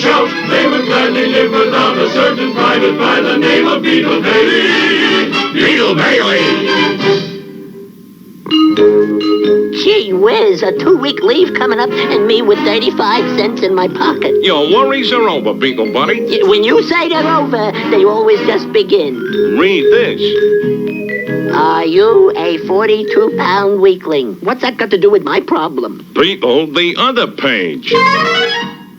shout. They would gladly live without a certain private by the name of Beetle Bailey. Beetle Bailey. Gee whiz, a 2-week leave coming up and me with 35 cents in my pocket. Your worries are over, Beetle Buddy. When you say they're over, they always just begin. Read this. Are you a 42-pound weakling? What's that got to do with my problem? Beetle, the other page.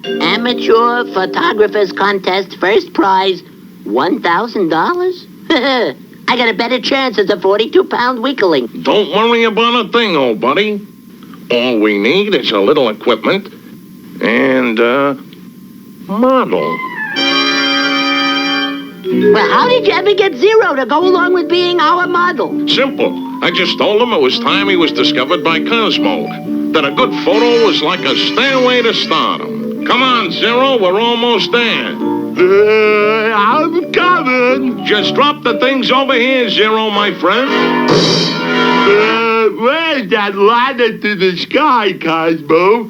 Amateur Photographers Contest, first prize, $1,000? I got a better chance as a 42-pound weakling. Don't worry about a thing, old buddy. All we need is a little equipment and a model. Well, how did you ever get Zero to go along with being our model? Simple. I just told him it was time he was discovered by Cosmo. That a good photo was like a stairway to stardom. Come on, Zero, we're almost there. I'm coming. Just drop the things over here, Zero, my friend. Where's that ladder to the sky, Cosmo?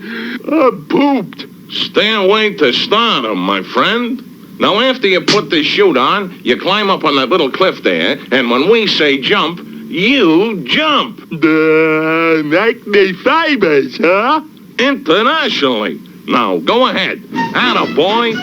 Pooped. Stairway to stardom, my friend. Now, after you put this chute on, you climb up on that little cliff there, and when we say jump, you jump. Make me famous, huh? Internationally. Now, go ahead. Attaboy.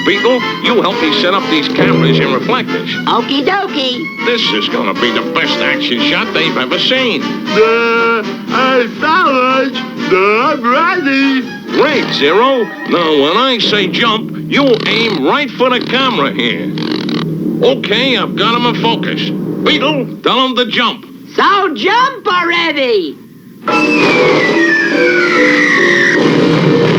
Beetle, you help me set up these cameras and reflectors. Okie dokie. This is gonna be the best action shot they've ever seen. Hey, fellas, I'm ready. Great, Zero. Now, when I say jump, you aim right for the camera here. Okay, I've got him in focus. Beetle, tell him to jump. So jump already.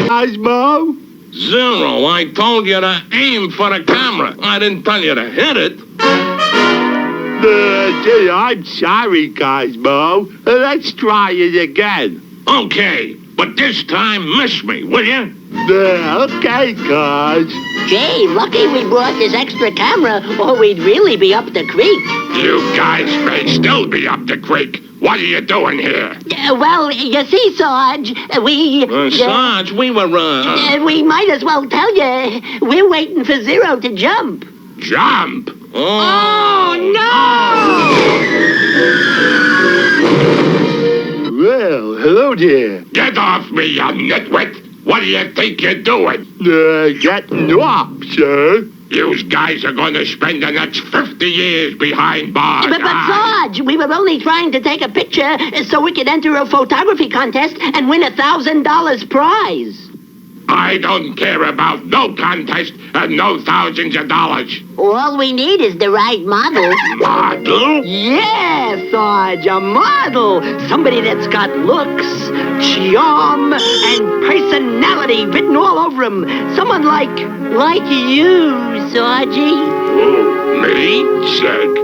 Cosmo? Zero, I told you to aim for the camera. I didn't tell you to hit it. Gee, I'm sorry, Cosmo. Let's try it again. Okay, but this time miss me, will you? Okay, Cos. Gee, lucky we brought this extra camera, or we'd really be up the creek. You guys may still be up the creek. What are you doing here? Well, you see, Sarge, we... Sarge, we were, we might as well tell you. We're waiting for Zero to jump. Jump? Oh, no! Well, hello there. Get off me, you nitwit! What do you think you're doing? Getting off, sir. You guys are going to spend the next 50 years behind bars. But Sarge, we were only trying to take a picture so we could enter a photography contest and win $1,000 prize. I don't care about no contest and no thousands of dollars. All we need is the right model. Model? Yeah, Sarge, a model. Somebody that's got looks, charm, and personality written all over him. Someone like you, Sargy. Oh, me? Said,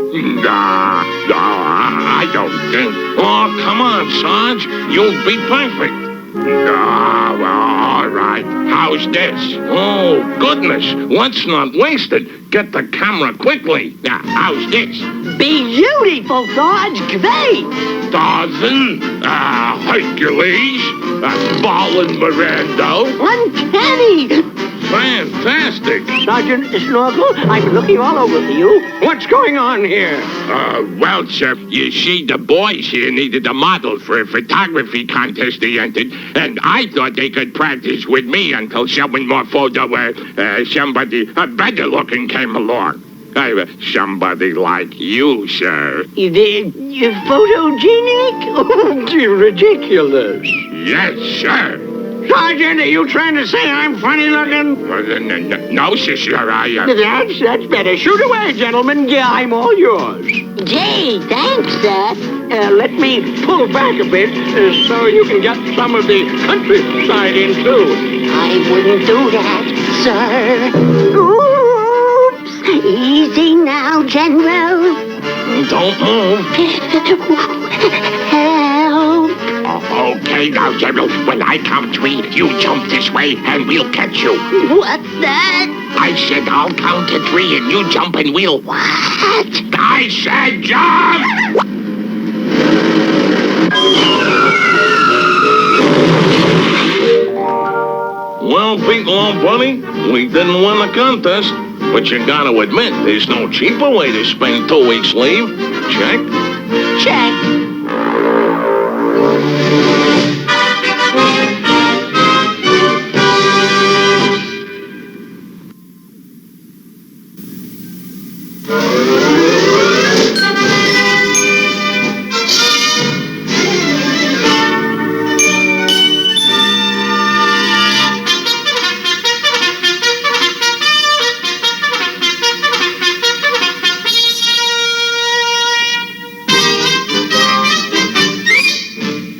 nah, I don't think. Oh, come on, Sarge. You'll be perfect. Well, all right. How's this? Oh, goodness. Let's not waste it. Get the camera quickly. Now, how's this? Beautiful, Sarge. Great. Tarzan, Hercules, Ballin' Mirando. Uncanny. Fantastic. Sergeant Snorkel, I've been looking all over for you. What's going on here? Well, sir, you see, the boys here needed a model for a photography contest they entered, and I thought they could practice with me until someone more somebody better looking came along. Somebody like you, sir. You're photogenic? Oh, Ridiculous. Yes, sir. Sergeant, are you trying to say I'm funny looking? No, sir, That's better. Shoot away, gentlemen. Yeah, I'm all yours. Gee, thanks, sir. Let me pull back a bit so you can get some of the countryside in, too. I wouldn't do that, sir. Oops. Easy now, General. Don't move. Help. Okay, now, General, when I count 3, you jump this way, and we'll catch you. What's that? I said I'll count to 3, and you jump, and we'll... What? I said jump! Well, well, Beetle, old buddy, we didn't win the contest. But you gotta admit, there's no cheaper way to spend 2 weeks' leave. Check? Check.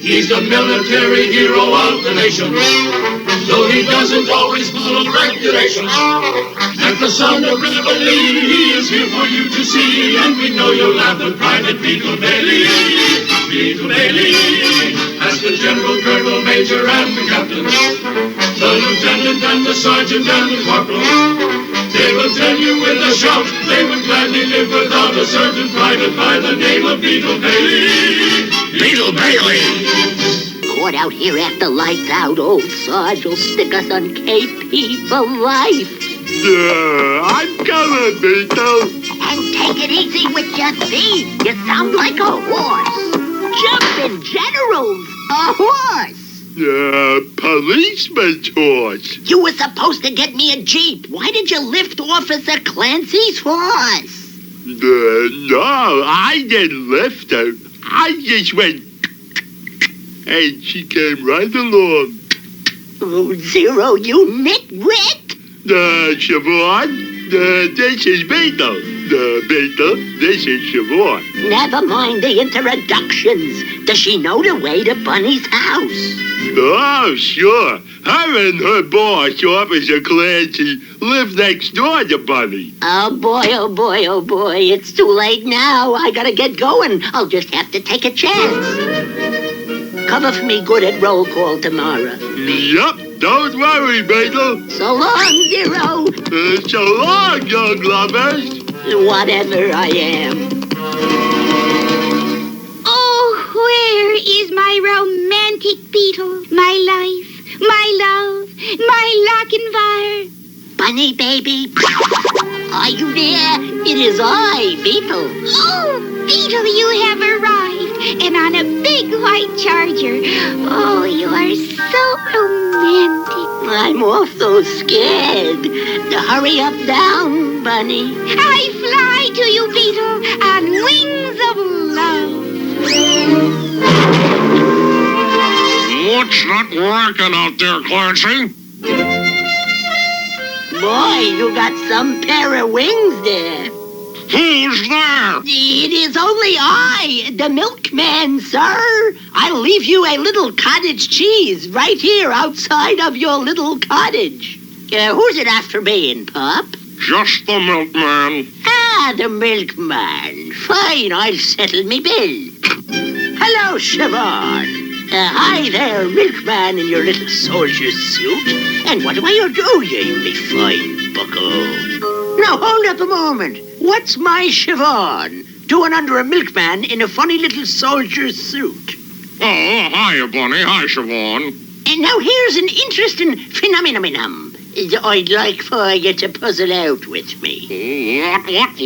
He's the military hero of the nation, though he doesn't always follow regulations. At the sound of reveille, he is here for you to see, and we know you'll laugh with Private Beetle Bailey. Beetle Bailey, as the General, Colonel, Major, and the Captain, the Lieutenant and the Sergeant and the Corporal, they will tell you with a shout, they would gladly live without a certain private by the name of Beetle Bailey. Beetle Bailey! Caught out here after lights out, old Sarge will stick us on KP for life. I'm coming, Beetle. And take it easy with your feet. You sound like a horse. Jumping generals, a horse. Policeman's horse. You were supposed to get me a Jeep. Why did you lift Officer Clancy's horse? No, I didn't lift her. I just went, and she came right along. Oh, Zero, you nitwit. Siobhan, this is Beetle. Beetle, this is Siobhan. Never mind the introductions. Does she know the way to Bunny's house? Oh, sure. Her and her boss, Officer Clancy, live next door to Bunny. Oh, boy, oh, boy, oh, boy. It's too late now. I gotta get going. I'll just have to take a chance. Cover for me good at roll call tomorrow. Yep, don't worry, Beetle. So long, Zero. So long, young lovers. Whatever I am. Oh, where is my romantic Beetle? My life, my love, my Lochinvar. Bunny, baby. Are you there? It is I, Beetle. Oh, Beetle, you have arrived, and on a big white charger. Oh, you are so romantic. I'm awful scared. Hurry up down, Bunny. I fly to you, Beetle, on wings of love. What's not working out there, Clancy? Boy, you got some pair of wings there. Who's there? It is only I, the milkman, sir. I'll leave you a little cottage cheese right here outside of your little cottage. Who's it after being, Pop? Just the milkman. Ah, the milkman. Fine, I'll settle me bill. Hello, Siobhan. Hi there, milkman in your little soldier suit. And what do I do, you me fine bucko? Now, hold up a moment. What's my Siobhan doing under a milkman in a funny little soldier suit? Oh, hiya, Bunny. Hi, Siobhan. And now here's an interesting phenomenon I'd like for you to puzzle out with me. What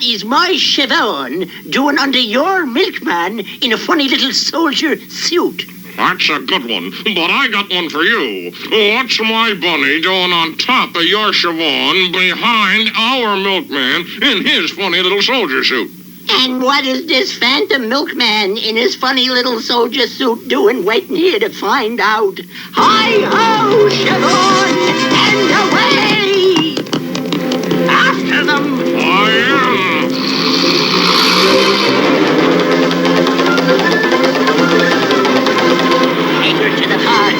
is my Siobhan doing under your milkman in a funny little soldier suit? That's a good one, but I got one for you. What's my Bunny doing on top of your Siobhan behind our milkman in his funny little soldier suit? And what is this phantom milkman in his funny little soldier suit doing waiting here to find out? Hi-ho, Siobhan, and away! After them! I am. Take her to the park.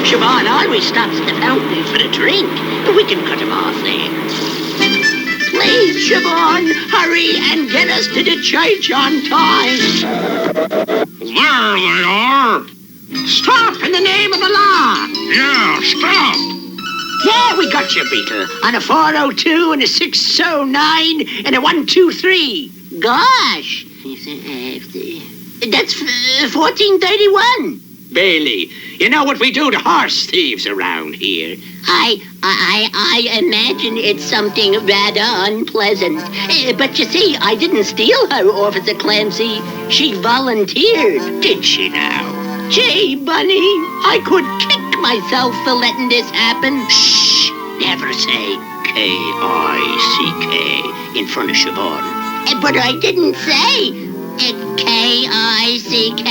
Siobhan always stops at the fountain for a drink. We can cut him off there. Please, Siobhan, hurry and get us to the church on time. There they are. Stop in the name of the law. Yeah, stop. Yeah, we got you, Beetle. On a 402 and a 609 and a 123. Gosh. That's 1431. Bailey. You know what we do to horse thieves around here. I imagine it's something rather unpleasant. But you see, I didn't steal her, Officer Clancy. She volunteered. Did she now? Gee, Bunny, I could kick myself for letting this happen. Shh! Never say K-I-C-K in front of Siobhan. But I didn't say K-I-C-K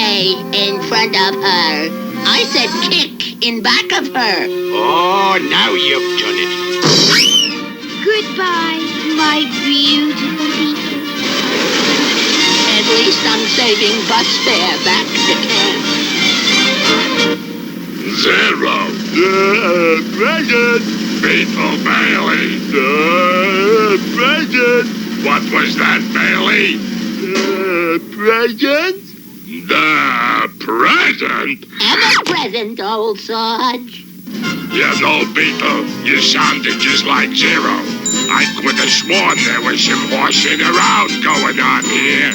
in front of her. I said kick in back of her. Oh, now you've done it. Goodbye, my beautiful Beetle. At least I'm saving bus fare back to camp. Zero. Present. Beetle Bailey. Present. What was that, Bailey? Present. The present? Have a present, old Sarge. You know, Beetle, you sounded just like Zero. I could have sworn there was some horsing around going on here.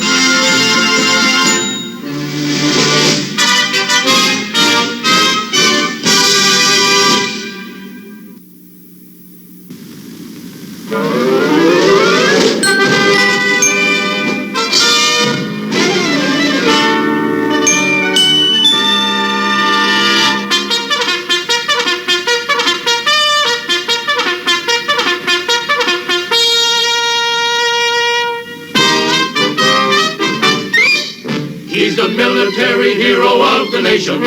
He's the military hero of the nation,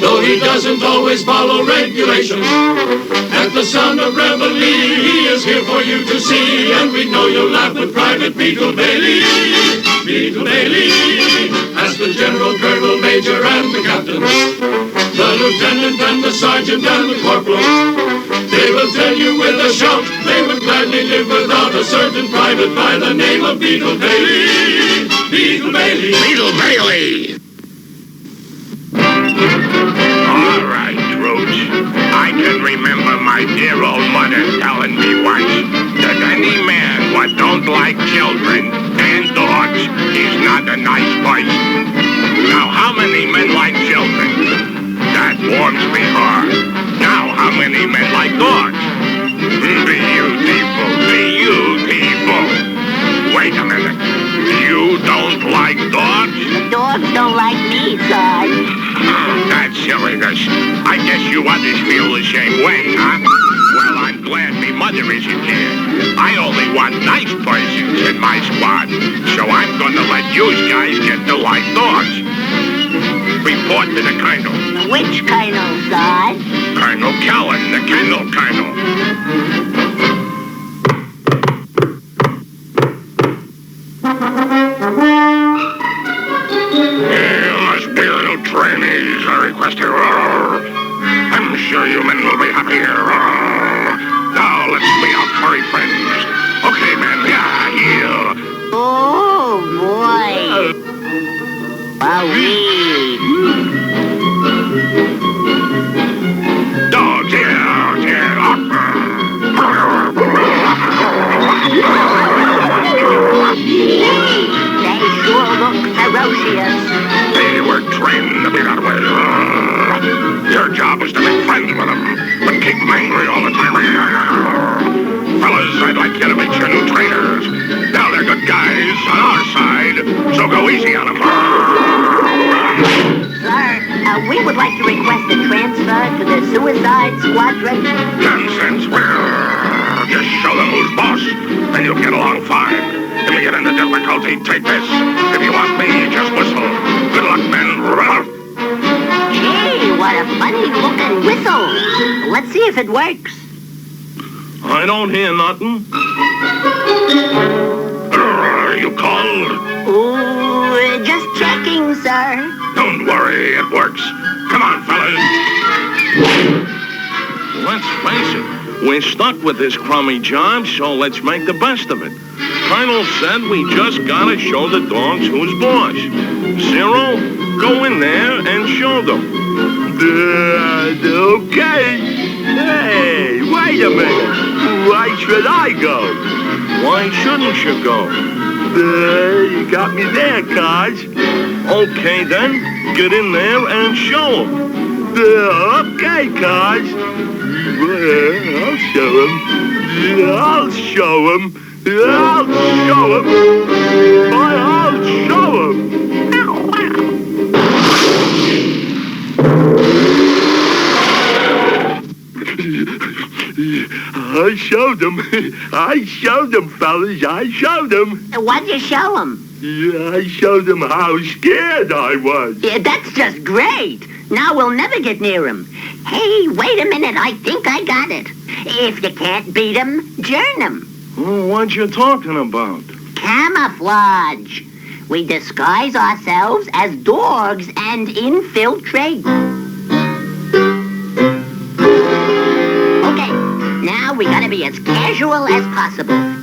though he doesn't always follow regulations. At the sound of reveille, he is here for you to see, and we know you'll laugh with Private Beetle Bailey. Beetle Bailey, as the general, colonel, major, and the captain, the lieutenant and the sergeant and the corporal, they will tell you with a shout they would gladly live without a certain private by the name of Beetle Bailey. Beetle Bailey. Beetle Bailey! All right, troops. I can remember my dear old mother telling me once that any man what don't like children and dogs is not a nice person. Now, how many men like children? That warms me heart. Now, how many men like dogs? Beautiful, beautiful. Wait a minute. You don't like dogs? The dogs don't like me, Sarge. That's silliness. I guess you others feel the same way, huh? Well, I'm glad me mother isn't here. I only want nice persons in my squad, so I'm gonna let you guys get to like dogs. Report to the colonel. Which colonel, Sarge? Colonel Callan, the kennel colonel. Yes, trainees are requested. I'm sure you men will be happy here. Now let's be our furry friends. Okay, men, here. Oh, boy. Wowee. Dogs, here. They sure look ferocious. They were trained to be that way. Your job is to make friends with them, but keep them angry all the time. Fellas, I'd like you to meet your new trainers. Now they're good guys on our side, so go easy on them. Sir, we would like to request a transfer to the Suicide Squadron. Nonsense. Just show them who's boss, and you'll get along fine. If you get into difficulty, take this. If you want me, just whistle. Good luck, men. Gee, what a funny-looking whistle. Let's see if it works. I don't hear nothing. You called? Ooh, just checking, sir. Don't worry, it works. Come on, fellas. Let's face it, we're stuck with this crummy job, so let's make the best of it. Colonel said we just gotta show the dogs who's boss. Zero, go in there and show them. Okay. Hey, wait a minute. Why should I go? Why shouldn't you go? You got me there, Cos. Okay, then. Get in there and show them. Okay, guys. I'll show them. I'll show them. I'll show them. I'll show them. I showed them. I showed them, fellas. I showed them. What'd you show them? Yeah, I showed them how scared I was. Yeah, that's just great. Now we'll never get near him. Hey, wait a minute. I think I got it. If you can't beat him, join him. Oh, what you talking about? Camouflage. We disguise ourselves as dogs and infiltrate. Okay, now we gotta be as casual as possible.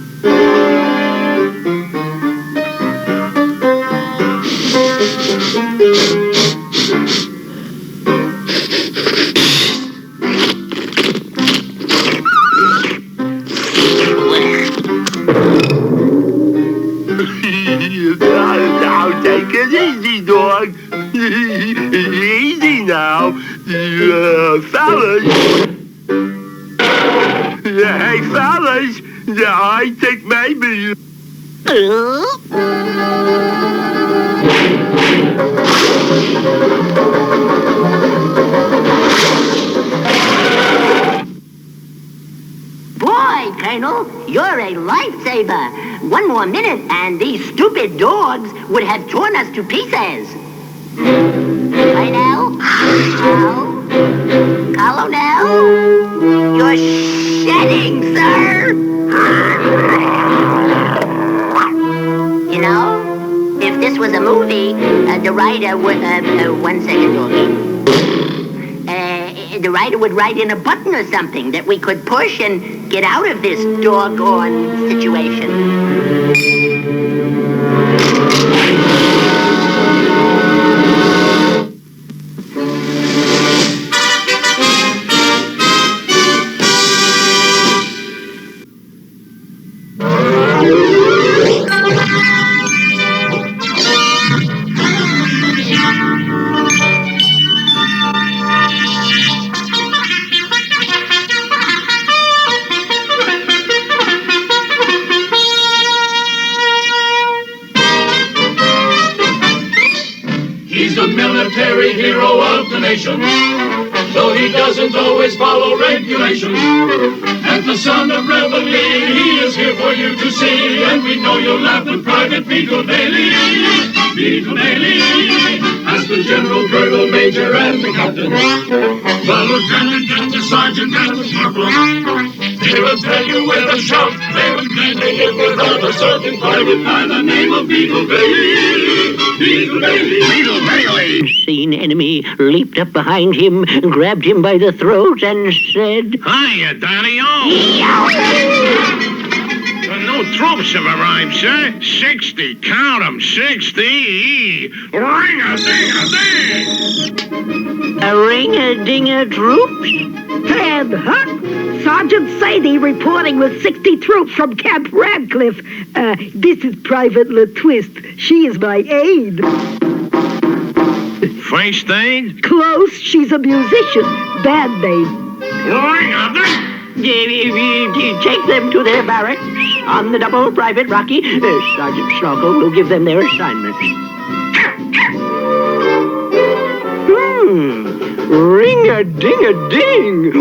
Now take it easy, dog. Easy now. Fellas. Hey, fellas. I think maybe... Boy, Colonel, you're a lifesaver. One more minute and these stupid dogs would have torn us to pieces. Colonel? Colonel? You're shedding, sir. You know, if this was a movie, the writer would... 1 second, doggy. The writer would write in a button or something that we could push and get out of this doggone situation. He's the military hero of the nation, though he doesn't always follow regulations. As the son of Reveille, he is here for you to see, and we know you'll laugh at Private Beetle Bailey. Beetle Bailey, as the general, colonel, major, and the captain, the lieutenant and the sergeant and the corporal, they will tell you with a shout, they will tell you without a certain private by the name of Beetle Bailey. Beetle Bailey. Beetle Bailey. Seen enemy leaped up behind him, grabbed him by the throat, and said, Hiya, Daddy-O. New troops have arrived, sir. 60. Count 'em. 60. Ring-a-ding-a-ding. A ring-a-ding-a troops? Ted Huck, Sergeant Sadie reporting with 60 troops from Camp Radcliffe. This is Private LaTwist. She is my aide. First aid? Close, she's a musician. Band-aid. Ring-a-ding. Take them to their barracks on the double, Private Rocky. Sergeant Schnorkel will give them their assignments. Ring-a-ding-a-ding.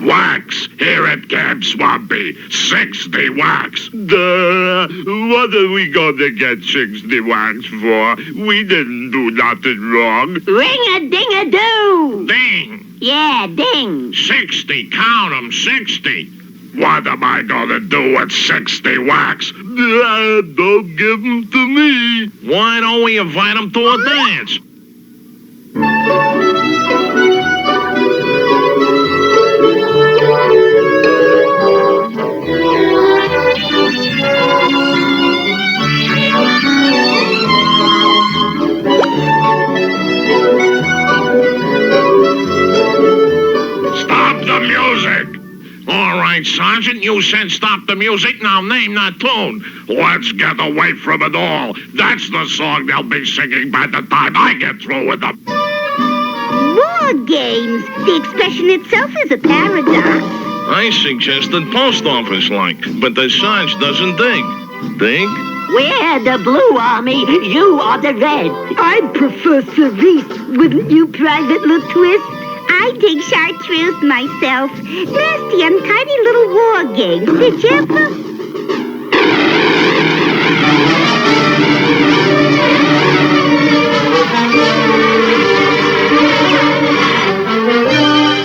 Wax. Here at Camp Swampy. 60 wax. What are we gonna get 60 wax for? We didn't do nothing wrong. Ring-a-ding-a-doo. Ding. Yeah, ding. 60. Count 'em. 60. What am I gonna do with 60 wax? Don't give them to me. Why don't we invite 'em to a dance? Stop the music! All right. right, Sergeant. You said stop the music. Now name that tune. Let's get away from it all. That's the song they'll be singing by the time I get through with them. War games. The expression itself is a paradox. I suggested post office like, but the Sarge doesn't dig. Dig? We're the blue army, you are the red. I'd prefer cerise, wouldn't you, Private Twist? I dig chartreuse myself. Nasty, untidy little war games. Did you ever?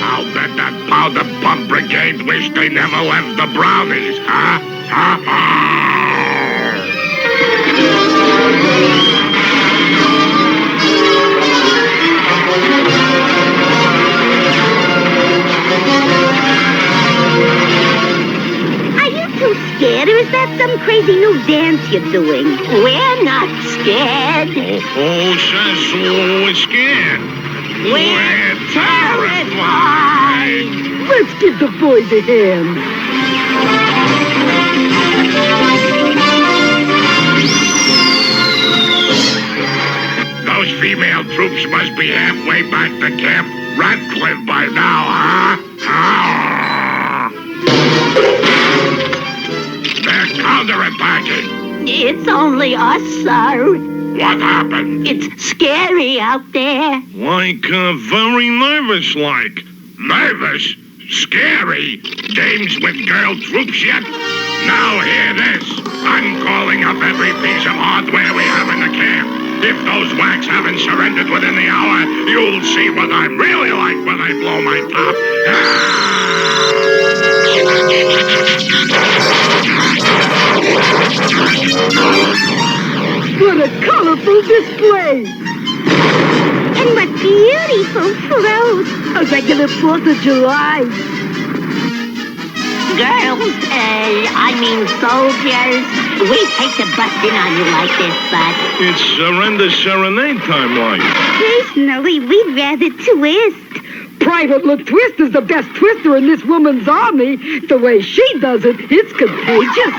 I'll bet that powder pump brigade wish they never left the brownies, huh? Ha ha! Scared, or is that some crazy new dance you're doing? We're not scared. Who says we're scared? We're terrified. Let's give the boys a hand. Those female troops must be halfway back to Camp Radcliffe by now, huh? They're counterattacking. It's only us, sir. What happened? It's scary out there. Like, very nervous like. Nervous? Scary? Games with girl troops yet? Now hear this. I'm calling up every piece of hardware we have in the camp. If those whacks haven't surrendered within the hour, you'll see what I'm really like when I blow my top. What a colorful display! And what beautiful floats! A regular 4th of July. Girls, soldiers, we hate to bust in on you like this, but... It's surrender serenade time like. Personally, we'd rather twist. Private Twist is the best twister in this woman's army. The way she does it, it's contagious.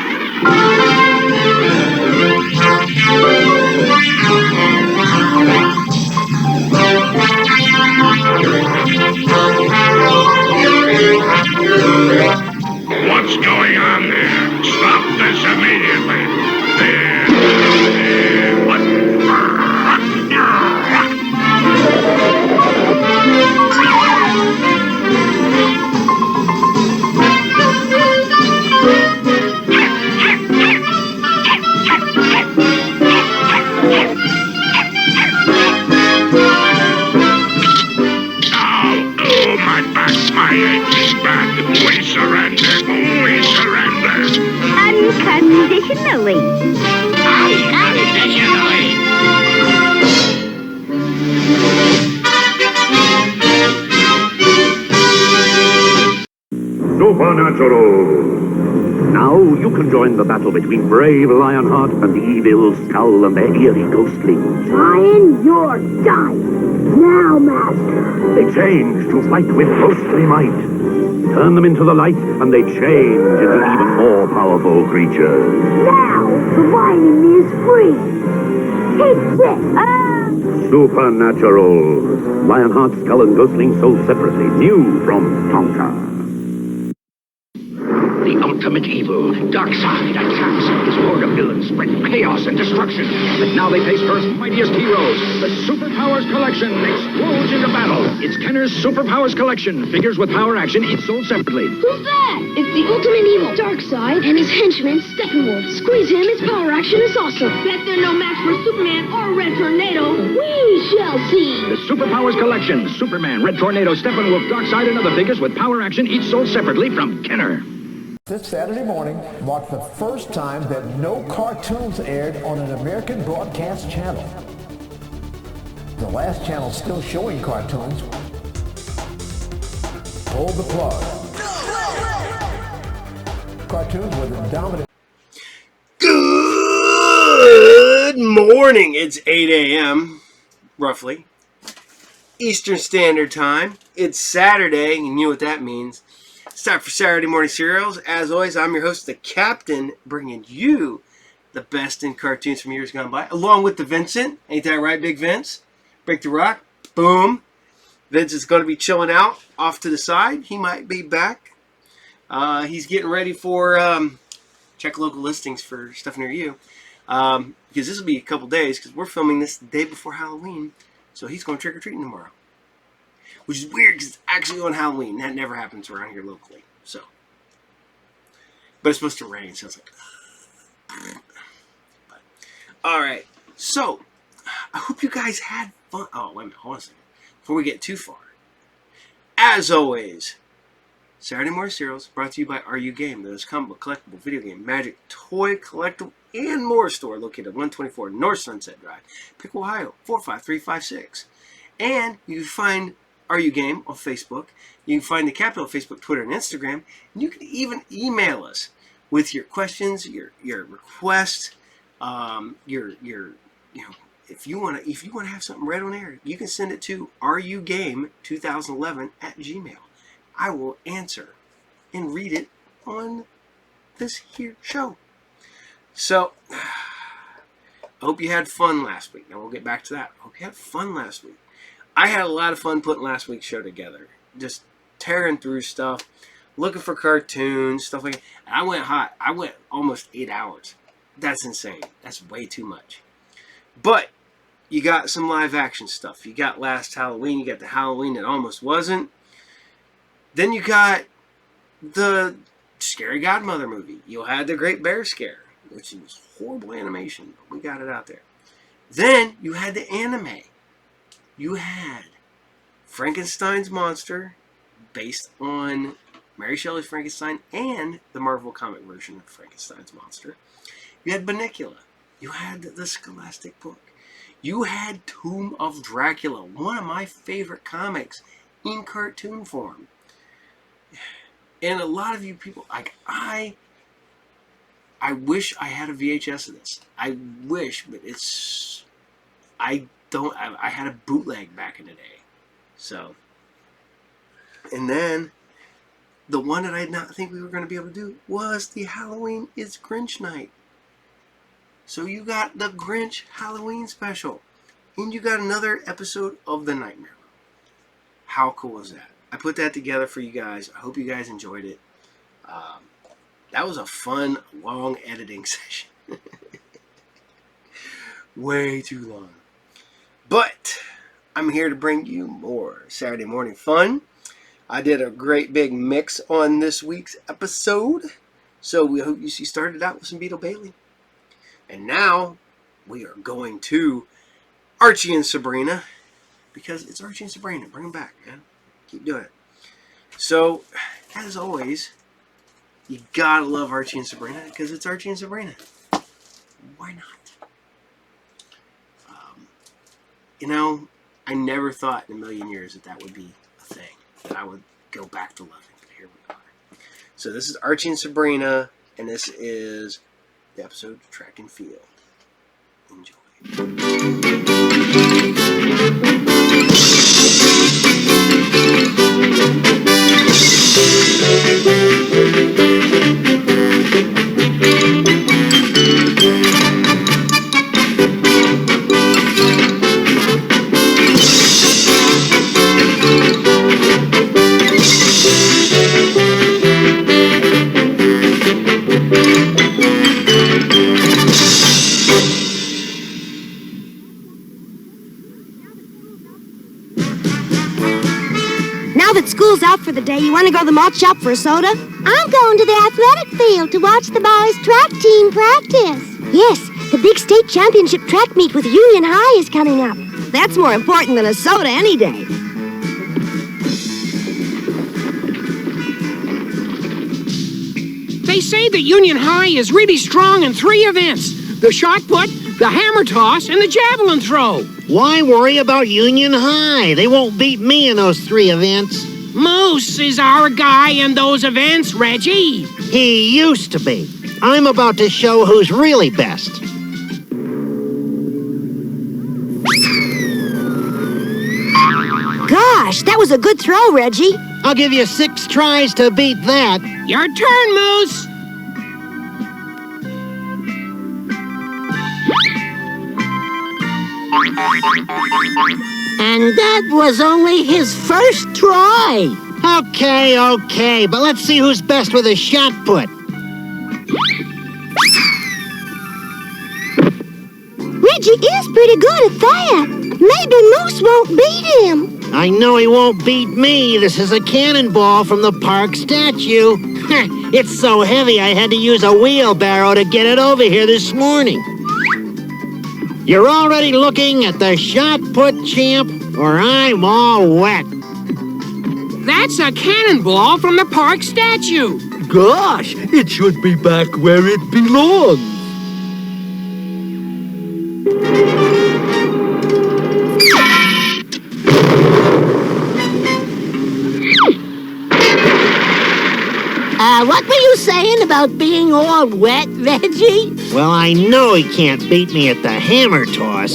What's going on there? Stop this immediately. What? My back, my aching back. We surrender. We surrender. Unconditionally. Unconditionally. Supernatural! Now you can join the battle between brave Lionheart and the evil Skull and their eerie ghostlings. Lion, you're dying. Now, Master. They change to fight with ghostly might. Turn them into the light, and they change into even more powerful creatures. Now, the lion is free. Take this. Supernatural. Lionheart, Skull, and Ghostling sold separately. New from Tonka. The ultimate evil, Darkseid, attacks. His horde of villains spread chaos and destruction. But now they face Earth's mightiest heroes. The Superpowers Collection explodes into battle. It's Kenner's Superpowers Collection. Figures with power action, each sold separately. Who's that? It's the ultimate evil, Darkseid, and his henchman, Steppenwolf. Squeeze him, his power action is awesome. Bet they're no match for Superman or Red Tornado. We shall see. The Superpowers Collection. Superman, Red Tornado, Steppenwolf, Darkseid, and other figures with power action, each sold separately from Kenner. This Saturday morning marked the first time that no cartoons aired on an American broadcast channel. The last channel still showing cartoons pulled the plug. Cartoons were the dominant. Good morning. It's 8 a.m. roughly Eastern Standard Time. It's Saturday, and you know what that means. It's time for Saturday Morning Serials. As always, I'm your host, the Captain, bringing you the best in cartoons from years gone by, along with the Vincent. Ain't that right, Big Vince? Break the rock. Boom. Vince is going to be chilling out off to the side. He might be back. He's getting ready for check local listings for stuff near you. Because this will be a couple days, because we're filming this the day before Halloween. So he's going trick-or-treating tomorrow. Which is weird, because it's actually on Halloween. That never happens around here locally. So, but it's supposed to rain, so it's like... Alright, so, I hope you guys had fun. Oh, wait a minute, hold on a second. Before we get too far. As always, Saturday Morning Serials brought to you by Are You Game? That is comic book, collectible, video game, magic, toy, collectible, and more store located at 124 North Sunset Drive, Pickle, Ohio, 45356. And you can find Are You Game on Facebook. You can find the Capitol on Facebook, Twitter, and Instagram. And you can even email us with your questions, your requests, if you want to have something read on air, you can send it to areyouGame2011@gmail. I will answer and read it on this here show. So, I hope you had fun last week. Now we'll get back to that. I hope you had fun last week. I had a lot of fun putting last week's show together. Just tearing through stuff, looking for cartoons, stuff like that. And I went hot. I went almost 8 hours. That's insane. That's way too much. But you got some live action stuff. You got last Halloween. You got the Halloween that almost wasn't. Then you got the Scary Godmother movie. You had the Great Bear Scare, which was horrible animation. We got it out there. Then you had the anime. You had Frankenstein's Monster, based on Mary Shelley's Frankenstein and the Marvel comic version of Frankenstein's Monster. You had Bunnicula. You had the Scholastic book. You had Tomb of Dracula, one of my favorite comics in cartoon form. And a lot of you people, like I wish I had a VHS of this. I wish, but I had a bootleg back in the day. So, and then the one that I did not think we were going to be able to do was the Halloween is Grinch night. So you got the Grinch Halloween special. And you got another episode of The Nightmare Room. How cool is that? I put that together for you guys. I hope you guys enjoyed it. That was a fun, long editing session. Way too long. But I'm here to bring you more Saturday morning fun. I did a great big mix on this week's episode. So we hope you started out with some Beetle Bailey. And now we are going to Archie and Sabrina, because it's Archie and Sabrina. Bring them back, man. Keep doing it. So, as always, you gotta love Archie and Sabrina, because it's Archie and Sabrina. Why not? I never thought in a million years that would be a thing, that I would go back to loving. But here we are. So this is Archie and Sabrina, and this is the episode Track and Field. Enjoy. School's out for the day. You want to go to the malt shop for a soda? I'm going to the athletic field to watch the boys' track team practice. Yes, the big state championship track meet with Union High is coming up. That's more important than a soda any day. They say that Union High is really strong in 3 events. The shot put, the hammer toss, and the javelin throw. Why worry about Union High? They won't beat me in those 3 events. Moose is our guy in those events, Reggie. He used to be. I'm about to show who's really best. God, Gosh, that was a good throw, Reggie. I'll give you 6 tries to beat that. Your turn, Moose. And that was only his first try. Okay, but let's see who's best with a shot put. Reggie is pretty good at that. Maybe Moose won't beat him. I know he won't beat me. This is a cannonball from the park statue. It's so heavy I had to use a wheelbarrow to get it over here this morning. You're already looking at the shot put champ, or I'm all wet. That's a cannonball from the park statue. Gosh, it should be back where it belongs. What were you saying about being all wet, Reggie? Well, I know he can't beat me at the hammer toss.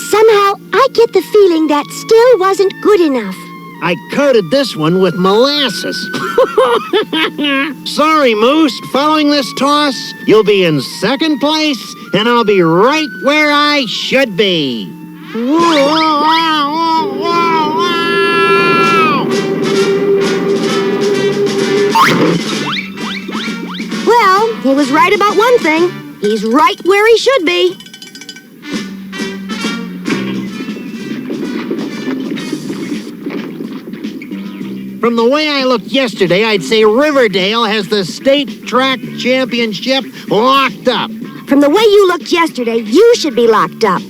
Somehow, I get the feeling that still wasn't good enough. I coated this one with molasses. Sorry, Moose. Following this toss, you'll be in second place, and I'll be right where I should be. Well, he was right about one thing. He's right where he should be. From the way I looked yesterday, I'd say Riverdale has the state track championship locked up. From the way you looked yesterday, you should be locked up.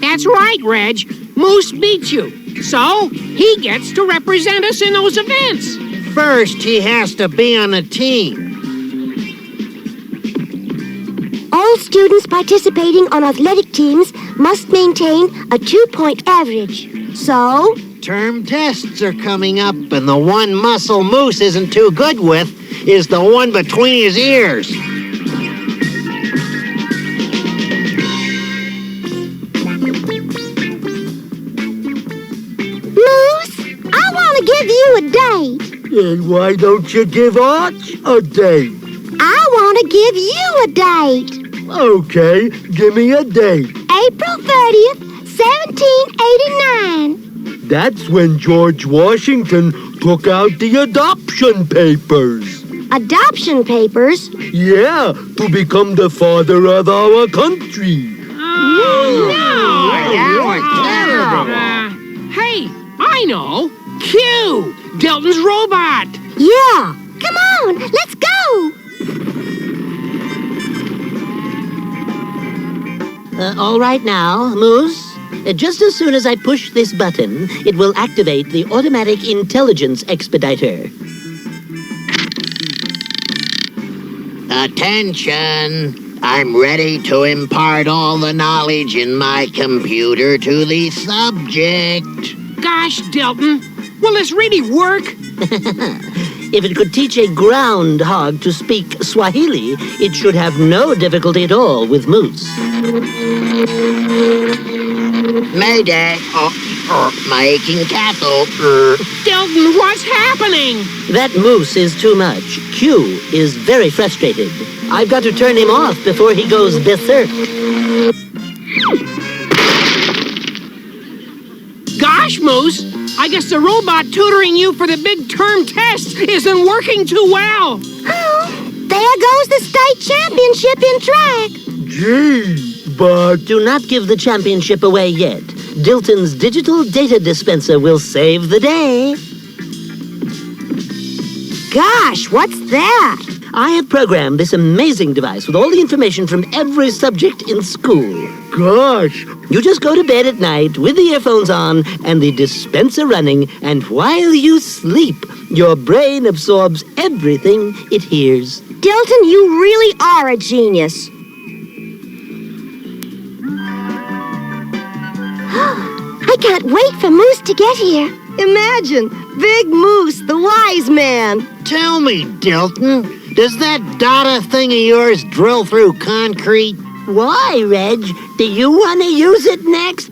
That's right, Reg. Moose beat you. So, he gets to represent us in those events. First, he has to be on a team. All students participating on athletic teams must maintain a 2-point average. So, Term tests are coming up, and the one muscle Moose isn't too good with is the one between his ears. Moose, I want to give you a date. And why don't you give Arch a date? I want to give you a date. Okay, give me a date. April 30th, 1789. That's when George Washington took out the adoption papers. Adoption papers? Yeah, to become the father of our country. Oh, no! Hey, I know. Q! Delton's robot. Yeah. Come on, let's go. All right now, Moose. Just as soon as I push this button, it will activate the automatic intelligence expediter. Attention! I'm ready to impart all the knowledge in my computer to the subject. Gosh, Delton, will this really work? If it could teach a groundhog to speak Swahili, it should have no difficulty at all with Moose. Mayday. Making cattle. Delton, what's happening? That Moose is too much. Q is very frustrated. I've got to turn him off before he goes berserk. Gosh, Moose, I guess the robot tutoring you for the big term test isn't working too well. Oh, there goes the state championship in track. Gee, but... Do not give the championship away yet. Dilton's digital data dispenser will save the day. Gosh, what's that? I have programmed this amazing device with all the information from every subject in school. Gosh. You just go to bed at night with the earphones on and the dispenser running, and while you sleep, your brain absorbs everything it hears. Dilton, you really are a genius. I can't wait for Moose to get here. Imagine, Big Moose, the wise man. Tell me, Dilton, does that Dada thing of yours drill through concrete? Why, Reg? Do you want to use it next?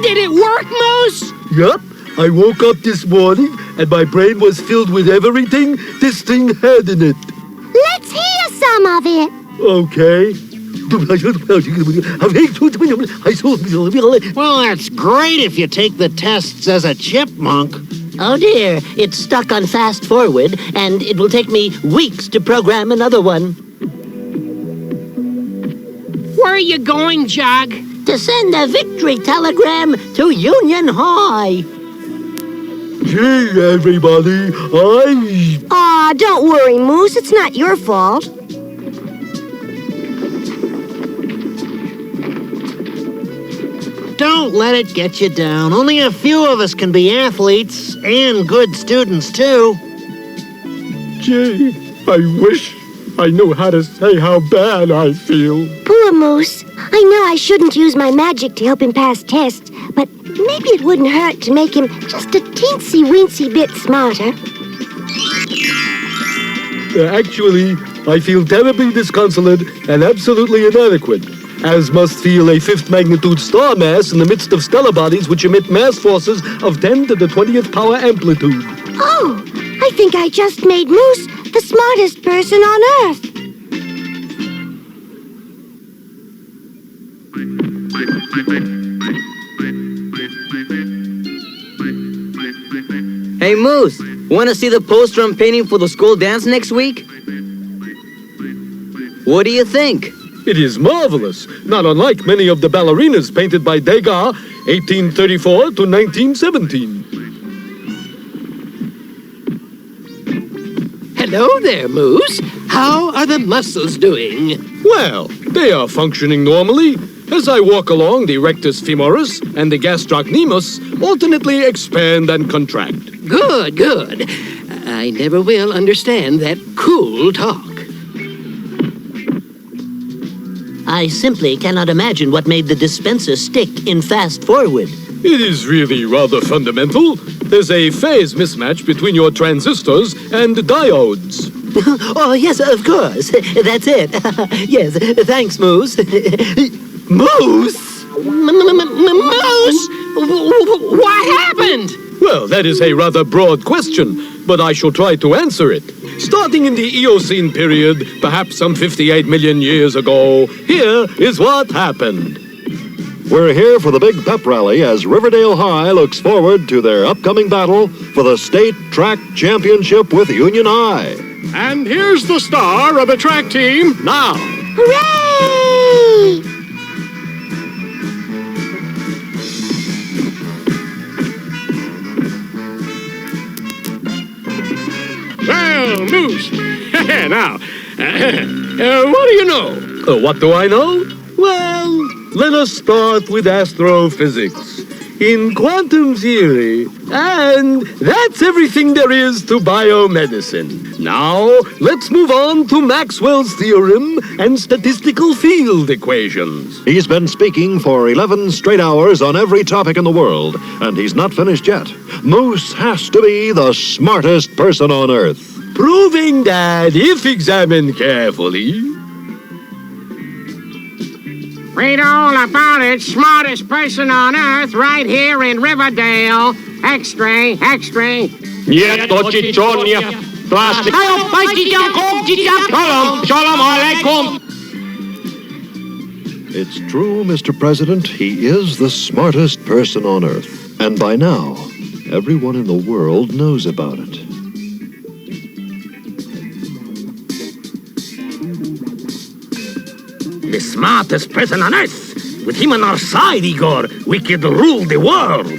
Did it work, Moose? Yup. I woke up this morning and my brain was filled with everything this thing had in it. Let's hear some of it. Okay. Well, that's great if you take the tests as a chipmunk. Oh dear, it's stuck on fast forward, and it will take me weeks to program another one. Where are you going, Jug? To send a victory telegram to Union High. Gee, everybody, Aw, don't worry, Moose. It's not your fault. Don't let it get you down. Only a few of us can be athletes, and good students, too. Gee, I wish I knew how to say how bad I feel. Poor Moose. I know I shouldn't use my magic to help him pass tests, but maybe it wouldn't hurt to make him just a teensy-weensy bit smarter. Actually, I feel terribly disconsolate and absolutely inadequate, as must feel a fifth-magnitude star mass in the midst of stellar bodies which emit mass forces of 10 to the 20th power amplitude. Oh, I think I just made Moose the smartest person on Earth. Hey, Moose, want to see the poster I'm painting for the school dance next week? What do you think? It is marvelous, not unlike many of the ballerinas painted by Degas, 1834 to 1917. Hello there, Moose. How are the muscles doing? Well, they are functioning normally. As I walk along, the rectus femoris and the gastrocnemius alternately expand and contract. Good, good. I never will understand that cool talk. I simply cannot imagine what made the dispenser stick in fast forward. It is really rather fundamental. There's a phase mismatch between your transistors and diodes. Oh, yes, of course. That's it. Yes, thanks, Moose. Moose? Moose? What happened? Well, that is a rather broad question, but I shall try to answer it. Starting in the Eocene period, perhaps some 58 million years ago, here is what happened. We're here for the big pep rally as Riverdale High looks forward to their upcoming battle for the state track championship with Union High. And here's the star of the track team now. Hooray! Well, Moose, now, what do you know? What do I know? Well, let us start with astrophysics. In quantum theory, and that's everything there is to biomedicine. Now, let's move on to Maxwell's theorem and statistical field equations. He's been speaking for 11 straight hours on every topic in the world, and he's not finished yet. Moose has to be the smartest person on Earth. Proving that, if examined carefully... Read all about it, smartest person on Earth, right here in Riverdale. X-ray, X-ray. Nieto ciczonia, plastic. Shalom alaikum. It's true, Mr. President, he is the smartest person on Earth. And by now, everyone in the world knows about it. The smartest person on Earth. With him on our side, Igor, we could rule the world.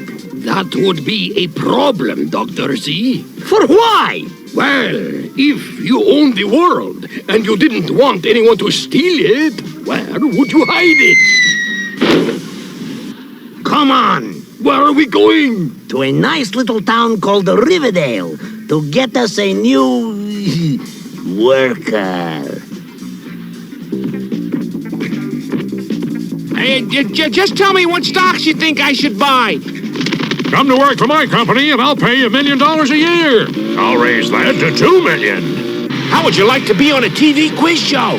That would be a problem, Dr. Z. For why? Well, if you owned the world and you didn't want anyone to steal it, where would you hide it? Come on. Where are we going? To a nice little town called Riverdale to get us a new worker. Hey, Just tell me what stocks you think I should buy. Come to work for my company and I'll pay you $1 million a year. I'll raise that to $2 million. How would you like to be on a TV quiz show?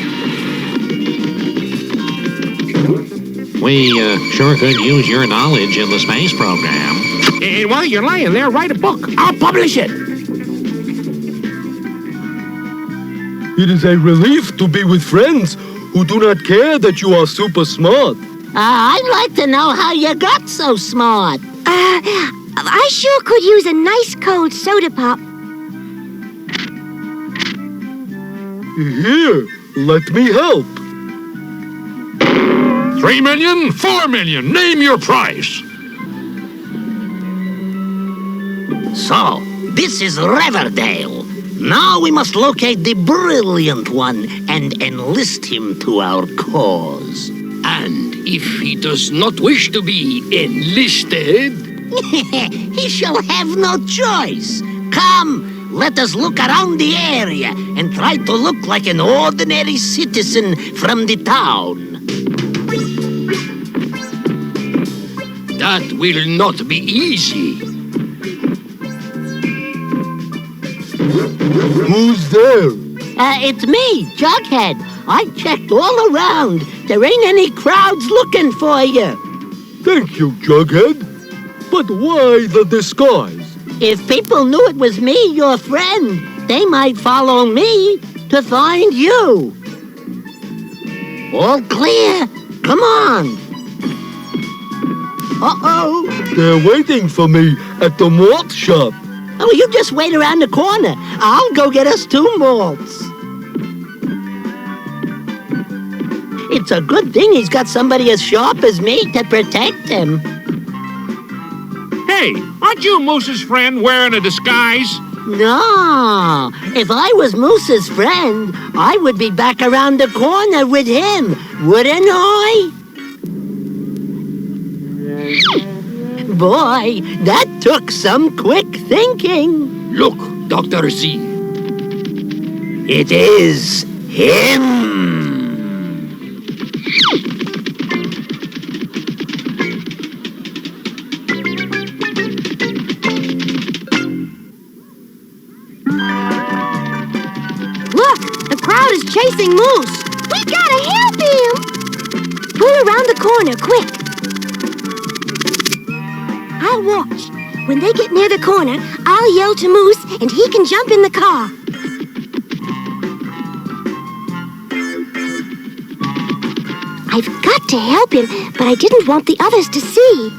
We sure could use your knowledge in the space program. And while you're lying there, write a book. I'll publish it. It is a relief to be with friends who do not care that you are super smart. I'd like to know how you got so smart. I sure could use a nice cold soda pop. Here, let me help. $3 million, $4 million. Name your price. So, this is Riverdale. Now we must locate the brilliant one and enlist him to our cause. And if he does not wish to be enlisted... He shall have no choice. Come, let us look around the area and try to look like an ordinary citizen from the town. That will not be easy. Who's there? It's me, Jughead. I checked all around. There ain't any crowds looking for you. Thank you, Jughead. But why the disguise? If people knew it was me, your friend, they might follow me to find you. All clear. Come on. Uh-oh. They're waiting for me at the malt shop. Oh, you just wait around the corner. I'll go get us 2 malts. It's a good thing he's got somebody as sharp as me to protect him. Hey, aren't you Moose's friend wearing a disguise? No. If I was Moose's friend, I would be back around the corner with him, wouldn't I? Boy, that took some quick thinking. Look, Dr. Z. It is him. Look, the crowd is chasing Moose. We gotta help him. Pull around the corner, quick. I'll watch. When they get near the corner, I'll yell to Moose and he can jump in the car. I've got to help him, but I didn't want the others to see.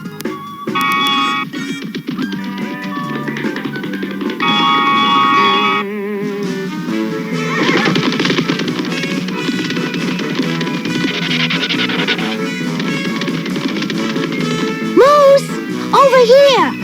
Moose! Over here!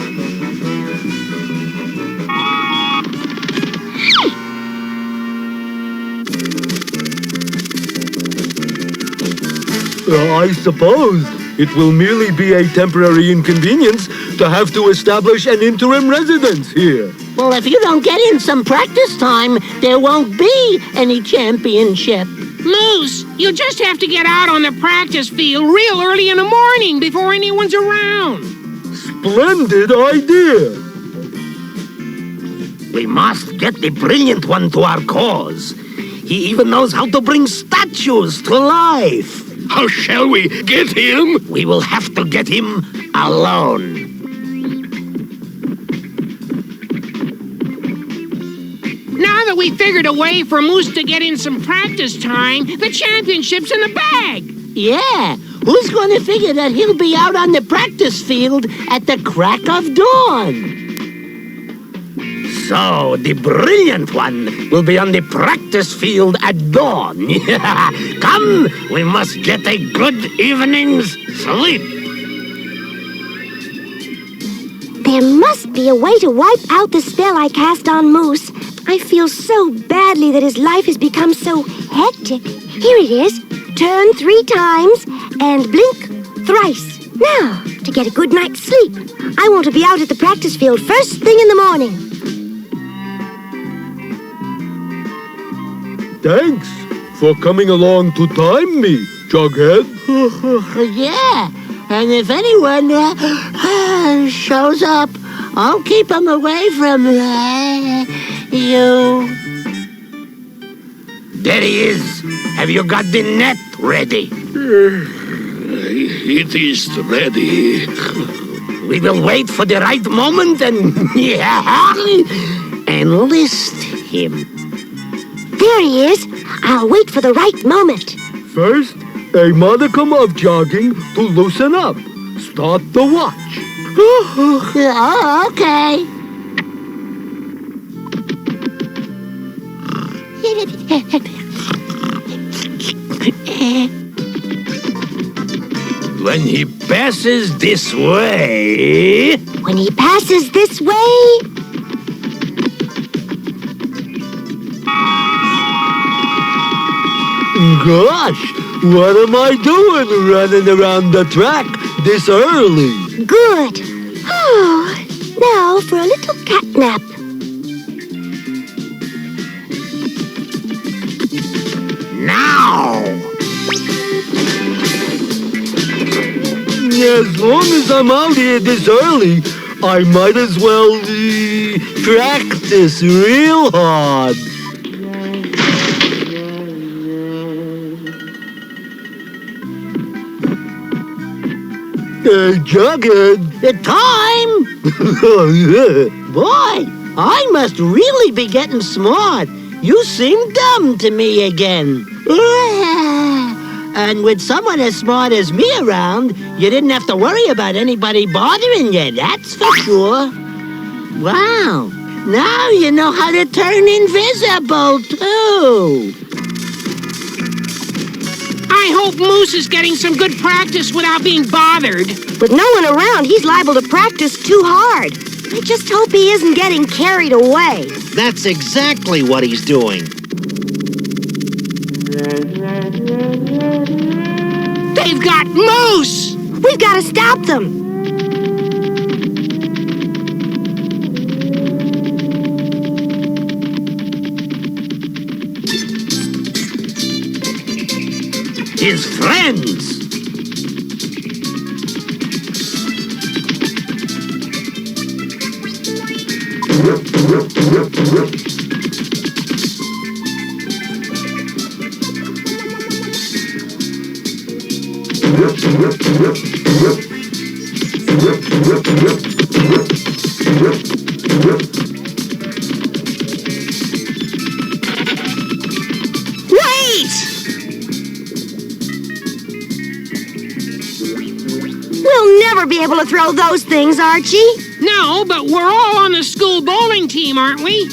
I suppose it will merely be a temporary inconvenience to have to establish an interim residence here. Well, if you don't get in some practice time, there won't be any championship. Moose, you just have to get out on the practice field real early in the morning before anyone's around. Splendid idea. We must get the brilliant one to our cause. He even knows how to bring statues to life. How shall we get him? We will have to get him alone. Now that we figured a way for Moose to get in some practice time, the championship's in the bag. Yeah, who's going to figure that he'll be out on the practice field at the crack of dawn? So, the brilliant one will be on the practice field at dawn. Come, we must get a good evening's sleep. There must be a way to wipe out the spell I cast on Moose. I feel so badly that his life has become so hectic. Here it is. Turn 3 times and blink thrice. Now, to get a good night's sleep. I want to be out at the practice field first thing in the morning. Thanks. for coming along to time me, Jughead. Yeah, and if anyone shows up, I'll keep them away from you. There he is. Have you got the net ready? It is ready. We will wait for the right moment and enlist him. There he is. I'll wait for the right moment. First, a modicum of jogging to loosen up. Start the watch. Oh, okay. when he passes this way... When he passes this way... Gosh, what am I doing running around the track this early? Good. Oh, now for a little catnap. Now! As long as I'm out here this early, I might as well practice real hard. Jughead. The time? Boy, I must really be getting smart. You seem dumb to me again. And with someone as smart as me around, you didn't have to worry about anybody bothering you, that's for sure. Wow, now you know how to turn invisible, too. I hope Moose is getting some good practice without being bothered. With no one around, he's liable to practice too hard. I just hope he isn't getting carried away. That's exactly what he's doing. They've got Moose! We've got to stop them. His friends! We'll never be able to throw those things, Archie. No, but we're all on the school bowling team, aren't we?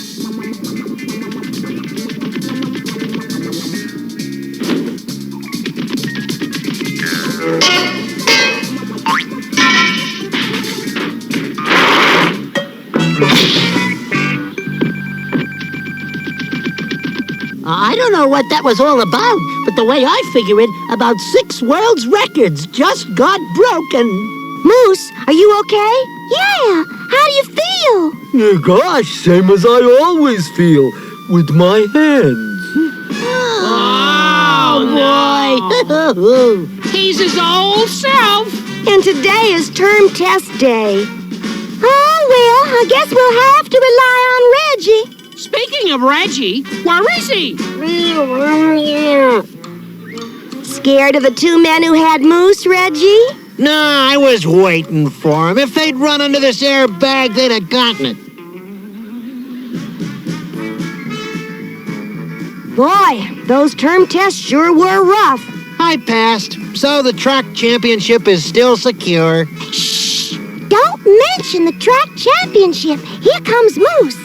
I don't know what that was all about, but the way I figure it, about 6 world's records just got broken. Moose, are you okay? Yeah, how do you feel? Gosh, same as I always feel, with my hands. Oh, boy. He's his old self. And today is term test day. Oh, well, I guess we'll have to rely on Reggie. Speaking of Reggie, where is he? Scared of the 2 men who had Moose, Reggie? No, I was waiting for him. If they'd run under this airbag, they'd have gotten it. Boy, those term tests sure were rough. I passed, so the track championship is still secure. Shh! Don't mention the track championship. Here comes Moose.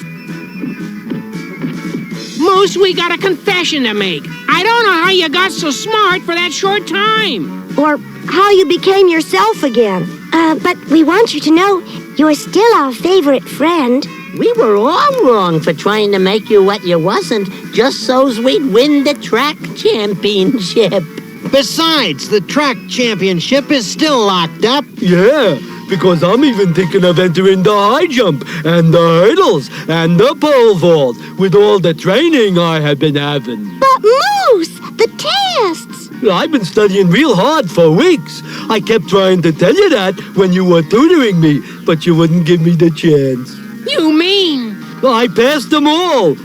Moose, we got a confession to make. I don't know how you got so smart for that short time. Or how you became yourself again. But we want you to know you're still our favorite friend. We were all wrong for trying to make you what you wasn't, just so's we'd win the track championship. Besides, the track championship is still locked up. Yeah, because I'm even thinking of entering the high jump and the hurdles and the pole vault with all the training I have been having. But Moose, I've been studying real hard for weeks. I kept trying to tell you that when you were tutoring me, but you wouldn't give me the chance. You mean? I passed them all.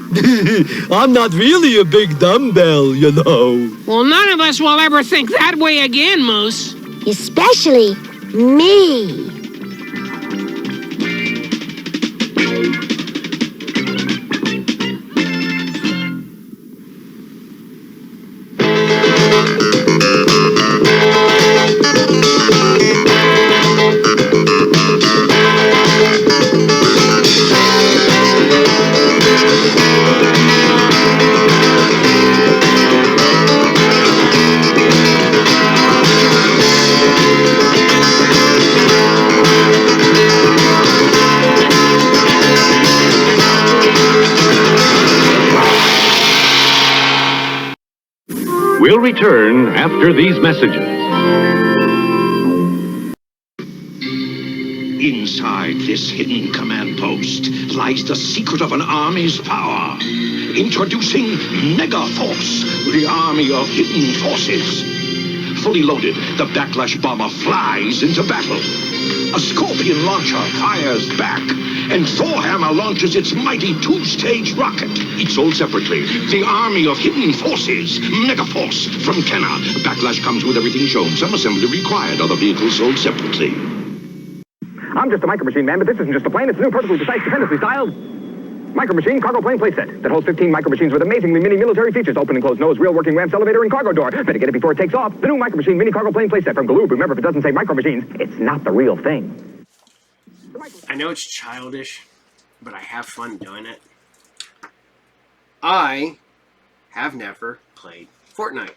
I'm not really a big dumbbell, you know. Well, none of us will ever think that way again, Moose. Especially me. We'll return after these messages. Inside this hidden command post lies the secret of an army's power. Introducing Megaforce, the army of hidden forces. Fully loaded, the Backlash bomber flies into battle. A Scorpion launcher fires back, and Thorhammer launches its mighty two-stage rocket. Each sold separately. The army of hidden forces, Megaforce from Kenner. Backlash comes with everything shown. Some assembly required. Other vehicles sold separately. I'm just a Micro Machine man, but this isn't just a plane. It's a new, perfectly precise, tremendously styled Micro Machine cargo plane playset that holds 15 Micro Machines with amazingly mini military features. Open and closed nose, real working ramps, elevator, and cargo door. Better get it before it takes off. The new Micro Machine mini cargo plane playset from Galoob. Remember, if it doesn't say Micro Machines, it's not the real thing. I know it's childish, but I have fun doing it. I have never played Fortnite.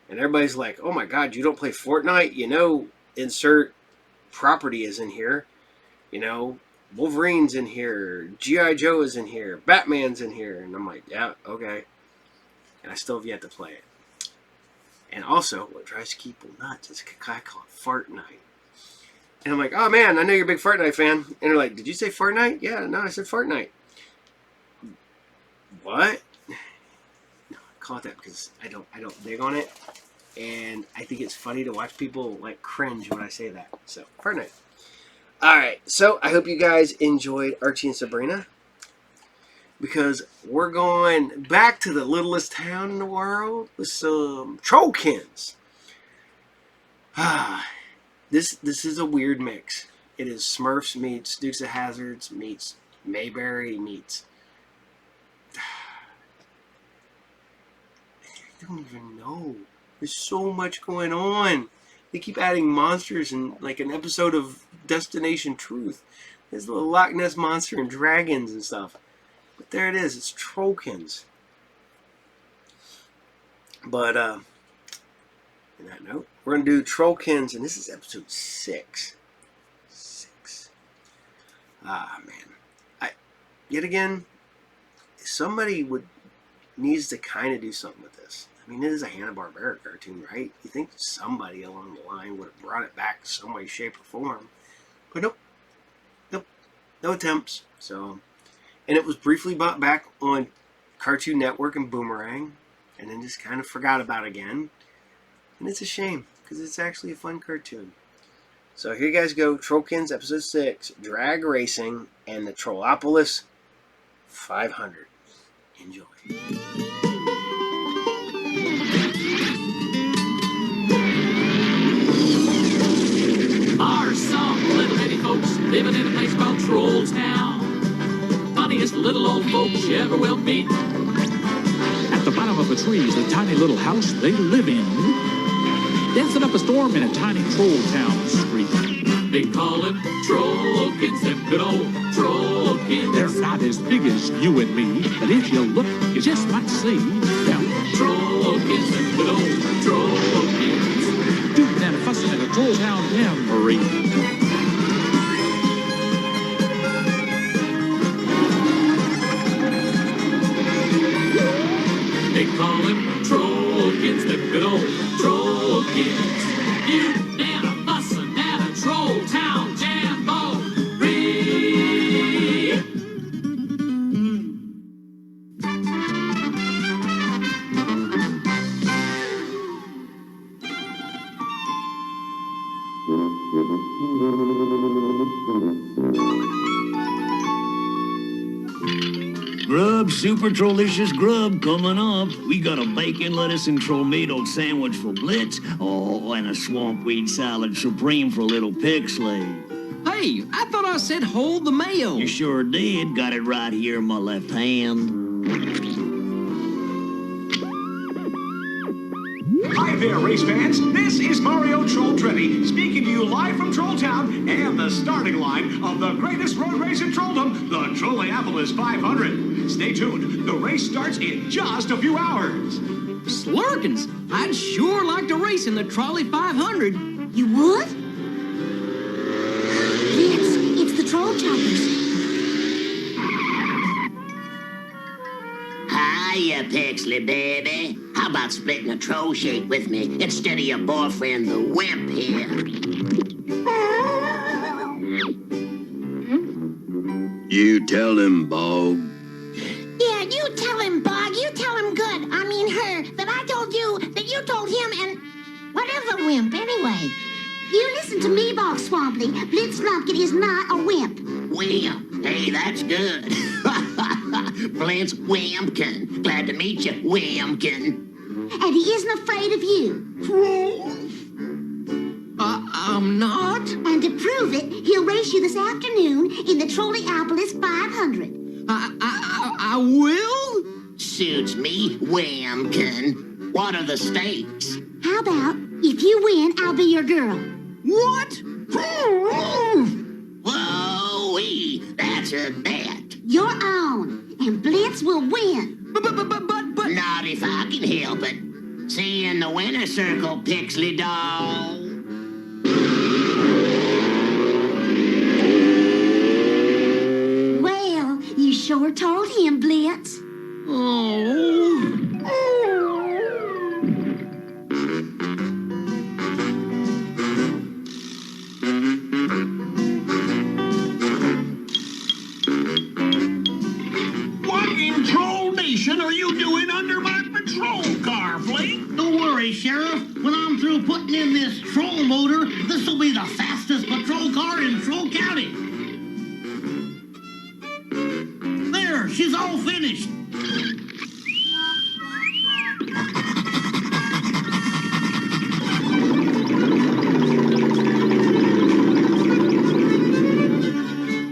And everybody's like, oh my god, you don't play Fortnite? You know, insert property is in here. You know, Wolverine's in here. G.I. Joe is in here. Batman's in here. And I'm like, yeah, okay. And I still have yet to play it. And also, what drives people nuts is a guy called Fortnite. And I'm like, oh man, I know you're a big Fortnite fan. And they're like, did you say Fortnite? Yeah, no, I said Fortnite. What? No, I call it that because I don't dig on it. And I think it's funny to watch people like cringe when I say that. So, Fortnite. Alright, so I hope you guys enjoyed Archie and Sabrina. Because we're going back to the littlest town in the world with some Trollkins. This is a weird mix. It is Smurfs meets Dukes of Hazzards meets Mayberry meets... I don't even know. There's so much going on. They keep adding monsters and like an episode of Destination Truth. There's a little Loch Ness Monster and dragons and stuff. But there it is. It's Trollkins. But, on that note, we're going to do Trollkins, and this is episode 6. 6. Ah, man. Yet again, somebody needs to kind of do something with this. I mean, it is a Hanna-Barbera cartoon, right? You think somebody along the line would have brought it back some way, shape, or form. But nope. Nope. No attempts. So, and it was briefly brought back on Cartoon Network and Boomerang, and then just kind of forgot about again. And it's a shame, because it's actually a fun cartoon. So here you guys go. Trollkins, episode 6, Drag Racing, and the Trollopolis 500. Enjoy. Are some little bitty folks living in a place called Troll Town. Funniest little old folks you ever will meet. At the bottom of a tree is the tiny little house they live in. Dancing up a storm in a tiny Troll Town street. They call it Trollkins, them good old Trollkins. They're not as big as you and me, but if you look, you just might see them. Trollkins, them good old Trollkins. Doing and fussing at a Troll Town jamboree. They call him Trollkins, them good old Trollkins. You and a fussin' at a Troll Town jamboree. Grub, super trolicious grub coming up. We got a bacon, lettuce, and tomato sandwich for Blitz. Oh, and a swampweed salad supreme for little Pixley. Hey, I thought I said hold the mayo. You sure did. Got it right here in my left hand. Hi there, race fans. This is Mario Trolltretti, speaking to you live from Trolltown and the starting line of the greatest road race in Trolldom, the Trolleypolis 500. Stay tuned. The race starts in just a few hours. Slurkins, I'd sure like to race in the Trolley 500. You would? It's the Troll Choppers. Hiya, Pixley, baby. How about splitting a troll shake with me instead of your boyfriend, the wimp here? You tell him, Bog. Yeah, you tell him, Bog. You tell him good. I mean her. That I told you, that you told him, and what is a wimp anyway? You listen to me, Bog Swamply. Blitz Lumpkin is not a wimp. Wimp. Hey, that's good. Blitz Wimpkin. Glad to meet you, Wimpkin. And he isn't afraid of you. I'm not. And to prove it, he'll race you this afternoon in the Trolleypolis 500. I will? Suits me, Wimpkin. What are the stakes? How about, if you win, I'll be your girl. What? Whoa-wee, that's a bet. Your own. And Blitz will win. But... Not if I can help it. See you in the winner's circle, Pixley doll. Well, you sure told him, Blitz. What in Troll Nation are you doing under my patrol car, Flake? Don't worry, Sheriff. When I'm through putting in this troll motor, this will be the fastest patrol car in Troll County. There, she's all finished.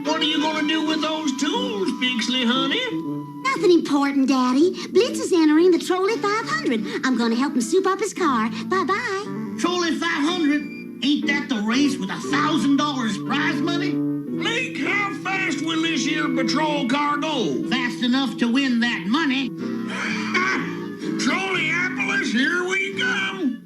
What are you gonna do with those tools, Pixley, honey? Nothing important, Daddy. Blitz is entering the Trolley 500. I'm going to help him soup up his car. Bye-bye. Trolley 500? Ain't that the race with $1,000 prize money? Flake, how fast will this here patrol car go? Fast enough to win that money. Trolleypolis, here we come.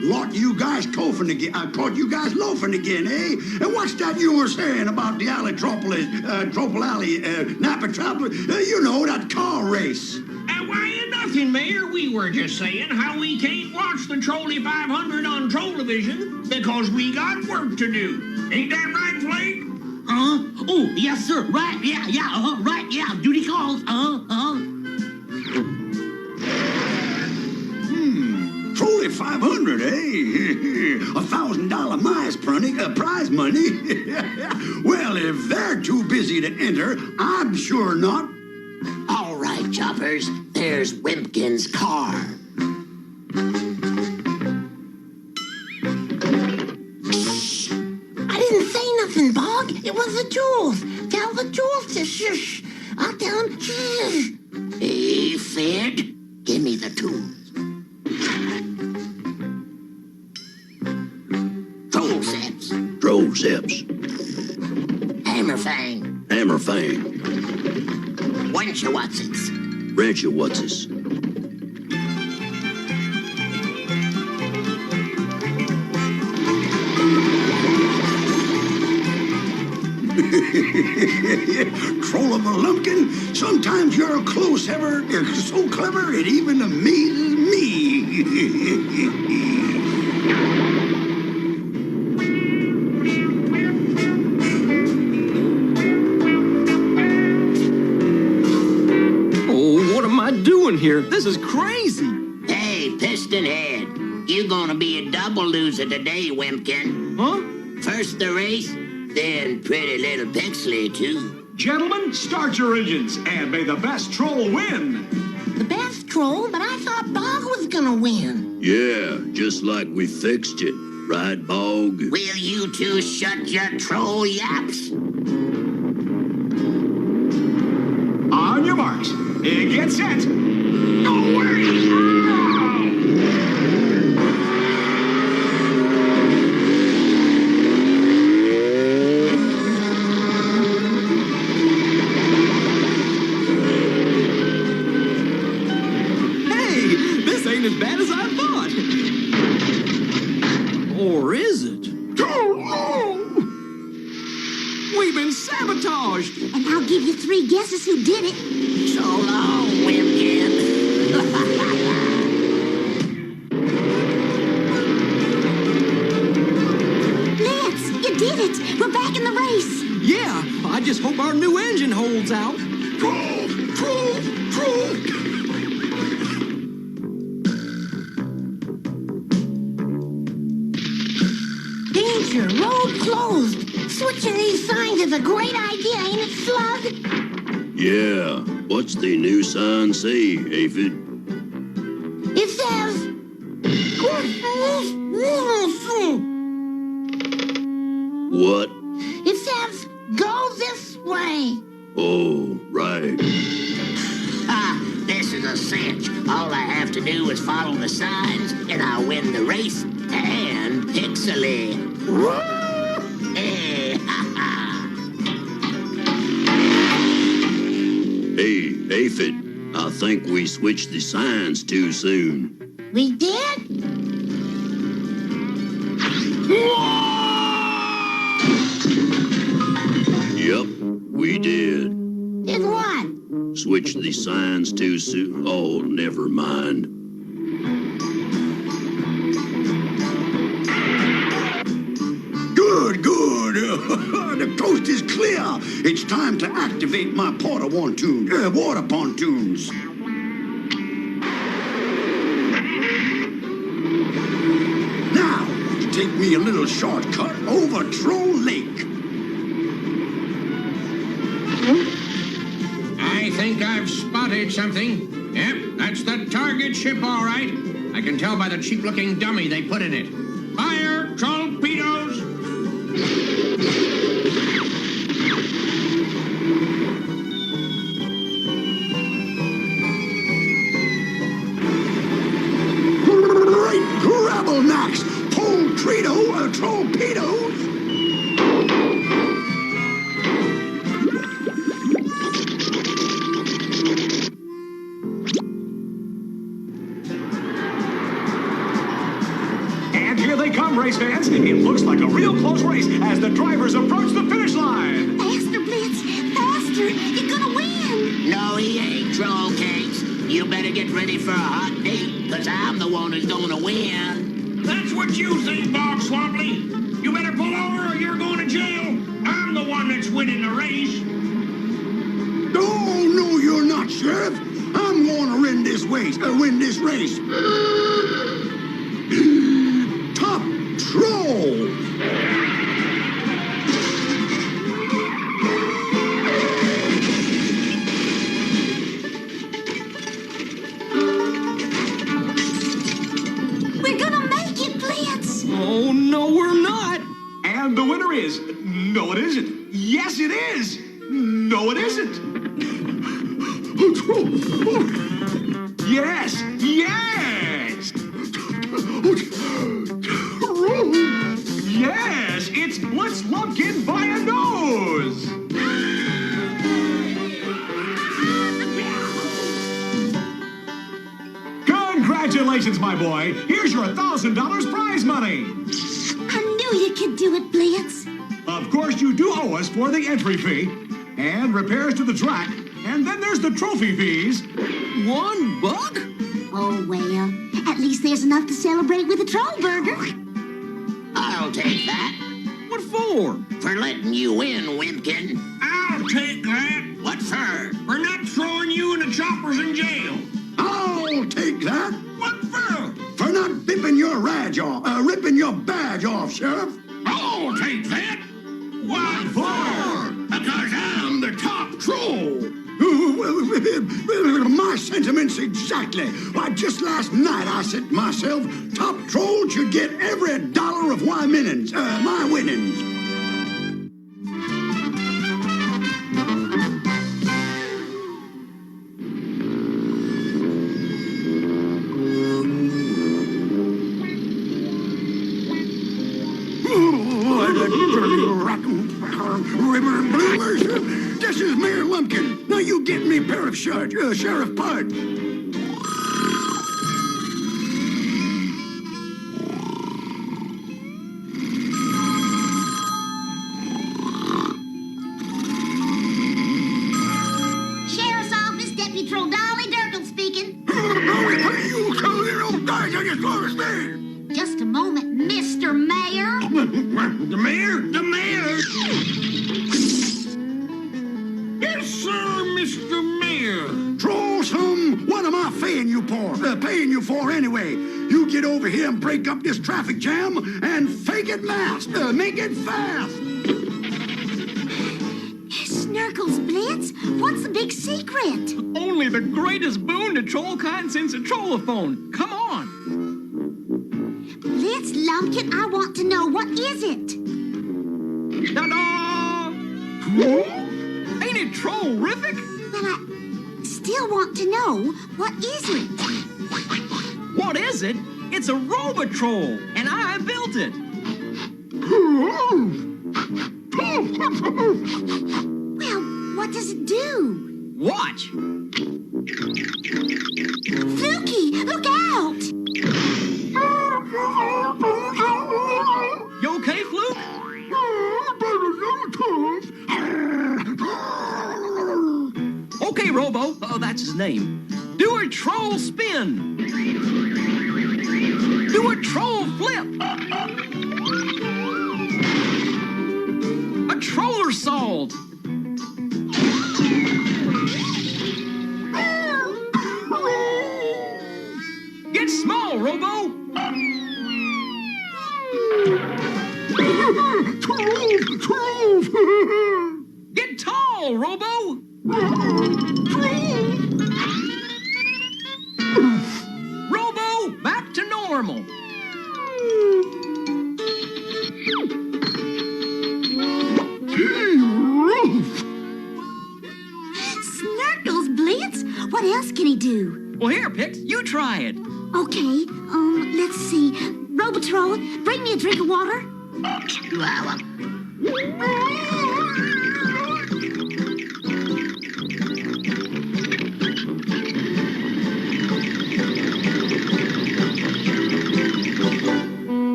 Lot you guys coughing again. I caught you guys loafing again, eh? And what's that you were saying about the Troll Alley, Napa Traveler? You know, that car race. Why, nothing, Mayor. We were just saying how we can't watch the Trolley 500 on Trollevision because we got work to do. Ain't that right, Flake? Oh, yes, sir. Right, right, yeah. Duty calls, Trolley 500, eh? $1,000 prize money. Well, if they're too busy to enter, I'm sure not. All right, Choppers. There's Wimpkin's car. Shh. I didn't say nothing, Bog. It was the jewels. Tell the jewels to shush. I'll tell them shush. Hey, Fed, give me the tools. Troll Zips. Hammerfang. Wencha-Watsits. Rancha-Watsits. Troll of a lumpkin, sometimes you're close ever, you're so clever it even amazes me. Oh, what am I doing here? This is crazy. Hey, Piston Head, You're gonna be a double loser today, Wimpkin. Huh? First the race, then pretty little Pixley, too. Gentlemen, start your engines, and may the best troll win. The best troll, but I thought Bog was gonna win. Yeah, just like we fixed it. Right, Bog? Will you two shut your troll yaps? On your marks. Get set. Away! Ain't as bad as I thought. Or is it? We've been sabotaged. And I'll give you 3 guesses who did it. So long, Wimpkin. Let's, you did it. We're back in the race. Yeah, I just hope our new engine holds out. Troll! Troll! Troll! Danger, road closed. Switching these signs is a great idea, ain't it, Slug? Yeah. What's the new sign say, Aphid? It says... What? It says, go this way. Oh, right. This is a cinch. All I have to do is follow the signs, and I'll win the race. And Pixley. Hey, Aphid, I think we switched the signs too soon. We did? Yep, we did. Did what? Switch the signs too soon. Oh, never mind. Good, good. The coast is clear. It's time to activate my water pontoons. Now, to take me a little shortcut over Troll Lake. I think I've spotted something. Yep, that's the target ship, all right. I can tell by the cheap-looking dummy they put in it. Fire, torpedoes! Great gravel knocks! Torpedoes! And here they come, race fans. It looks like a real close race as the drivers approach the finish line. Faster, Blitz! Faster! You're gonna win! No, he ain't, Trollkins. You better get ready for a hot date, because I'm the one who's gonna win. That's what you think, Bog Swamply. You better pull over or you're going to jail. I'm the one that's winning the race. Oh, no, you're not, Sheriff. I'm going to win this race. Top Troll! We're gonna make it, Blitz! Oh, no, we're not. And the winner is... No, it isn't. Yes, it is. No, it isn't. Yes, yes. Yes, it's Blitz Lumpkin by a nose. Congratulations, my boy. Here's your $1,000 prize money. I knew you could do it, Blitz. Of course, you do owe us for the entry fee and repairs to the track, and then there's the trophy fees. $1? Oh, well, at least there's enough to celebrate with a troll burger. I'll take that. What for? For letting you win, Wimpkin. I'll take that. What for? For not throwing you and the choppers in jail. I'll take that. What for? For not bipping your your badge off, ripping your badge off, Sheriff. I'll take that. What for? Because I'm the top troll. My sentiments exactly. Why, just last night I said to myself, top troll should get every dollar of my winnings. This is Mayor Lumpkin. Now you get me pair of shirts, Sheriff Pud. Sheriff's Office, Deputy Troll Dolly Durkle speaking. You tell little guys I just understand. Just a moment, Mr. Mayor. The mayor? The mayor? Yes, sir, Mr. Mayor. Troll some. What am I paying you for? Anyway. You get over here and break up this traffic jam and fake it fast. Make it fast. Snurkles, Blitz, what's the big secret? Only the greatest boon to Trollkins since a trollaphone. Come on. Blitz, Lumpkin, I want to know, what is it? Ta-da! Ain't it troll-rific? But I still want to know, what is it? What is it? It's a Robotroll, and I built it. Well, what does it do? Watch. Fluky, look out! You okay, Fluke? Okay, Robo. Oh, that's his name. Do a troll spin. Do a troll flip. A troller salt. Get small, Robo. Get tall, Robo. Robo, back to normal. Snurkles, Blitz, what else can he do? Well, here, Pix, you try it. Okay, let's see. Robotroll, bring me a drink of water.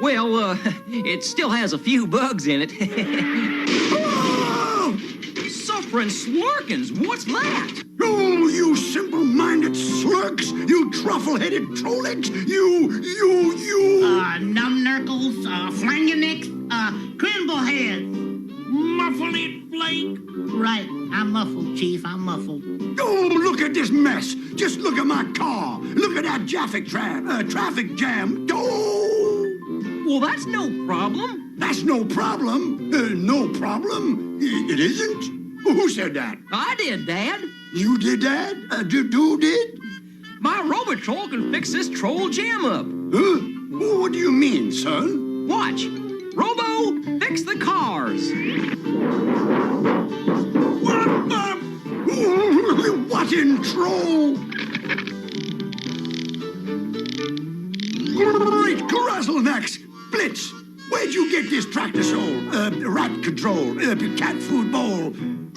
Well, it still has a few bugs in it. Suffering Slorkins, what's that? Oh, you simple-minded slurks! You truffle-headed trollix! You... Numbnurkles, Flanganix, Crimbleheads. Muffle it, Blake. Right, I'm muffled, Chief, I'm muffled. Oh, look at this mess! Just look at my car! Look at that traffic jam! Oh! Well, that's no problem. That's no problem? No problem? It isn't? Who said that? I did, Dad. You did that? Who did? My Robotroll can fix this troll jam up. Huh? What do you mean, son? Watch. Robo, fix the cars. What in troll? Great Grazzlenecks! Blitz, where'd you get this tractor soul? Rat control, cat food bowl?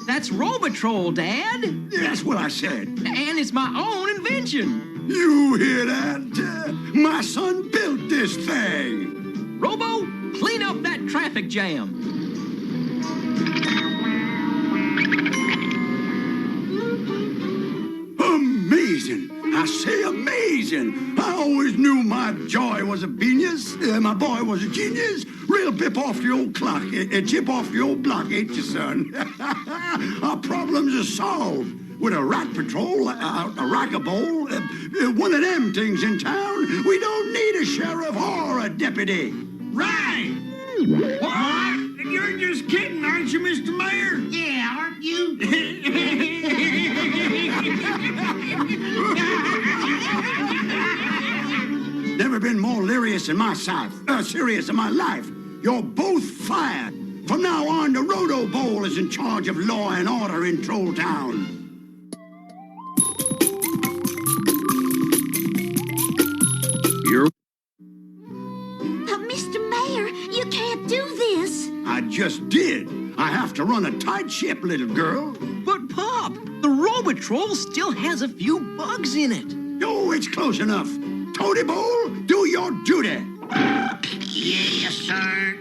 That's Robotroll, Dad. That's what I said. And it's my own invention. You hear that? My son built this thing. Robo, clean up that traffic jam. Amazing. I say amazing. I always knew my joy was a genius. My boy was a genius. Real pip off the old clock. Chip off the old block, ain't you, son? Our problems are solved. With a rat patrol, a racquetball, one of them things in town, we don't need a sheriff or a deputy. Right. What? You're just kidding, aren't you, Mr. Mayor? Yeah, aren't you? Never been more serious in my life. You're both fired. From now on, the Roto Bowl is in charge of law and order in Troll Town. Mr. Mayor, you can't do this. I just did. I have to run a tight ship, little girl. But, Pop, the Robotroll still has a few bugs in it. Oh, it's close enough. Toady Bowl, do your duty. Yes, sir.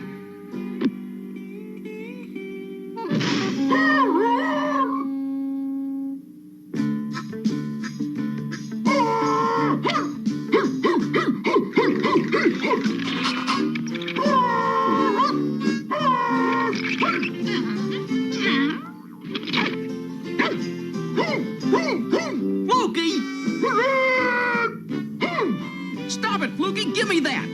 Fluky! Stop it, Fluky! Give me that!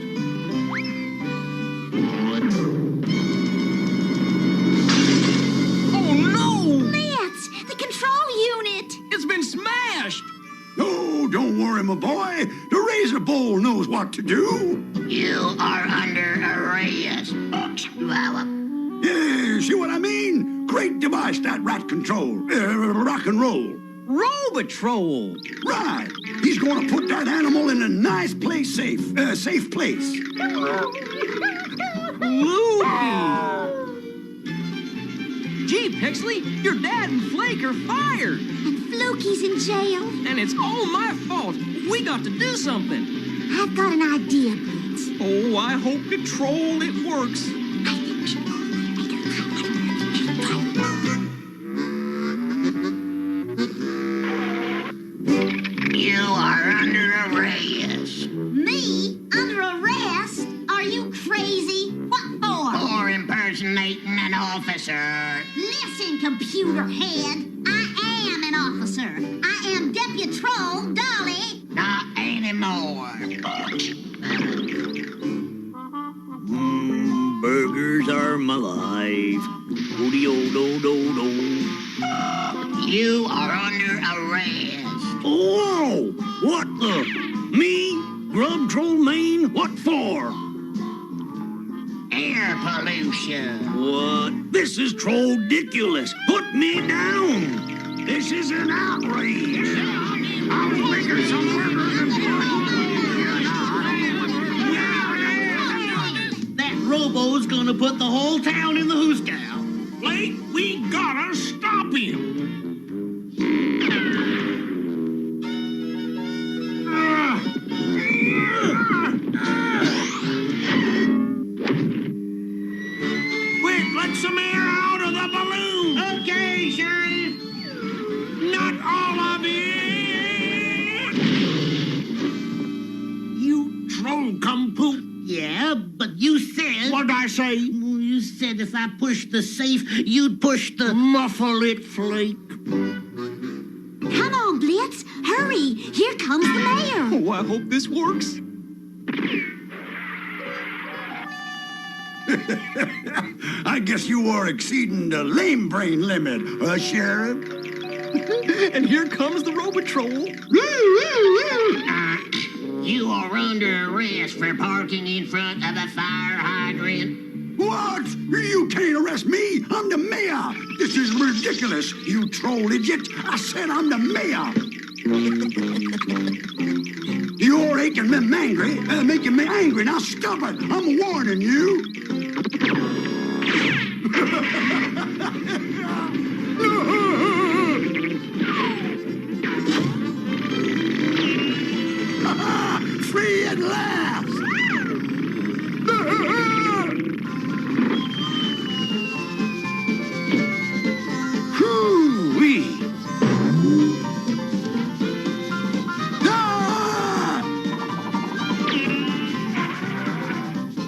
Oh, no! Let's! The control unit! It's been smashed! Oh, don't worry, my boy. The Razor Bowl knows what to do. You are under arrest. Yeah, see what I mean? Great device, that rat control. Rock and roll. Robotroll! Right. He's going to put that animal in a nice place, safe place. Fluky! Gee, Pixley, your dad and Flake are fired! And Fluky's in jail. And it's all my fault. We got to do something. I've got an idea, Blitz. Oh, I hope to troll it works. You are under arrest. Me? Under arrest? Are you crazy? What for? For impersonating an officer. Listen, computer head. I am an officer. I am Deputy Troll Dolly. Not anymore. Burgers are my life. Do-de-o-do-do-do. You are under arrest. Oh, what the? Me? Grub Troll Maine? What for? Air pollution. What? This is troll-diculous. Put me down. This is an outrage. I'll make her some burgers and That Robo's gonna put the whole town in the hoosgow. Blake, we gotta stop him. Quick, let some air out of the balloon. Okay, Sheriff. Not all of it. You troll poop. Yeah, but you said... What'd I say? You said if I pushed the safe, you'd push the... Muffle it, Flake. Come on, Blitz. Hurry. Here comes the mayor. Oh, I hope this works. I guess you are exceeding the lame brain limit, Sheriff? And here comes the Robotroll. You are under arrest for parking in front of a fire hydrant. What? You can't arrest me. I'm the mayor. This is ridiculous, you troll idiot. I said I'm the mayor. You're making me angry. Now stop it. I'm warning you. Free at last. Hoo-wee.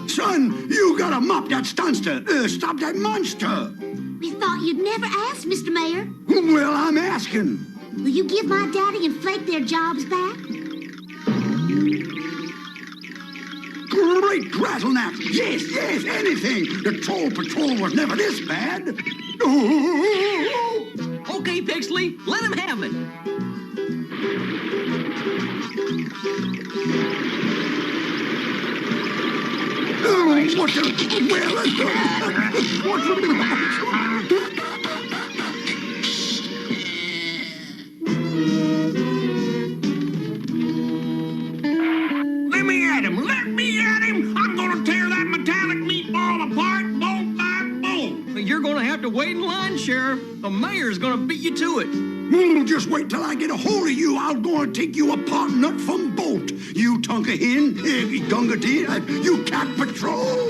Son, you gotta mop that stunster. Stop that monster. We thought you'd never ask, Mr. Mayor. Well, I'm asking. Will you give my daddy and Flake their jobs back? Great Rattlenap! Yes, yes, anything! The Troll Patrol was never this bad! Okay, Pixley, let him have it. What the... Well, what the... Let me at him! Let me at him! I'm gonna tear that metallic meatball apart, bolt by bolt! You're gonna have to wait in line, Sheriff. The mayor's gonna beat you to it. Just wait till I get a hold of you. I'll go and take you apart nut from bolt. You Tonka Hin, Gunga Din, you Cat Patrol.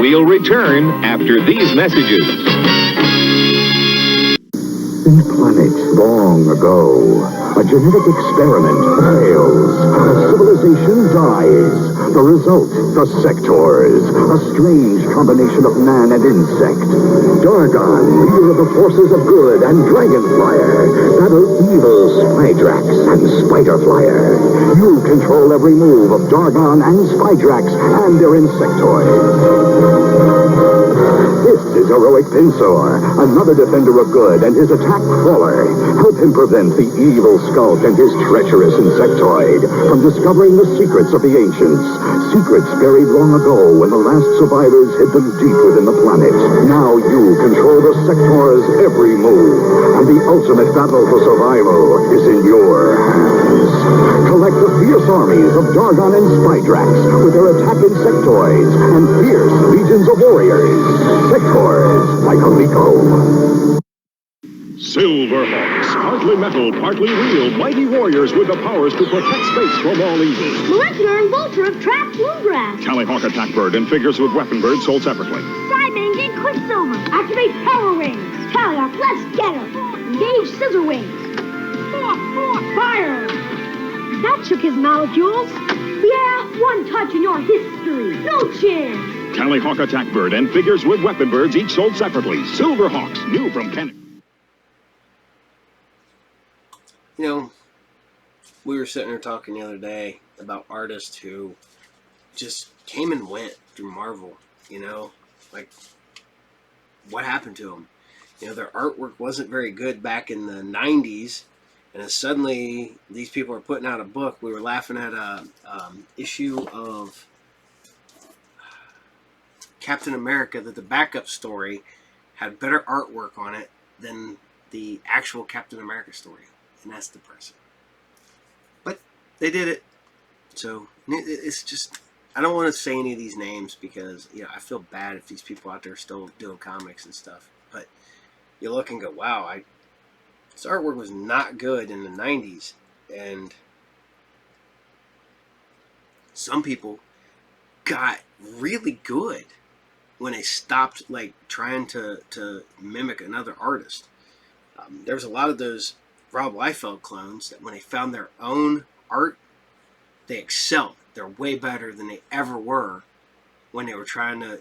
We'll return after these messages. In planets long ago, a genetic experiment fails. A civilization dies. The result, the Sectors, a strange combination of man and insect. Dargon, leader of the forces of good, and Dragonflyer, battle evil Spydrax and Spiderflyer. You control every move of Dargon and Spydrax and their insectoids. This is Heroic Pinsor, another defender of good, and his attack crawler. Help him prevent the evil Skulk and his treacherous insectoid from discovering the secrets of the ancients. Secrets buried long ago when the last survivors hid them deep within the planet. Now you control the Sector's every move, and the ultimate battle for survival is in your hands. Collect the fierce armies of Dargon and Spydrax with their attack insectoids and fierce legions of warriors. Sectors like Alico. Silverhawks, partly metal, partly real, mighty warriors with the powers to protect space from all evil. Molecular and Vulture of trapped bluegrass. Callihawk Attack Bird and figures with Weapon Bird sold separately. Psybang and Quicksilver. Activate Power Wings. Callihawk, let's get him. Engage Scissor Wings. Fire. That shook his molecules. Yeah, one touch in your history. No chance. Callihawk Attack Bird and figures with Weapon Birds each sold separately. Silverhawks, new from Kenny. You know, we were sitting there talking the other day about artists who just came and went through Marvel, you know? Like, what happened to them? You know, their artwork wasn't very good back in the 90s, and then suddenly these people are putting out a book. We were laughing at a issue of Captain America that the backup story had better artwork on it than the actual Captain America story. And that's depressing. But they did it. So it's just, I don't want to say any of these names because, you know, I feel bad if these people out there are still doing comics and stuff. But you look and go, wow, this artwork was not good in the 90s. And some people got really good when they stopped, like, trying to mimic another artist. There was a lot of those Rob Liefeld clones that when they found their own art, they excelled. They're way better than they ever were when they were trying to,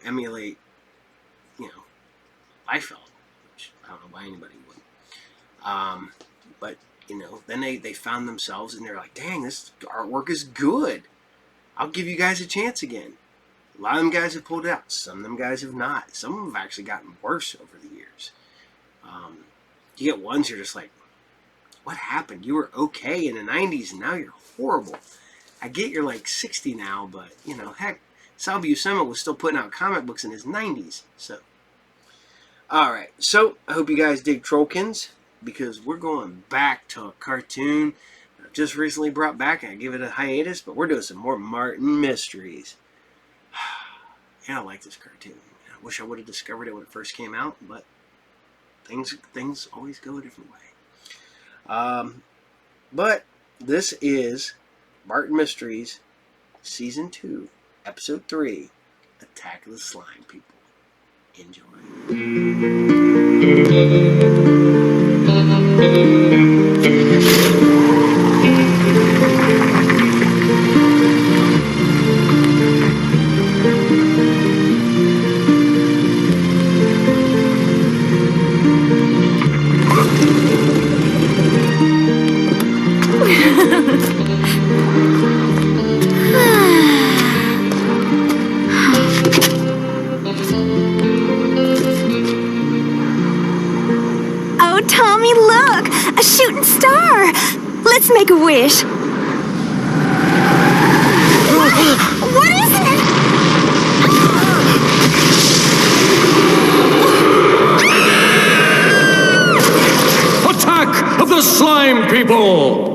emulate, Liefeld, which I don't know why anybody would. But, then they found themselves and they're like, dang, this artwork is good. I'll give you guys a chance again. A lot of them guys have pulled it out. Some of them guys have not. Some of them have actually gotten worse over the years. You get ones you're just like, what happened? You were okay in the 90s and now you're horrible. I get you're like 60 now, but, heck, Sal Buscema was still putting out comic books in his 90s. So, alright. So, I hope you guys dig Trollkins, because we're going back to a cartoon I just recently brought back. I give it a hiatus, but we're doing some more Martin mysteries. I like this cartoon. I wish I would have discovered it when it first came out, but things always go a different way. But this is Martin Mysteries, Season 2, Episode 3, Attack of the Slime People. Enjoy. Oh, Tommy, look! A shooting star! Let's make a wish. What is it? Attack of the Slime People!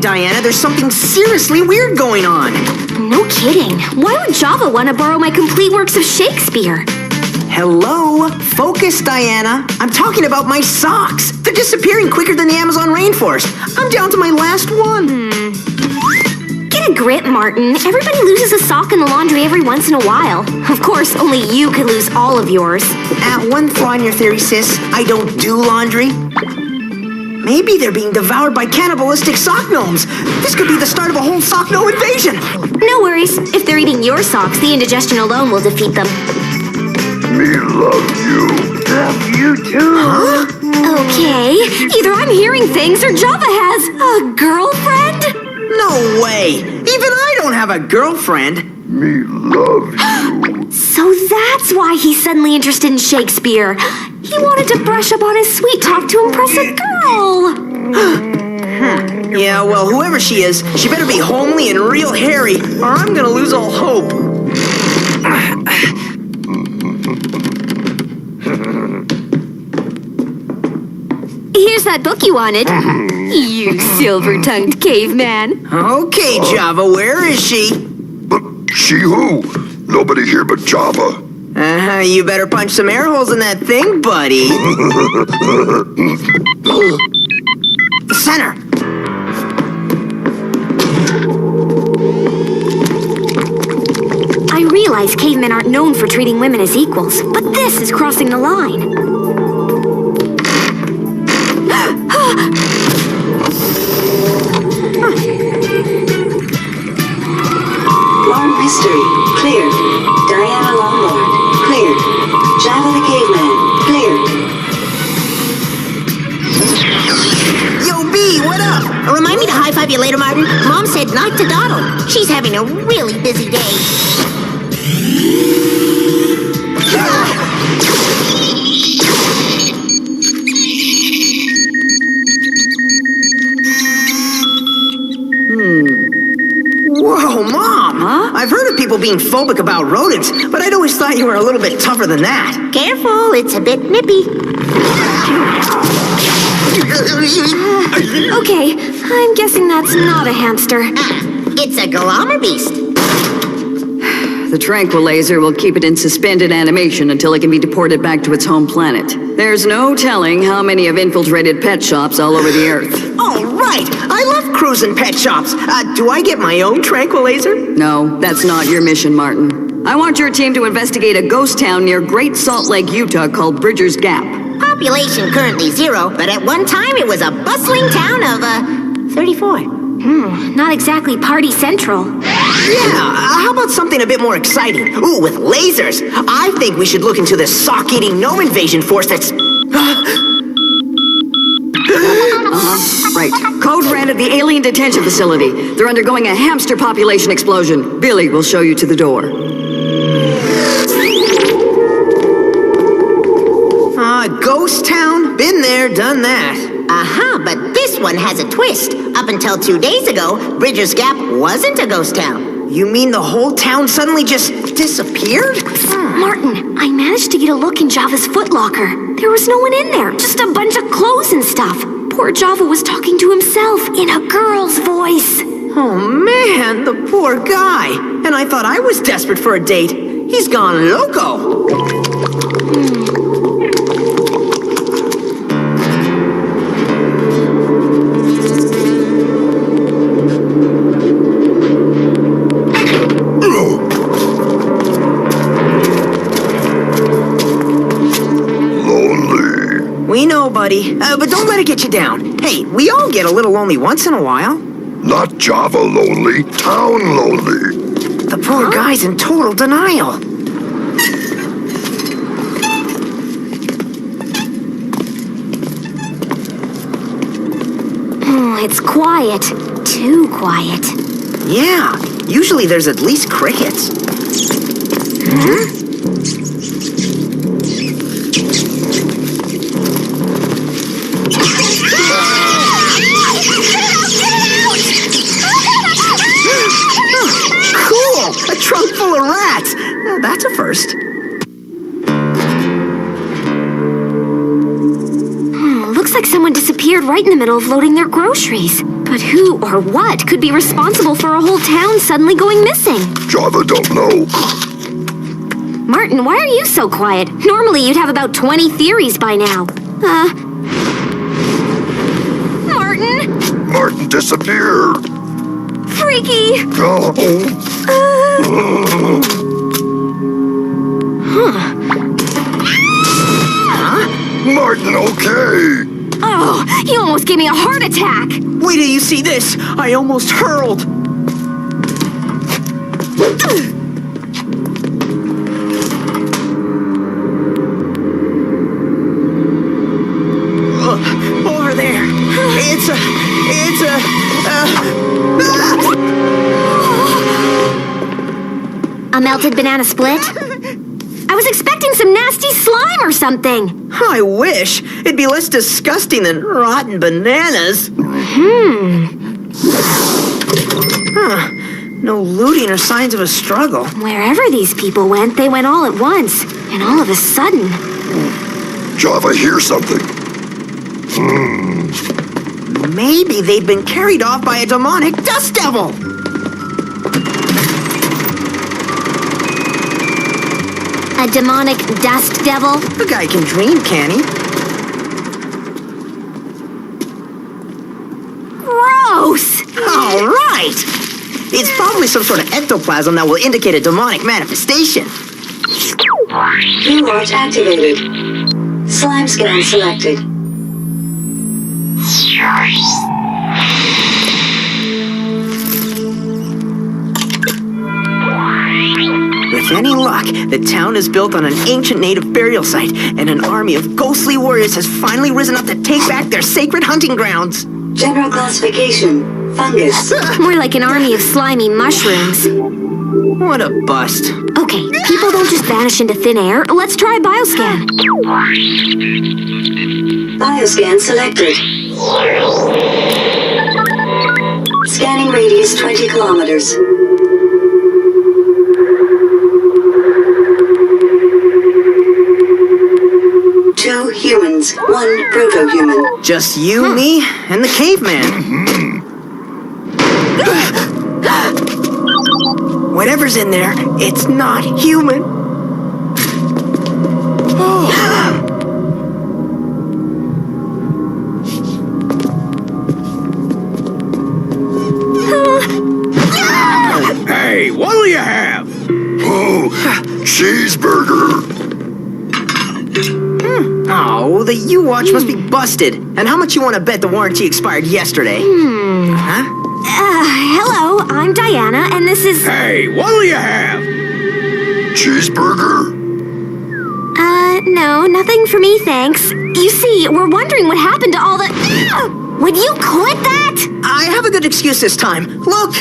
Diana, there's something seriously weird going on. No kidding. Why would Java want to borrow my complete works of Shakespeare? Hello? Focus, Diana. I'm talking about my socks. They're disappearing quicker than the Amazon rainforest. I'm down to my last one. Get a grip, Martin. Everybody loses a sock in the laundry every once in a while. Of course, only you could lose all of yours. One flaw in your theory, sis. I don't do laundry. Maybe they're being devoured by cannibalistic sock gnomes. This could be the start of a whole sock gnome invasion. No worries. If they're eating your socks, the indigestion alone will defeat them. Me love you. Love you too. Huh? Okay. Either I'm hearing things or Java has a girlfriend? No way. Even I don't have a girlfriend. Me love you. So that's why he's suddenly interested in Shakespeare. He wanted to brush up on his sweet talk to impress a girl. Yeah, well, whoever she is, she better be homely and real hairy, or I'm gonna lose all hope. Here's that book you wanted. You silver-tongued caveman. Okay, Java, where is she? She who? Nobody here but Java. You better punch some air holes in that thing, buddy. The center. I realize cavemen aren't known for treating women as equals, but this is crossing the line. Long history, cleared. Diana Longlord, cleared. Java the Caveman, cleared. Yo, B, what up? Remind me to high-five you later, Martin. Mom said not to dawdle. She's having a really busy day. Whoa, Mom! Huh? I've heard of people being phobic about rodents, but I'd always thought you were a little bit tougher than that. Careful, it's a bit nippy. Okay, I'm guessing that's not a hamster. It's a Galamer beast. The tranquilizer will keep it in suspended animation until it can be deported back to its home planet. There's no telling how many have infiltrated pet shops all over the Earth. Oh, right! I love cruising pet shops. Do I get my own tranquilizer? No, that's not your mission, Martin. I want your team to investigate a ghost town near Great Salt Lake, Utah called Bridger's Gap. Population currently 0, but at one time it was a bustling town of, 34. Not exactly party central. Yeah, how about something a bit more exciting? Ooh, with lasers. I think we should look into this sock-eating gnome invasion force that's... Right. Code code ran at the alien detention facility. They're undergoing a hamster population explosion. Billy will show you to the door. Ghost Town? Been there, done that. But this one has a twist. Up until 2 days ago, Bridger's Gap wasn't a ghost town. You mean the whole town suddenly just disappeared? Martin, I managed to get a look in Java's footlocker. There was no one in there, just a bunch of clothes and stuff. Poor Java was talking to himself in a girl's voice. Oh man, the poor guy. And I thought I was desperate for a date. He's gone loco. We know, buddy, but don't let it get you down. Hey, we all get a little lonely once in a while. Not Java lonely, town lonely. The poor guy's in total denial. It's quiet. Too quiet. Yeah, usually there's at least crickets. A trunk full of rats. That's a first. Looks like someone disappeared right in the middle of loading their groceries. But who or what could be responsible for a whole town suddenly going missing? Java don't know. Martin, why are you so quiet? Normally you'd have about 20 theories by now. Martin? Martin disappeared. Freaky. Martin, okay? Oh, he almost gave me a heart attack. Wait till you see this. I almost hurled. Over there. It's a melted banana split? I was expecting some nasty slime or something. I wish. It'd be less disgusting than rotten bananas. No looting or signs of a struggle. Wherever these people went, they went all at once. And all of a sudden... Java, hear something. Maybe they've been carried off by a demonic dust devil. A demonic dust devil? The guy can dream, can he? Gross! All right! It's probably some sort of ectoplasm that will indicate a demonic manifestation. Rewatch activated. Slime scan selected. With any luck, the town is built on an ancient native burial site, and an army of ghostly warriors has finally risen up to take back their sacred hunting grounds. General classification, fungus. More like an army of slimy mushrooms. What a bust. Okay, people don't just vanish into thin air. Let's try bioscan. Bioscan selected. Scanning radius 20 kilometers. Two humans, one proto-human. Just you, me, and the caveman. Whatever's in there, it's not human. Hey, what'll you have? Oh, cheeseburger. Oh, the U-Watch must be busted. And how much you want to bet the warranty expired yesterday? Hello, I'm Diana, and this is... Hey, what'll you have? Cheeseburger? No, nothing for me, thanks. You see, we're wondering what happened to all the... Would you quit that? I have a good excuse this time. Look!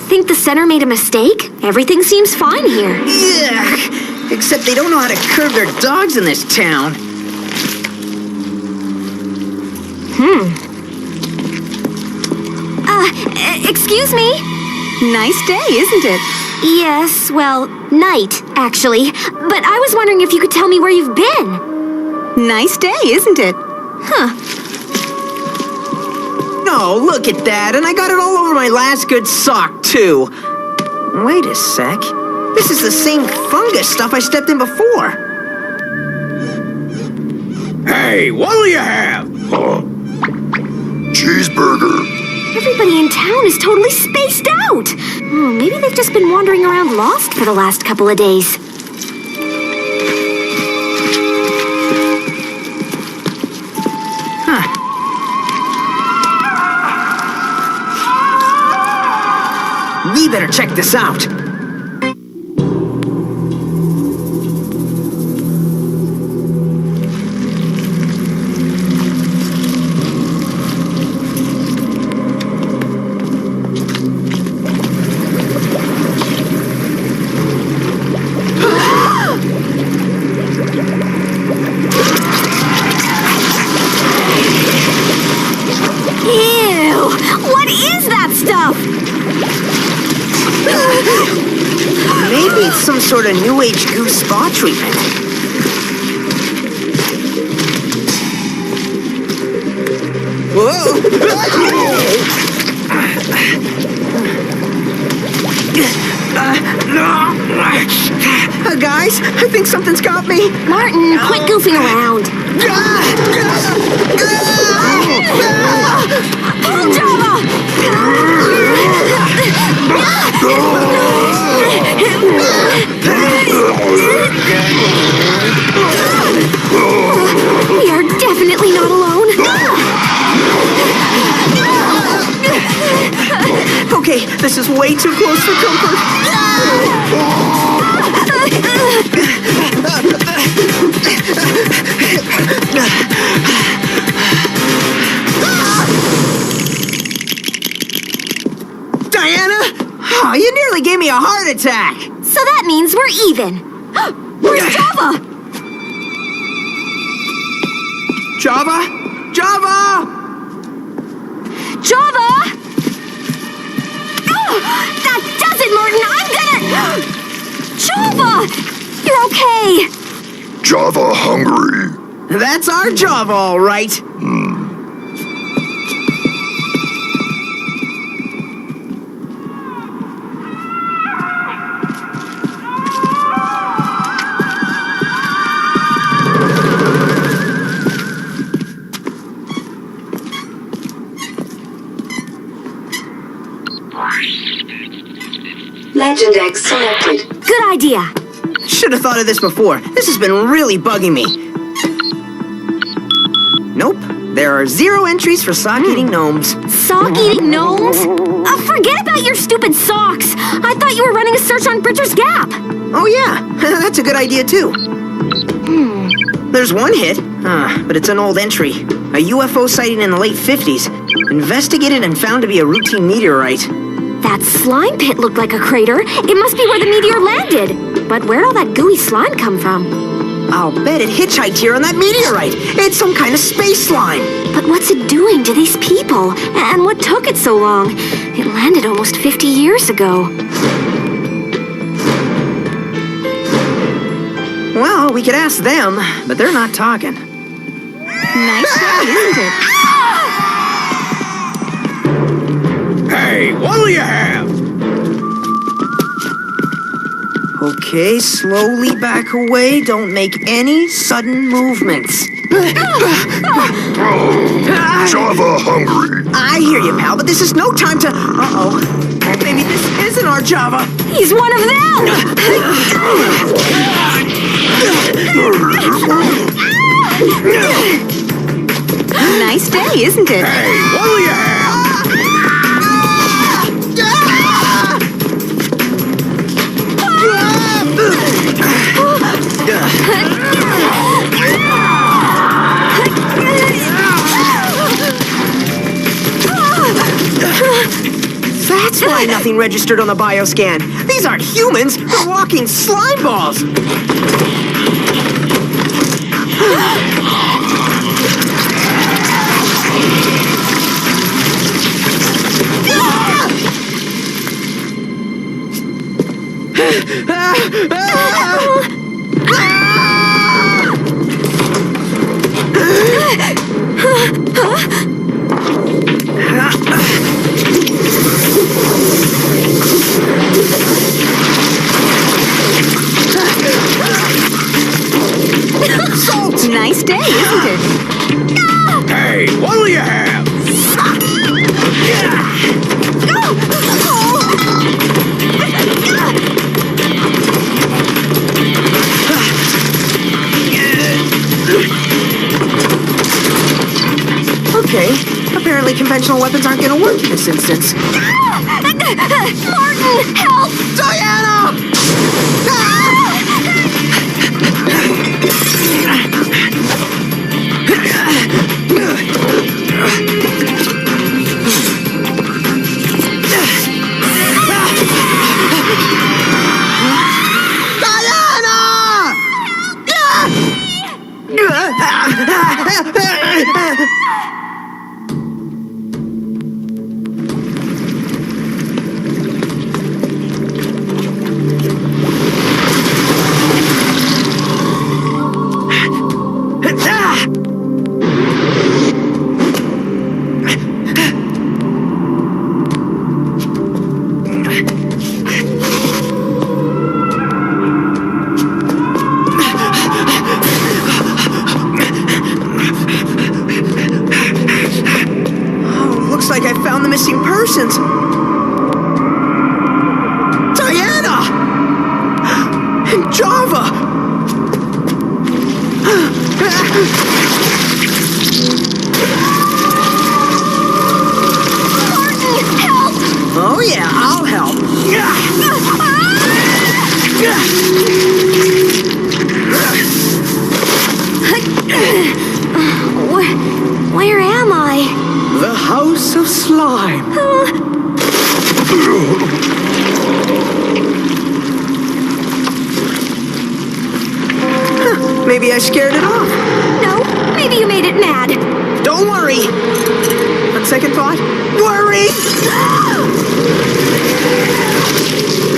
Think the center made a mistake? Everything seems fine here. Yeah, except they don't know how to curb their dogs in this town. Excuse me? Nice day, isn't it? Yes, well, night, actually. But I was wondering if you could tell me where you've been. Nice day, isn't it? Huh. No, look at that, and I got it all over my last good sock, too. Wait a sec. This is the same fungus stuff I stepped in before. Hey, what'll you have? Cheeseburger. Everybody in town is totally spaced out. Maybe they've just been wandering around lost for the last couple of days. We better check this out. Ew! What is that stuff? Maybe it's some sort of new age goose spa treatment. Whoa! Guys, I think something's got me. Martin, quit goofing around. Pull Java! We are definitely not alone. Okay, this is way too close for comfort. Diana! Oh, you nearly gave me a heart attack! So that means we're even. Where's Java? Java? Java! Java! Oh, that does it, Martin! I'm gonna... Java! You're okay. Java hungry. That's our Java, all right. Legend X selected. Good idea. Should have thought of this before. This has been really bugging me. Nope. There are 0 entries for sock-eating gnomes. Sock-eating gnomes? Forget about your stupid socks. I thought you were running a search on Bridger's Gap. Oh, yeah. That's a good idea, too. There's one hit, but it's an old entry. A UFO sighting in the late 50s. Investigated and found to be a routine meteorite. That slime pit looked like a crater. It must be where the meteor landed. But where'd all that gooey slime come from? I'll bet it hitchhiked here on that meteorite. It's some kind of space slime. But what's it doing to these people? And what took it so long? It landed almost 50 years ago. Well, we could ask them, but they're not talking. Nice day, isn't it? Hey, what'll you have? Okay, slowly back away. Don't make any sudden movements. Java hungry. I hear you, pal, but this is no time to... Uh-oh. Maybe this isn't our Java. He's one of them! Nice day, isn't it? Hey, what'll you have? why nothing registered on the bioscan. These aren't humans, they're walking slime balls. Salt! Nice day, isn't it? Hey, what'll you have? Okay, apparently conventional weapons aren't gonna work in this instance. Martin, help! Diana! Looks like I found the missing persons. Diana! And Java! Martin, help! Oh yeah, I'll help. Where am I? The House of Slime. Maybe I scared it off. No, maybe you made it mad. Don't worry. On second thought, worry.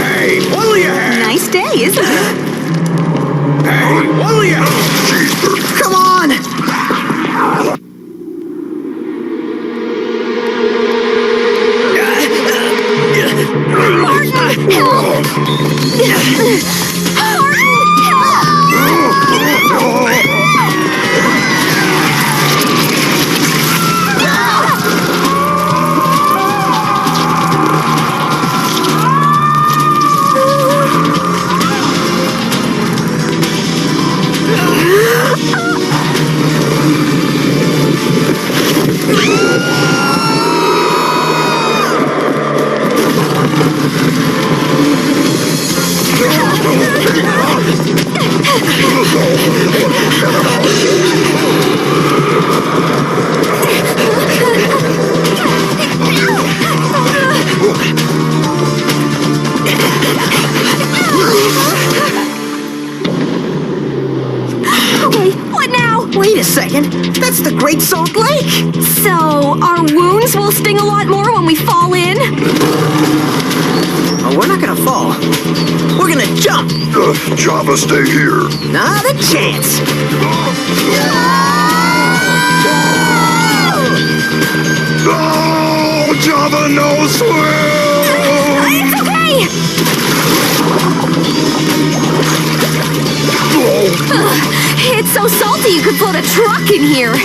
Hey, what'll you have? Nice day, isn't it? Hey, what'll you have? Come on. Martin, help! Wait a second. That's the Great Salt Lake. So, our wounds will sting a lot more when we fall in? Oh, we're not gonna fall. We're gonna jump. Java, stay here. Not a chance. Oh, Java, no swim! It's okay! It's so salty you could float a truck in here.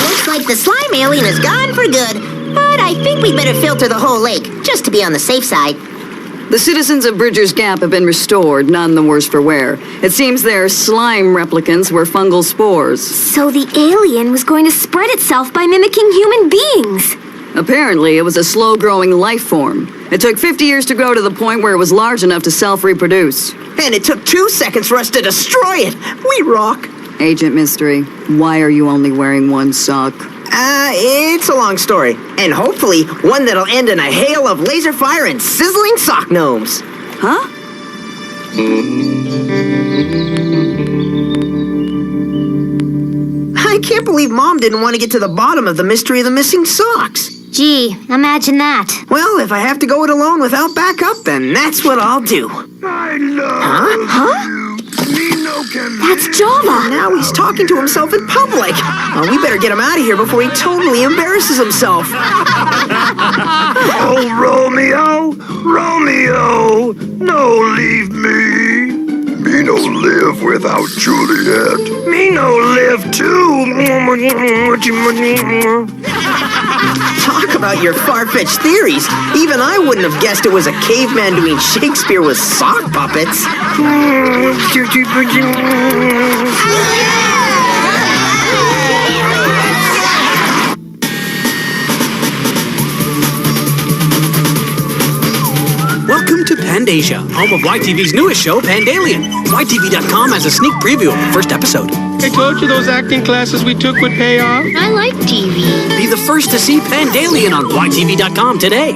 Looks like the slime alien is gone for good. But I think we better filter the whole lake, just to be on the safe side. The citizens of Bridger's Gap have been restored, none the worse for wear. It seems their slime replicants were fungal spores. So the alien was going to spread itself by mimicking human beings. Apparently, it was a slow-growing life form. It took 50 years to grow to the point where it was large enough to self-reproduce. And it took 2 seconds for us to destroy it. We rock. Agent Mystery, why are you only wearing one sock? It's a long story. And hopefully, one that'll end in a hail of laser fire and sizzling sock gnomes. Huh? I can't believe Mom didn't want to get to the bottom of the mystery of the missing socks. Gee, imagine that. Well, if I have to go it alone without backup, then that's what I'll do. I love Huh? you. Nino can That's Java. Now he's talking to himself in public. Oh, we better get him out of here before he totally embarrasses himself. Oh, Romeo, Romeo, no leave me. Me no live without Juliet. Me no live too. Talk about your far-fetched theories. Even I wouldn't have guessed it was a caveman doing Shakespeare with sock puppets. Welcome to Pandasia, home of YTV's newest show, Pandalien. YTV.com has a sneak preview of the first episode. I told you those acting classes we took would pay off. I like TV. Be the first to see Pandalien on YTV.com today.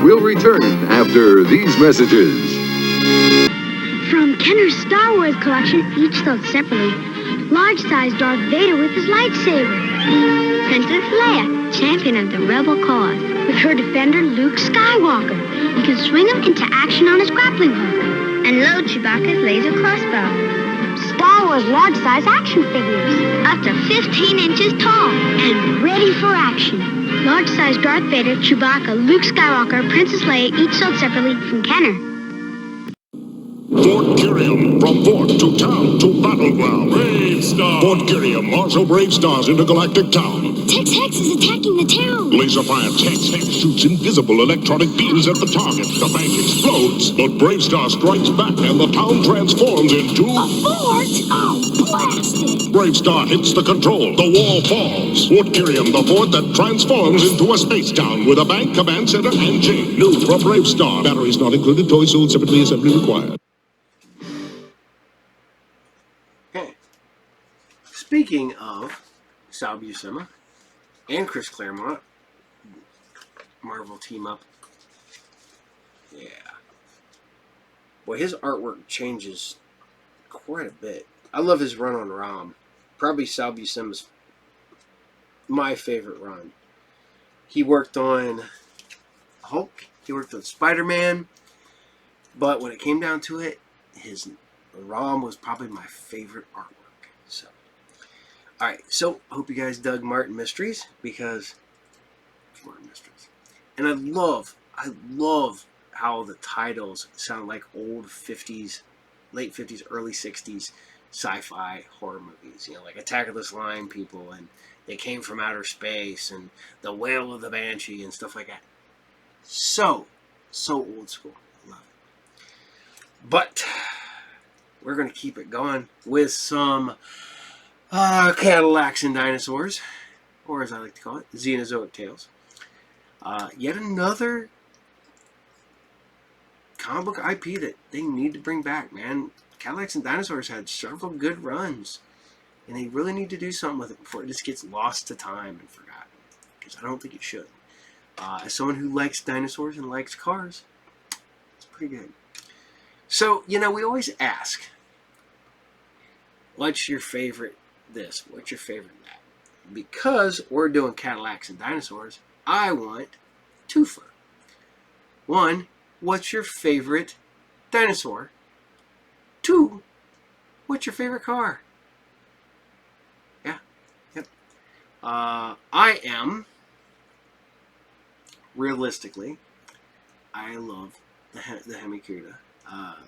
We'll return after these messages. From Kenner's Star Wars collection, each sold separately. Large-sized Darth Vader with his lightsaber. Princess Leia, champion of the rebel cause. With her defender, Luke Skywalker. You can swing him into action on his grappling hook. And load Chewbacca's laser crossbow. Star Wars large-size action figures. Up to 15 inches tall and ready for action. Large-size Darth Vader, Chewbacca, Luke Skywalker, Princess Leia, each sold separately from Kenner. Fort Kirium, from fort to town to battleground. Brave Star. Fort Kirium, marshal brave stars into galactic town. Tex Hex is attacking the town. Laser fire Tex Hex shoots invisible electronic beams at the target. The bank explodes, but Brave Star strikes back and the town transforms into A fort? Oh, blast it. Brave Star hits the control. The wall falls. Fort Kirium, the fort that transforms into a space town with a bank, command center, and jail. New from Brave Star. Batteries not included. Toys sold separately. Assembly required. Speaking of Sal Buscema and Chris Claremont, Marvel team up. Yeah. Boy, his artwork changes quite a bit. I love his run on ROM. Probably Sal Buscema's my favorite run. He worked on Hulk. He worked on Spider-Man. But when it came down to it, his ROM was probably my favorite artwork. So, alright, so I hope you guys dug Martin Mysteries, because Martin Mysteries. And I love how the titles sound like old 50s, late 50s, early 60s sci-fi horror movies. You know, like Attack of the Slime People, and They Came from Outer Space, and The Wail of the Banshee, and stuff like that. So old school. I love it. But we're going to keep it going with some Cadillacs and Dinosaurs, or as I like to call it, Xenozoic Tales. Yet another comic book IP that they need to bring back, man. Cadillacs and Dinosaurs had several good runs, and they really need to do something with it before it just gets lost to time and forgotten, because I don't think it should. As someone who likes dinosaurs and likes cars, it's pretty good. So, we always ask, what's your favorite this? What's your favorite that? Because we're doing Cadillacs and dinosaurs, I want twofer. One, what's your favorite dinosaur? Two, what's your favorite car? Yeah, yep. I am, realistically, I love the Hemi-Cuda.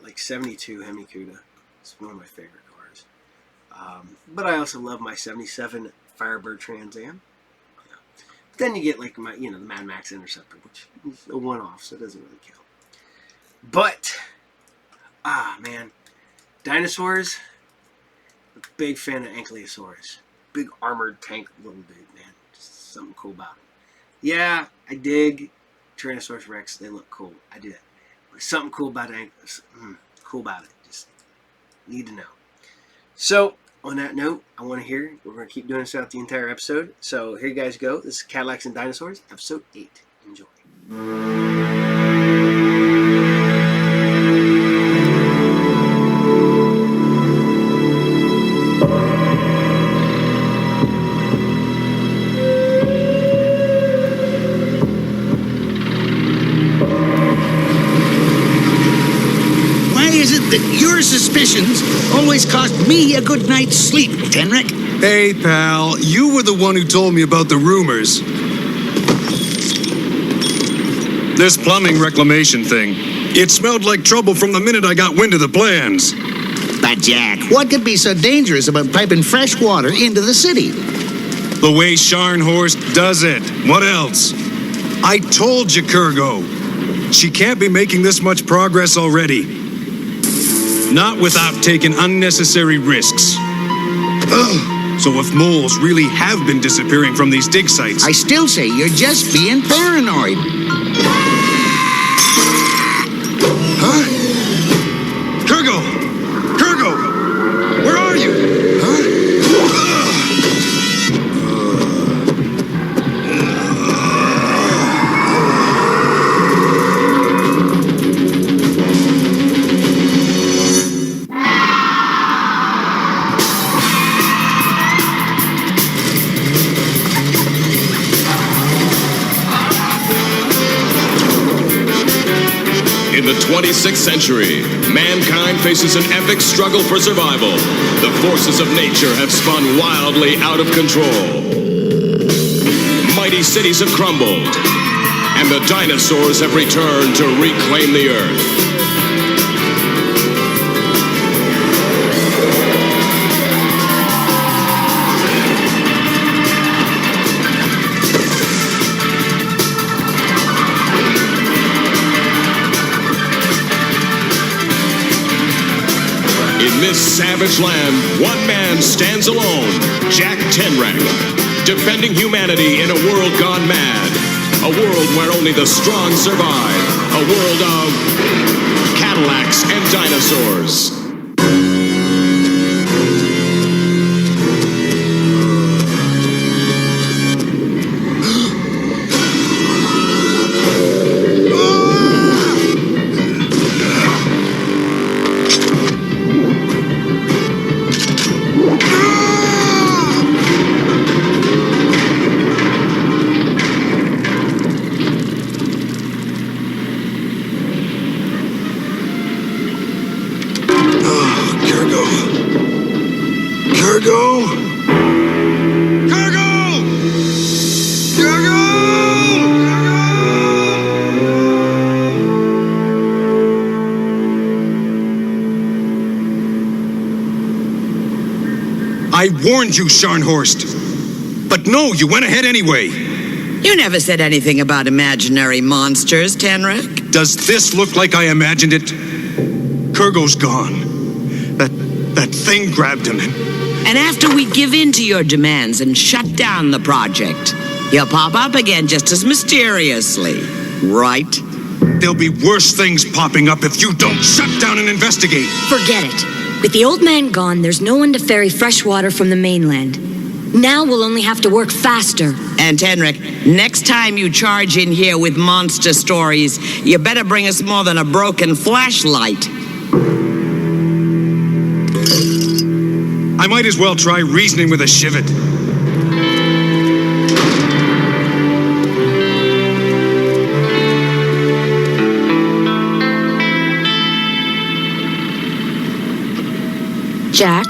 Like 72 Hemi-Cuda. It's one of my favorite cars. But I also love my 77 Firebird Trans Am. Yeah. Then you get like my, the Mad Max Interceptor, which is a one-off, so it doesn't really count. But, man, dinosaurs, a big fan of Ankylosaurus. Big armored tank little dude, man. Just something cool about him. Yeah, I dig Tyrannosaurus Rex. They look cool. I do that. But something cool about Ankylosaurus. Cool about it. Just need to know. So, on that note, I want to hear. We're going to keep doing this throughout the entire episode. So, here you guys go. This is Cadillacs and Dinosaurs, episode 8. Enjoy. Your suspicions always cost me a good night's sleep, Tenric. Hey, pal, you were the one who told me about the rumors. This plumbing reclamation thing. It smelled like trouble from the minute I got wind of the plans. But, Jack, what could be so dangerous about piping fresh water into the city? The way Scharnhorst does it. What else? I told you, Kurgo. She can't be making this much progress already. Not without taking unnecessary risks. So if moles really have been disappearing from these dig sites... I still say you're just being paranoid. Huh? Kurgo! Kurgo! Where are you? Huh? In the 26th century, mankind faces an epic struggle for survival. The forces of nature have spun wildly out of control. Mighty cities have crumbled, and the dinosaurs have returned to reclaim the Earth. In this savage land, one man stands alone, Jack Tenric, defending humanity in a world gone mad. A world where only the strong survive. A world of Cadillacs and dinosaurs. I warned you, Scharnhorst. But no, you went ahead anyway. You never said anything about imaginary monsters, Tenric. Does this look like I imagined it? Kurgo's gone. That thing grabbed him And after we give in to your demands and shut down the project, you'll pop up again just as mysteriously, right? There'll be worse things popping up if you don't shut down and investigate. Forget it. With the old man gone, there's no one to ferry fresh water from the mainland. Now we'll only have to work faster. And Henrik, next time you charge in here with monster stories, you better bring us more than a broken flashlight. I might as well try reasoning with a shivet. Jack,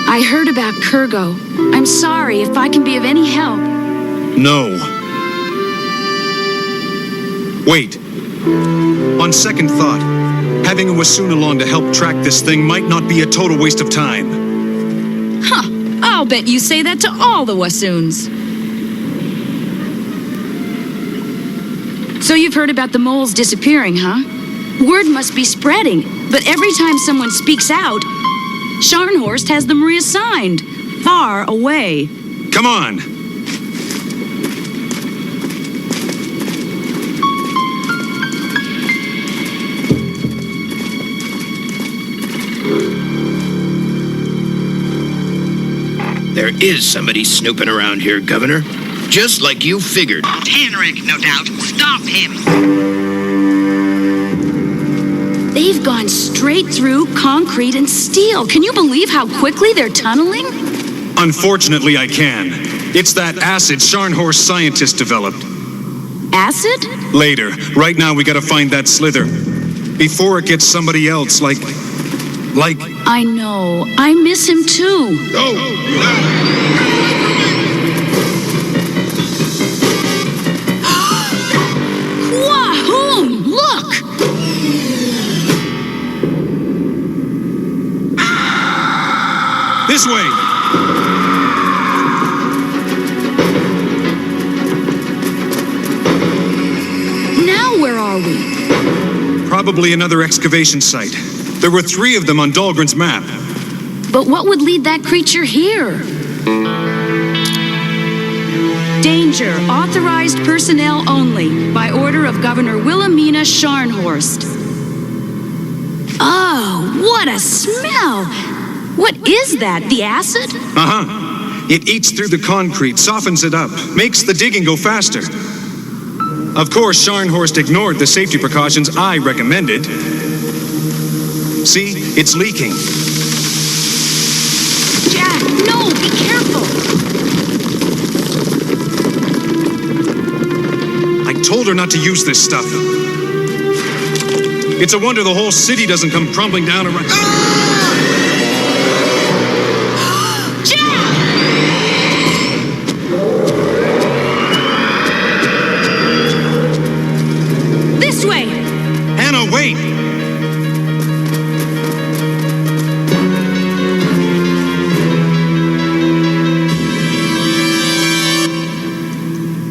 I heard about Kurgo. I'm sorry if I can be of any help. No. Wait. On second thought, having a Wassoon along to help track this thing might not be a total waste of time. Huh. I'll bet you say that to all the Wassoons. So you've heard about the moles disappearing, huh? Word must be spreading, but every time someone speaks out, Scharnhorst has them reassigned, far away. Come on! There is somebody snooping around here, Governor. Just like you figured. Henrik, no doubt. Stop him! They've gone straight through concrete and steel. Can you believe how quickly they're tunneling? Unfortunately, I can. It's that acid Scharnhorst scientists developed. Acid? Later. Right now, we gotta find that slither. Before it gets somebody else, like... I know. I miss him too. Wahoo! Look! This way! Now where are we? Probably another excavation site. There were 3 of them on Dahlgren's map. But what would lead that creature here? Danger. Authorized personnel only. By order of Governor Wilhelmina Scharnhorst. Oh, what a smell! What is that? The acid? Uh-huh. It eats through the concrete, softens it up, makes the digging go faster. Of course, Scharnhorst ignored the safety precautions I recommended. See? It's leaking. Jack, no! Be careful! I told her not to use this stuff. It's a wonder the whole city doesn't come crumbling down around... This way! Hannah, wait!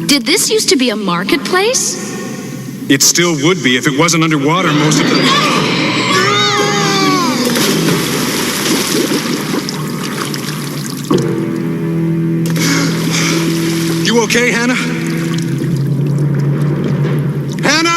Did this used to be a marketplace? It still would be if it wasn't underwater most of the... You okay, Hannah? Hannah!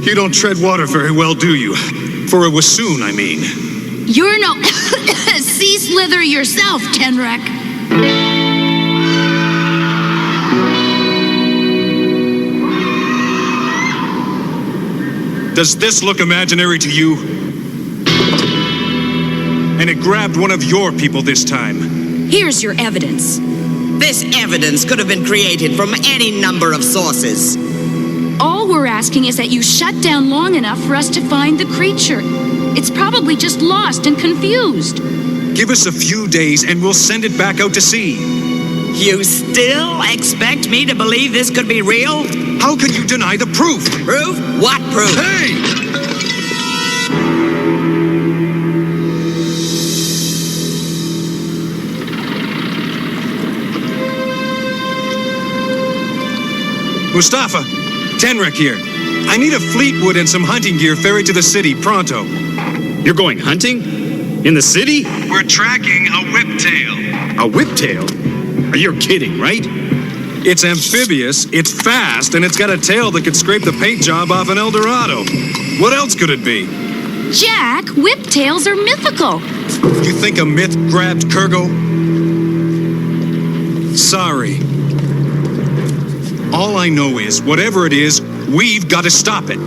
You don't tread water very well, do you? For a wassoon, I mean. You're no sea slither yourself, Tenrek. Does this look imaginary to you? And it grabbed one of your people this time. Here's your evidence. This evidence could have been created from any number of sources. All we're asking is that you shut down long enough for us to find the creature. It's probably just lost and confused. Give us a few days and we'll send it back out to sea. You still expect me to believe this could be real? How can you deny the proof? Proof? What proof? Hey! Mustafa, Tenrek here. I need a Fleetwood and some hunting gear ferried to the city pronto. You're going hunting? In the city? We're tracking a whiptail. A whiptail? Are you kidding, right? It's amphibious, it's fast, and it's got a tail that could scrape the paint job off an Eldorado. What else could it be? Jack, whiptails are mythical. You think a myth grabbed Kurgo? Sorry. All I know is, whatever it is, we've got to stop it.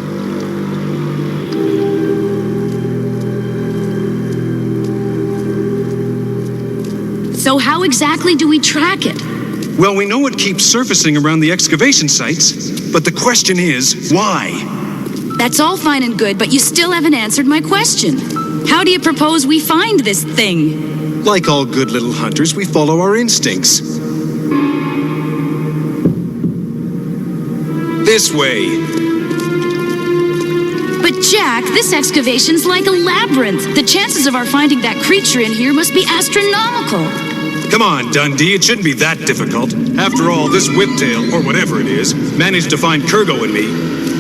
So how exactly do we track it? Well, we know it keeps surfacing around the excavation sites, but the question is, why? That's all fine and good, but you still haven't answered my question. How do you propose we find this thing? Like all good little hunters, we follow our instincts. This way. But Jack, this excavation's like a labyrinth. The chances of our finding that creature in here must be astronomical. Come on, Dundee, it shouldn't be that difficult. After all, this whiptail, or whatever it is, managed to find Kurgo and me.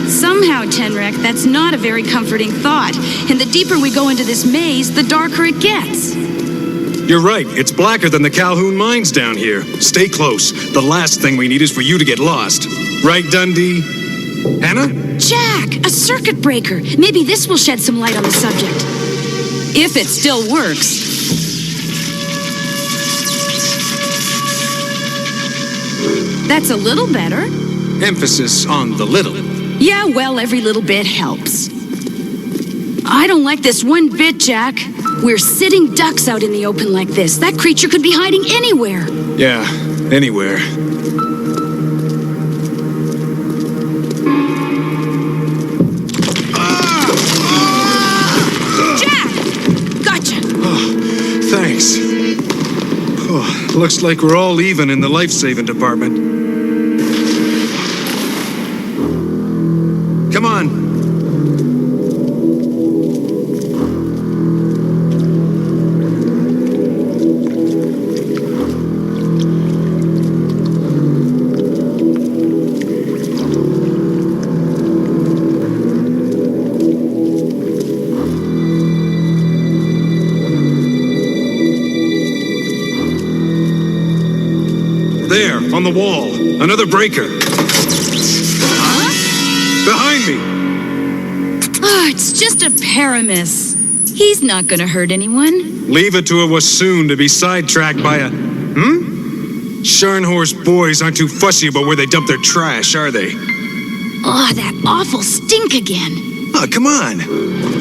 Somehow, Tenrek, that's not a very comforting thought. And the deeper we go into this maze, the darker it gets. You're right, it's blacker than the Calhoun mines down here. Stay close. The last thing we need is for you to get lost. Right, Dundee? Hannah? Jack, a circuit breaker. Maybe this will shed some light on the subject. If it still works. That's a little better. Emphasis on the little. Yeah, well, every little bit helps. I don't like this one bit, Jack. We're sitting ducks out in the open like this. That creature could be hiding anywhere. Yeah, anywhere. Jack! Gotcha. Oh, thanks. Oh, looks like we're all even in the life-saving department. Come on. There, on the wall. Another breaker. Huh? Behind me. Oh, it's just a paramis. He's not gonna hurt anyone. Leave it to a wassoon to be sidetracked by a... Scharnhorst boys aren't too fussy about where they dump their trash, are they? Oh, that awful stink again. Oh, come on.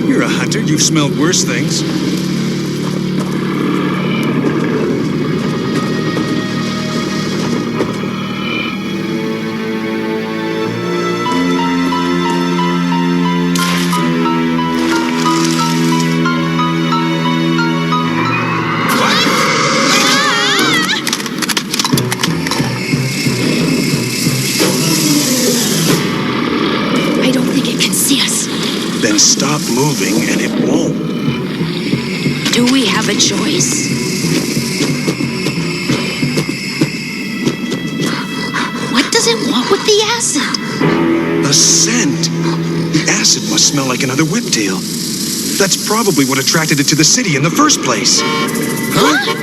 You're a hunter. You've smelled worse things. Then stop moving and it won't. Do we have a choice? What does it want with the acid? The scent. The acid must smell like another whiptail. That's probably what attracted it to the city in the first place. Huh?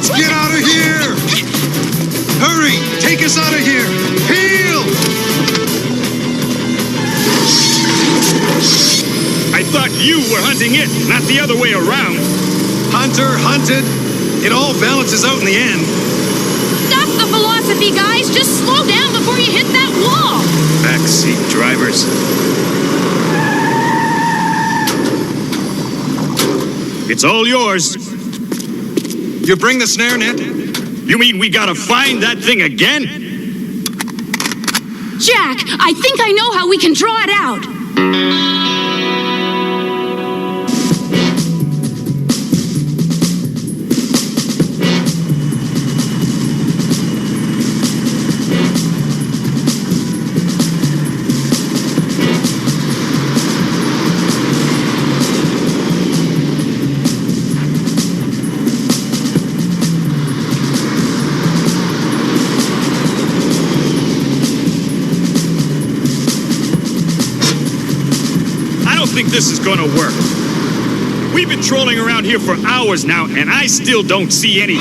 Let's get out of here! Hurry! Take us out of here! Heel! I thought you were hunting it, not the other way around. Hunter, hunted. It all balances out in the end. Stop the philosophy, guys. Just slow down before you hit that wall. Backseat drivers. It's all yours. You bring the snare net? You mean we gotta find that thing again? Jack, I think I know how we can draw it out. I think this is gonna work. We've been trolling around here for hours now, and I still don't see any.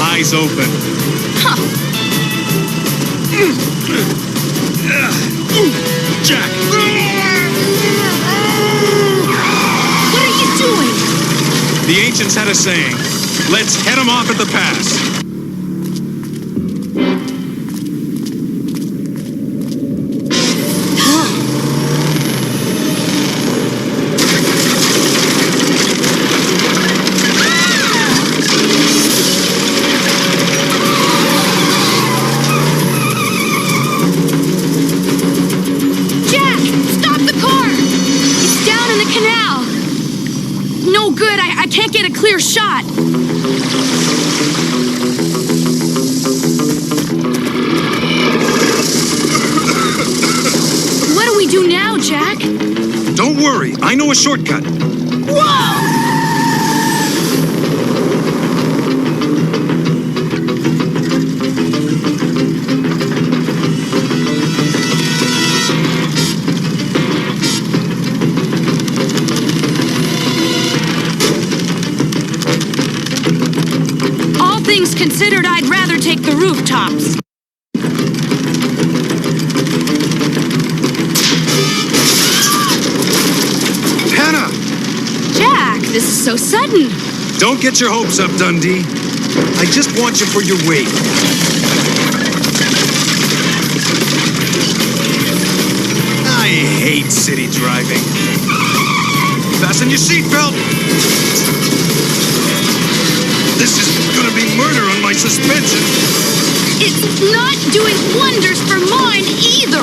Eyes open. Huh. Jack! What are you doing? The ancients had a saying, let's head them off at the pass. Can't get a clear shot. What do we do now, Jack? Don't worry, I know a shortcut. Whoa! Things considered, I'd rather take the rooftops. Hannah! Jack, this is so sudden. Don't get your hopes up, Dundee. I just want you for your weight. I hate city driving. Fasten your seatbelt. This is gonna be murder on my suspension. It's not doing wonders for mine either.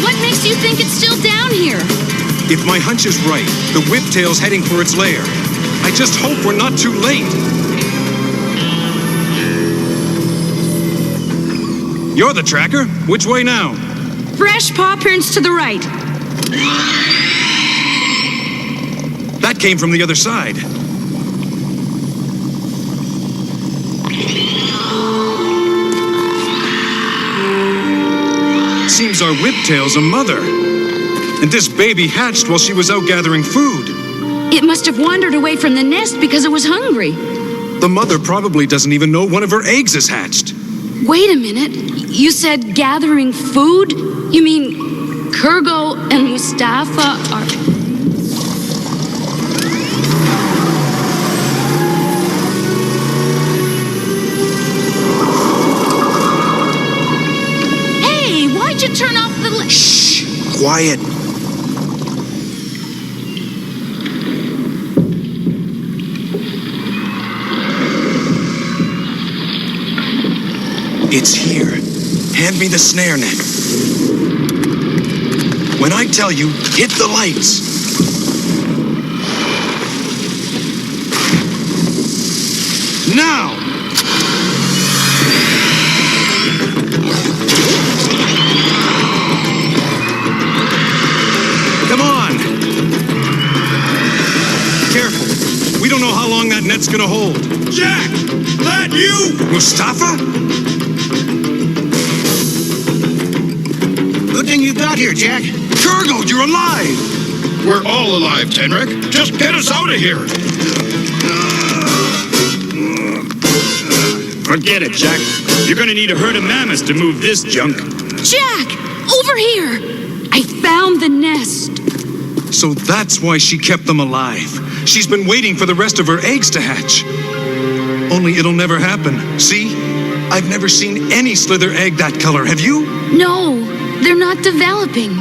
What makes you think it's still down here? If my hunch is right, the whiptail's heading for its lair. I just hope we're not too late. You're the tracker. Which way now? Fresh paw prints to the right. That came from the other side. Seems our whiptail's a mother. And this baby hatched while she was out gathering food. It must have wandered away from the nest because it was hungry. The mother probably doesn't even know one of her eggs is hatched. Wait a minute. You said gathering food? You mean Kurgo and Mustafa are... Hey, why'd you turn off the... Shh! Quiet. It's here. Hand me the snare net. When I tell you, hit the lights. Now! Come on! Careful. We don't know how long that net's gonna hold. Jack! That you? Mustafa? Good thing you got here, Jack. Kurgo, you're alive! We're all alive, Tenrek. Just get us out of here. Forget it, Jack. You're gonna need a herd of mammoths to move this junk. Jack! Over here! I found the nest. So that's why she kept them alive. She's been waiting for the rest of her eggs to hatch. Only it'll never happen. See? I've never seen any slither egg that color. Have you? No, they're not developing.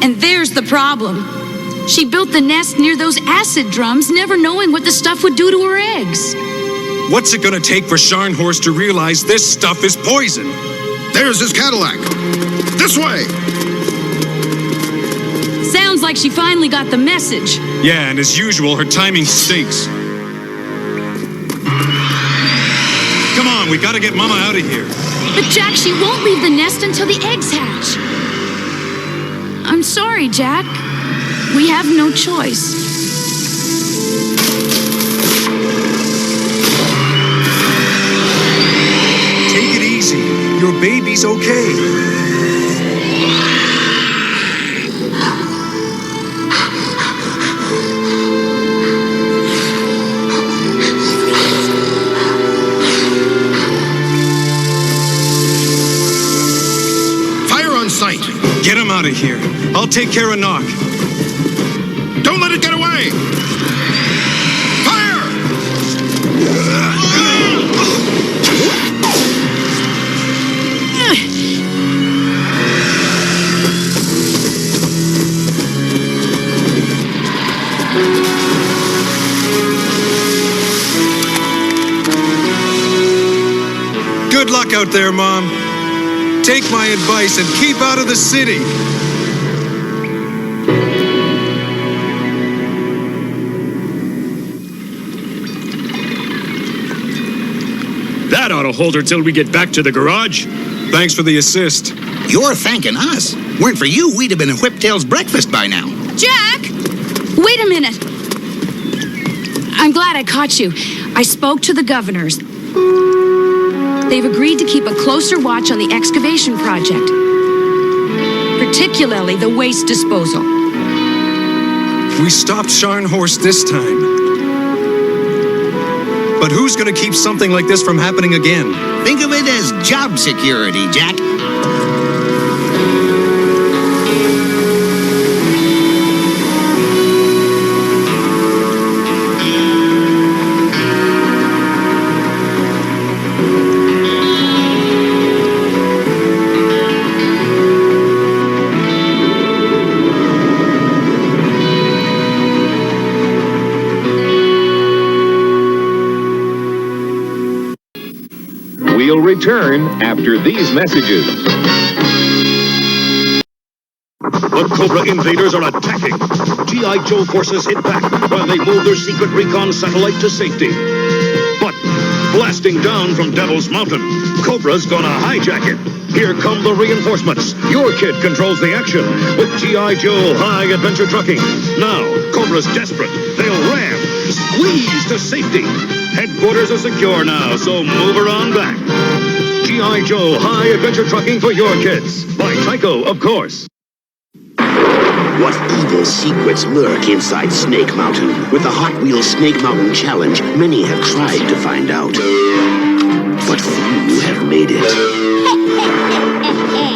And there's the problem. She built the nest near those acid drums, never knowing what the stuff would do to her eggs. What's it gonna take for Scharnhorst to realize this stuff is poison? There's his Cadillac. This way. Sounds like she finally got the message. Yeah, and as usual, her timing stinks. Come on, we gotta get Mama out of here. But Jack, she won't leave the nest until the eggs hatch. I'm sorry, Jack. We have no choice. Take it easy. Your baby's okay. Sight. Get him out of here. I'll take care of Knock. Don't let it get away! Fire! Good luck out there, Mom. Take my advice and keep out of the city. That ought to hold her till we get back to the garage. Thanks for the assist. You're thanking us. Weren't for you, we'd have been a Whiptail's breakfast by now. Jack! Wait a minute. I'm glad I caught you. I spoke to the governors. They've agreed to keep a closer watch on the excavation project, particularly the waste disposal. We stopped Scharnhorst this time. But who's going to keep something like this from happening again? Think of it as job security, Jack. We'll return after these messages. The Cobra invaders are attacking. G.I. Joe forces hit back while they move their secret recon satellite to safety. But blasting down from Devil's Mountain, Cobra's gonna hijack it. Here come the reinforcements. Your kid controls the action with G.I. Joe High Adventure Trucking. Now, Cobra's desperate. They'll ram, squeeze to safety. Headquarters are secure now, so move her on back. G.I. Joe High Adventure Trucking for your kids. By Tyco, of course. What evil secrets lurk inside Snake Mountain? With the Hot Wheels Snake Mountain Challenge, many have tried to find out. But few have made it.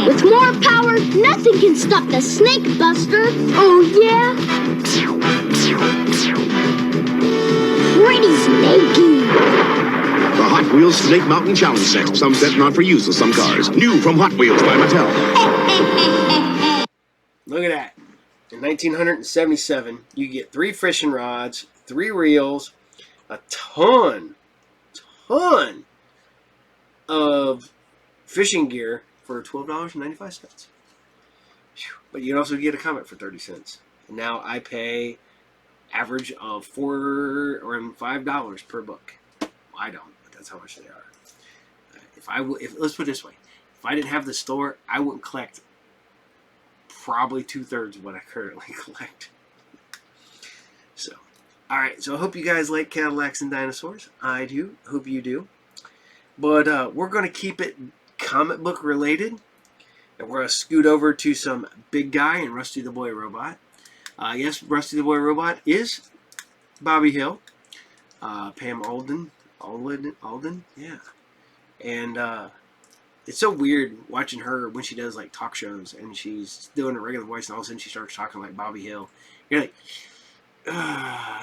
With more power, nothing can stop the Snake Buster. Oh, yeah? Pretty snaky. The Hot Wheels Snake Mountain Challenge set. Some set not for use with some cars. New from Hot Wheels by Mattel. Look at that. In 1977, you get 3 fishing rods, 3 reels, a ton of fishing gear for $12.95. But you can also get a comet for 30 cents. And now I pay average of $4 or $5 per book. Well, I don't, but that's how much they are. Let's put it this way. If I didn't have the store, I wouldn't collect probably 2/3 of what I currently collect. So, alright, so I hope you guys like Cadillacs and dinosaurs. I do. Hope you do. But we're going to keep it comic book related. And we're going to scoot over to some Big Guy and Rusty the Boy Robot. Yes, Rusty the Boy Robot is Bobby Hill. Pam Alden, yeah. And it's so weird watching her when she does like talk shows and she's doing a regular voice and all of a sudden she starts talking like Bobby Hill. You're like,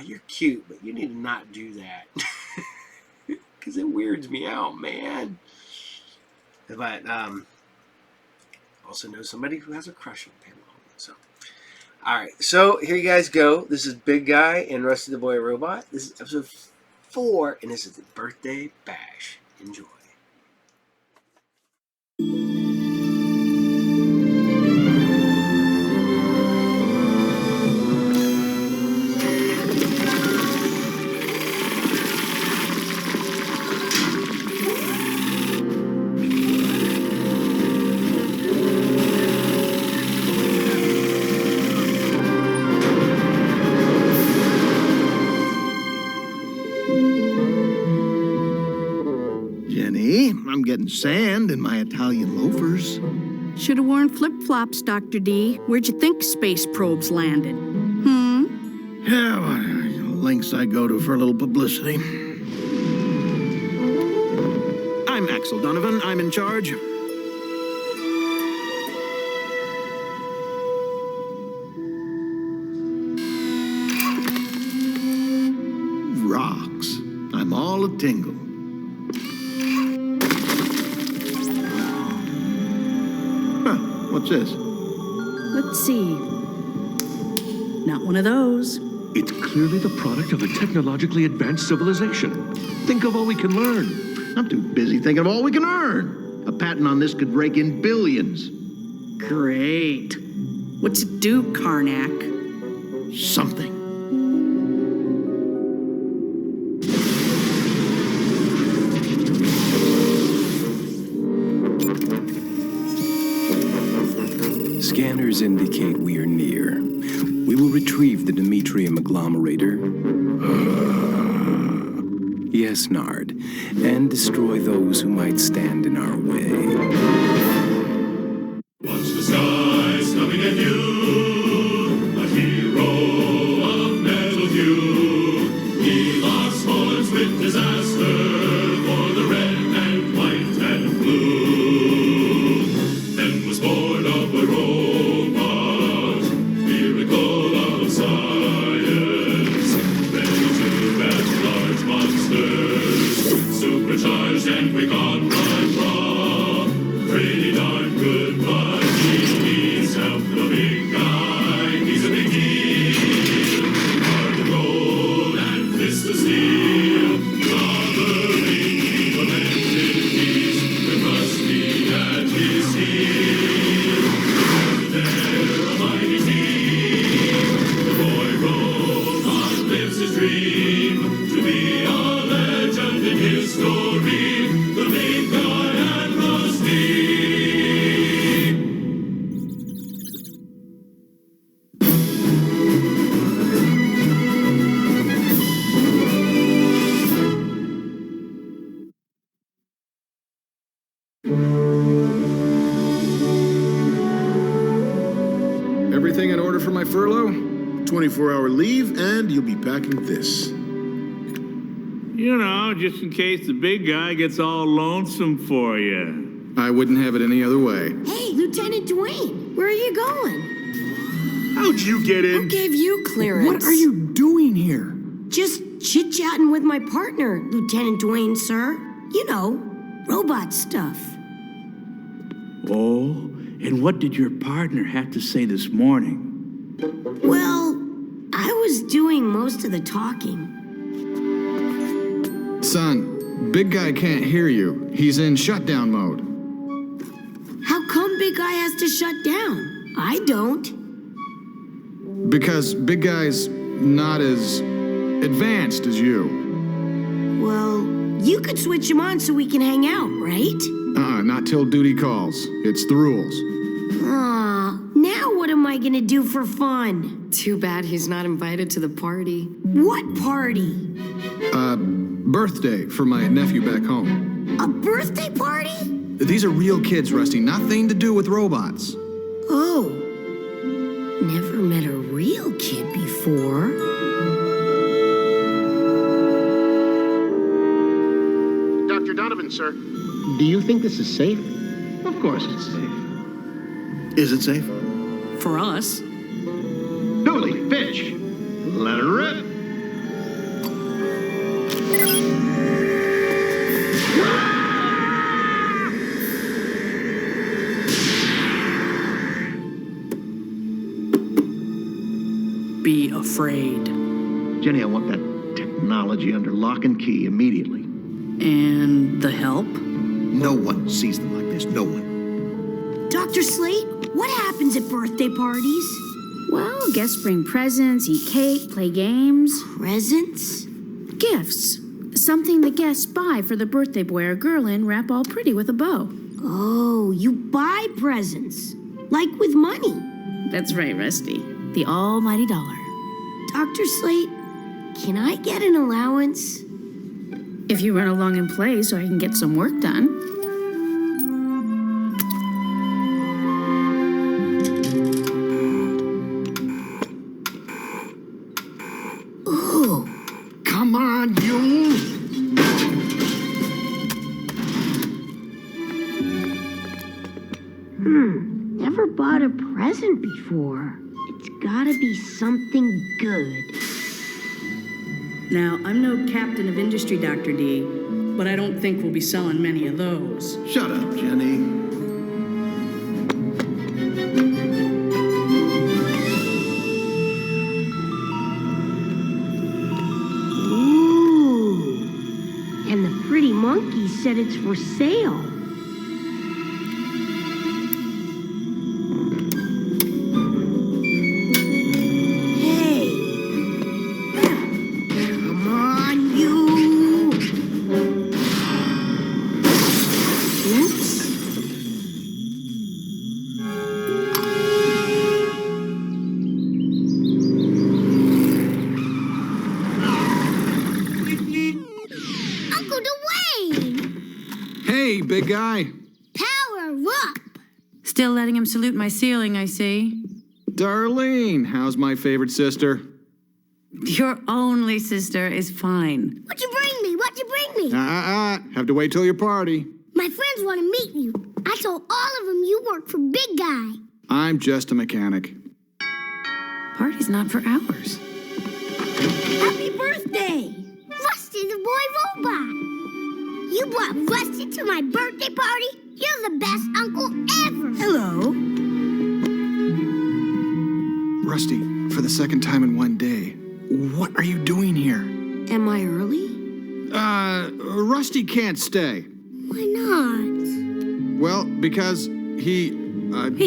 you're cute, but you need to not do that. Because it weirds me out, man. But also know somebody who has a crush on Pam Alden. So, alright, so here you guys go. This is Big Guy and Rusty the Boy Robot. This is episode 4, and this is the Birthday Bash. Enjoy. I'm getting sand in my Italian loafers. Should have worn flip-flops, Dr. D. Where'd you think space probes landed? Yeah, well, links I go to for a little publicity. I'm Axel Donovan. I'm in charge. Rocks. I'm all a tingle. What's this? Let's see. Not one of those. It's clearly the product of a technologically advanced civilization. Think of all we can learn. I'm too busy thinking of all we can earn. A patent on this could rake in billions. Great. What's it do, Karnak? Something. Scanners indicate we are near. We will retrieve the Demetrium agglomerator. Yes, Nard. And destroy those who might stand in our way. Watch the skies coming at you. A hero of metal hue. He locks bullets with disaster for the red and white and blue. Then was born of a robot, miracle of science, ready to battle large monsters, supercharged and quick on raw. Pretty darn good, but he needs help. The big guy, he's a big deal. Heart of gold and fist of steel. Covering the lamented peace with Rusty at his heel. everything in order for my furlough? 24-hour leave, and you'll be packing this. You know, just in case the big guy gets all lonesome for you. I wouldn't have it any other way. Hey, Lieutenant Dwayne, where are you going? How'd you get in? Who gave you clearance? What are you doing here? Just chit-chatting with my partner, Lieutenant Dwayne, sir. You know, robot stuff. Oh, and what did your partner have to say this morning? Well, I was doing most of the talking. Son, big guy can't hear you. He's in shutdown mode. How come Big Guy has to shut down? I don't. Because big guy's not as advanced as you. Well, you could switch him on so we can hang out, right? Not till duty calls. It's the rules. Now what am I gonna do for fun? Too bad he's not invited to the party. What party? Birthday for my nephew back home. A birthday party? These are real kids, Rusty. Nothing to do with robots. Oh. Never met a real kid before. Dr. Donovan, sir. Do you think this is safe? Of course it's safe. Is it safe? For us. Dooley, Finch, let her rip. Be afraid. Jenny, I want that technology under lock and key immediately. And the help? No one sees them like this. No one. Dr. Slate, what happens at birthday parties? Well, guests bring presents, eat cake, play games. Presents? Gifts. Something the guests buy for the birthday boy or girl and wrap all pretty with a bow. Oh, you buy presents. Like with money. That's right, Rusty. The almighty dollar. Dr. Slate, can I get an allowance? If you run along and play so I can get some work done. Ooh. Come on, you. Never bought a present before. It's gotta be something good. Now, I'm no captain of industry, Dr. D, but I don't think we'll be selling many of those. Shut up, Jenny. Ooh. And the pretty monkey said it's for sale. Big guy. Power up! Still letting him salute my ceiling, I see. Darlene, how's my favorite sister? Your only sister is fine. What'd you bring me? What'd you bring me? Have to wait till your party. My friends want to meet you. I told all of them you work for Big Guy. I'm just a mechanic. Party's not for hours. Happy birthday! Rusty the Boy Robot! You brought Rusty to my birthday party? You're the best uncle ever! Hello. Rusty, for the second time in one day, what are you doing here? Am I early? Rusty can't stay. Why not? Well, because he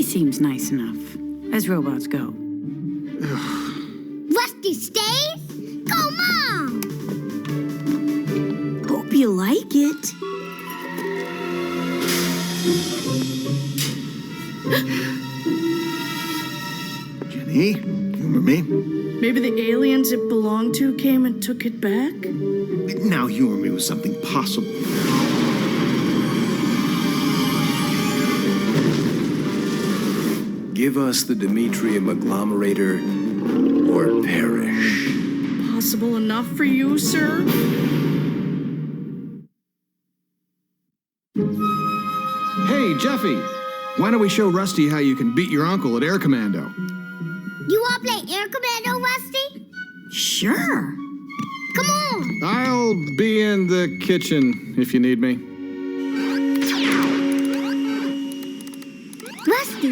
seems nice enough, as robots go. Rusty stays? Go, Mom! Hope you like it. Jenny, humor me. Maybe the aliens it belonged to came and took it back? Now humor me with something possible. Give us the Demetrium agglomerator or perish. Possible enough for you, sir? Hey, Jeffy, why don't we show Rusty how you can beat your uncle at Air Commando? You want to play Air Commando, Rusty? Sure. Come on. I'll be in the kitchen if you need me. Rusty,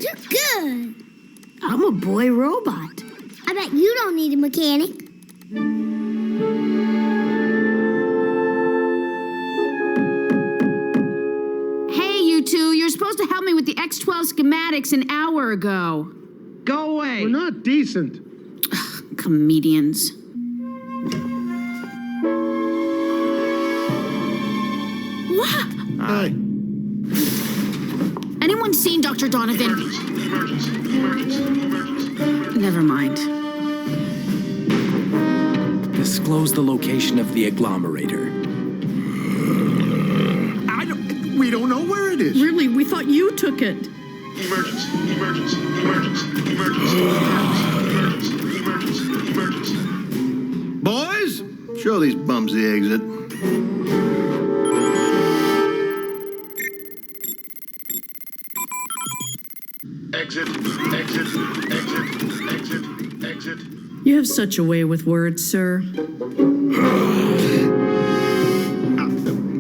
you're good. I'm a boy robot. I bet you don't need a mechanic. Hey, you two, you're supposed to help me with the X12 schematics an hour ago. Go away. We're not decent. Comedians. What? Hi. Anyone seen Dr. Donovan? Never mind. Disclose the location of the agglomerator. We don't know where it is. Really, we thought you took it. Emergency, emergency, emergency, emergency, emergency, emergency, emergency. Boys, show these bums the exit. Exit, exit, exit, exit, exit. You have such a way with words, sir.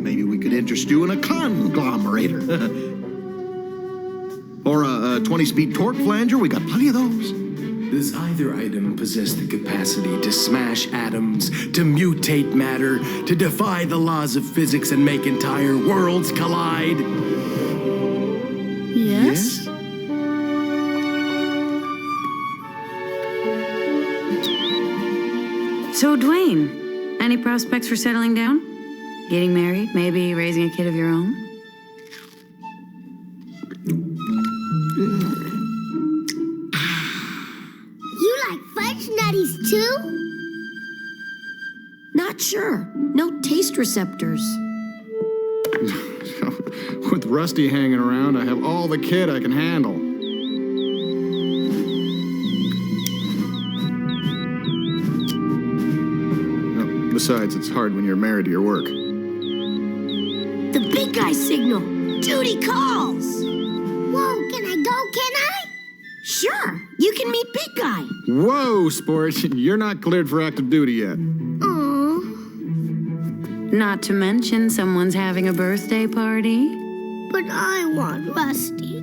Maybe we could interest you in a conglomerator. Or a 20-speed torque flanger. We got plenty of those. Does either item possess the capacity to smash atoms, to mutate matter, to defy the laws of physics and make entire worlds collide? Yes? So, Dwayne, any prospects for settling down? Getting married? Maybe raising a kid of your own? You like fudge nutties too? Not sure. No taste receptors. With Rusty hanging around, I have all the kid I can handle. Besides, it's hard when you're married to your work. The big guy signal. Duty calls. Whoa, can I go, can I? Sure, you can meet big guy. Whoa, sport, you're not cleared for active duty yet. Aw. Not to mention someone's having a birthday party. But I want Rusty.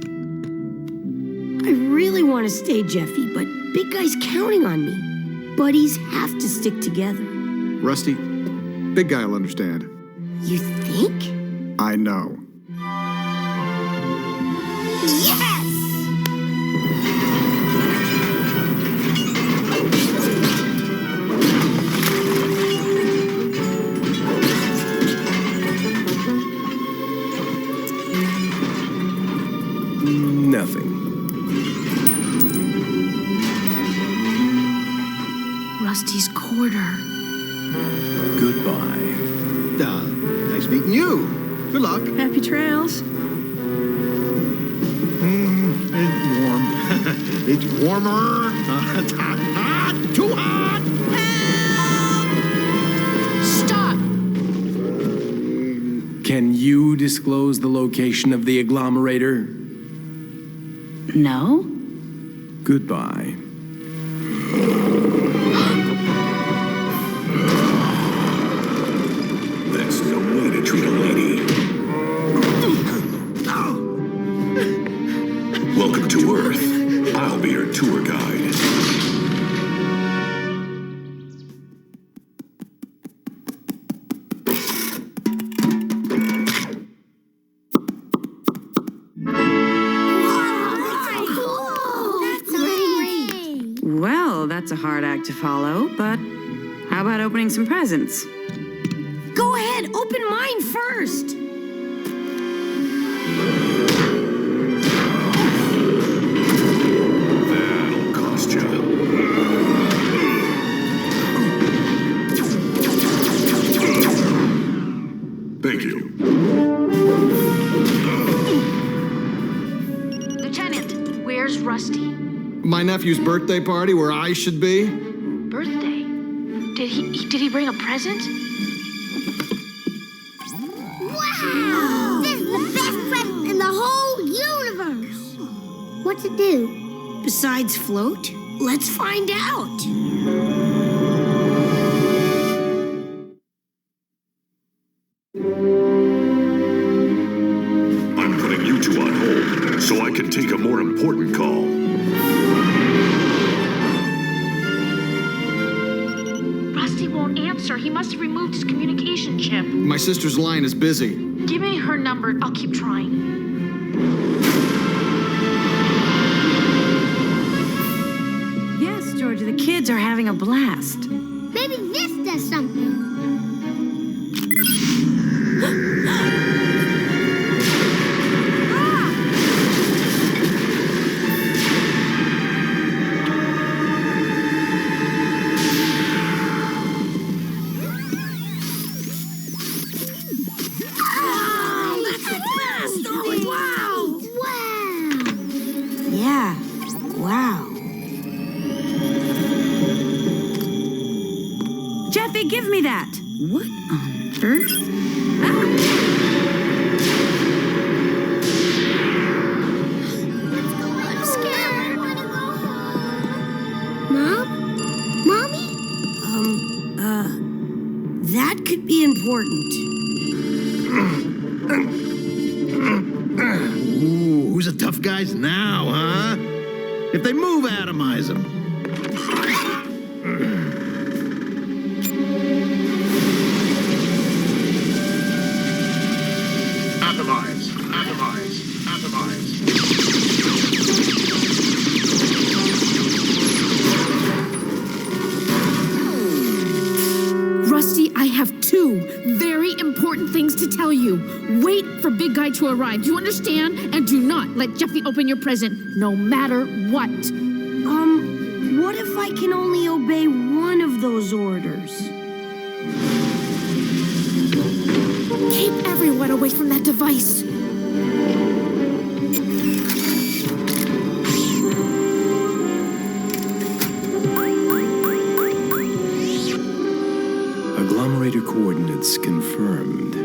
I really want to stay, Jeffy, but big guy's counting on me. Buddies have to stick together. Rusty, big guy will understand. You think? I know. Yes! Nothing. Rusty's quarter. Goodbye. Nice meeting you. Good luck. Happy trails. It's warm. It's warmer. It's hot, hot, too hot. Stop! Can you disclose the location of the agglomerator? No? Goodbye. That's no way to treat a lady. Welcome to Earth. I'll be your tour guide. Well, that's a hard act to follow, but how about opening some presents? Go ahead, open mine first. That'll cost you. Thank you. Lieutenant, we're Where's Rusty? My nephew's birthday party where I should be? Birthday? Did he bring a present? Wow! This is the best present in the whole universe! What's it do? Besides float? Let's find out. I'm putting you two on hold so I can take a more important call. Rusty won't answer. He must have removed his communication chip. My sister's line is busy. Give me her number. I'll keep trying. Yes, Georgia, the kids are having a blast. Maybe this does something. Yeah, wow. Jeffy, give me that. What on earth? I'm scared. I want to go home. Mom? Mommy? That could be important. Ooh, who's the tough guys now, huh? If they move, atomize them. Atomize, atomize, atomize. Rusty, I have two very important things to tell you. Wait for Big Guy to arrive. Do you understand? And do not let Jeffy open your present, no matter what. What if I can only obey one of those orders? Keep everyone away from that device. Agglomerator coordinates confirmed.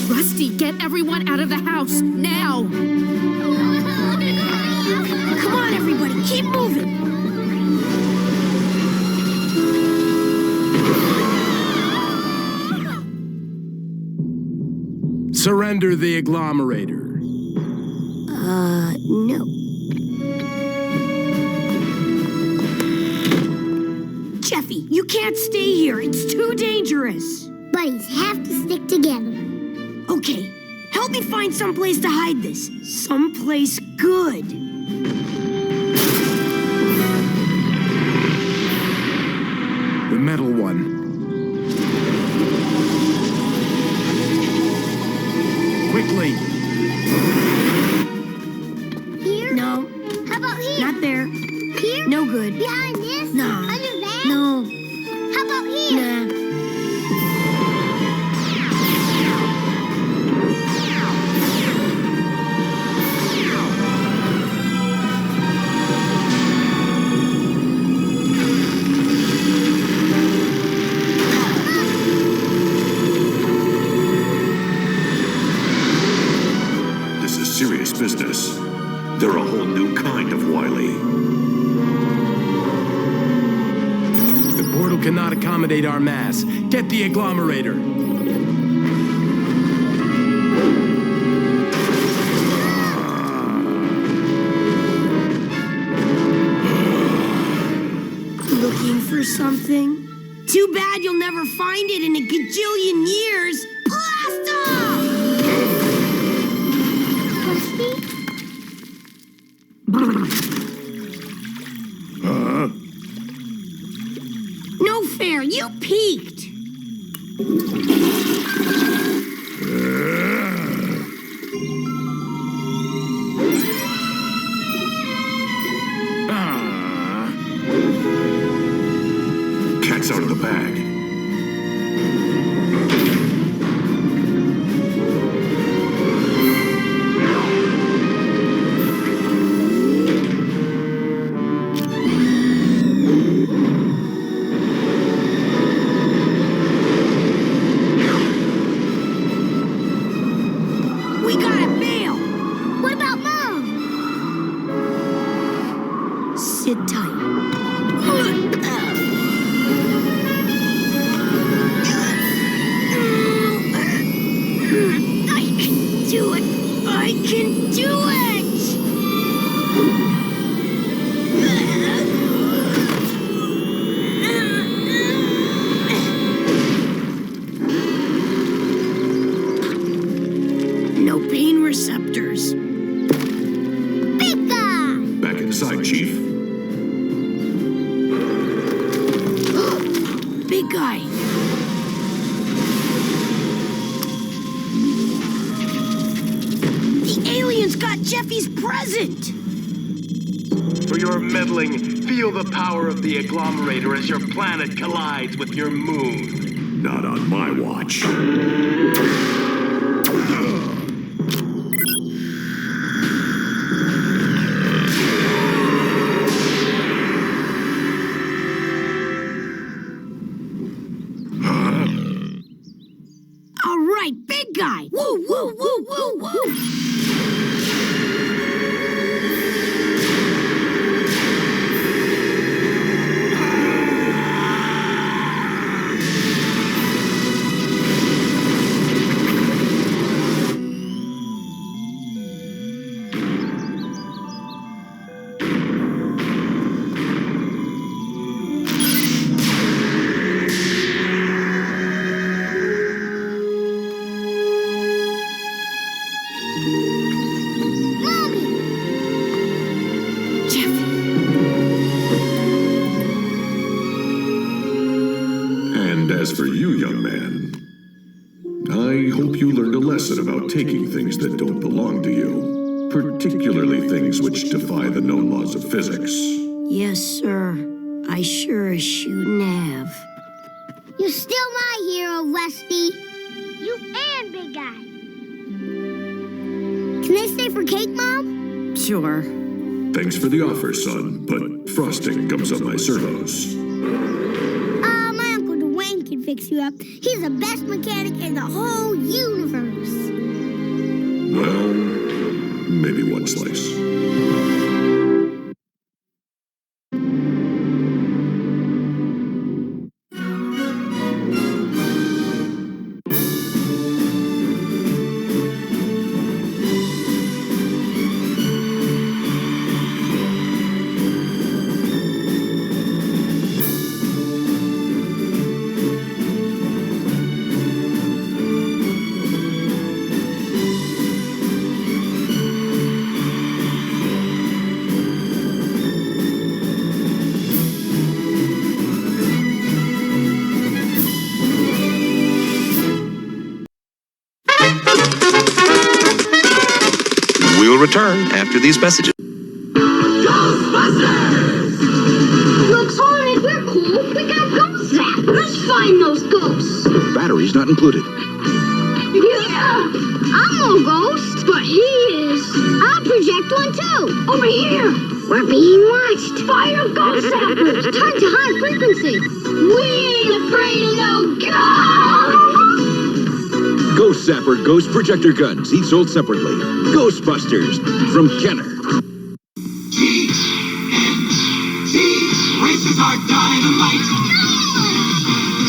Rusty, get everyone out of the house, now! Come on, everybody, keep moving. Surrender the agglomerator. No. Jeffy, you can't stay here. It's too dangerous. Buddies have to stick together. Okay, help me find someplace to hide this. Someplace good. The metal one. Quickly. Here? No. How about here? Not there. Here? No good. Behind this? Nah. Under that? No. How about here? Nah. This is serious business. They're a whole new kind of wily. The portal cannot accommodate our mass. Get the agglomerator. Looking for something? Too bad you'll never find it in a gajillion years. Blast off! No fair, you peeked. Cat's out of the bag. cars. Big guy! Back inside, Chief. Big guy! The aliens got Jeffy's present! For your meddling, feel the power of the agglomerator as your planet collides with your moon. Not on my watch. All right, big guy! Woo, woo, woo, woo, woo! And as for you, young man, I hope you learned a lesson about taking things that don't belong to you, particularly things which defy the known laws of physics. Yes, sir. I sure as shootin' have. You're still my hero, Rusty. You and Big Guy. Can I stay for cake, Mom? Sure. Thanks for the offer, son, but frosting comes on my servos. My Uncle Dwayne can fix you up. He's the best mechanic in the whole universe. Well, maybe one slice. We'll return after these messages. Look, Sonic, we're cool. We got ghost zap. Let's find those ghosts. Batteries not included. Yeah, I'm no ghost, but he is. I'll project one too. Over here. We're being watched. Fire ghost zappers. Turn to high frequency. We ain't afraid of no ghosts. Ghost Zapper Ghost Projector Guns, each sold separately. Ghostbusters from Kenner. Racers are dynamite.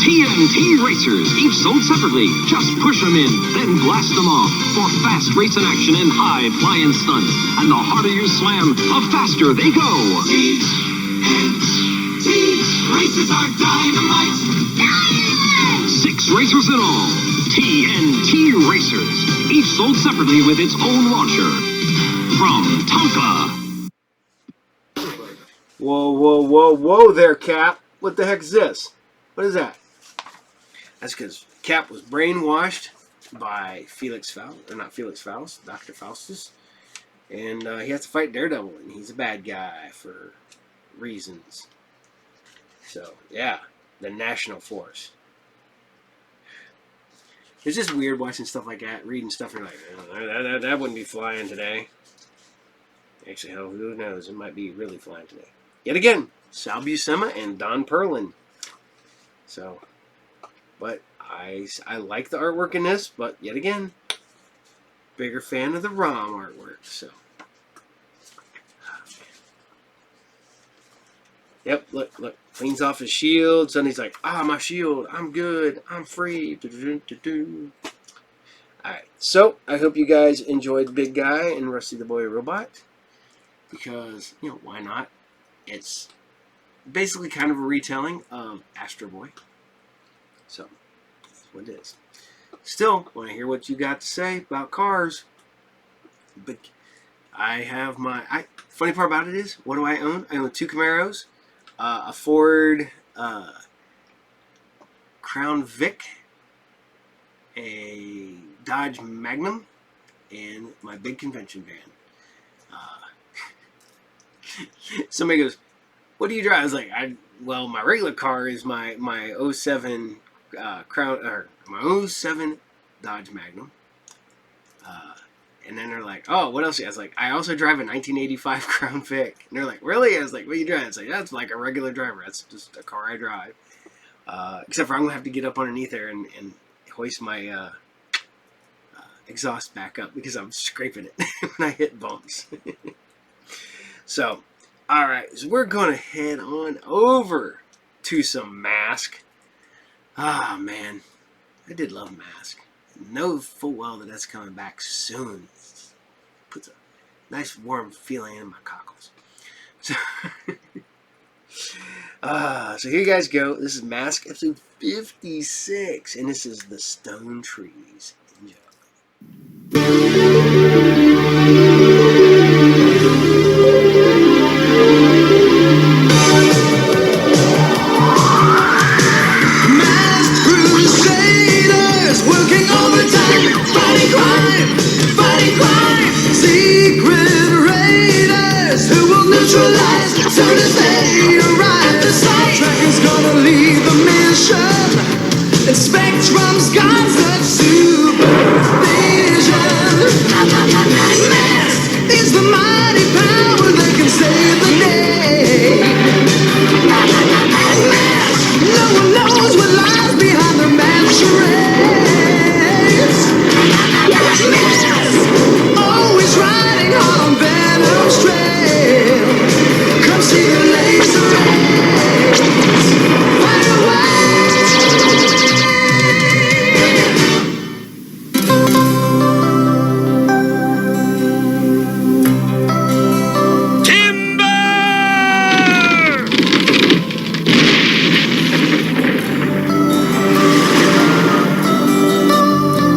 TNT Racers, each sold separately. Just push them in, then blast them off for fast racing action and high flying stunts. And the harder you slam, the faster they go. TNT Racers are dynamite. 6 racers in all. TNT Racers, each sold separately with its own launcher. From Tonka. Whoa, whoa, whoa, whoa there, Cap. What the heck is this? What is that? That's because Cap was brainwashed by Felix Faust, or not Felix Faust, Dr. Faustus. And he has to fight Daredevil, and he's a bad guy for reasons. So, yeah, the National Force. It's just weird watching stuff like that, reading stuff, and you're like, that wouldn't be flying today. Actually, hell, who knows? It might be really flying today. Yet again, Sal Buscema and Don Perlin. So, but I like the artwork in this, but yet again, bigger fan of the ROM artwork. So, yep, look, cleans off his shields, and he's like, my shield, I'm good, I'm free. Alright, so I hope you guys enjoyed Big Guy and Rusty the Boy Robot, because, why not? It's basically kind of a retelling of Astro Boy. So, that's what it is. Still, want to hear what you got to say about cars. But I have my... funny part about it is, what do I own? I own 2 Camaros, a Ford Crown Vic, a Dodge Magnum, and my big convention van. Somebody goes, what do you drive? I was like, well, my regular car is my 07 my 07 Dodge Magnum. And then they're like, oh, what else? I was like, I also drive a 1985 Crown Vic. And they're like, really? I was like, what are you driving? It's like, that's like a regular driver. That's just a car I drive. Except for I'm going to have to get up underneath there and hoist my exhaust back up because I'm scraping it when I hit bumps. So, alright, so we're going to head on over to some Mask. Ah, man, I did love Mask. Know full well that that's coming back soon. Puts a nice warm feeling in my cockles. So, so here you guys go. This is Mask episode 56, and this is the Stone Trees. Enjoy. As soon as they arrive, the Tracker's gonna lead the mission, and Spectrum's got such supervision. Mask is the mighty power that can save the day. Mask, no one knows what lies behind their mad charades. Mask, always riding on Venom's trail. Come see the laser rays. Fire away. Timber!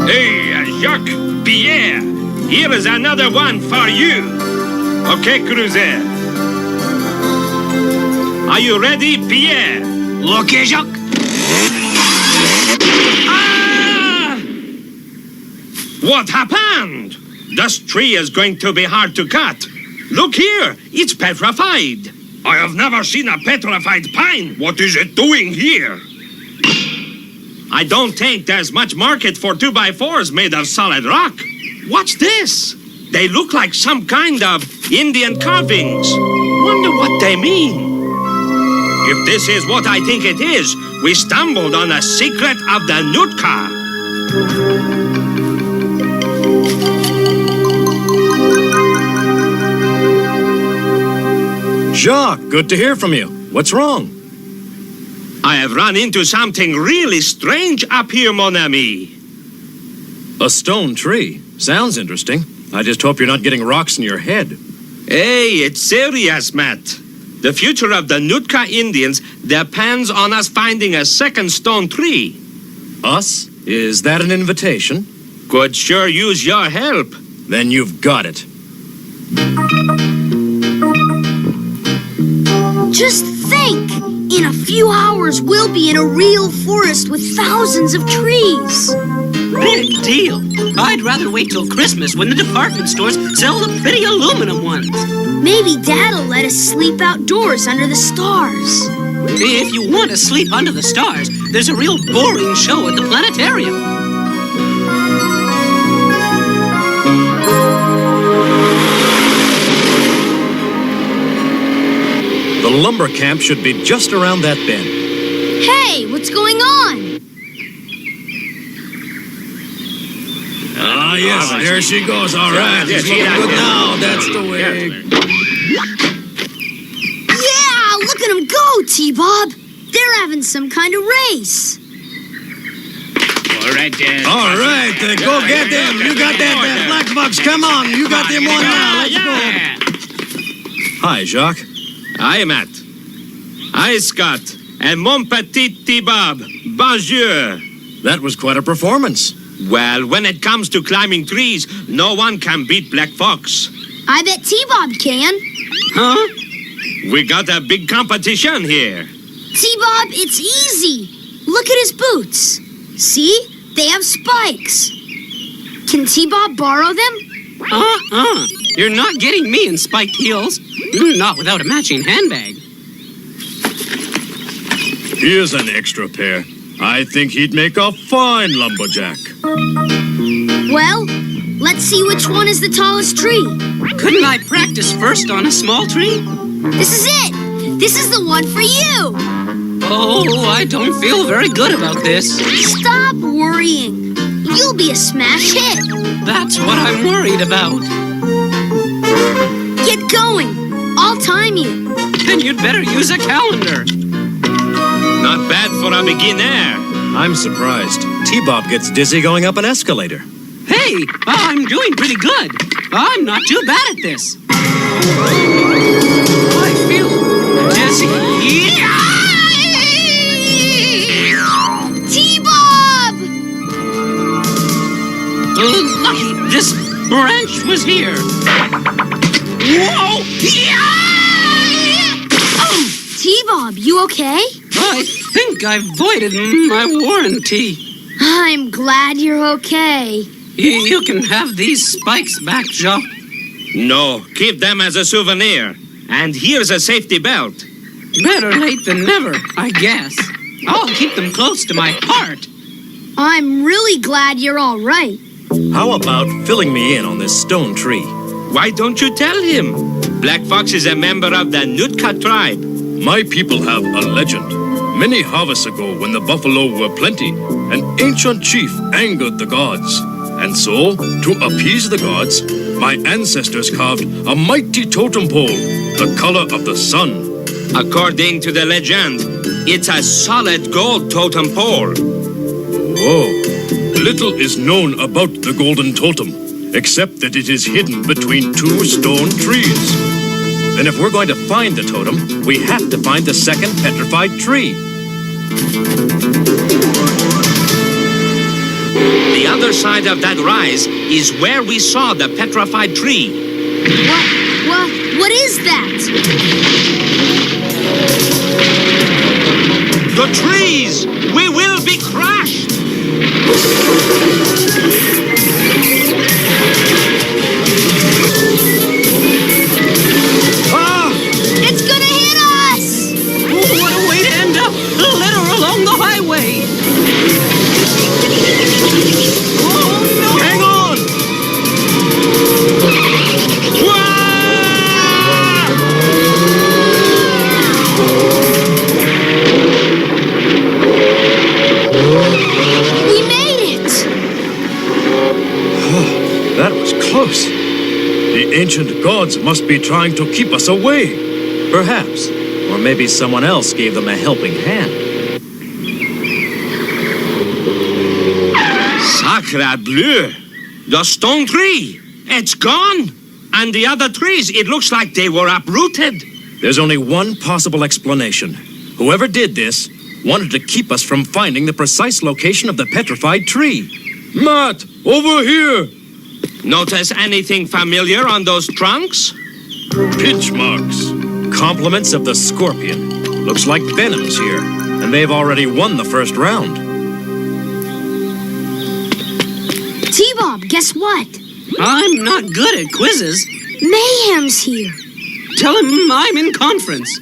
Hey, Jacques, Pierre, here is another one for you. Okay, Cruiser. Are you ready, Pierre? Okay, Jacques. Ah! What happened? This tree is going to be hard to cut. Look here, it's petrified. I have never seen a petrified pine. What is it doing here? I don't think there's much market for 2x4s made of solid rock. What's this? They look like some kind of Indian carvings. Wonder what they mean. If this is what I think it is, we stumbled on the secret of the Nootka. Jacques, good to hear from you. What's wrong? I have run into something really strange up here, mon ami. A stone tree. Sounds interesting. I just hope you're not getting rocks in your head. Hey, it's serious, Matt. The future of the Nootka Indians depends on us finding a second stone tree. Us? Is that an invitation? Could sure use your help. Then you've got it. Just think! In a few hours, we'll be in a real forest with thousands of trees. Big deal. I'd rather wait till Christmas when the department stores sell the pretty aluminum ones. Maybe Dad'll let us sleep outdoors under the stars. If you want to sleep under the stars, there's a real boring show at the planetarium. The lumber camp should be just around that bend. Hey, what's going on? Ah, yes, there she goes. All right, she's looking good now. That's the way. Yeah, look at them go, T-Bob. They're having some kind of race. All right, then. All right, go get them. You got that black box. Come on, you got them one now. Let's go. Hi, Jacques. Hi, Matt. Hi, Scott. And mon petit T-Bob. Bonjour. That was quite a performance. Well, when it comes to climbing trees, no one can beat Black Fox. I bet T-Bob can. Huh? We got a big competition here. T-Bob, it's easy. Look at his boots. See? They have spikes. Can T-Bob borrow them? You're not getting me in spiked heels. Not without a matching handbag. Here's an extra pair. I think he'd make a fine lumberjack. Well, let's see which one is the tallest tree. Couldn't I practice first on a small tree? This is it. This is the one for you. Oh, I don't feel very good about this. Stop worrying. You'll be a smash hit. That's what I'm worried about. Get going. I'll time you. Then you'd better use a calendar. Not bad for a beginner. I'm surprised. T-Bob gets dizzy going up an escalator. Hey, I'm doing pretty good. I'm not too bad at this. I feel dizzy. T-Bob! Lucky this branch was here. Whoa! T-Bob, you okay? I think I voided my warranty. I'm glad you're okay. You can have these spikes back, Joe. No, keep them as a souvenir. And here's a safety belt. Better late than never, I guess. I'll keep them close to my heart. I'm really glad you're all right. How about filling me in on this stone tree? Why don't you tell him? Black Fox is a member of the Nootka tribe. My people have a legend. Many harvests ago, when the buffalo were plenty, an ancient chief angered the gods. And so, to appease the gods, my ancestors carved a mighty totem pole, the color of the sun. According to the legend, it's a solid gold totem pole. Whoa. Little is known about the golden totem, except that it is hidden between two stone trees. Then if we're going to find the totem, we have to find the second petrified tree. The other side of that rise is where we saw the petrified tree. What is that? The trees! We will be crushed! It's gonna hit us! What a way to end up litter along the highway! Oh, no! Hang on! We made it! That was close. The ancient gods must be trying to keep us away. Perhaps. Or maybe someone else gave them a helping hand. Sacre bleu! The stone tree! It's gone! And the other trees, it looks like they were uprooted. There's only one possible explanation. Whoever did this wanted to keep us from finding the precise location of the petrified tree. Matt, over here! Notice anything familiar on those trunks? Pinch marks. Compliments of the scorpion. Looks like venom's here, and they've already won the first round. T-Bob, guess what? I'm not good at quizzes. Mayhem's here. Tell him I'm in conference.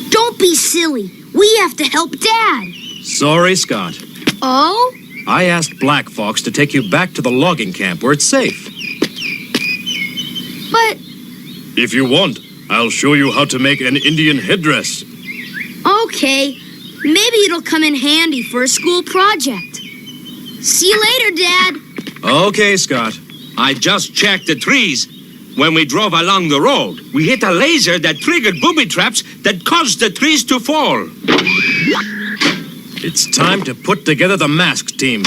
Don't be silly. We have to help Dad. Sorry, Scott. Oh? I asked Black Fox to take you back to the logging camp where it's safe. But... If you want, I'll show you how to make an Indian headdress. Okay. Maybe it'll come in handy for a school project. See you later, Dad. Okay, Scott. I just checked the trees. When we drove along the road, we hit a laser that triggered booby traps that caused the trees to fall. It's time to put together the mask team.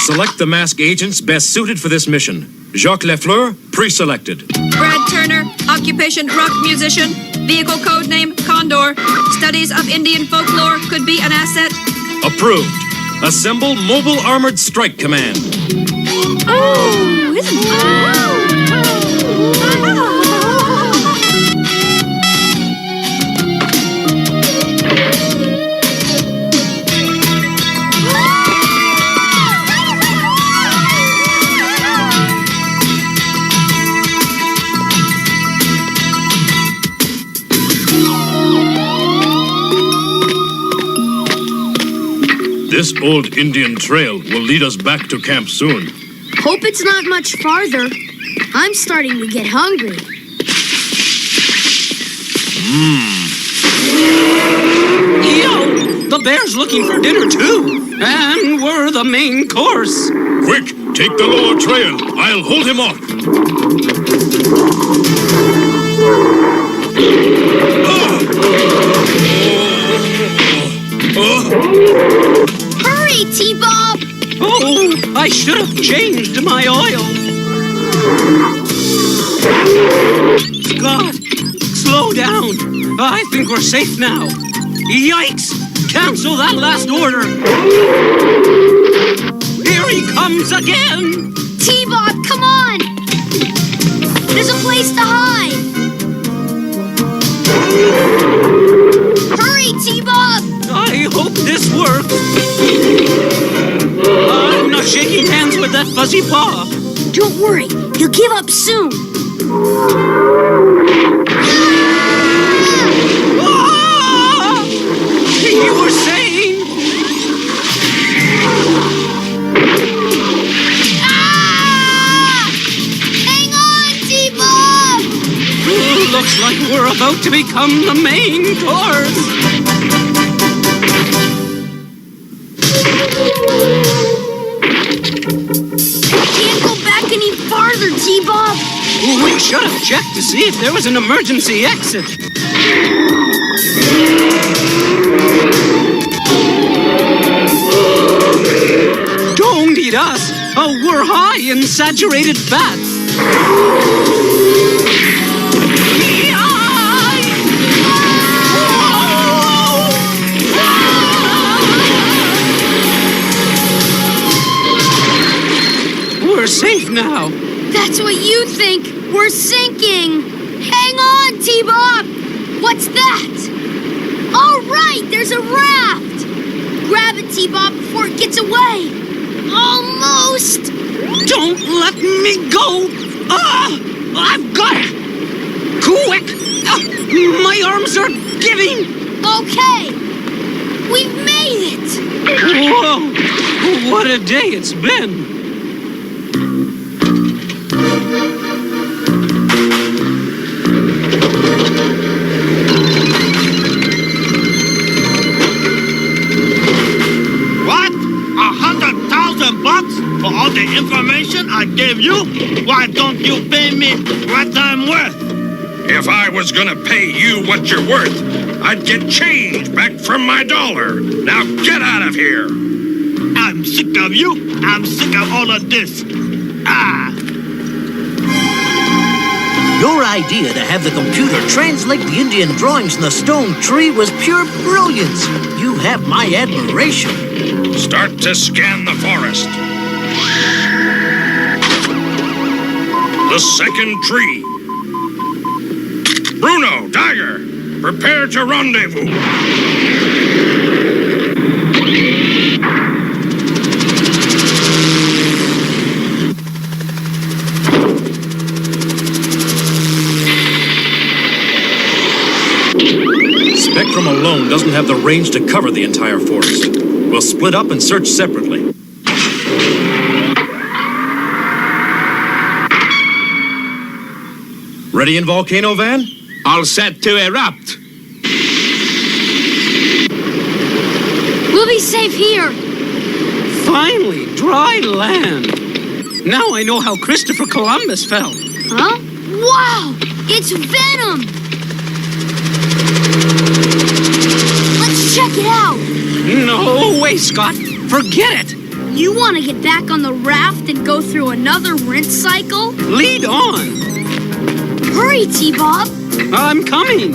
Select the mask agents best suited for this mission. Jacques Lafleur, pre-selected. Brad Turner, occupation rock musician, vehicle code name Condor, studies of Indian folklore could be an asset. Approved. Assemble Mobile Armored Strike Command. Oh, isn't it? This old Indian trail will lead us back to camp soon. Hope it's not much farther. I'm starting to get hungry. Yo! The bear's looking for dinner, too. And we're the main course. Quick, take the lower trail. I'll hold him off. Hurry, T-Bob! Oh, I should have changed my oil. God, slow down. I think we're safe now. Yikes! Cancel that last order. Here he comes again. T-Bob, come on! There's a place to hide. Hurry, T-Bob! I hope this works. I'm not shaking hands with that fuzzy paw. Don't worry, he'll give up soon. Ah! You were saying? Ah! Hang on, T-Bob! Looks like we're about to become the main course. Can't go back any farther, T-Bob. We should have checked to see if there was an emergency exit. Don't eat us. Oh, we're high in saturated fats. We're safe now. That's what you think. We're sinking. Hang on, T-Bob. What's that? All right, there's a raft. Grab it, T-Bob, before it gets away. Almost. Don't let me go. Ah, I've got it. Quick. My arms are giving. Okay. We've made it. Whoa, what a day it's been. $100,000 for all the information I gave you? Why don't you pay me what I'm worth? If I was gonna pay you what you're worth, I'd get change back from my dollar. Now get out of here. I'm sick of you. I'm sick of all of this. Your idea to have the computer translate the Indian drawings in the stone tree was pure brilliance. You have my admiration. Start to scan the forest. The second tree. Bruno, Tiger, prepare to rendezvous. Spectrum alone doesn't have the range to cover the entire forest. We'll split up and search separately. Ready in Volcano Van? All set to erupt. We'll be safe here. Finally, dry land. Now I know how Christopher Columbus felt. Huh? Wow! It's venom! Let's check it out. No way, Scott. Forget it. You want to get back on the raft and go through another rinse cycle? Lead on. Hurry, T-Bob. I'm coming.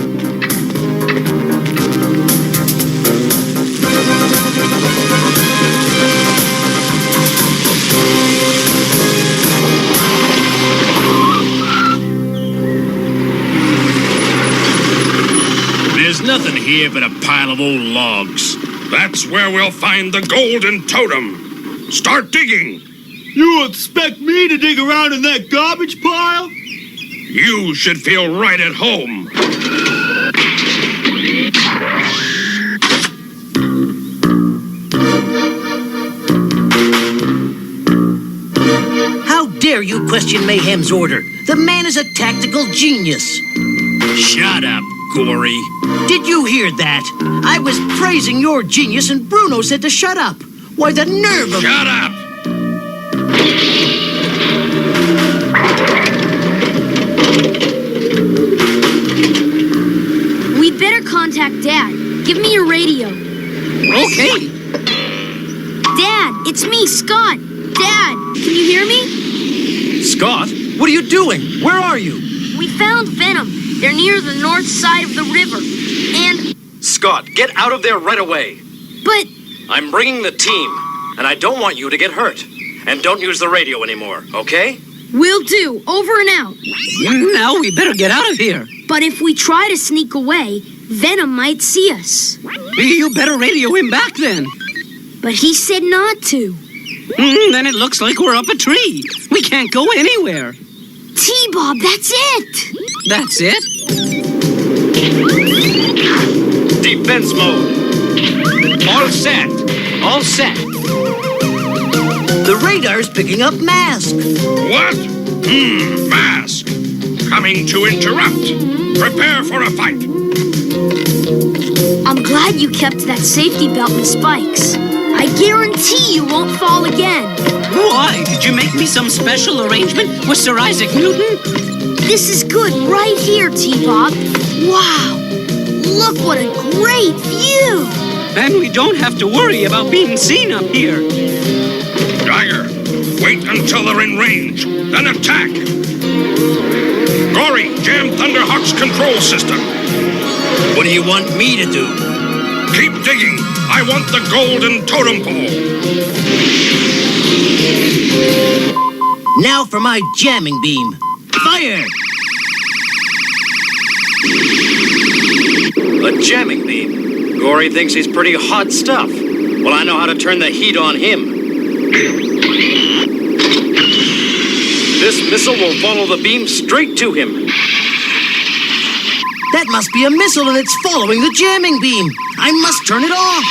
There's nothing here but a pile of old logs. That's where we'll find the golden totem. Start digging. You expect me to dig around in that garbage pile? You should feel right at home. How dare you question Mayhem's order? The man is a tactical genius. Shut up, Gory. Did you hear that? I was praising your genius and Bruno said to shut up. Why, the nerve of... Shut up! We'd better contact Dad. Give me your radio. Okay. Dad, it's me, Scott. Dad, can you hear me? Scott, what are you doing? Where are you? We found Venom. They're near the north side of the river. And... Scott, get out of there right away. But... I'm bringing the team, and I don't want you to get hurt. And don't use the radio anymore, okay? Will do. Over and out. Now we better get out of here. But if we try to sneak away, Venom might see us. You better radio him back then. But he said not to. Then it looks like we're up a tree. We can't go anywhere. T-Bob, that's it! That's it? Defense mode. All set. All set. The radar's picking up Mask. What? Mask. Coming to interrupt. Prepare for a fight. I'm glad you kept that safety belt and spikes. I guarantee you won't fall again. Why? Did you make me some special arrangement with Sir Isaac Newton? This is good right here, T-Bob. Wow. Look what a great view. And we don't have to worry about being seen up here. Tiger, wait until they're in range, then attack. Gory, jam Thunderhawk's control system. What do you want me to do? Keep digging. I want the golden totem pole. Now for my jamming beam. Fire! A jamming beam? Gory thinks he's pretty hot stuff. Well, I know how to turn the heat on him. This missile will follow the beam straight to him. That must be a missile and it's following the jamming beam. I must turn it off.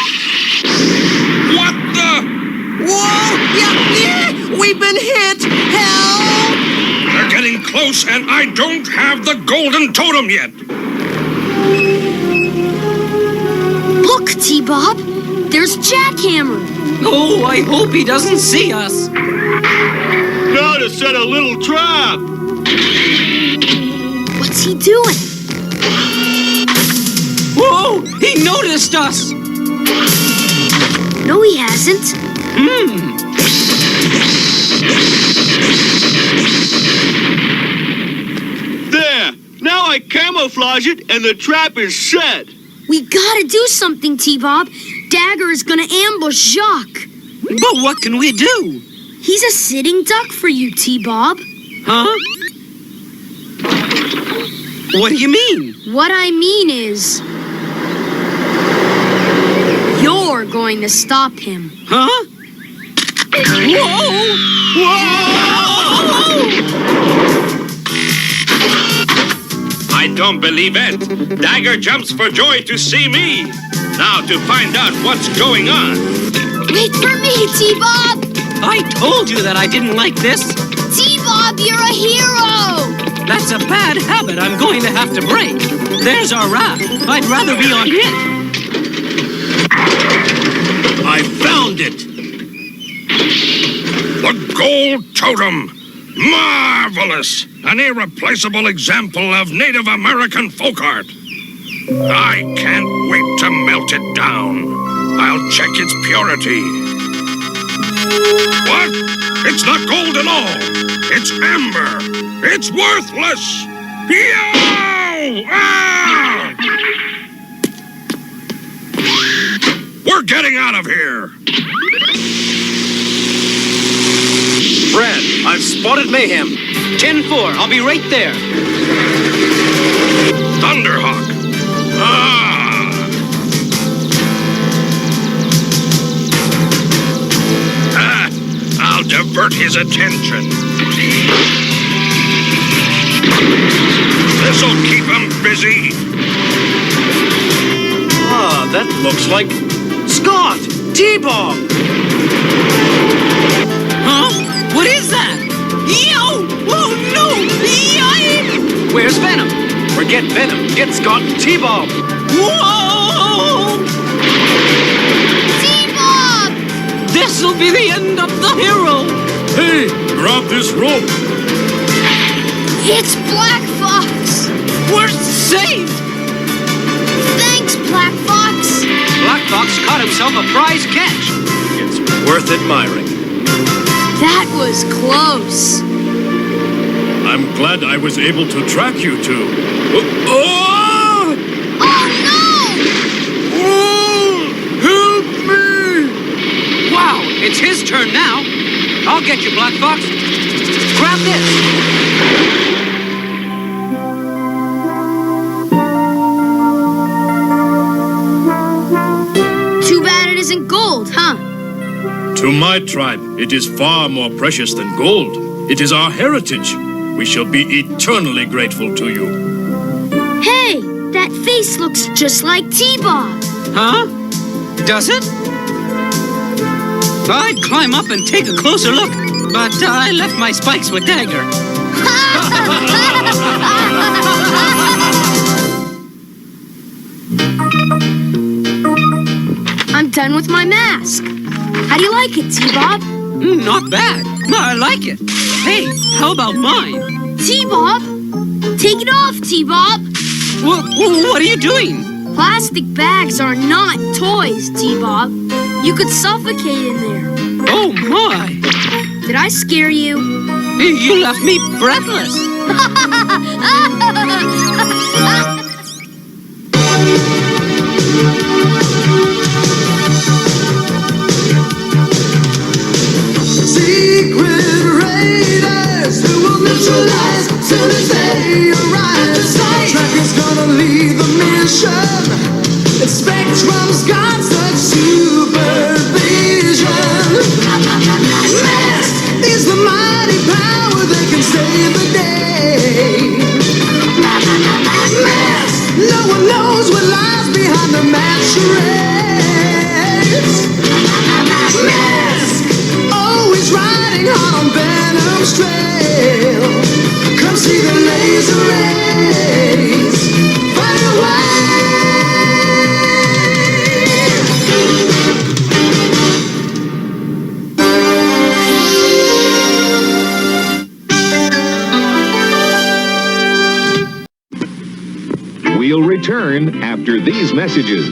What the? Whoa! Yeah! We've been hit! Help! They're getting close and I don't have the golden totem yet. Look, T-Bob. There's Jackhammer. Oh, I hope he doesn't see us. Now to set a little trap. What's he doing? Whoa! He noticed us! No, he hasn't. There! Now I camouflage it and the trap is set. We gotta do something, T-Bob. Dagger is gonna ambush Jacques. But what can we do? He's a sitting duck for you, T-Bob. Huh? What do you mean? What I mean is... you're going to stop him. Huh? Whoa! Whoa! I don't believe it. Dagger jumps for joy to see me. Now to find out what's going on. Wait for me, T-Bob! I told you that I didn't like this. T-Bob, you're a hero! That's a bad habit I'm going to have to break. There's our raft. I'd rather be on it. I found it! The gold totem! Marvelous! An irreplaceable example of Native American folk art. I can't wait to melt it down. I'll check its purity. What? It's not gold at all. It's amber. It's worthless. Yow! Ah! We're getting out of here. Brad, I've spotted Mayhem. 10-4, I'll be right there. Thunderhawk. I'll divert his attention. This'll keep him busy. Ah, that looks like Scott! T-Bob! Huh? What is that? Yo! Oh no! Yipe! Where's Venom? Forget Venom. Get Scott and T-Bob. Whoa! T-Bob! This'll be the end of the hero! Hey, grab this rope. It's Black Fox! We're saved! Thanks, Black Fox! Black Fox caught himself a prize catch. It's worth admiring. That was close. I'm glad I was able to track you two. Oh no! Help me! Wow, it's his turn now. I'll get you, Black Fox. Grab this. Too bad it isn't gold, huh? To my tribe, it is far more precious than gold. It is our heritage. We shall be eternally grateful to you. Hey, that face looks just like T-Bob. Huh? Does it? I'd climb up and take a closer look, but I left my spikes with Dagger. I'm done with my mask. How do you like it, T-Bob? Not bad. I like it. Hey, how about mine? T-Bob? Take it off, T-Bob. What are you doing? Plastic bags are not toys, T-Bob. You could suffocate in there. Oh, my. Did I scare you? You left me breathless. Secret raiders who will neutralize soon as they arrive. Tracker's gonna lead the mission, and Spectrum's got such supervision. Mask is the mighty power that can save the day. Mask, no one knows what lies behind the mask charades. Mask, always riding hard on Venom's trail. Come see the laser rays fight away. We'll return after these messages.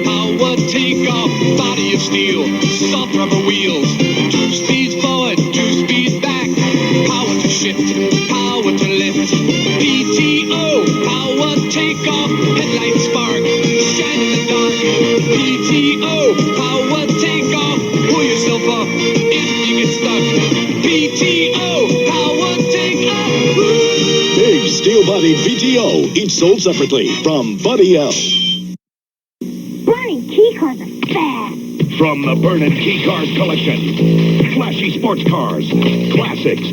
Power take off, body of steel, soft rubber wheels, 2 speeds forward, 2 speeds back, power to shift, power to lift. PTO, power take off, headlight spark, shine in the dark. PTO, power take off, pull yourself up if you get stuck. PTO, power take off. Big steel-bodied PTO, each sold separately from Buddy L. Burning key cards are bad. From the Burnin' Key Cars collection. Flashy sports cars, classics,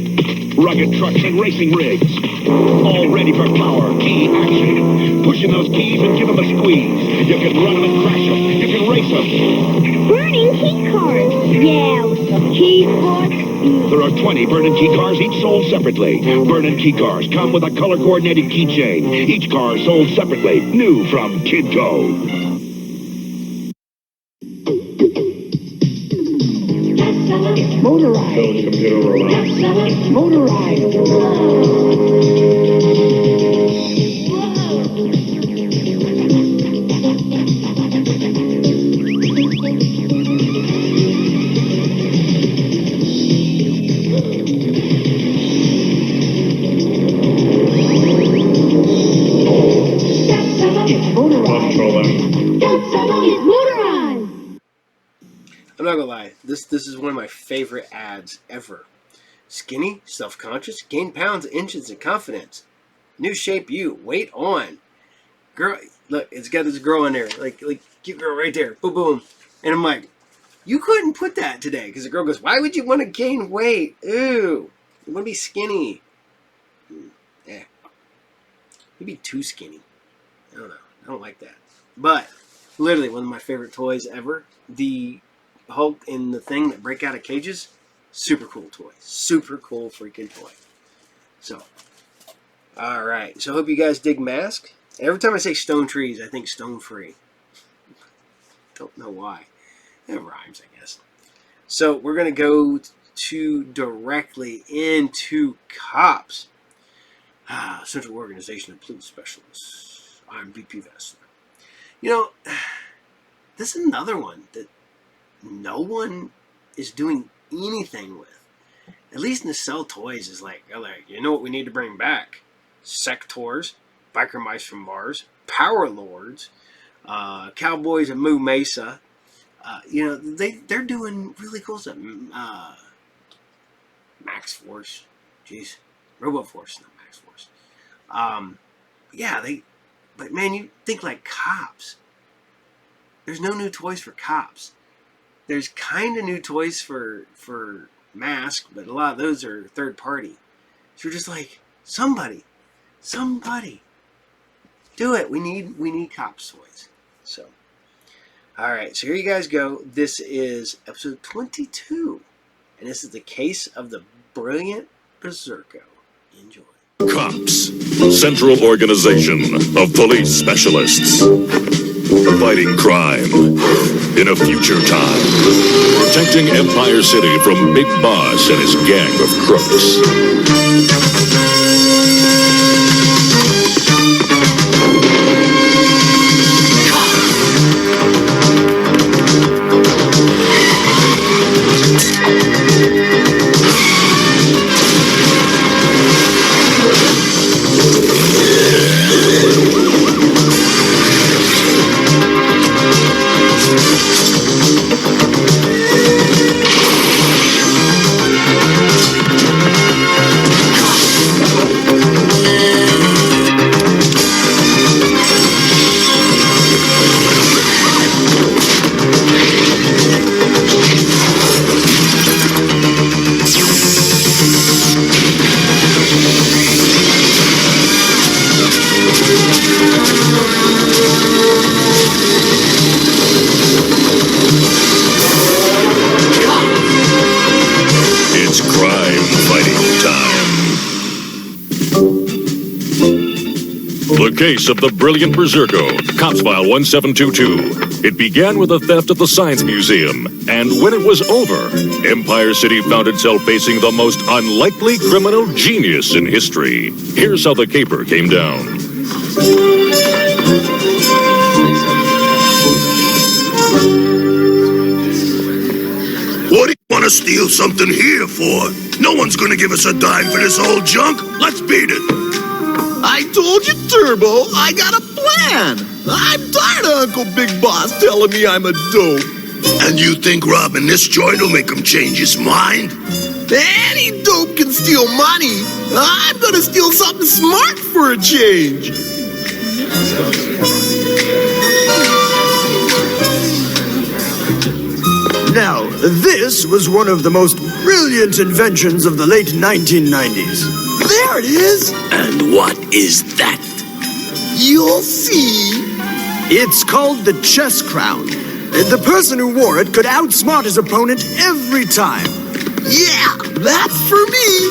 rugged trucks and racing rigs. All ready for power, key action. Pushing those keys and give them a squeeze. You can run them and crash them. You can race them. Burning key cards. Yeah, with some key sports. There are 20 Burnin' Key cars, each sold separately. Burnin' Key cars come with a color-coordinated keychain. Each car sold separately. New from Kidco. It's motorized. It's motorized. It's motorized. It's motorized. I'm not gonna lie. This is one of my favorite ads ever. Skinny, self-conscious, gain pounds, inches, and confidence. New shape you. Wait on. Girl, look, it's got this girl in there. Like cute girl right there. Boom, boom. And I'm like, you couldn't put that today. Because the girl goes, why would you want to gain weight? Ooh. You want to be skinny. Yeah. You'd be too skinny. I don't know. I don't like that. But, literally, one of my favorite toys ever. The Hulk and the Thing that break out of cages. Super cool toy. Super cool freaking toy. So, alright. So, I hope you guys dig Mask. Every time I say stone trees, I think stone free. Don't know why. It rhymes, I guess. So, we're going to go directly into Cops. Central Organization of Police Specialists. I'm VP Vessler. You know, this is another one that no one is doing anything with. At least Nacelle Toys is like, you know what we need to bring back? Sectors, Biker Mice from Mars, Power Lords, Cowboys of Moo Mesa. You know, they're doing really cool stuff. Max Force. Jeez. Robo Force, not Max Force. Yeah, but man, you think like Cops. There's no new toys for Cops. There's kind of new toys for Mask, but a lot of those are third party. So you're just like, somebody, do it. We need Cops toys. So, all right. So here you guys go. This is episode 22, and this is the case of the brilliant Berserko. Enjoy. Cops, Central Organization of Police Specialists. Fighting crime in a future time. Protecting Empire City from Big Boss and his gang of crooks. The case of the brilliant Berserko, Cops File 1722. It began with a theft at the Science Museum, and when it was over, Empire City found itself facing the most unlikely criminal genius in history. Here's how the caper came down. What do you want to steal something here for? No one's gonna give us a dime for this old junk. Let's beat it. I told you, Turbo, I got a plan. I'm tired of Uncle Big Boss telling me I'm a dope. And you think robbing this joint will make him change his mind? Any dope can steal money. I'm gonna steal something smart for a change. Now, this was one of the most brilliant inventions of the late 1990s. There it is! And what is that? You'll see. It's called the chess crown. The person who wore it could outsmart his opponent every time. Yeah, that's for me.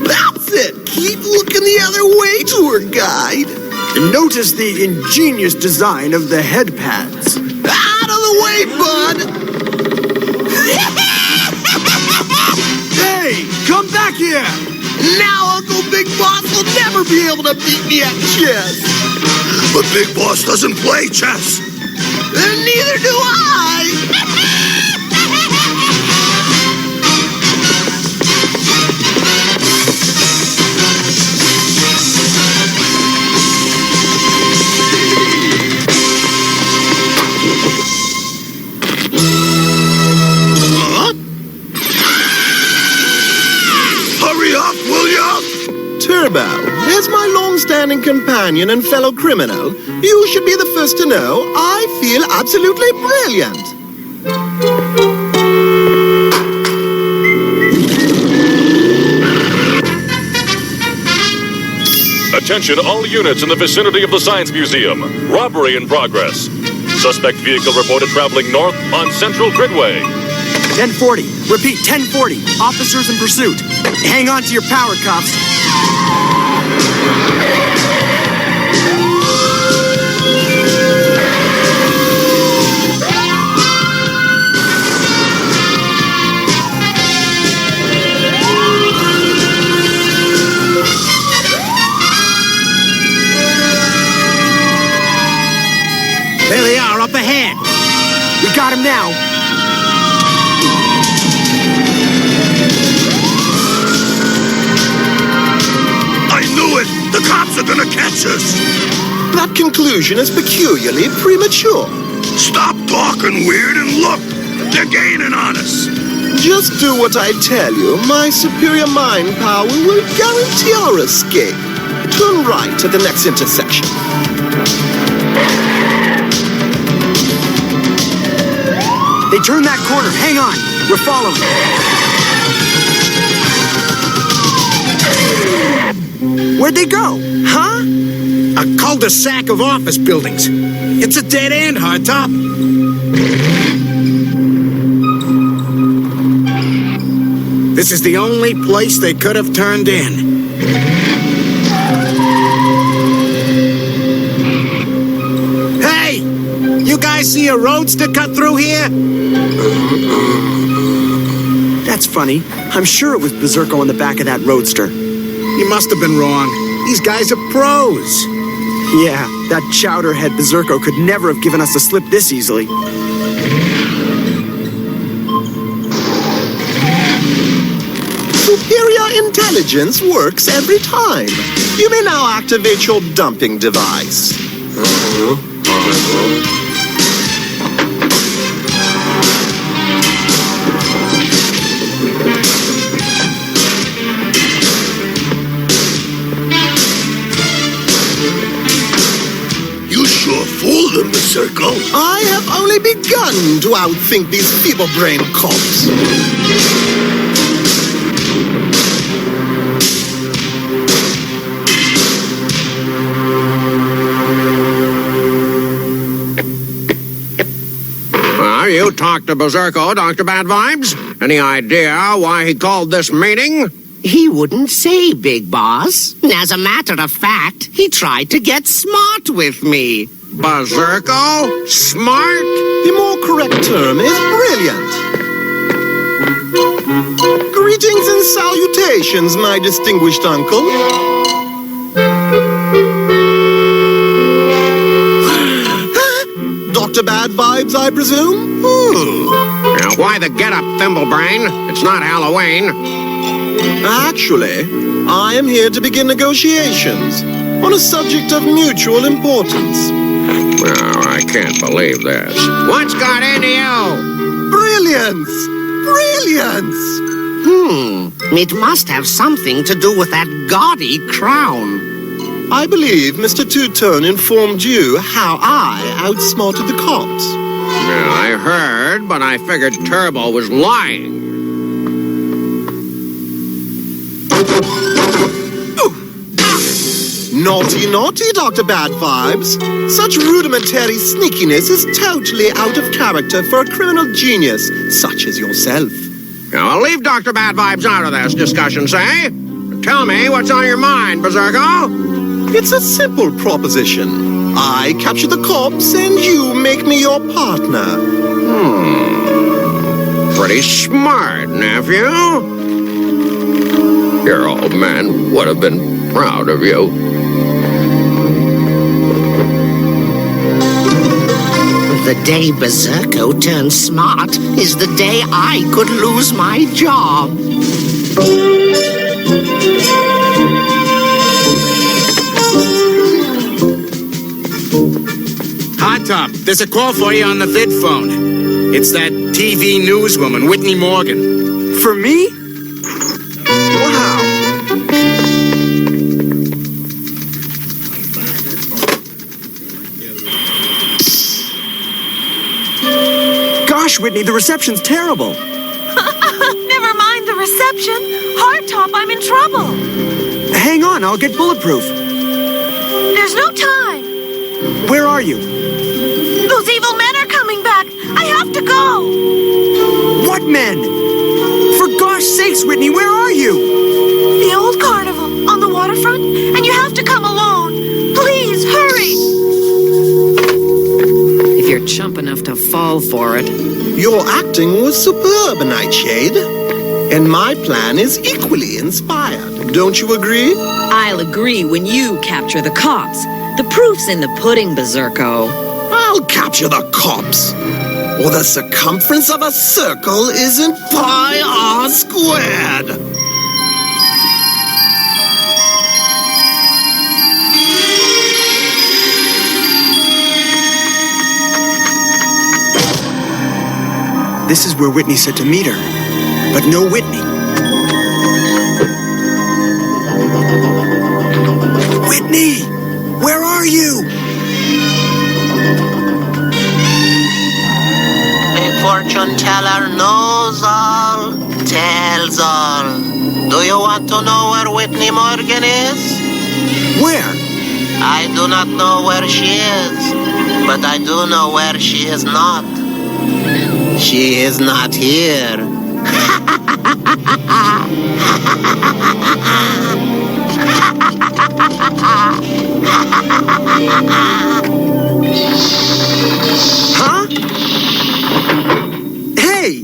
That's it. Keep looking the other way, tour guide. Notice the ingenious design of the head pads. Out of the way, bud! Hey, come back here! Now Uncle Big Boss will never be able to beat me at chess. But Big Boss doesn't play chess. And neither do I. Turbo, as my long-standing companion and fellow criminal, you should be the first to know I feel absolutely brilliant. Attention all units in the vicinity of the Science Museum. Robbery in progress. Suspect vehicle reported traveling north on Central Gridway. 1040. Repeat, 1040. Officers in pursuit. Hang on to your power cuffs. There they are, up ahead. We got him now. I knew it! The cops are gonna catch us! That conclusion is peculiarly premature. Stop talking weird and look! They're gaining on us! Just do what I tell you. My superior mind power will guarantee our escape. Turn right at the next intersection. They turned that corner. Hang on. We're following. Where'd they go? Huh? A cul-de-sac of office buildings. It's a dead end, Hardtop. This is the only place they could have turned in. Hey! You guys see a roadster cut through here? That's funny. I'm sure it was Berserko on the back of that roadster. You must have been wrong. These guys are pros. Yeah, that chowderhead Berserko could never have given us a slip this easily. Superior intelligence works every time. You may now activate your dumping device. You sure fooled them, Berserko. I have only begun to outthink these feeble-brained cops. You talked to Berserko, Dr. Bad Vibes? Any idea why he called this meeting? He wouldn't say, Big Boss. As a matter of fact, he tried to get smart with me. Berserko? Smart? The more correct term is brilliant. Greetings and salutations, my distinguished uncle. Dr. Bad Vibes, I presume? Now, why the get-up, Thimblebrain? It's not Halloween. Actually, I am here to begin negotiations on a subject of mutual importance. Oh, I can't believe this. What's got into you? Brilliance! Brilliance! It must have something to do with that gaudy crown. I believe Mr. Two-Tone informed you how I outsmarted the cops. Yeah, I heard, but I figured Turbo was lying. Naughty, naughty, Dr. Bad Vibes. Such rudimentary sneakiness is totally out of character for a criminal genius such as yourself. Now, I'll leave Dr. Bad Vibes out of this discussion, say? Tell me what's on your mind, Berserko. It's a simple proposition. I capture the cops and you make me your partner. Pretty smart, nephew. Your old man would have been proud of you. The day Berserko turns smart is the day I could lose my job. Hardtop, there's a call for you on the vid phone. It's that TV newswoman, Whitney Morgan. For me? Wow. the reception's terrible. Never mind the reception. Hardtop, I'm in trouble. Hang on, I'll get bulletproof. There's no time. Where are you? Those evil men are coming back. I have to go. What men? For gosh sakes, Whitney, where are you? The old carnival on the waterfront, and you have to come alone. Please, hurry. If you're chump enough to fall for it. Your acting was superb, Nightshade. And my plan is equally inspired. Don't you agree? I'll agree when you capture the cops. The proof's in the pudding, Berserko. I'll capture the cops. Or the circumference of a circle isn't pi r squared. This is where Whitney said to meet her, but no Whitney. Whitney! Where are you? A fortune teller knows all, tells all. Do you want to know where Whitney Morgan is? Where? I do not know where she is, but I do know where she is not. She is not here. Huh? Hey!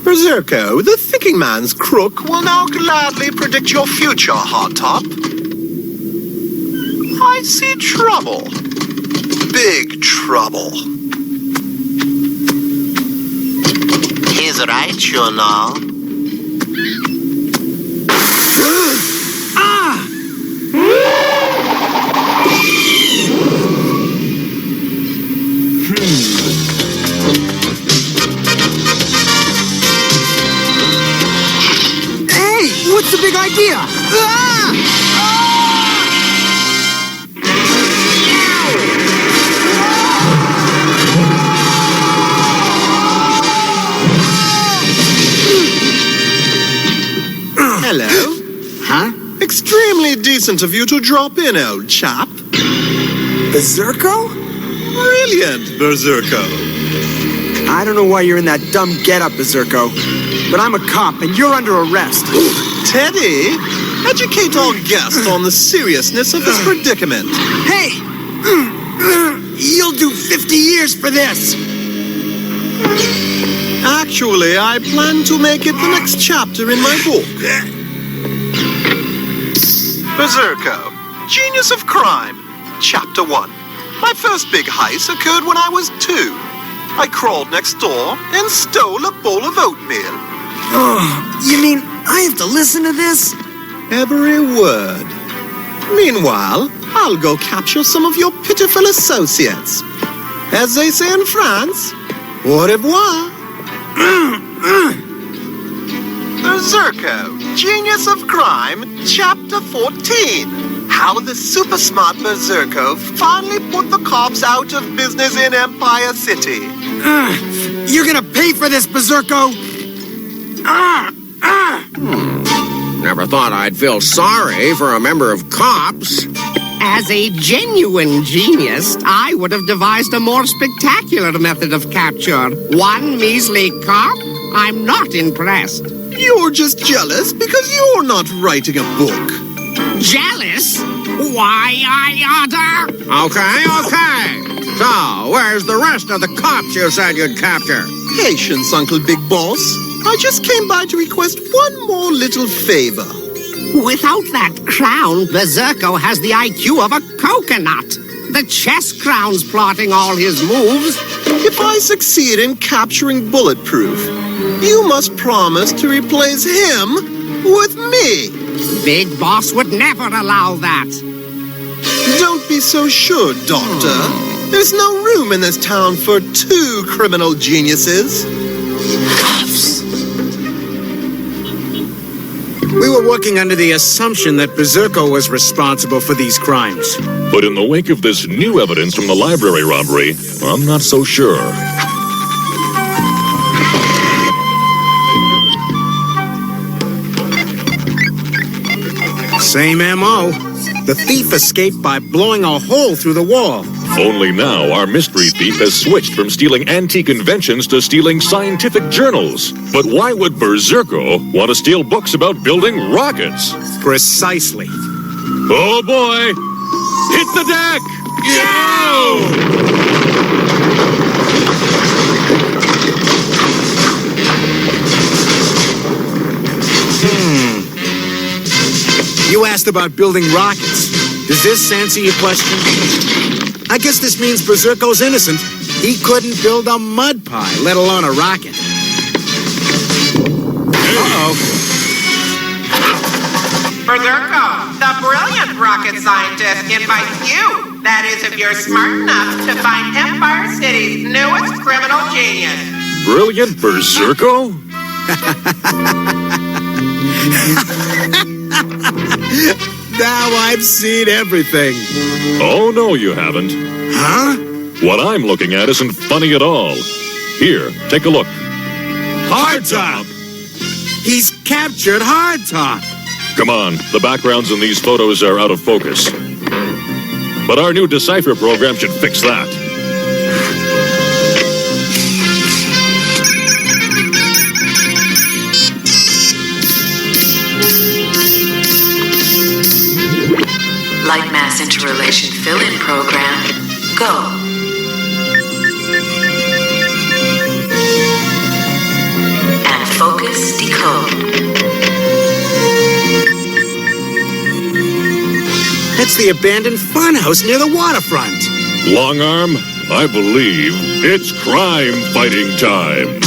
Berserko, the thinking man's crook will now gladly predict your future, Hardtop. I see trouble. Big trouble. He's right, you know. Hey, what's the big idea? Hello. Huh? Extremely decent of you to drop in, old chap. Berserko? Brilliant, Berserko. I don't know why you're in that dumb getup, Berserko, but I'm a cop and you're under arrest. Teddy, educate our guest on the seriousness of this predicament. Hey! You'll do 50 years for this! Actually, I plan to make it the next chapter in my book. Berserko, Genius of Crime, Chapter 1. My first big heist occurred when I was 2. I crawled next door and stole a bowl of oatmeal. Oh, you mean I have to listen to this? Every word. Meanwhile, I'll go capture some of your pitiful associates. As they say in France, au revoir. Berserko, Genius of Crime, Chapter 14. How the super smart Berserko finally put the cops out of business in Empire City. You're gonna pay for this, Berserko! Never thought I'd feel sorry for a member of cops. As a genuine genius, I would have devised a more spectacular method of capture. One measly cop? I'm not impressed. You're just jealous because you're not writing a book. Jealous? Why, I oughta... Okay. So, where's the rest of the cops you said you'd capture? Patience, Uncle Big Boss. I just came by to request one more little favor. Without that crown, Berserko has the IQ of a coconut. The chess crown's plotting all his moves. If I succeed in capturing Bulletproof, you must promise to replace him with me. Big Boss would never allow that. Don't be so sure, Doctor. There's no room in this town for 2 criminal geniuses. Cops. We were working under the assumption that Berserko was responsible for these crimes. But in the wake of this new evidence from the library robbery, I'm not so sure. Same M.O. The thief escaped by blowing a hole through the wall. Only now, our mystery thief has switched from stealing antique inventions to stealing scientific journals. But why would Berserko want to steal books about building rockets? Precisely. Oh boy! Hit the deck! You asked about building rockets. Does this answer your question? I guess this means Berserko's innocent. He couldn't build a mud pie, let alone a rocket. Uh-oh. Berserko, the brilliant rocket scientist, invites you. That is, if you're smart enough to find Empire City's newest criminal genius. Brilliant Berserko? Now I've seen everything. Oh, no, you haven't. Huh? What I'm looking at isn't funny at all. Here, take a look. Hardtop! He's captured Hardtop! Come on, the backgrounds in these photos are out of focus. But our new Decipher program should fix that. Light mass interrelation fill-in program, go. And focus decode. That's the abandoned funhouse near the waterfront. Long Arm, I believe it's crime fighting time.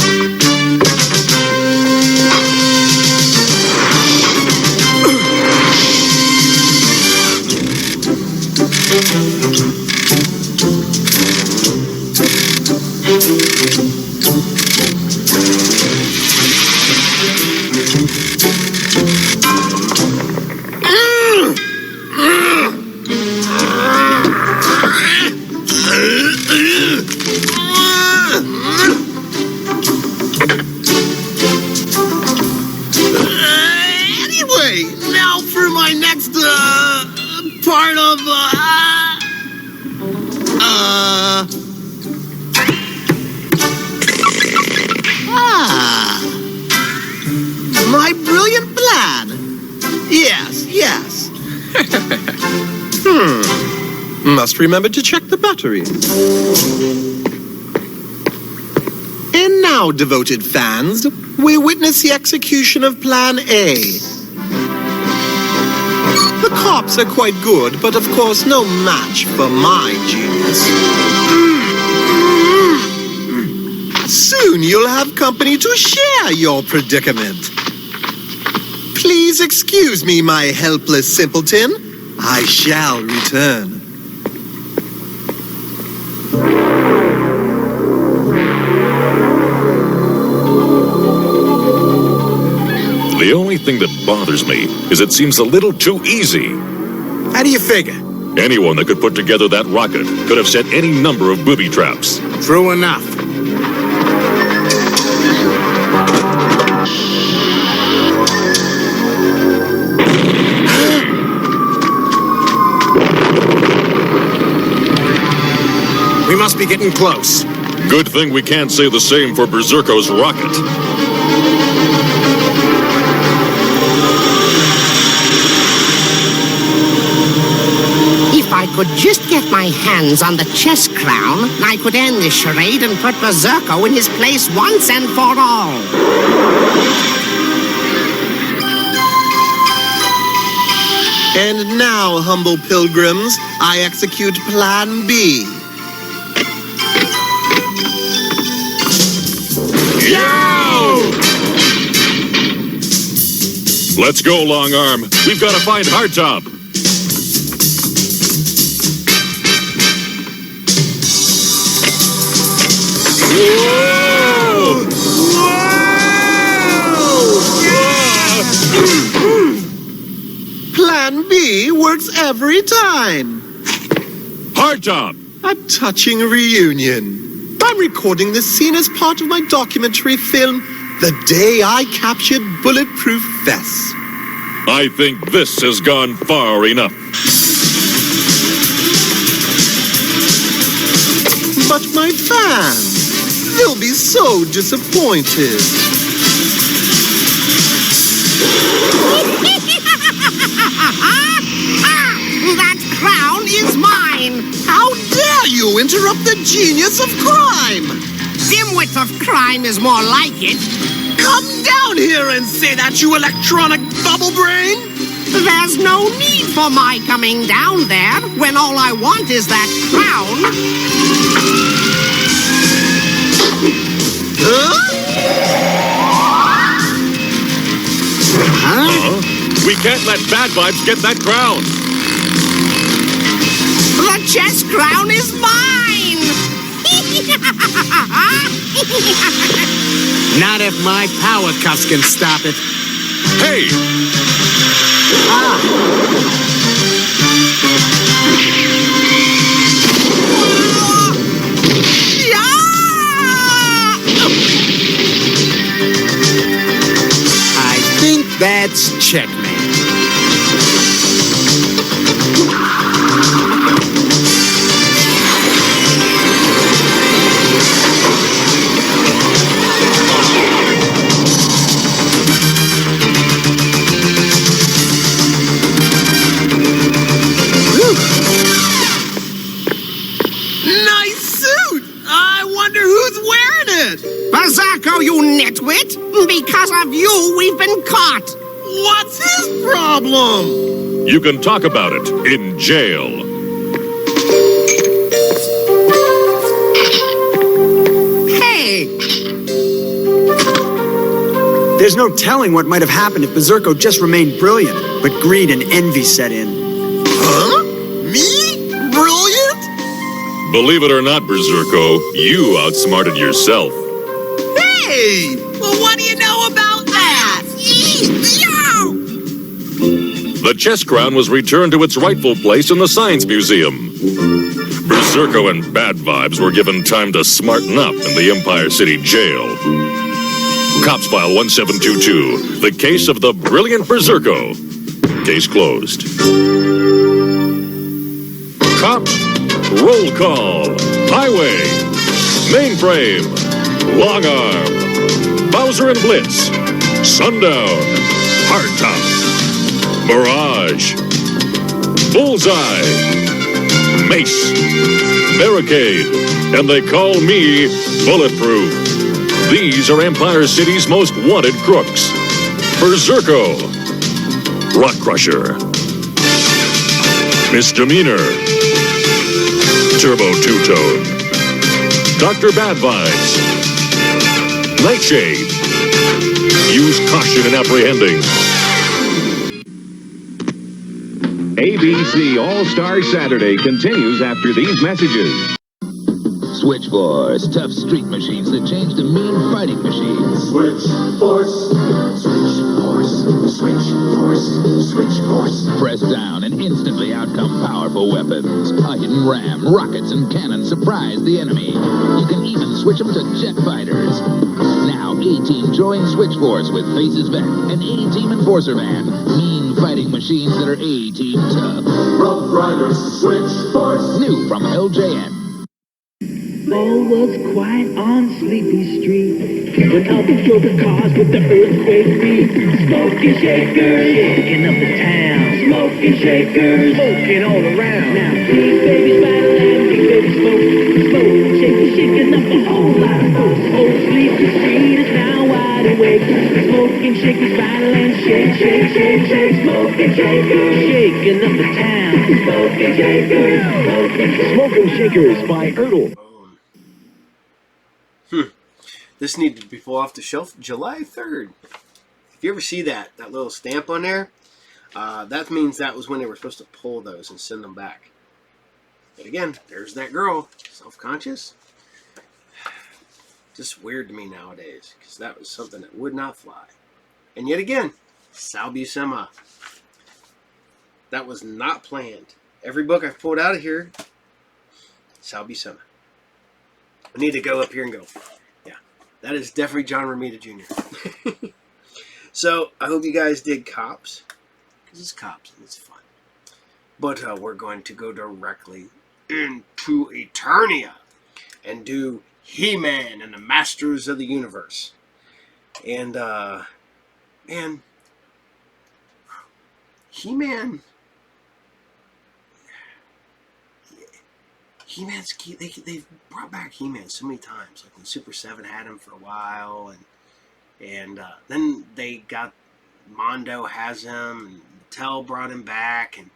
Anyway, now for my next part of my brilliant plan. Yes. Must remember to check the battery. And now, devoted fans, we witness the execution of Plan A. The cops are quite good, but of course no match for my genius. Soon you'll have company to share your predicament. Please excuse me, my helpless simpleton. I shall return. The only thing that bothers me is it seems a little too easy. How do you figure? Anyone that could put together that rocket could have set any number of booby traps. True enough. We must be getting close. Good thing we can't say the same for Berserko's rocket. If I could just get my hands on the chess crown, I could end this charade and put Berserko in his place once and for all. And now, humble pilgrims, I execute Plan B. Let's go, Long Arm. We've got to find Hardtop. Plan B works every time. Hardtop. A touching reunion. I'm recording this scene as part of my documentary film, The Day I Captured Bulletproof Vests. I think this has gone far enough. But my fans, they'll be so disappointed. That crown is mine! How dare you interrupt the genius of crime! Dimwit of crime is more like it. Come down here and say that, you electronic bubble brain! There's no need for my coming down there when all I want is that crown. We can't let Bad Vibes get that crown. The chess crown is mine! Not if my power cuffs can stop it. Hey! I think that's checkmate. Berserko, you nitwit! Because of you, we've been caught! What's his problem? You can talk about it in jail. Hey! There's no telling what might have happened if Berserko just remained brilliant, but greed and envy set in. Huh? Me? Brilliant? Believe it or not, Berserko, you outsmarted yourself. Hey! Well, what do you know about that? The chess crown was returned to its rightful place in the Science Museum. Berserko and Bad Vibes were given time to smarten up in the Empire City Jail. Cops File 1722, the case of the brilliant Berserko. Case closed. Cops, roll call. Highway, Mainframe, Long Arm, Bowser and Blitz, Sundown, Hardtop, Mirage, Bullseye, Mace, Barricade, and they call me Bulletproof. These are Empire City's most wanted crooks. Berserko, Rock Crusher, Misdemeanor, Turbo Two-Tone, Dr. Bad Vibes, Nightshade. Use caution in apprehending. ABC All-Star Saturday continues after these messages. Switch Force, tough street machines that change to mean fighting machines. Switch Force, Switch Force, Switch Force, Switch Force. Press down and instantly outcome powerful weapons. A hidden ram, rockets, and cannons surprise the enemy. You can even switch them to jet fighters. Now, A-Team joins Switch Force with Faces Vet and A-Team Enforcer Van. Mean fighting machines that are A-Team tough. Rough Riders, Switch Force. New from LJN. All was quiet on Sleepy Street when up drove the cars with the earthquake beat. Smoke and shakers, shaking up the town. Smoke and shakers, smoking all around. Now big babies battle and big babies smoke. Smoke and shakers, shaking up a whole lot of folks. Old Sleepy Street is now wide awake. Smoke and shakers battle and shake, shake, shake, shake. Smoke and shakers, shaking up the town. Smoke and shakers, smoke and shakers by Ertl. This needed to be pulled off the shelf July 3rd. If you ever see that little stamp on there, that means that was when they were supposed to pull those and send them back. But again, there's that girl, self-conscious. Just weird to me nowadays, because that was something that would not fly. And yet again, Sal Buscema. That was not planned. Every book I've pulled out of here, Sal Buscema. I need to go up here and go, yeah, that is definitely John Romita Jr. So, I hope you guys did Cops. because it's cops and it's fun. But we're going to go directly into Eternia and do He-Man and the Masters of the Universe. And, man, He-Man... He-Man's key. They've brought back He-Man so many times. Like when Super 7 had him for a while, and then they got Mondo has him, and Mattel brought him back, and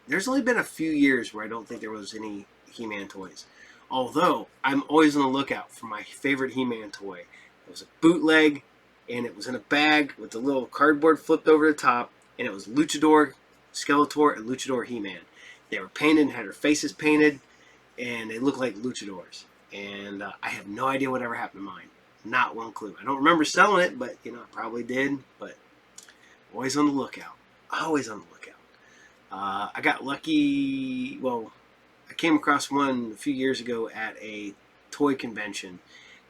there's only been a few years where I don't think there was any He-Man toys. Although I'm always on the lookout for my favorite He-Man toy. It was a bootleg, and it was in a bag with the little cardboard flipped over the top, and it was Luchador, Skeletor, and Luchador He-Man. They were painted and had their faces painted, and they looked like luchadors. And I have no idea whatever happened to mine. Not one clue. I don't remember selling it, but, you know, I probably did. But always on the lookout. Always on the lookout. I got lucky. Well, I came across one a few years ago at a toy convention,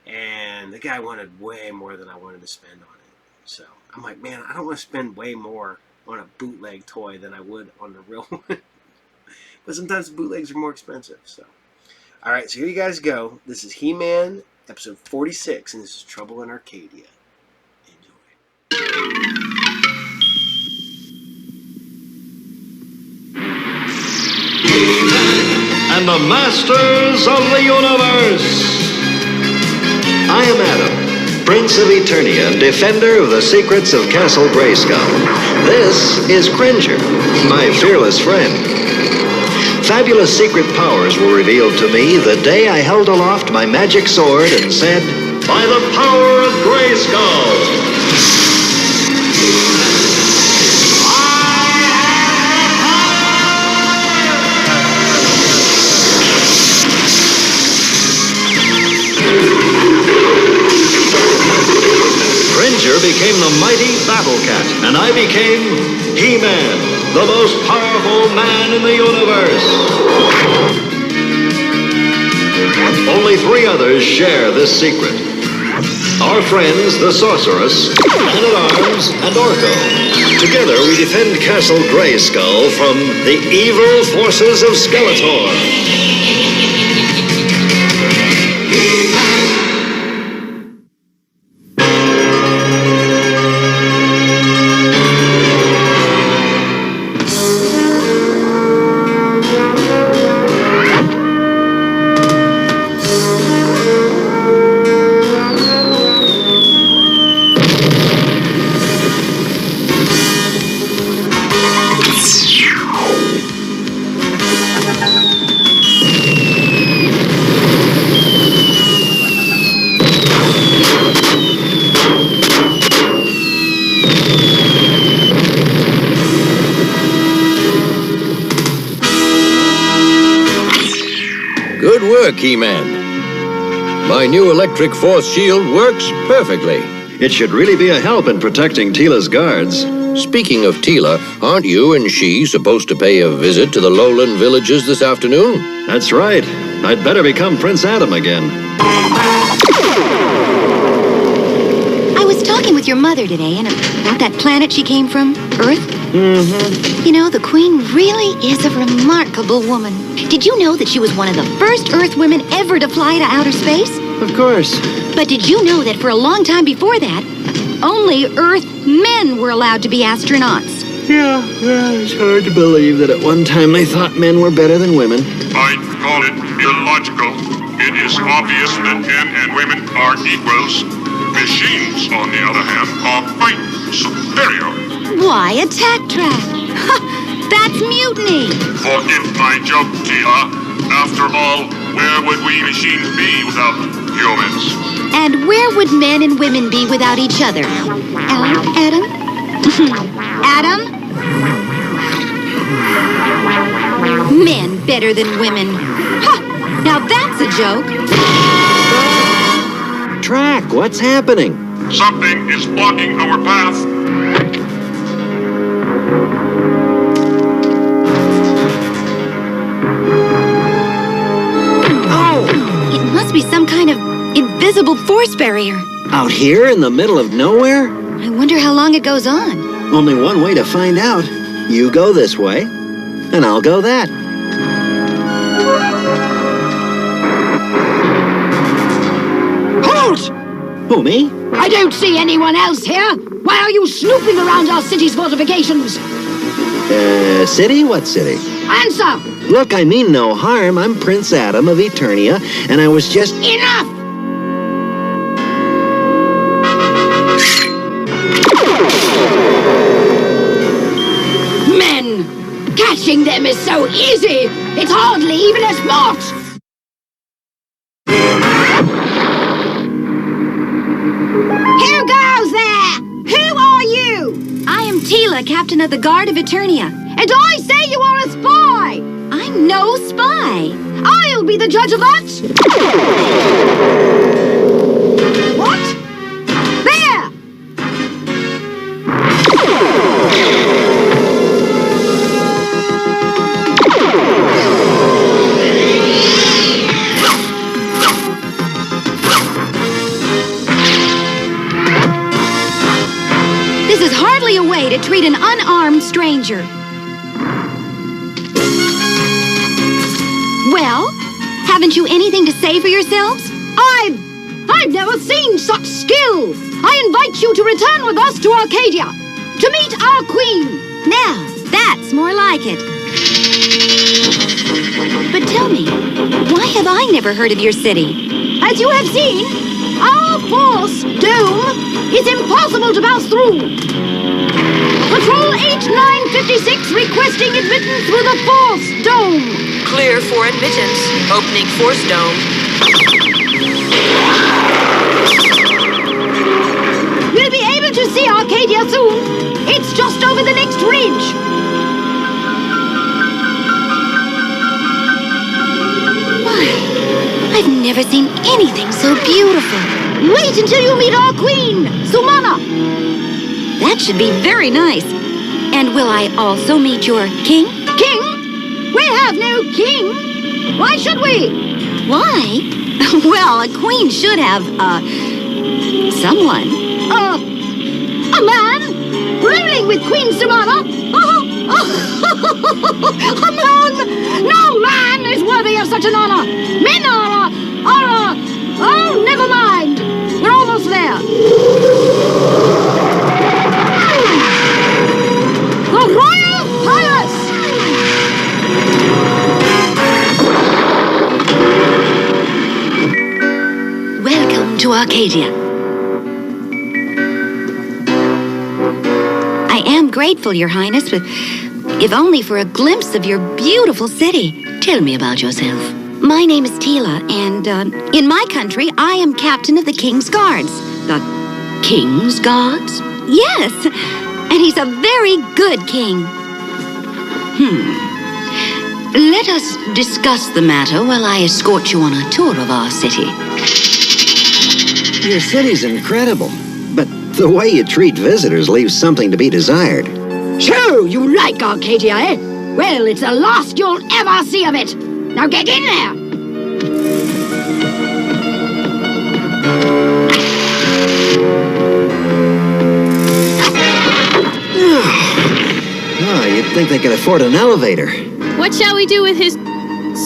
and the guy wanted way more than I wanted to spend on it. So I'm like, man, I don't want to spend way more on a bootleg toy than I would on the real one. But sometimes the bootlegs are more expensive. So, all right, so here you guys go. This is He-Man, episode 46, and this is Trouble in Arcadia. And the Masters of the Universe. I am Adam, Prince of Eternia, defender of the secrets of Castle Grayskull. This is Cringer, my fearless friend. Fabulous secret powers were revealed to me the day I held aloft my magic sword and said, "By the power of Grayskull!" Cringer became the mighty Battle Cat, and I became He-Man, the most powerful man in the universe. Only 3 others share this secret. Our friends, the Sorceress, Man-at-Arms, and Orko. Together we defend Castle Grayskull from the evil forces of Skeletor. Good work, He-Man. My new electric force shield works perfectly. It should really be a help in protecting Teela's guards. Speaking of Teela, aren't you and she supposed to pay a visit to the lowland villages this afternoon? That's right. I'd better become Prince Adam again. I was talking with your mother today and about that planet she came from, Earth. Mm-hmm. You know, the Queen really is a remarkable woman. Did you know that she was one of the first Earth women ever to fly to outer space? Of course. But did you know that for a long time before that, only Earth men were allowed to be astronauts? Yeah, it's hard to believe that at one time they thought men were better than women. I call it illogical. It is obvious that men and women are equals. Machines, on the other hand, are quite superior. Why, attack track? That's mutiny! Forgive my joke, Teela. After all, where would we machines be without humans? And where would men and women be without each other? Adam? Adam? Men better than women. Ha! Now that's a joke. Track, what's happening? Something is blocking our path. It must be some kind of invisible force barrier. Out here in the middle of nowhere? I wonder how long it goes on. Only one way to find out. You go this way, and I'll go that. Halt! Who, me? I don't see anyone else here. Why are you snooping around our city's fortifications? City? What city? Answer! Look, I mean no harm. I'm Prince Adam of Eternia, and I was just... Enough! Men! Catching them is so easy! It's hardly even a sport! Who goes there? Who are you? I am Tila, Captain of the Guard of Eternia. And I say you are a spy! I'm no spy. I'll be the judge of that! What? There! This is hardly a way to treat an unarmed stranger. Well, haven't you anything to say for yourselves? I've never seen such skill. I invite you to return with us to Arcadia, to meet our queen. Now, that's more like it. But tell me, why have I never heard of your city? As you have seen, our force dome is impossible to pass through. Patrol H956 requesting admittance through the force dome. Clear for admittance. Opening force dome. We'll be able to see Arcadia soon. It's just over the next ridge. Why, I've never seen anything so beautiful. Wait until you meet our queen, Sumana. That should be very nice. And will I also meet your king? King? We have no king. Why should we? Why? Well, a queen should have, someone. A man? Ruling with Queen Sumana? A man? No man is worthy of such an honor. Men are, oh, never mind. We're almost there. The Royal Palace! Welcome to Arcadia. I am grateful, Your Highness, but if only for a glimpse of your beautiful city. Tell me about yourself. My name is Tila, and in my country, I am captain of the King's Guards. The King's Guards? Yes, and he's a very good king. Let us discuss the matter while I escort you on a tour of our city. Your city's incredible, but the way you treat visitors leaves something to be desired. So, you like Arcadia, eh? Well, it's the last you'll ever see of it. Now get in there! Oh, you'd think they could afford an elevator. What shall we do with his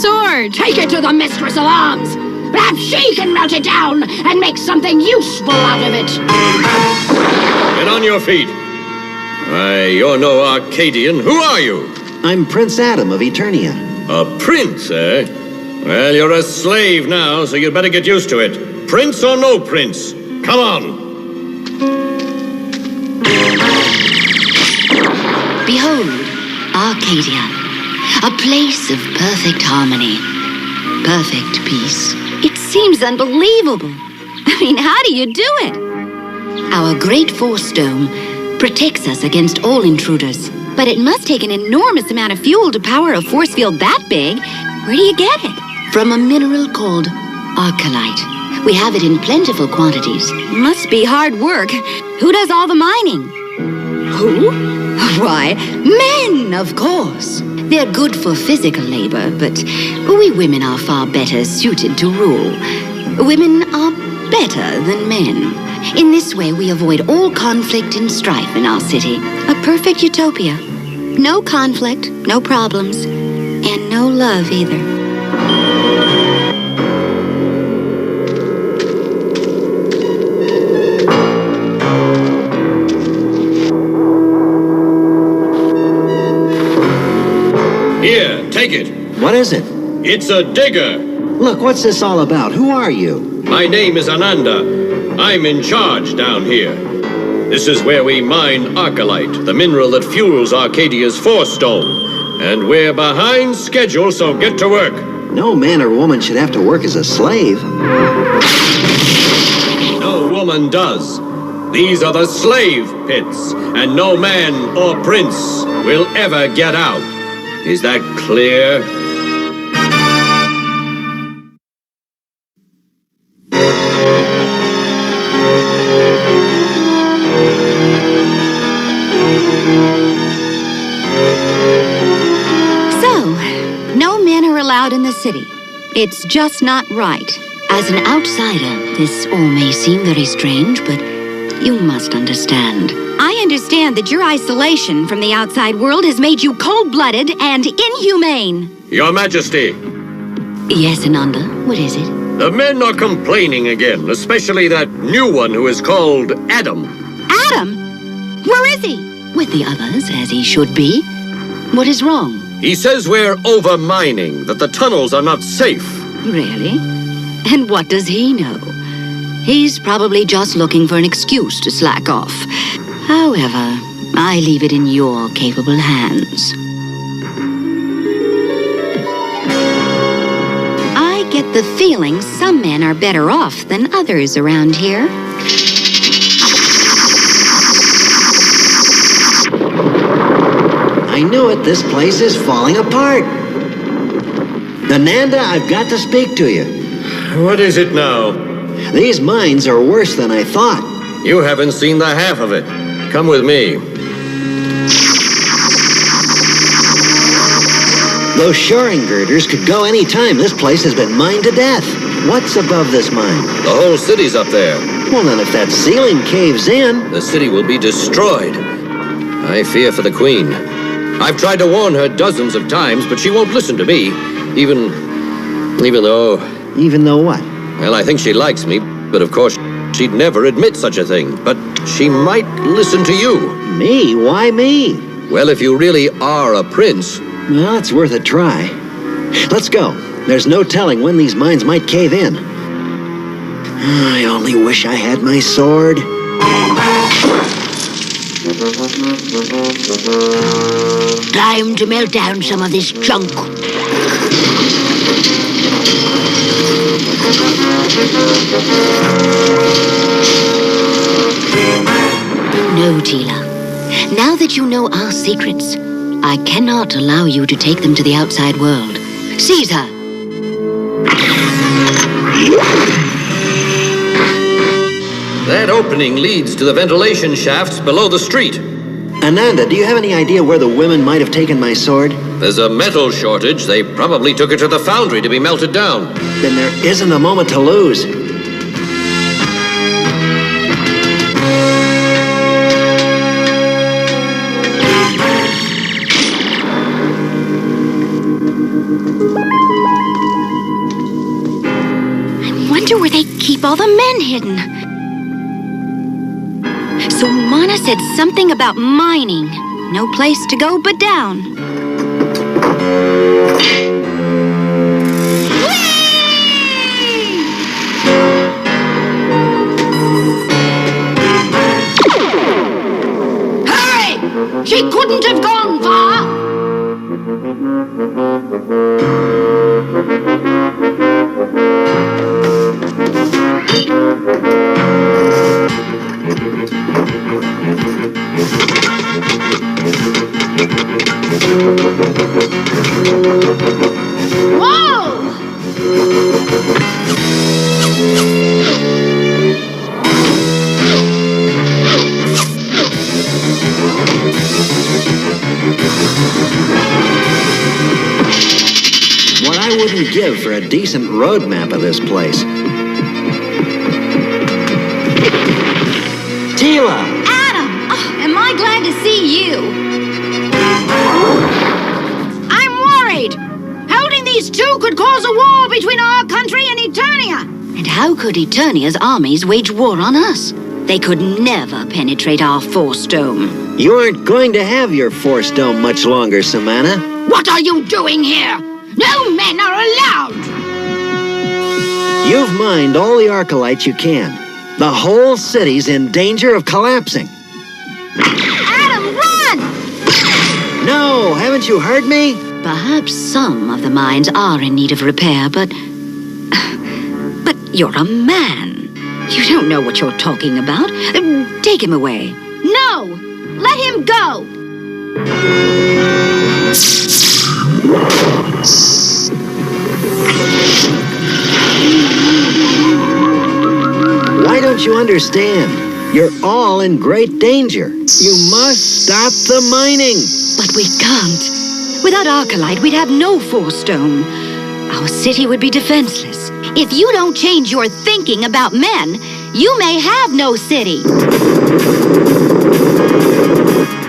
sword? Take it to the Mistress of Arms! Perhaps she can melt it down and make something useful out of it. Get on your feet. Why, you're no Arcadian. Who are you? I'm Prince Adam of Eternia. A prince, eh? Well, you're a slave now, so you'd better get used to it. Prince or no prince? Come on. Behold, Arcadia, a place of perfect harmony, perfect peace. It seems unbelievable. I mean, how do you do it? Our great force dome protects us against all intruders. But it must take an enormous amount of fuel to power a force field that big. Where do you get it? From a mineral called arcalite. We have it in plentiful quantities. Must be hard work. Who does all the mining? Who? Why, men, of course. They're good for physical labor, but we women are far better suited to rule. Women are better than men. In this way, we avoid all conflict and strife in our city. A perfect utopia. No conflict, no problems, and no love either. Here, take it. What is it? It's a digger. Look, what's this all about? Who are you? My name is Ananda. I'm in charge down here. This is where we mine Arcalite, the mineral that fuels Arcadia's Force Dome. And we're behind schedule, so get to work. No man or woman should have to work as a slave. No woman does. These are the slave pits, and no man or prince will ever get out. Is that clear? In the city. It's just not right. As an outsider, this all may seem very strange, but you must understand. I understand that your isolation from the outside world has made you cold-blooded and inhumane. Your Majesty. Yes, Ananda, what is it? The men are complaining again, especially that new one who is called Adam. Adam? Where is he? With the others, as he should be. What is wrong? He says we're over-mining, that the tunnels are not safe. Really? And what does he know? He's probably just looking for an excuse to slack off. However, I leave it in your capable hands. I get the feeling some men are better off than others around here. I knew it. This place is falling apart. Ananda, I've got to speak to you. What is it now? These mines are worse than I thought. You haven't seen the half of it. Come with me. Those shoring girders could go any time. This place has been mined to death. What's above this mine? The whole city's up there. Well, then if that ceiling caves in... The city will be destroyed. I fear for the Queen. I've tried to warn her dozens of times, but she won't listen to me. Even though... Even though what? Well, I think she likes me, but of course, she'd never admit such a thing. But she might listen to you. Me? Why me? Well, if you really are a prince... Well, it's worth a try. Let's go. There's no telling when these mines might cave in. I only wish I had my sword. Time to melt down some of this junk. No, Tila. Now that you know our secrets, I cannot allow you to take them to the outside world. Seize her! That opening leads to the ventilation shafts below the street. Ananda, do you have any idea where the women might have taken my sword? There's a metal shortage. They probably took it to the foundry to be melted down. Then there isn't a moment to lose. I wonder where they keep all the men hidden. So Mana said something about mining. No place to go but down. Hurry! She couldn't have gone far! What I wouldn't give for a decent road map of this place. Tila! Adam! Oh, am I glad to see you? I'm worried. Holding these two could cause a war between our country and Eternia. And how could Eternia's armies wage war on us? They could never penetrate our Force Dome. You aren't going to have your Force Dome much longer, Samana. What are you doing here? No men are allowed! You've mined all the Arcalites you can. The whole city's in danger of collapsing. Adam, run! No, haven't you heard me? Perhaps some of the mines are in need of repair, but you're a man. You don't know what you're talking about. Take him away. No! Let him go! Why don't you understand? You're all in great danger. You must stop the mining. But we can't. Without Arcalite, we'd have no Force Dome. Our city would be defenseless. If you don't change your thinking about men, you may have no city.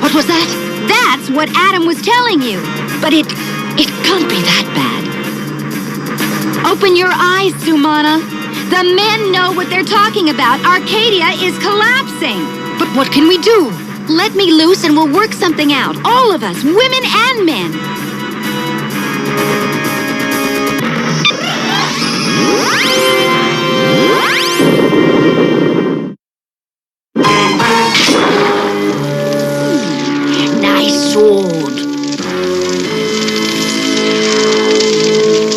What was that? That's what Adam was telling you. But it can't be that bad. Open your eyes, Sumana. The men know what they're talking about. Arcadia is collapsing. But what can we do? Let me loose and we'll work something out. All of us, women and men. Nice sword.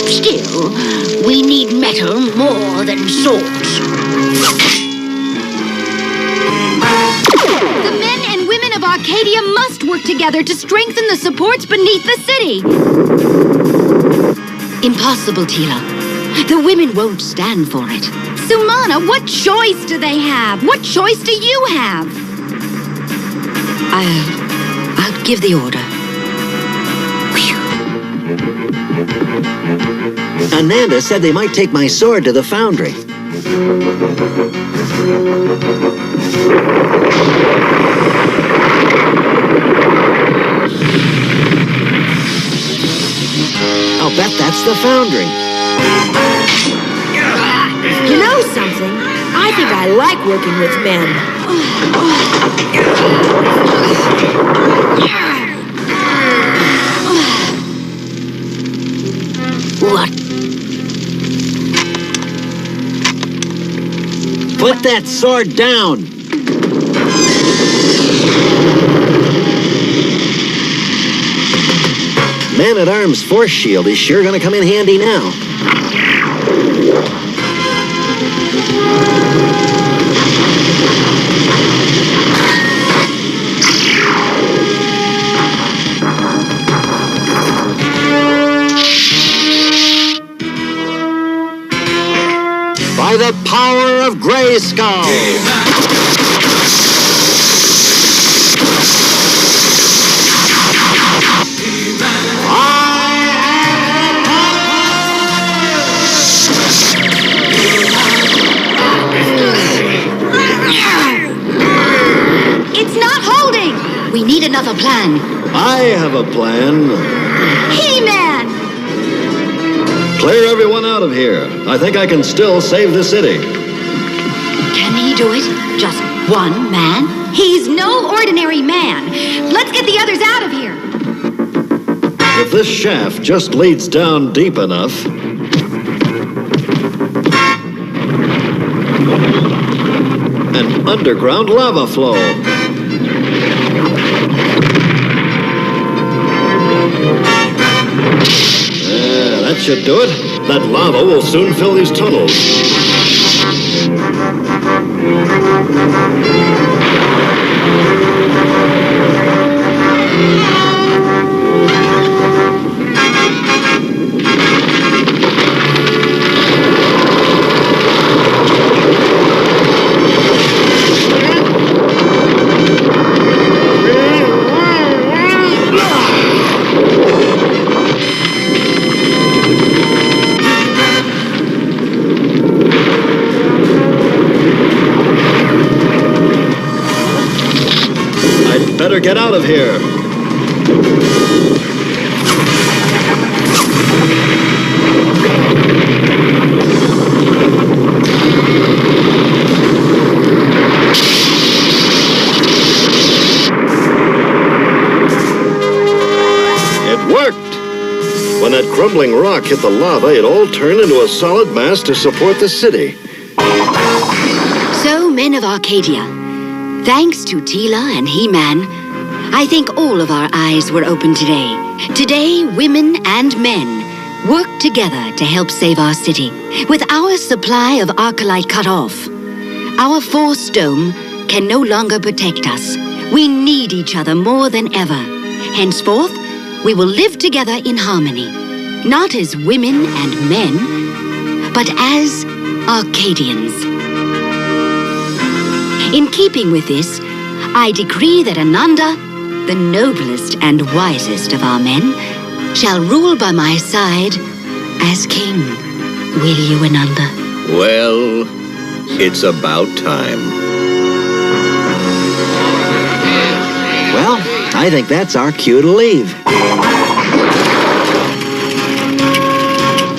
Still, we need metal more than swords. The men and women of Arcadia must work together to strengthen the supports beneath the city. Impossible, Tila. The women won't stand for it. Sumana, what choice do they have? What choice do you have? I'll give the order. Ananda said they might take my sword to the foundry. I'll bet that's the foundry. You know something? I think I like working with men. What? Put that sword down! Man-at-Arms Force Shield is sure gonna come in handy now. By the power of Grayskull! It's not holding! We need another plan. I have a plan. He-Man! Clear everyone out of here. I think I can still save the city. Can he do it? Just one man? He's no ordinary man. Let's get the others out of here. If this shaft just leads down deep enough... an underground lava flow. That should do it. That lava will soon fill these tunnels. better get out of here. It worked. When that crumbling rock hit the lava, it all turned into a solid mass to support the city. So, men of Arcadia, thanks to Tila and He-Man, I think all of our eyes were open today. Today, women and men worked together to help save our city. With our supply of Arcalite cut off, our force dome can no longer protect us. We need each other more than ever. Henceforth, we will live together in harmony, not as women and men, but as Arcadians. In keeping with this, I decree that Ananda, the noblest and wisest of our men, shall rule by my side as king. Will you, Ananda? Well, it's about time. Well, I think that's our cue to leave.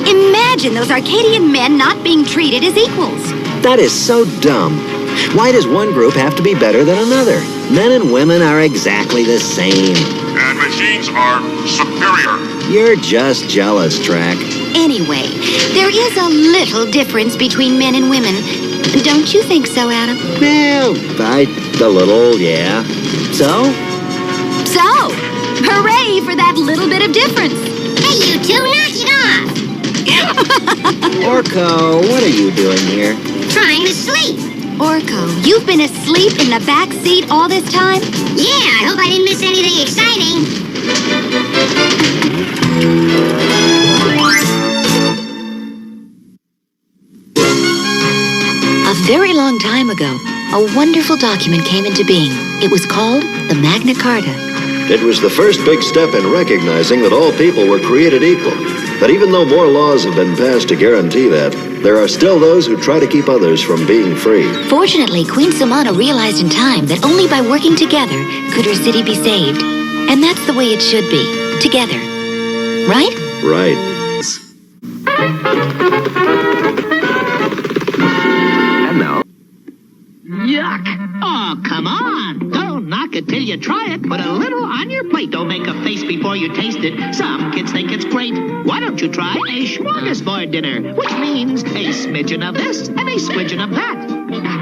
Imagine those Arcadian men not being treated as equals. That is so dumb. Why does one group have to be better than another? Men and women are exactly the same. And machines are superior. You're just jealous, Track. Anyway, there is a little difference between men and women. Don't you think so, Adam? Well, a little, yeah. So? So, hooray for that little bit of difference. Hey, you two, knock it off! Orko, what are you doing here? Trying to sleep. Orko, you've been asleep in the back seat all this time? Yeah, I hope I didn't miss anything exciting. A very long time ago, a wonderful document came into being. It was called the Magna Carta. It was the first big step in recognizing that all people were created equal. But even though more laws have been passed to guarantee that, there are still those who try to keep others from being free. Fortunately, Queen Samana realized in time that only by working together could her city be saved. And that's the way it should be. Together. Right? Right. And now... Yuck! Oh, come on! Don't knock it till you try it. Put a little on your plate. Don't make a face before you taste it. Some kids think it's great. Why don't you try a smorgasbord dinner? Which means a smidgen of this and a smidgen of that.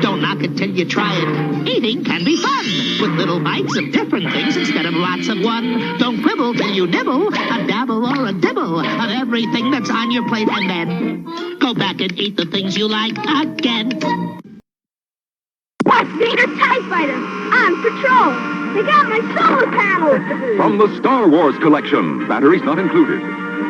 Don't knock it till you try it. Eating can be fun, with little bites of different things instead of lots of one. Don't quibble till you nibble, a dabble or a dibble of everything that's on your plate, and then go back and eat the things you like again. What's being a TIE fighter? On patrol. They got my solar panel. From the Star Wars collection, batteries not included.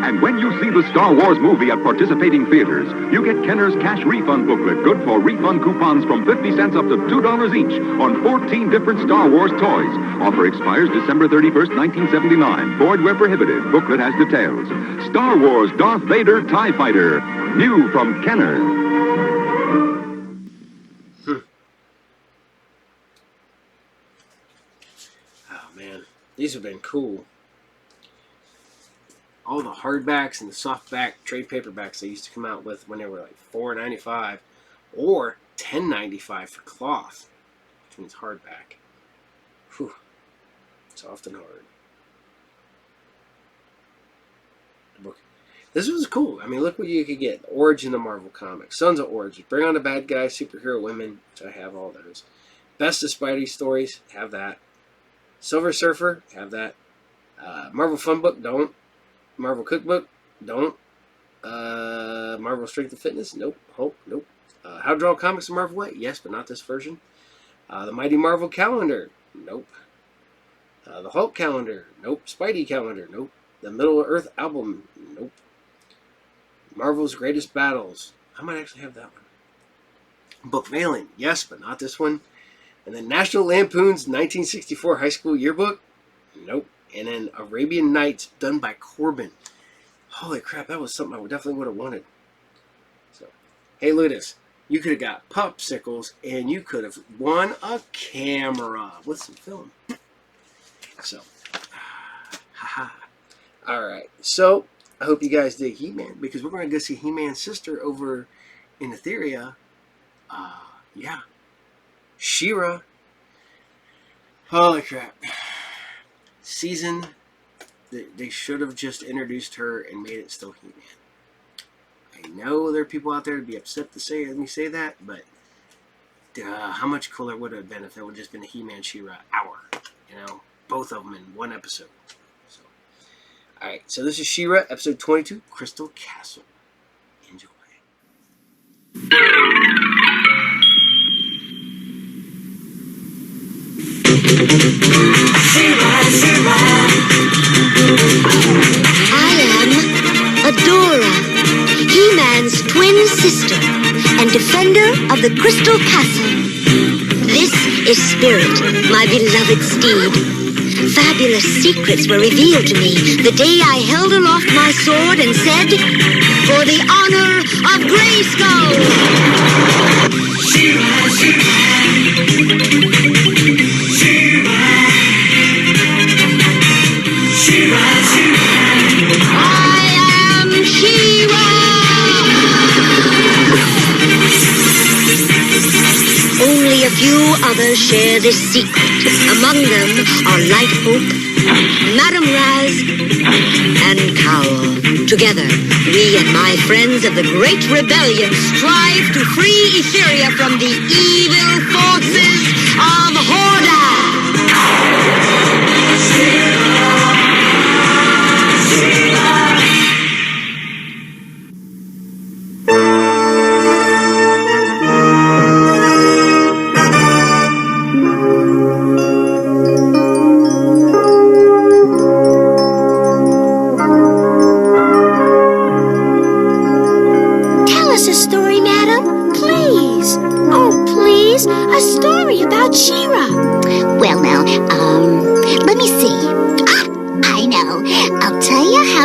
And when you see the Star Wars movie at participating theaters, you get Kenner's Cash Refund Booklet, good for refund coupons from 50 cents up to $2 each on 14 different Star Wars toys. Offer expires December 31st, 1979. Void where prohibited. Booklet has details. Star Wars Darth Vader TIE Fighter. New from Kenner. These have been cool. All the hardbacks and the softback trade paperbacks they used to come out with when they were like $4.95 or $10.95 for cloth, which means hardback. Whew. Soft and hard. The book. This was cool. I mean, look what you could get. Origin of Marvel Comics. Sons of Origin. Bring on the Bad Guys, Superhero Women, which I have all those. Best of Spidey Stories. Have that. Silver Surfer, have that. Marvel Fun Book, don't. Marvel Cookbook, don't. Marvel Strength and Fitness, nope. Hulk, nope. How to Draw Comics the Marvel Way, yes, but not this version. The Mighty Marvel Calendar, nope. The Hulk Calendar, nope. Spidey Calendar, nope. The Middle of Earth Album, nope. Marvel's Greatest Battles, I might actually have that one. Book Mailing, yes, but not this one. And then National Lampoon's 1964 High School Yearbook? Nope. And then Arabian Nights done by Corbin. Holy crap, that was something I definitely would have wanted. So, hey, look at this. You could have got popsicles and you could have won a camera with some film. So, haha. Alright, so I hope you guys dig He-Man, because we're going to go see He-Man's sister over in Etheria. Yeah. She-Ra. Holy crap. Season, they should have just introduced her and made it still He-Man. I know there are people out there who'd be upset to say me say that, but how much cooler would it have been if it would have just been a He-Man She-Ra hour? You know, both of them in one episode. So, alright, so this is She-Ra, episode 22, Crystal Castle. Enjoy. I am Adora, He-Man's twin sister and defender of the Crystal Castle. This is Spirit, my beloved steed. Fabulous secrets were revealed to me the day I held aloft my sword and said, "For the honor of Grayskull!" She-Ra, She-Ra. She-Ra. She-Ra, She-Ra. I am She-Ra! Only a few others share this secret. Among them are Light Hope, Madame Raz, and Cowl. Together, we and my friends of the Great Rebellion strive to free Etheria from the evil forces of Horda!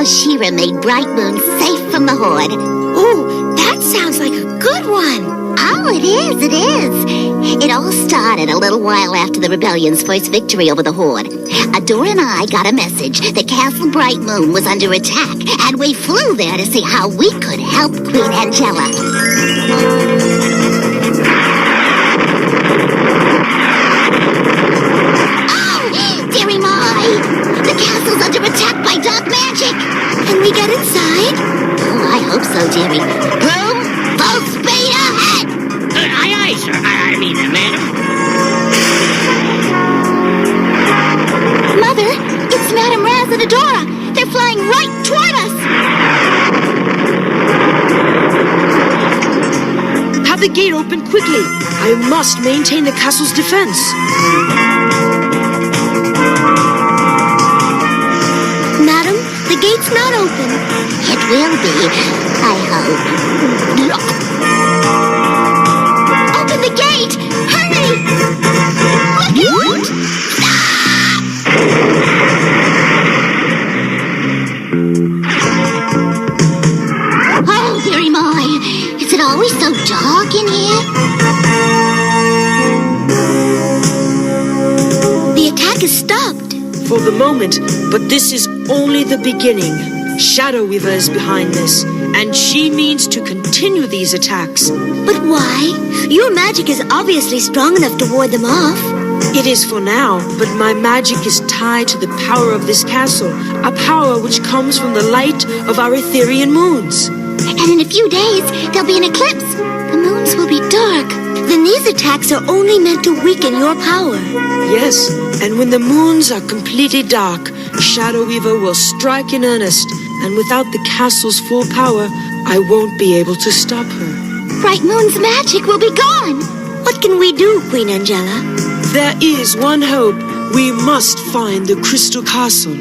She-Ra made Bright Moon safe from the Horde. Ooh, that sounds like a good one. Oh, it is, it is. It all started a little while after the Rebellion's first victory over the Horde. Adora and I got a message that Castle Bright Moon was under attack, and we flew there to see how we could help Queen Angela. Oh, dearie my! The castle's under attack by dark magic! Can we get inside? Oh, I hope so, dearie. Boom! Full speed ahead! Aye, aye, sir. I mean, madam. Mother, it's Madame Raz and Adora. They're flying right toward us. Have the gate open quickly. I must maintain the castle's defense. Madam, the gate's not open. It will be, I hope. Look. Open the gate! Hurry! Look out! Oh, dearie my! Is it always so dark in here? The attack is stopped. For the moment, but this is only the beginning. Shadow Weaver is behind this, and she means to continue these attacks. But why? Your magic is obviously strong enough to ward them off. It is for now, but my magic is tied to the power of this castle, a power which comes from the light of our Etherian moons. And in a few days, there'll be an eclipse. The moons will be dark. Then these attacks are only meant to weaken your power. Yes, and when the moons are completely dark, Shadow Weaver will strike in earnest, and without the castle's full power, I won't be able to stop her. Bright Moon's magic will be gone. What can we do, Queen Angela? There is one hope. We must find the Crystal Castle.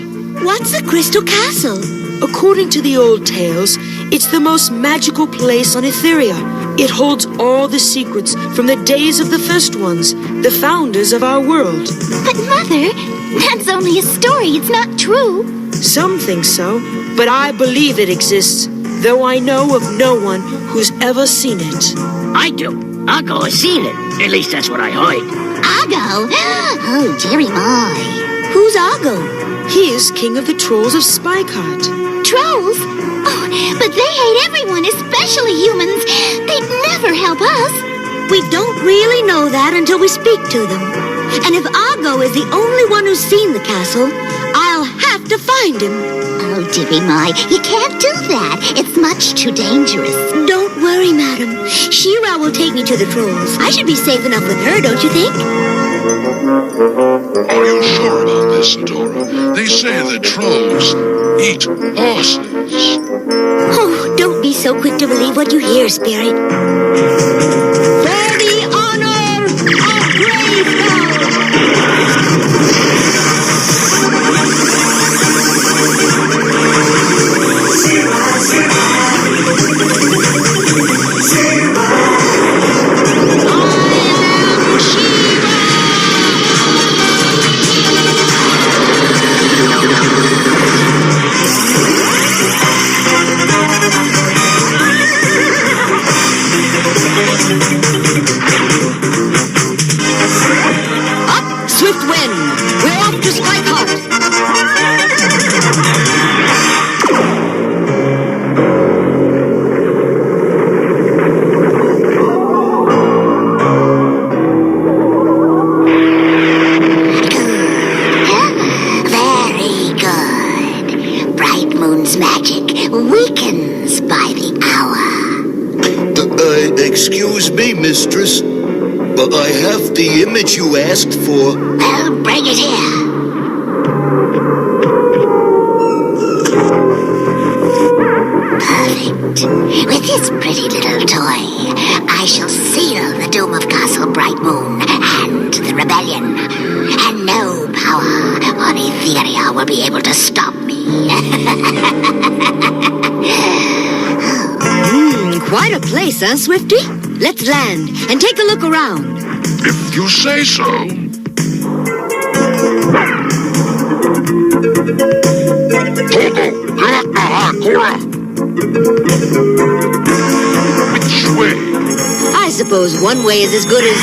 What's the Crystal Castle? According to the old tales, it's the most magical place on Etheria. It holds all the secrets from the days of the first ones, the founders of our world. But Mother, that's only a story. It's not true. Some think so, but I believe it exists, though I know of no one who's ever seen it. I do. Argo has seen it. At least that's what I heard. Argo? Oh, dearie my. Who Who's Argo? He is king of the trolls of Spikeheart. Trolls? Oh, but they hate everyone, especially humans. They'd never help us. We don't really know that until we speak to them. And if Argo is the only one who's seen the castle, I'll have to find him. Oh, Dippy My, you can't do that. It's much too dangerous. Don't worry, madam. She-Ra will take me to the trolls. I should be safe enough with her, don't you think? Are you sure about this, Adora? They say the trolls eat horses. Oh, don't be so quick to believe what you hear, Spirit. For the honor of Grayskull! Swift wind! We're off to Spikeheart! Very good. Bright Moon's magic weakens by the hour. Excuse me, mistress, but I have the image you asked for. Well, bring it here. Perfect. With this pretty little toy, I shall seal the doom of Castle Bright Moon and the rebellion. And no power on Etheria will be able to stop me. Quite a place, huh, Swifty? Let's land and take a look around. If you say so. Todo, Hakura. Which way? I suppose one way is as good as...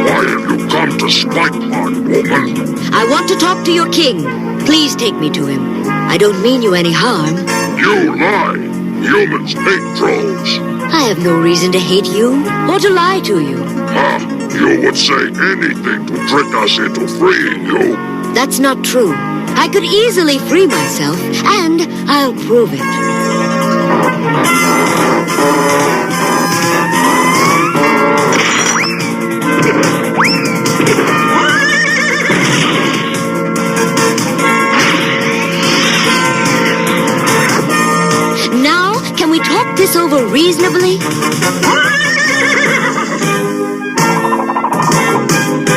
Why have you come to Spikeheart, woman? I want to talk to your king. Please take me to him. I don't mean you any harm. You lie. Humans hate trolls. I have no reason to hate you or to lie to you. Ah, you would say anything to trick us into freeing you. That's not true. I could easily free myself, and I'll prove it. Now, can we talk this over reasonably?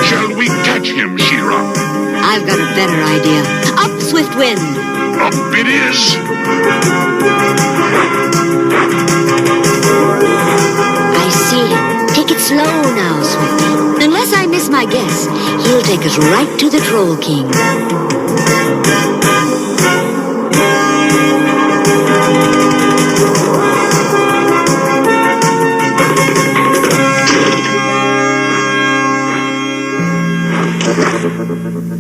Shall we catch him, She-Ra? I've got a better idea. Up, Swift Wind! Up it is! I see him. Take it slow now, Swifty. Unless I miss my guess, he'll take us right to the Troll King.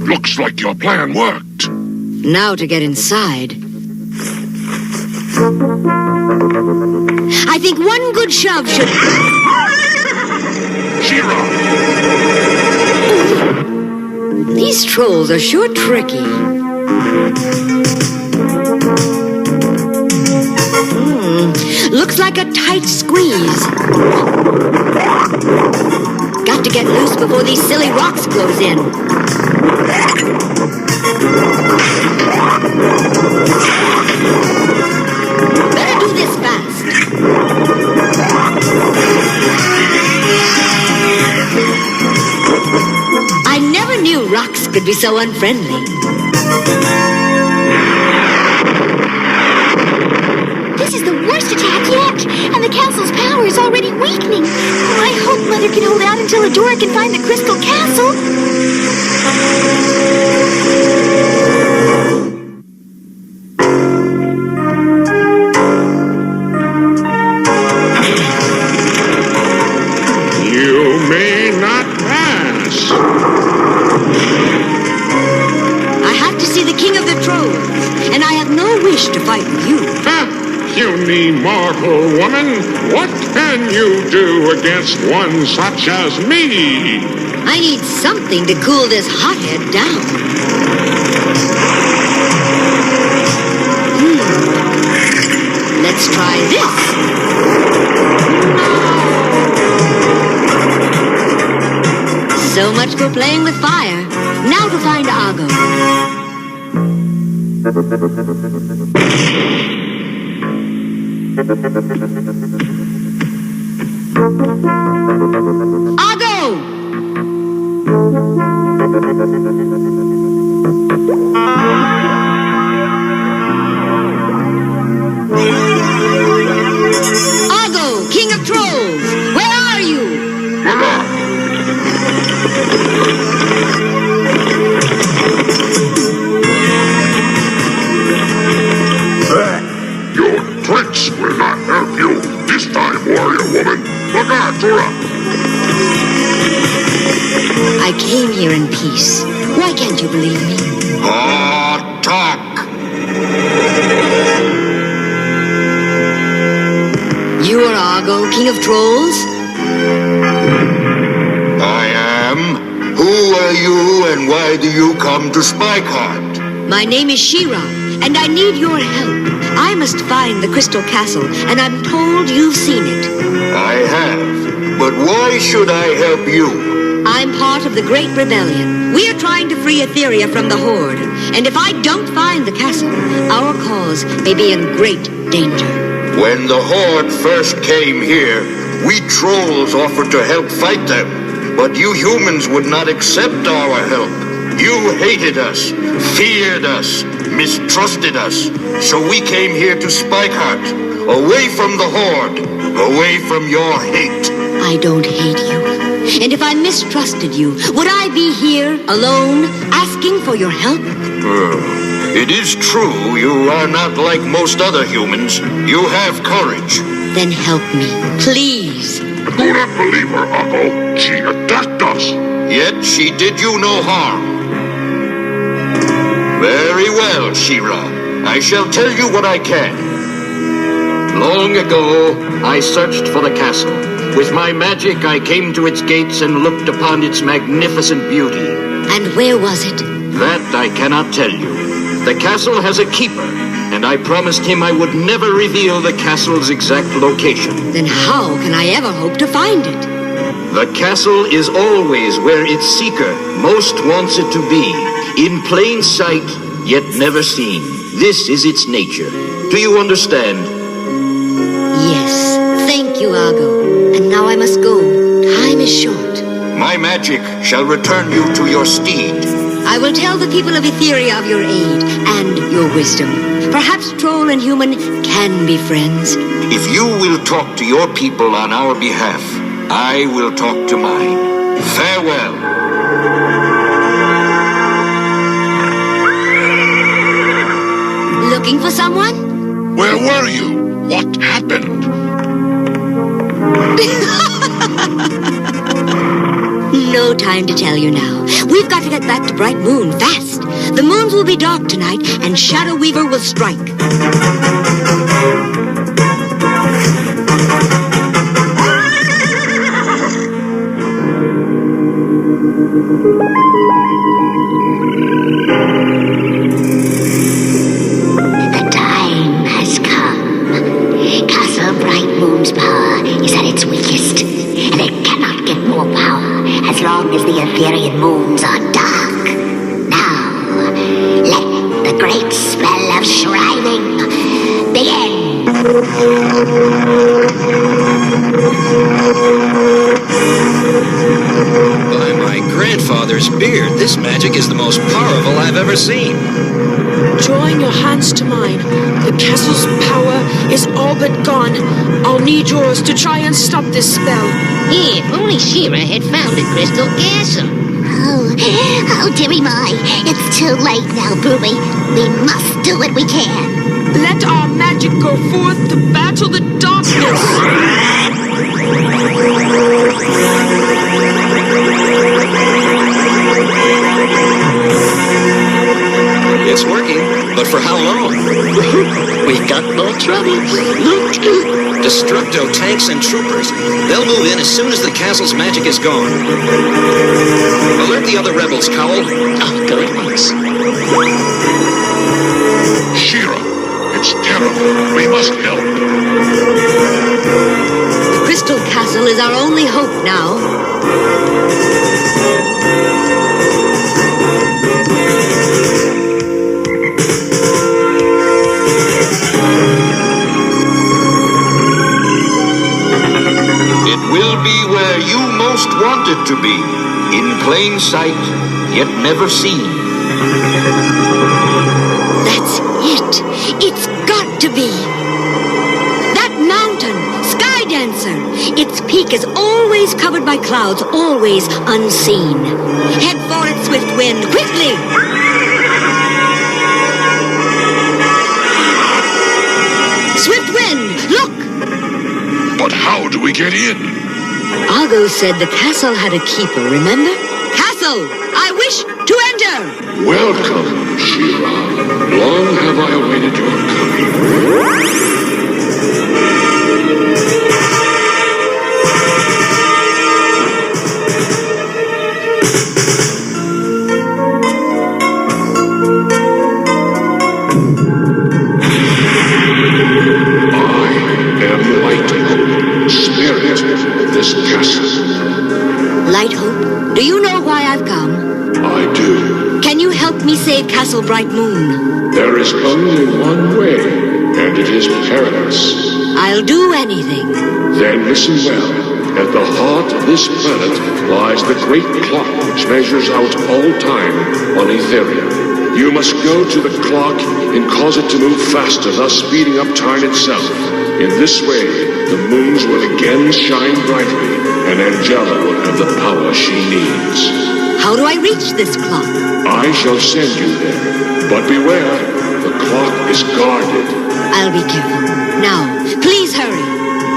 Looks like your plan worked. Now to get inside. I think one good shove should... She-Ra! These trolls are sure tricky. Looks like a tight squeeze. Got to get loose before these silly rocks close in. Better do this fast. I never knew rocks could be so unfriendly. This is the worst attack yet, and the castle's power is already weakening. I hope Mother can hold out until Adora can find the Crystal Castle. puny mortal woman, what can you do against one such as me? I need something to cool this hothead down. Let's try this. So much for playing with fire. Now to find Argo. Argo! Argo, King of Trolls, where are you? Your tricks will not help you this time, warrior woman. Look out, Tura! I came here in peace. Why can't you believe me? Talk! You are Argo, King of Trolls? I am. Who are you and why do you come to Spikeheart? My name is She-Ra, and I need your help. I must find the Crystal Castle, and I'm told you've seen it. I have. But why should I help you? I'm part of the Great Rebellion. We are trying to free Etheria from the Horde. And if I don't find the castle, our cause may be in great danger. When the Horde first came here, we trolls offered to help fight them. But you humans would not accept our help. You hated us, feared us, mistrusted us. So we came here to Spikeheart, away from the Horde, away from your hate. I don't hate you. And if I mistrusted you, would I be here, alone, asking for your help? It is true you are not like most other humans. You have courage. Then help me, please. Do not believe her, Argo. She attacked us. Yet she did you no harm. Very well, She-Ra. I shall tell you what I can. Long ago, I searched for the castle. With my magic, I came to its gates and looked upon its magnificent beauty. And where was it? That I cannot tell you. The castle has a keeper, and I promised him I would never reveal the castle's exact location. Then how can I ever hope to find it? The castle is always where its seeker most wants it to be. In plain sight, yet never seen. This is its nature. Do you understand? Yes. Thank you, Argo. And now I must go. Time is short. My magic shall return you to your steed. I will tell the people of Etheria of your aid and your wisdom. Perhaps troll and human can be friends. If you will talk to your people on our behalf, I will talk to mine. Farewell. Looking for someone? Where were you? What happened? No time to tell you now. We've got to get back to Bright Moon fast. The moons will be dark tonight, and Shadow Weaver will strike. The time has come. Castle Bright Moon's power is at its weakest, and it cannot get more power as long as the Etherian moons are dark. Now, let the great spell of shrining begin. By my grandfather's beard, this magic is the most powerful I've ever seen. Join your hands to mine. The castle's power is all but gone. I'll need yours to try and stop this spell. If only She-Ra had found the Crystal Castle. Oh, dearie my. It's too late now, Boomy. We must do what we can. Let our magic go forth to battle the darkness. It's working, but for how long? We've got no choice. rebels. Loot. Destructo tanks and troopers. They'll move in as soon as the castle's magic is gone. Alert the other rebels, Cowl. I'll go at once. Shira, it's terrible. We must help. The Crystal Castle is our only hope now. It will be where you most want it to be. In plain sight, yet never seen. That's it. It's got to be. That mountain, Sky Dancer. Its peak is always covered by clouds, always unseen. Head for it, Swift Wind, quickly! Swift Wind, look! But how do we get in? Argo said the castle had a keeper, remember? Castle, I wish to enter! Welcome, Shira. Long have I awaited your coming. Spirit of this castle. Light Hope, do you know why I've come? I do. Can you help me save Castle Bright Moon? There is only one way, and it is perilous. I'll do anything. Then listen well. At the heart of this planet lies the great clock which measures out all time on Etheria. You must go to the clock and cause it to move faster, thus speeding up time itself. In this way, the moons will again shine brightly, and Angela will have the power she needs. How do I reach this clock? I shall send you there. But beware, the clock is guarded. I'll be careful. Now, please hurry.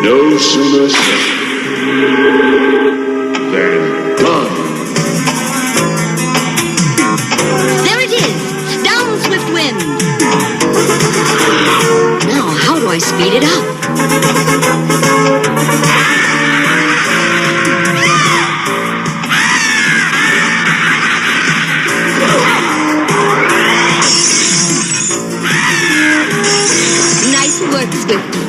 No sooner said than done. There it is! Down, Swift Wind! Now, how do I speed it up? Nice work, Swifty.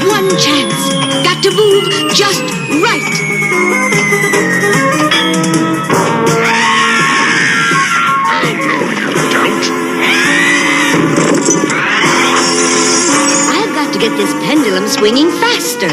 One chance. Got to move just right. I've got to get this pendulum swinging faster.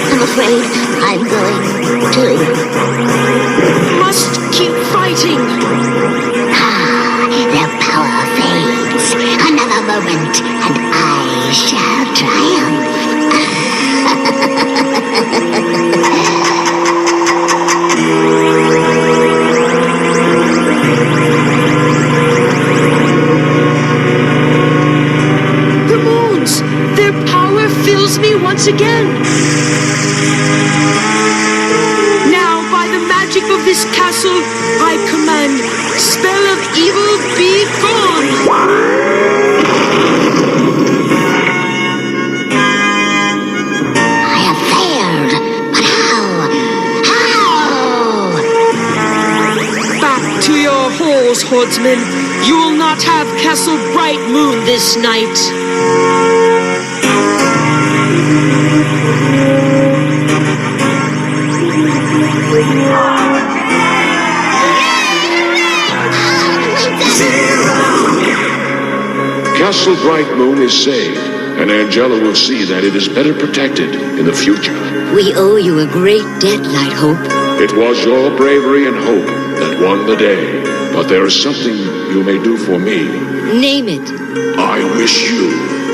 I'm afraid I'm going too. Must keep fighting. The power fades. Another moment, and I shall triumph. The moons, their power fills me once again. Now, by the magic of this castle, I command, spell of evil be gone. I have failed. But how? Back to your halls, Hordsmen. You will not have Castle Bright Moon this night. Castle Bright Moon is saved, and Angela will see that it is better protected in the future. We owe you a great debt, Light Hope. It was your bravery and hope that won the day. But there is something you may do for me. Name it. I wish you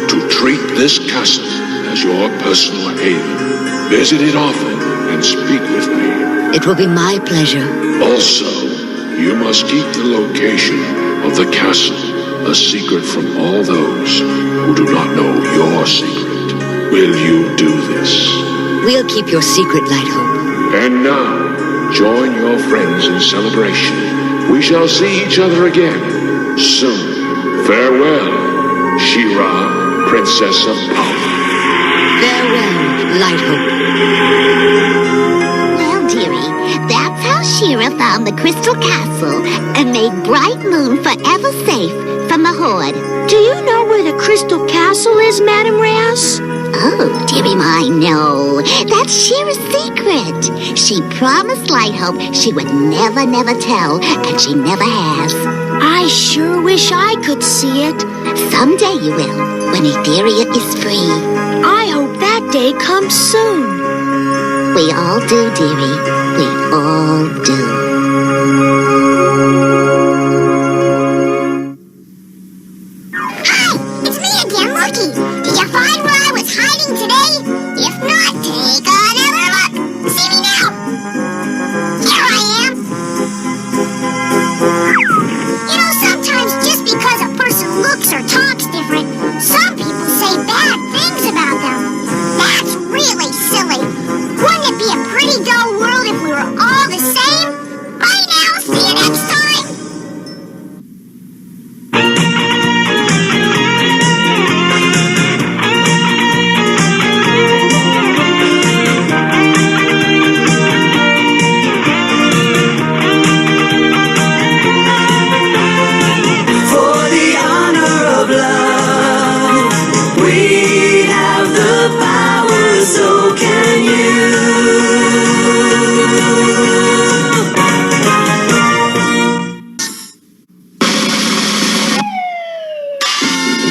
to treat this castle as your personal haven. Visit it often and speak with me. It will be my pleasure. Also, you must keep the location of the castle a secret from all those who do not know your secret. Will you do this? We'll keep your secret, Lighthope. And now, join your friends in celebration. We shall see each other again soon. Farewell, She-Ra, Princess of Power. Farewell, Lighthope. Well, dearie, that's how She-Ra found the Crystal Castle and made Bright Moon forever safe from the Horde. Do you know where the Crystal Castle is, Madame Reyes? Oh, dearie mine, no. That's She-Ra's secret. She promised Lighthope she would never, never tell, and she never has. I sure wish I could see it. Someday you will, when Etheria is free. I hope that day comes soon. We all do, dearie. We all do. Hi, it's me again, Lucky. Did you find where I was hiding today? If not, take another look. See me now. Here I am. You know, sometimes just because a person looks or talks different, some people say bad things about them. That's really silly. Wouldn't it be a pretty dull world if we were all the same? Bye now, see you next time.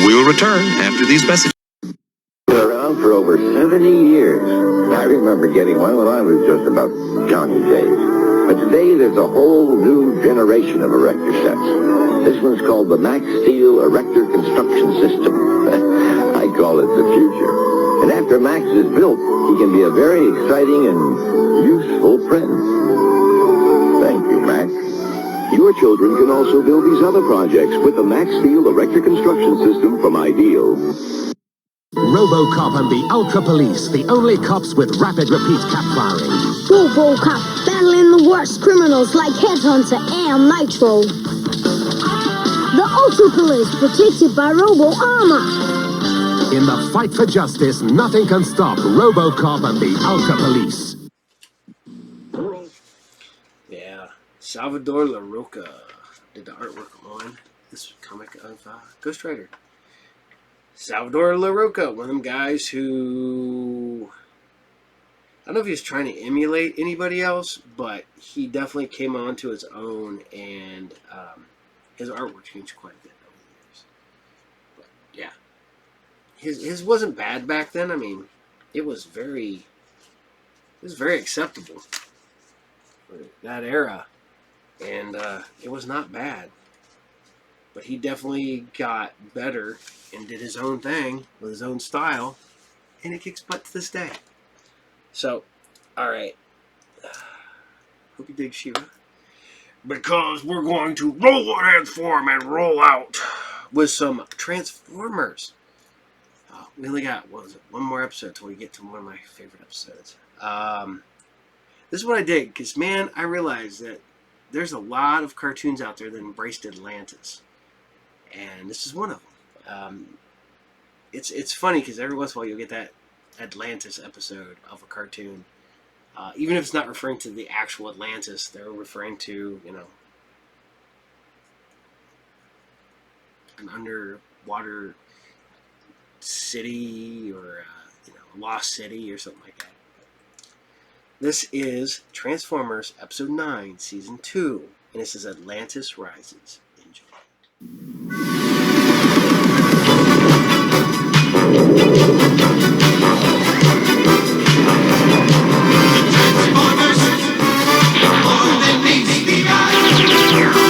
We'll return after these messages. Been around for over 70 years. I remember getting one when I was just about Johnny's age. But today there's a whole new generation of erector sets. This one's called the Max Steel Erector Construction System. I call it the future. And after Max is built, he can be a very exciting and useful friend. Thank you, Max. Your children can also build these other projects with the Max Steel Erector Construction System from Ideal. RoboCop and the Ultra Police, the only cops with rapid repeat cap firing. RoboCop battling the worst criminals like Headhunter and Nitro. The Ultra Police protected by Robo Armor. In the fight for justice, nothing can stop RoboCop and the Ultra Police. Yeah, Salvador LaRocca did the artwork on this comic of Ghost Rider. Salvador LaRocca, one of them guys who, I don't know if he was trying to emulate anybody else, but he definitely came onto his own, and his artwork changed quite a bit over the years. But yeah, his wasn't bad back then. I mean, it was very acceptable for that era, and it was not bad. But he definitely got better and did his own thing with his own style, and it kicks butt to this day. So, alright. Hope you dig She-Ra. Because we're going to transform and roll out with some Transformers. We only got, what was it, one more episode till we get to one of my favorite episodes. This is what I dig, because, man, I realized that there's a lot of cartoons out there that embraced Atlantis. And this is one of them. It's funny because every once in a while you'll get that Atlantis episode of a cartoon. Even if it's not referring to the actual Atlantis, they're referring to, you know, an underwater city or, you know, a lost city or something like that. This is Transformers Episode 9, Season 2. And this is Atlantis Rises. Transformers, more than meets the eye. The Transformers.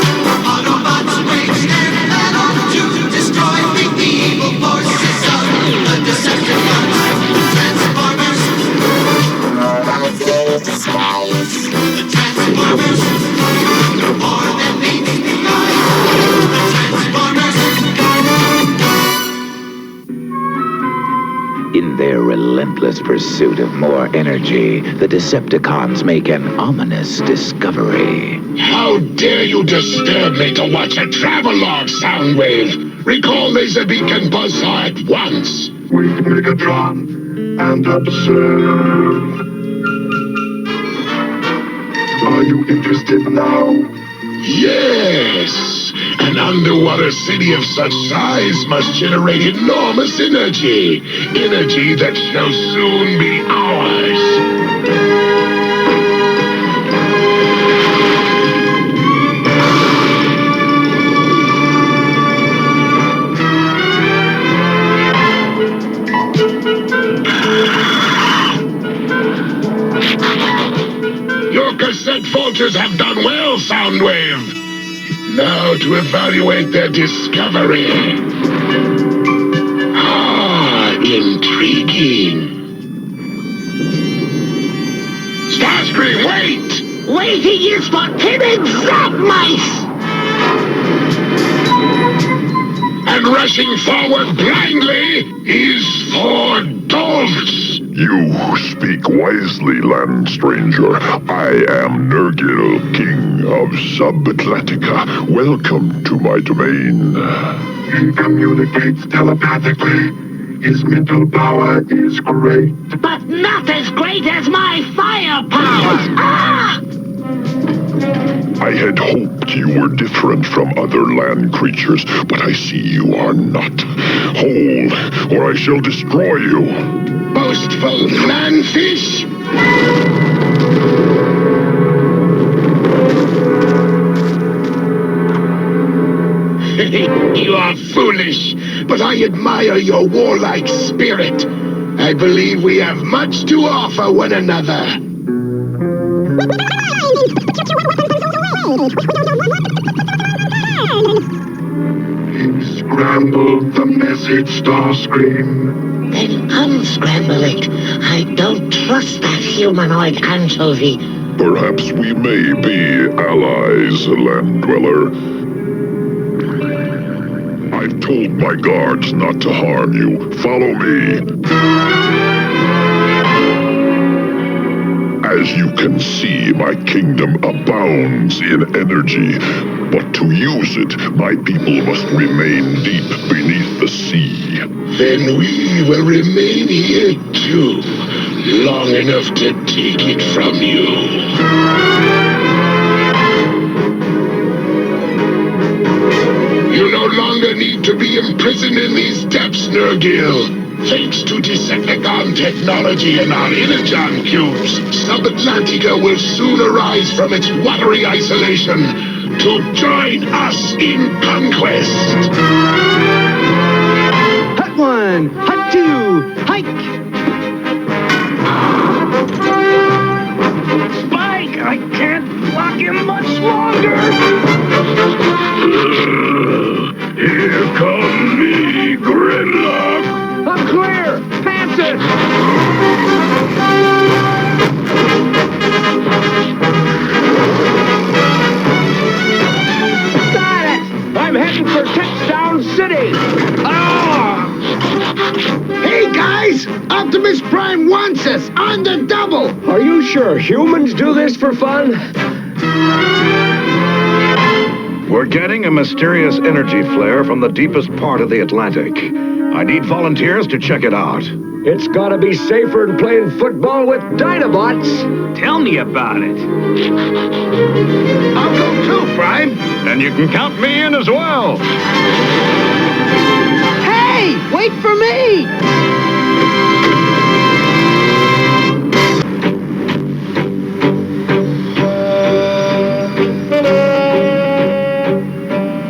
relentless pursuit of more energy, the Decepticons make an ominous discovery. How dare you disturb me to watch a travelogue, Soundwave? Recall Laserbeak and Buzzsaw at once. Wait, Megatron, and observe. Are you interested now? Yes! An underwater city of such size must generate enormous energy. Energy that shall soon be ours. Your cassette vultures have done well, Soundwave. Now to evaluate their discovery. Ah, intriguing. Starscream, wait! Waiting is for timid mice. And rushing forward blindly is for dolts. You speak wisely, land stranger. I am Nergil, king of Sub-Atlantica. Welcome to my domain. He communicates telepathically. His mental power is great. But not as great as my firepower. Ah! I had hoped you were different from other land creatures, but I see you are not. Hold, or I shall destroy you. Boastful landfish! You are foolish, but I admire your warlike spirit. I believe we have much to offer one another. He scrambled the message, Starscream. Then unscramble it. I don't trust that humanoid anchovy. Perhaps we may be allies, Land Dweller. I've told my guards not to harm you. Follow me. As you can see, my kingdom abounds in energy. But to use it, my people must remain deep beneath the sea. Then we will remain here too, long enough to take it from you. You no longer need to be imprisoned in these depths, Nergil. Thanks to Decepticon technology and our Energon cubes, Sub-Atlantica will soon arise from its watery isolation to join us in conquest. Hut one, hut two, hike! Spike, I can't block him much longer! Here come me, Gridlock. I'm clear! Pass it! Got it! I'm heading for Touchdown City! Ah! Hey guys! Optimus Prime wants us on the double! Are you sure humans do this for fun? We're getting a mysterious energy flare from the deepest part of the Atlantic. I need volunteers to check it out. It's gotta be safer than playing football with Dinobots. Tell me about it. I'll go too, Prime. And you can count me in as well. Hey, wait for me!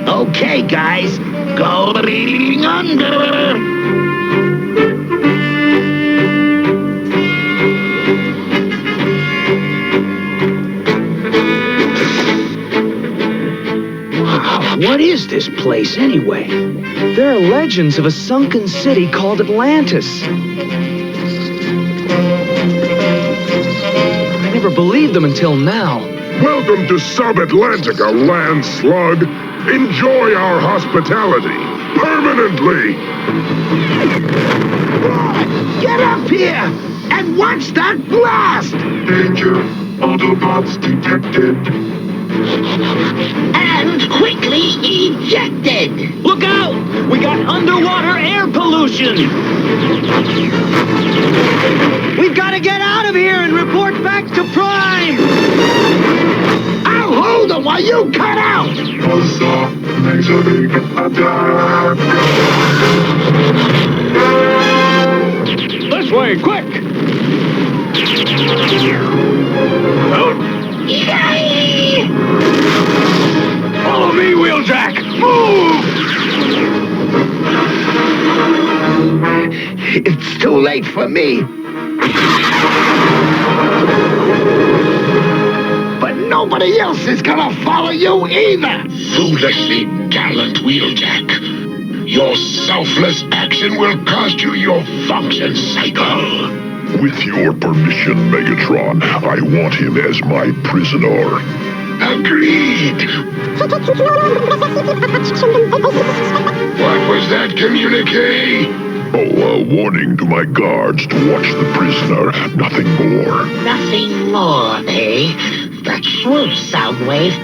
Okay, guys, going under. What is this place, anyway? There are legends of a sunken city called Atlantis. I never believed them until now. Welcome to Sub-Atlantica, land slug. Enjoy our hospitality. permanently. Get up here and watch that blast! Danger. Autobots detected. And quickly ejected. Look out! We got underwater air pollution! We've got to get out of here and report back to Prime! I'll hold them while you cut out! Buzzsaw. Laser-beam attack. This way, quick! Follow me, Wheeljack! Move! It's too late for me. But nobody else is gonna follow you either! Foolishly gallant, Wheeljack. Your selfless action will cost you your function cycle. With your permission, Megatron, I want him as my prisoner. Agreed. What was that communique? Oh, a warning to my guards to watch the prisoner, nothing more. Nothing more, eh? The true Soundwave.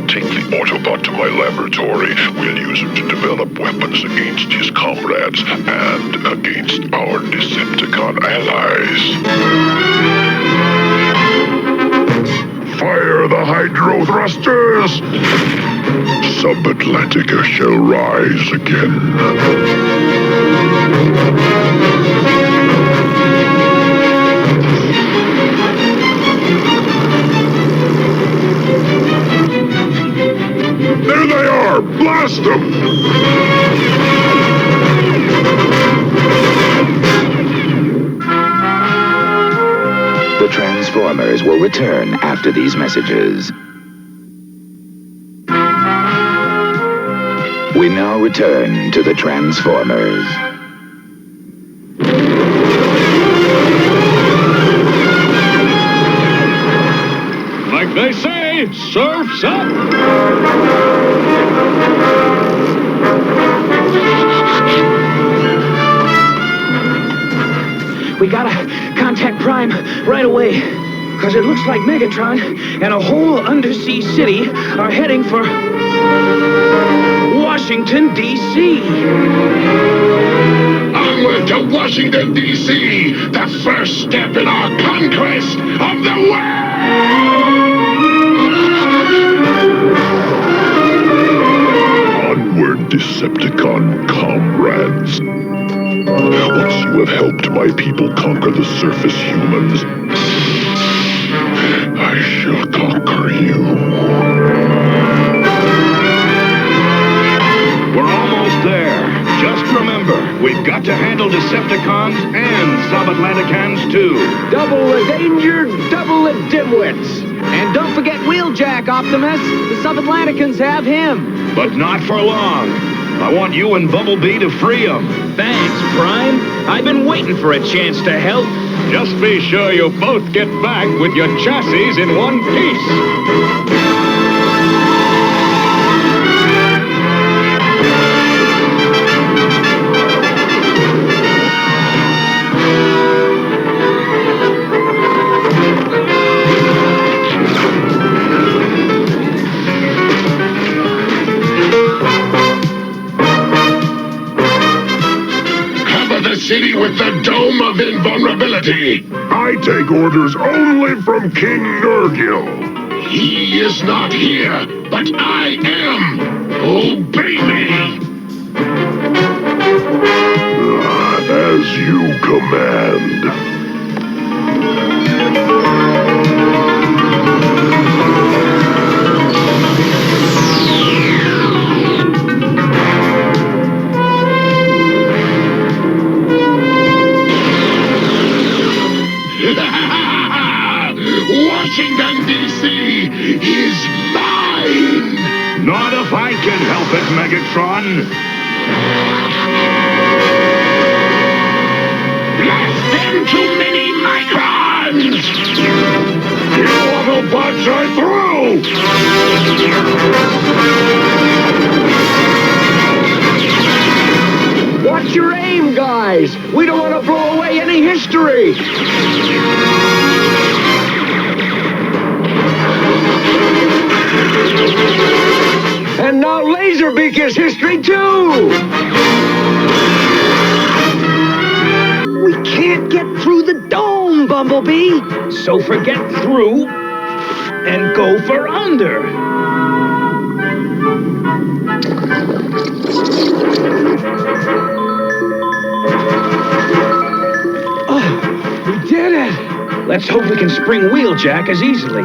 Take the Autobot to my laboratory. We'll use him to develop weapons against his comrades and against our Decepticon allies. Fire the hydro thrusters! Sub-Atlantica shall rise again. There they are! Blast them! The Transformers will return after these messages. We now return to the Transformers. Like they say, surf's up! We gotta contact Prime right away. Because it looks like Megatron and a whole undersea city are heading for Washington, D.C. Onward to Washington, D.C., the first step in our conquest of the world! Onward, Decepticon comrades. Once you have helped my people conquer the surface humans, I shall conquer you. We're almost there. Just remember, we've got to handle Decepticons and Sub-Atlanticans too. Double the danger, double the dimwits. And don't forget Wheeljack, Optimus. The Sub-Atlanticans have him. But not for long. I want you and Bumblebee to free him. Thanks, Prime. I've been waiting for a chance to help. Just be sure you both get back with your chassis in one piece. City with the Dome of Invulnerability. I take orders only from King Nurgle. He is not here, but I am. Obey me. As you command. Washington, D.C. is mine! Not if I can help it, Megatron. Blast them to mini microns! The Autobots are through! Watch your aim, guys! We don't want to blow away any history! And now Laserbeak is history, too! We can't get through the dome, Bumblebee! So forget through and go for under. Oh, we did it! Let's hope we can spring Wheeljack as easily.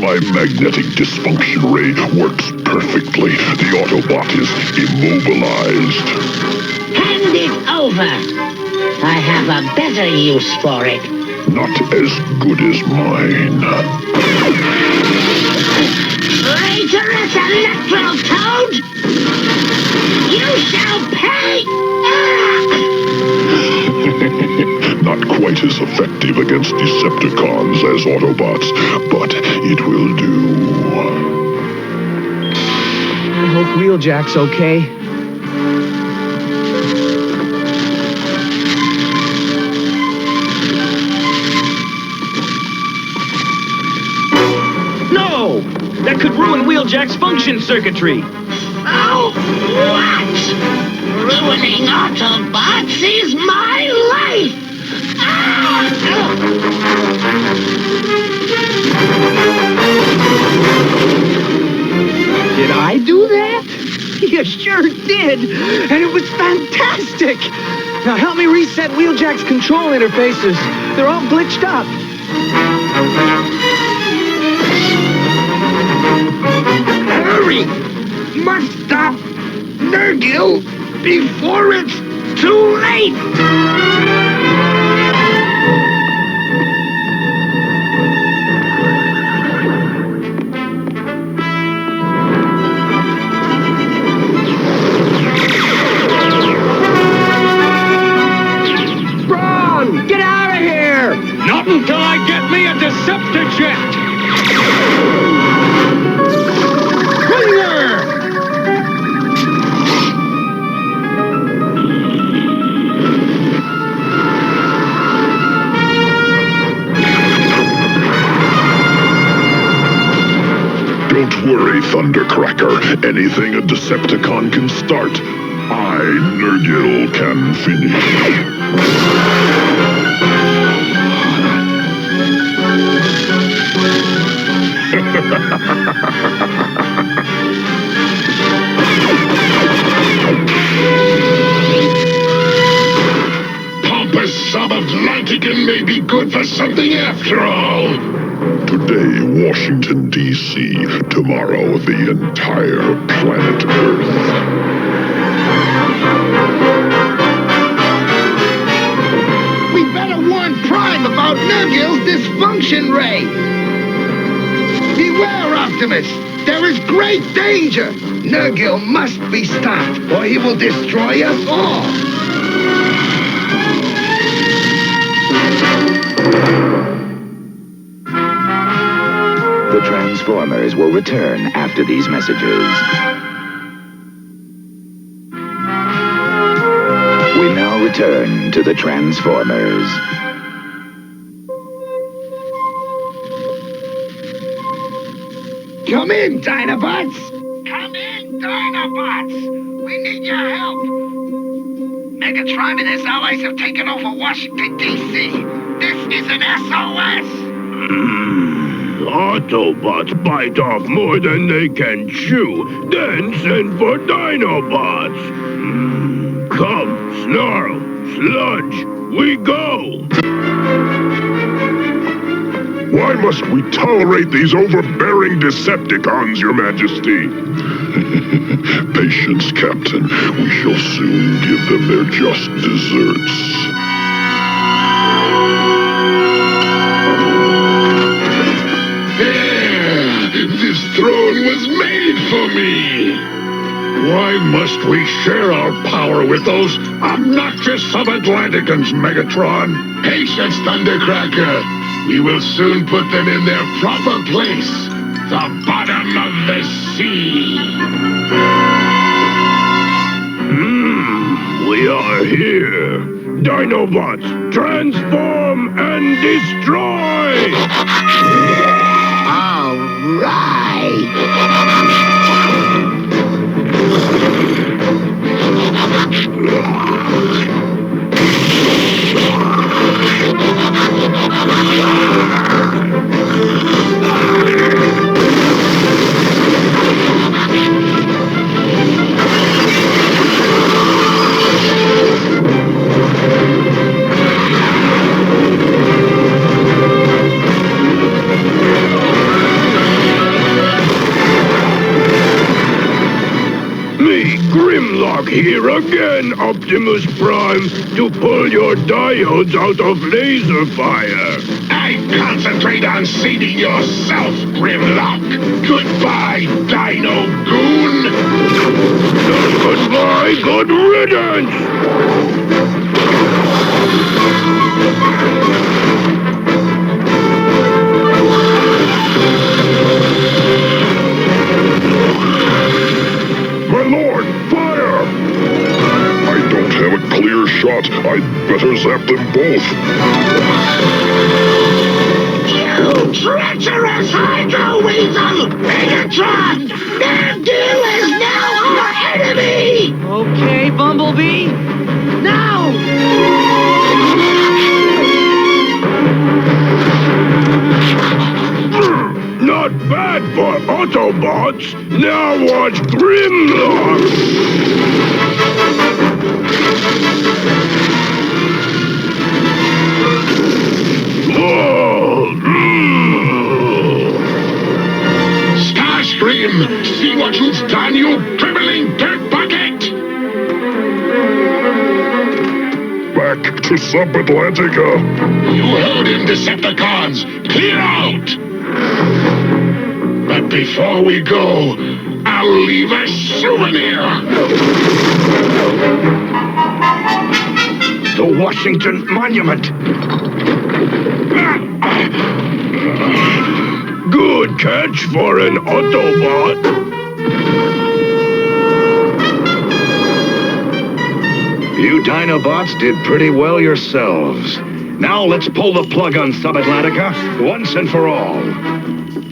My magnetic dysfunction ray works perfectly. The Autobot is immobilized. Hand it over. I have a better use for it. Not as good as mine. Traitorous Electro-Toad! You shall pay! Not quite as effective against Decepticons as Autobots, but it will do. I hope Wheeljack's okay. No! That could ruin Wheeljack's function circuitry. Oh, what? Ruining Autobots is my life! Did I do that? You sure did! And it was fantastic! Now help me reset Wheeljack's control interfaces. They're all glitched up. Hurry! Must stop Nergil before it's too late! Brawn! Get out of here! Not until I get me a Deceptijet! Don't worry, Thundercracker. Anything a Decepticon can start, I, Nergil, can finish. Pompous Subatlantican may be good for something after all. Today, Washington, D.C. Tomorrow, the entire planet Earth. We better warn Prime about Nergil's dysfunction ray. Beware, Optimus. There is great danger. Nergil must be stopped, or he will destroy us all. The Transformers will return after these messages. We now return to the Transformers. Come in, Dinobots! Come in, Dinobots! We need your help! Megatron and his allies have taken over Washington, D.C. This is an SOS! Autobots bite off more than they can chew, then send for Dinobots. Come, Snarl, Sludge, we go! Why must we tolerate these overbearing Decepticons, Your Majesty? Patience, Captain. We shall soon give them their just desserts. This throne was made for me! Why must we share our power with those obnoxious Subatlanticans, Megatron? Patience, Thundercracker! We will soon put them in their proper place, the bottom of the sea! are here. Dinobots, transform and destroy! All right. Grimlock here again, Optimus Prime, to pull your diodes out of laser fire. I concentrate on saving yourself, Grimlock. Goodbye, Dino Goon. Goodbye, good riddance. My lord, fire! I don't have a clear shot. I'd better zap them both. You treacherous Hydro Weasel! Megatron! Nagil is now our enemy! Okay, Bumblebee. Now! Not bad for Autobots. Now watch Grimlock. Starscream, see what you've done, you dribbling dirt bucket! Back to Subatlantica. You heard him, Decepticons. Clear out! But before we go, I'll leave a souvenir. The Washington Monument. Good catch for an Autobot. You Dinobots did pretty well yourselves. Now let's pull the plug on Subatlantica once and for all.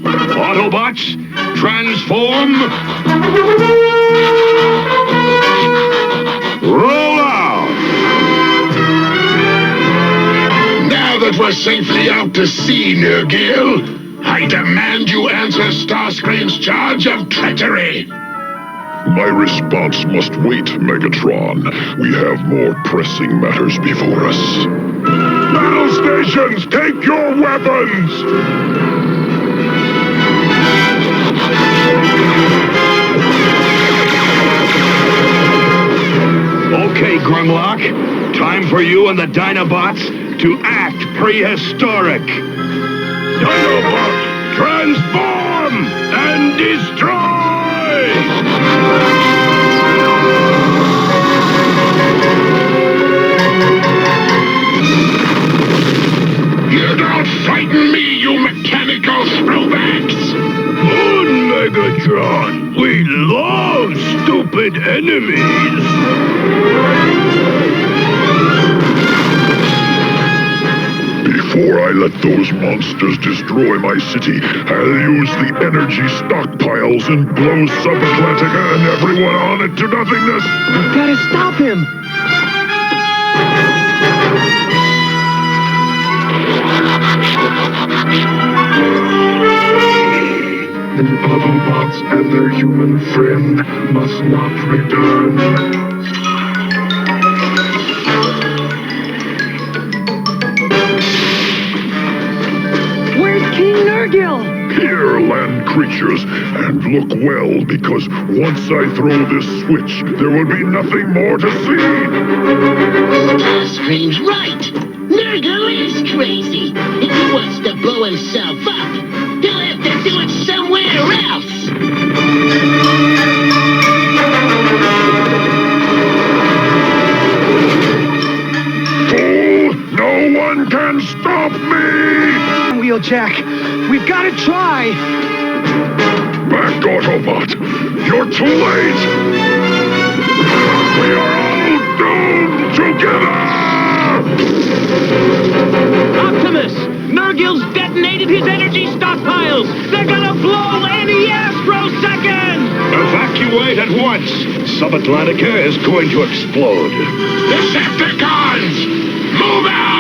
Autobots, transform! Roll out! Now that we're safely out to sea, Nergil, I demand you answer Starscream's charge of treachery. My response must wait, Megatron. We have more pressing matters before us. Battle stations, take your weapons! Okay, Grimlock. Time for you and the Dinobots to act prehistoric. Dinobots, transform and destroy! You don't frighten me, you mechanical throwbacks! Good, Megatron. We love stupid enemies. Before I let those monsters destroy my city, I'll use the energy stockpiles and blow Subatlantica and everyone on it to nothingness. We've got to stop him. The Autobots and their human friend must not return. Where's King Nergil? Here, land creatures, and look well, because once I throw this switch, there will be nothing more to see. Starscream's right. Nergil is crazy. If he wants to blow himself up, he'll have to do it somewhere else. Fool! No one can stop me! Wheeljack, we've got to try. Back, Autobot! You're too late! We are all doomed Optimus! Nergil's detonated his energy stockpiles! They're gonna blow any astrosecond! Evacuate at once! Subatlantica is going to explode. Decepticons! Move out!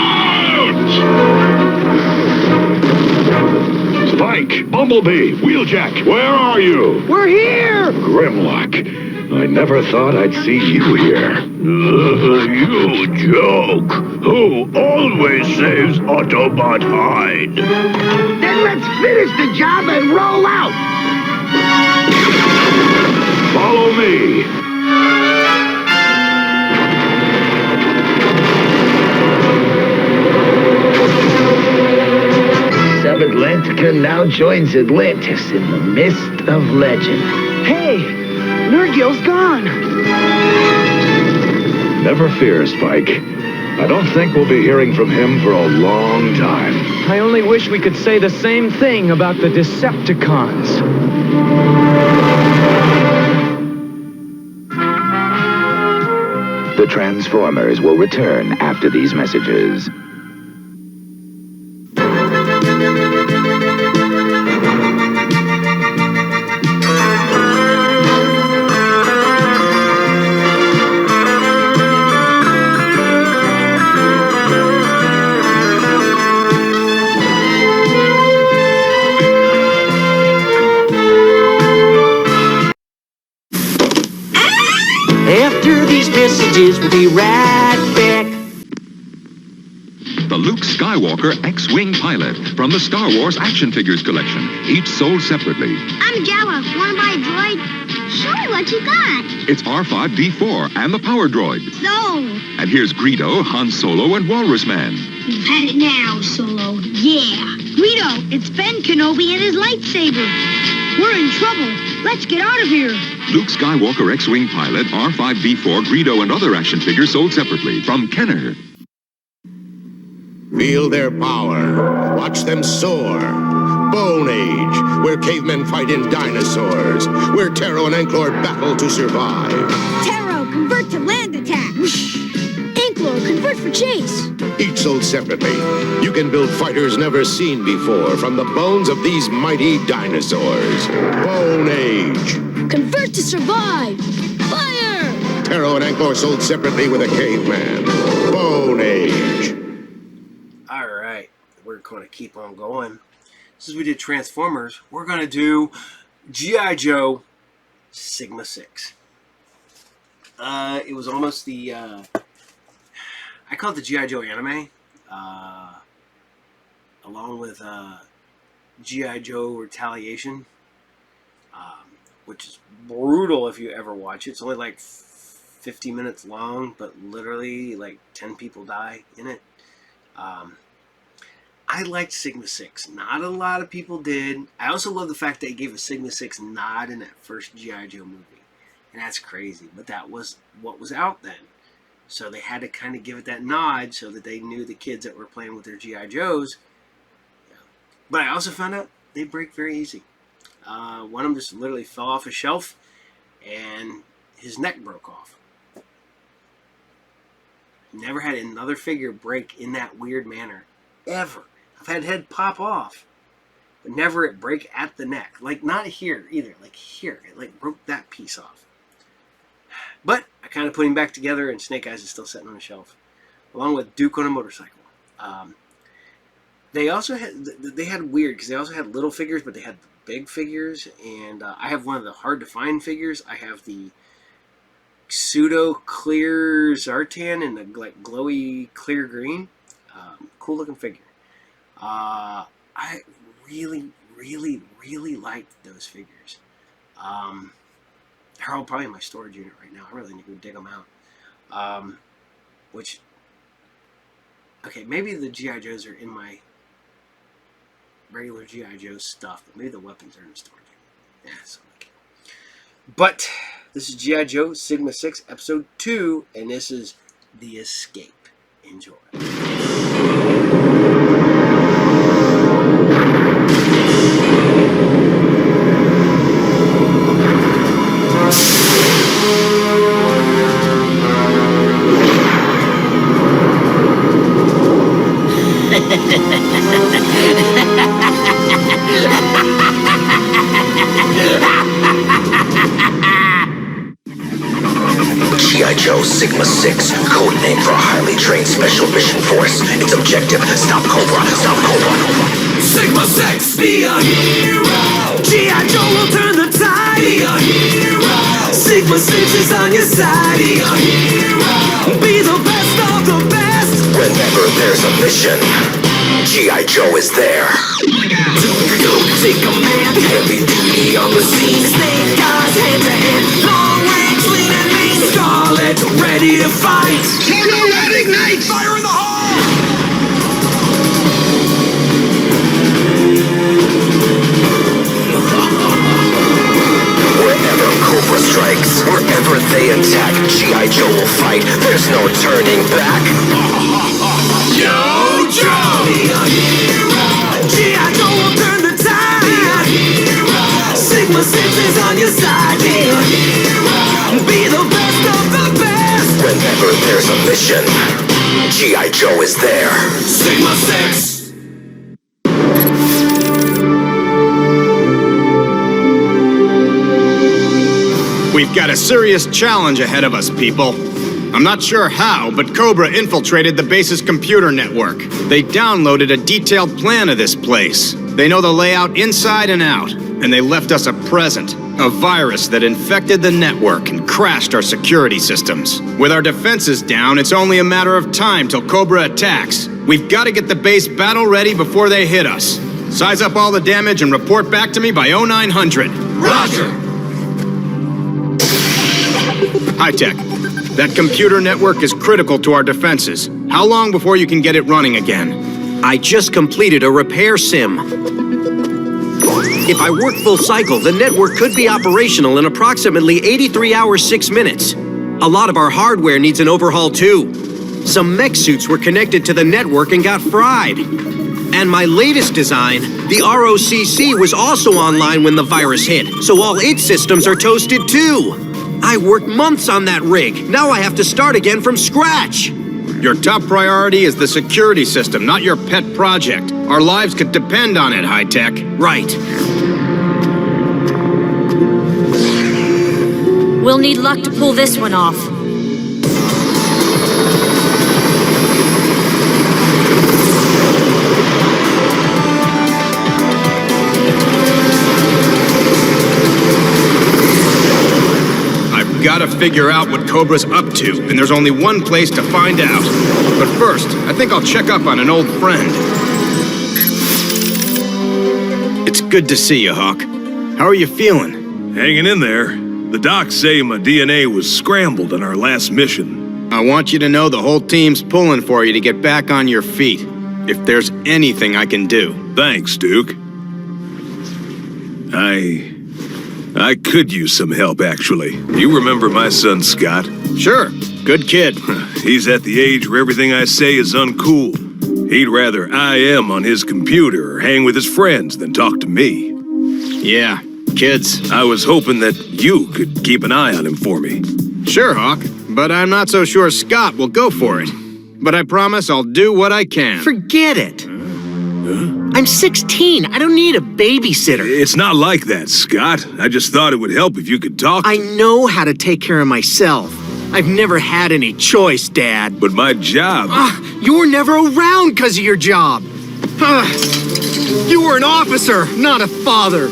Spike, Bumblebee, Wheeljack, where are you? We're here! Grimlock, I never thought I'd see you here. You joke! Who always saves Autobot hide? Then let's finish the job and roll out! Follow me! Subatlantica now joins Atlantis in the mist of legend. Hey! Nergil's gone! Never fear, Spike. I don't think we'll be hearing from him for a long time. I only wish we could say the same thing about the Decepticons. The Transformers will return after these messages. After these messages, we'll be right back. The Luke Skywalker X-Wing pilot from the Star Wars action figures collection, each sold separately. I'm Jawa. Wanna buy a droid? Show me what you got. It's R5-D4 and the Power Droid. So, And here's Greedo, Han Solo, and Walrus Man. you've had it now, Solo. Yeah. Greedo, it's Ben Kenobi and his lightsaber. We're in trouble. Let's get out of here. Luke Skywalker X-Wing pilot, R5-D4, Greedo, and other action figures sold separately from Kenner. Feel their power. Watch them soar. Bone Age, where cavemen fight in dinosaurs. Where Taro and Anklor battle to survive. Taro, convert to land attack. Anklor, convert for chase. Each sold separately. You can build fighters never seen before from the bones of these mighty dinosaurs. Bone Age. Convert to survive. Fire! Taro and Anklor sold separately with a caveman. Bone Age. All right, we're going to keep on going. Since we did Transformers, we're going to do G.I. Joe Sigma 6. It was almost the, I call it the G.I. Joe anime, along with G.I. Joe Retaliation, which is brutal if you ever watch it. It's only like 50 minutes long, but literally like 10 people die in it. I liked Sigma 6. Not a lot of people did. I also love the fact that they gave a Sigma 6 nod in that first G.I. Joe movie. And that's crazy. But that was what was out then. So they had to kind of give it that nod so that they knew the kids that were playing with their G.I. Joes. But I also found out they break very easy. One of them just literally fell off a shelf and his neck broke off. Never had another figure break in that weird manner. Ever. I've had head pop off. But never it break at the neck. Like, not here either. Like, here. It, like, broke that piece off. But I kind of put him back together, and Snake Eyes is still sitting on the shelf. Along with Duke on a motorcycle. They also had... They had weird, because they also had little figures, but they had big figures. And I have one of the hard-to-find figures. I have the pseudo clear Zartan in the like glowy clear green. Cool looking figure. I really liked those figures. They're all probably in my storage unit right now. I really need to dig them out. Okay, maybe the G.I. Joes are in my regular G.I. Joe stuff, but maybe the weapons are in the storage unit. Yeah, so okay. But this is G.I. Joe Sigma 6 Episode 2, and this is The Escape. Enjoy. G.I. Joe Sigma-6, code name for a highly trained special mission force. Its objective, stop Cobra, stop Cobra. Sigma-6, be a hero. G.I. Joe will turn the tide. Be a hero. Sigma-6 is on your side. Be a hero. Be the best of the best. Whenever there's a mission, G.I. Joe is there. Take command, heavy duty on the scene. Snake eyes, hand to hand, long range, lean and mean. Scarlet, ready to fight. Tornado red ignite! Fire in the hole! Wherever Cobra strikes, wherever they attack, G.I. Joe will fight. There's no turning back. Yo, Joe! Be a hero! G.I. Joe will turn the tide! Be a hero! Sigma-6 is on your side! Be a hero! Be the best of the best! Whenever there's a mission, G.I. Joe is there. Sigma-6! We've got a serious challenge ahead of us, people. I'm not sure how, but Cobra infiltrated the base's computer network. They downloaded a detailed plan of this place. They know the layout inside and out, and they left us a present. A virus that infected the network and crashed our security systems. With our defenses down, it's only a matter of time till Cobra attacks. We've got to get the base battle ready before they hit us. Size up all the damage and report back to me by 0900. Roger! High-Tech, that computer network is critical to our defenses. How long before you can get it running again? I just completed a repair sim. If I work full cycle, the network could be operational in approximately 83 hours, 6 minutes. A lot of our hardware needs an overhaul too. Some mech suits were connected to the network and got fried. And my latest design, the ROCC, was also online when the virus hit, so all its systems are toasted too. I worked months on that rig. Now I have to start again from scratch. Your top priority is the security system, not your pet project. Our lives could depend on it, High-Tech. Right. We'll need luck to pull this one off. Gotta figure out what Cobra's up to, and there's only one place to find out. But first, I think I'll check up on an old friend. It's good to see you, Hawk. How are you feeling? Hanging in there. The docs say my DNA was scrambled on our last mission. I want you to know the whole team's pulling for you to get back on your feet. If there's anything I can do. Thanks, Duke. I could use some help, actually. You remember my son, Scott? Sure. Good kid. He's at the age where everything I say is uncool. He'd rather IM on his computer or hang with his friends than talk to me. Yeah, kids. I was hoping that you could keep an eye on him for me. Sure, Hawk. But I'm not so sure Scott will go for it. But I promise I'll do what I can. Forget it. I'm 16. I don't need a babysitter. It's not like that, Scott. I just thought it would help if you could talk. I know how to take care of myself. I've never had any choice, Dad. But my job... you were never around because of your job. You were an officer, not a father.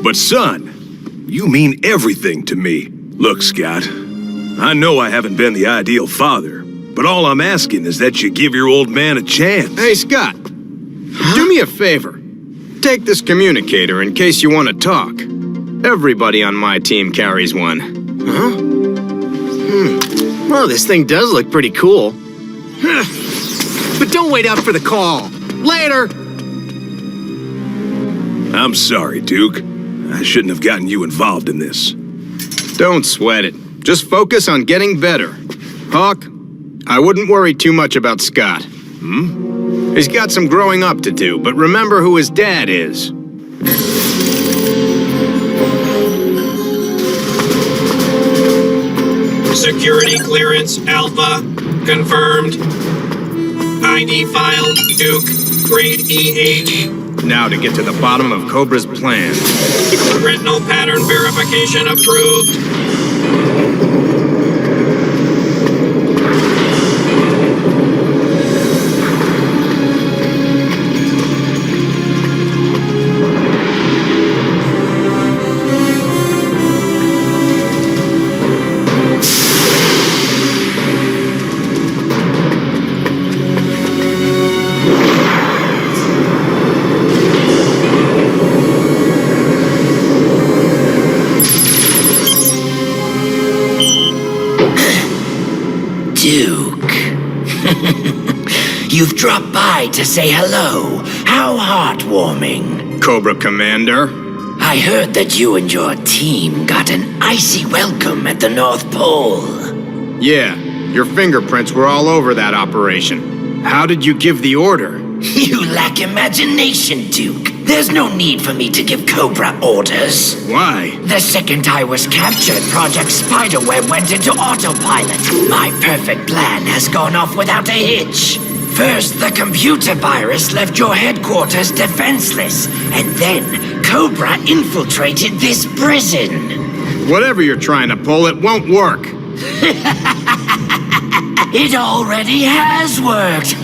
But son, you mean everything to me. Look, Scott, I know I haven't been the ideal father, but all I'm asking is that you give your old man a chance. Hey, Scott. Do me a favor. Take this communicator in case you want to talk. Everybody on my team carries one. Huh? Well, this thing does look pretty cool. But don't wait up for the call. Later! I'm sorry, Duke. I shouldn't have gotten you involved in this. Don't sweat it. Just focus on getting better. Hawk, I wouldn't worry too much about Scott. He's got some growing up to do, but remember who his dad is. Security clearance Alpha confirmed. ID file Duke, grade EH. Now to get to the bottom of Cobra's plan. Retinal pattern verification approved. Duke. You've dropped by to say hello. How heartwarming. Cobra Commander? I heard that you and your team got an icy welcome at the North Pole. Yeah, your fingerprints were all over that operation. How did you give the order? You lack imagination, Duke. There's no need for me to give Cobra orders. Why? The second I was captured, Project Spiderweb went into autopilot. My perfect plan has gone off without a hitch. First, the computer virus left your headquarters defenseless, and then Cobra infiltrated this prison. Whatever you're trying to pull, it won't work. It already has worked.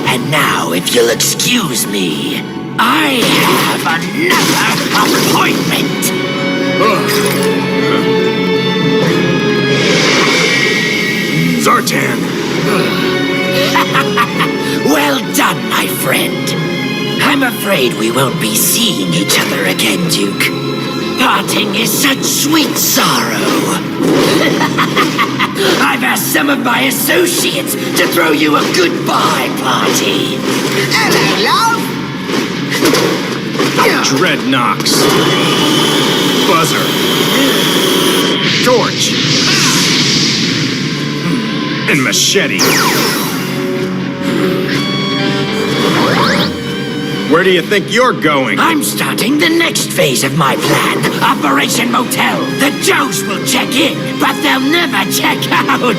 And now, if you'll excuse me, I have another appointment. Zartan! Well done, my friend. I'm afraid we won't be seeing each other again, Duke. Parting is such sweet sorrow. I've asked some of my associates to throw you a goodbye party. Hello, love. Dreadnoks. Buzzer. Torch. And Machete. Where do you think you're going? I'm starting the next phase of my plan. Operation Motel. The Joes will check in, but they'll never check out.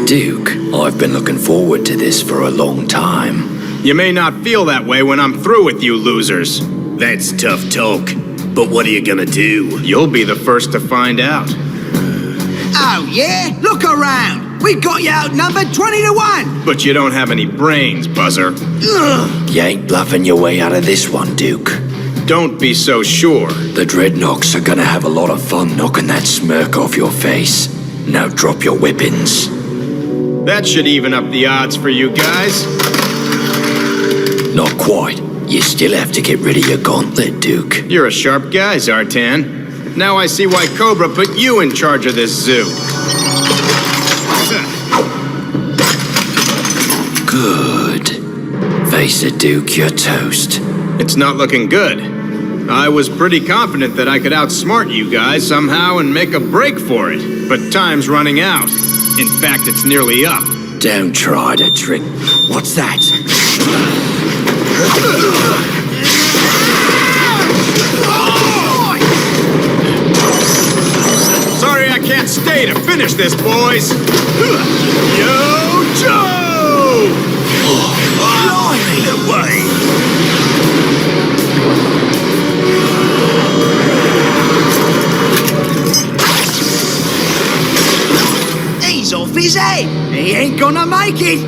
Duke, I've been looking forward to this for a long time. You may not feel that way when I'm through with you losers. That's tough talk. But what are you gonna do? You'll be the first to find out. Oh, yeah? Look around. We got you outnumbered 20-1. But you don't have any brains, Buzzer. Ugh. You ain't bluffing your way out of this one, Duke. Don't be so sure. The Dreadnoks are gonna have a lot of fun knocking that smirk off your face. Now drop your weapons. That should even up the odds for you guys. Not quite. You still have to get rid of your gauntlet, Duke. You're a sharp guy, Zartan. Now I see why Cobra put you in charge of this zoo. Good. Face it, Duke, you're toast. It's not looking good. I was pretty confident that I could outsmart you guys somehow and make a break for it. But time's running out. In fact, it's nearly up. Don't try to trick. What's that? Sorry I can't stay to finish this, boys. Yo, Joe! Blimey, away! He's off his head. He ain't gonna make it.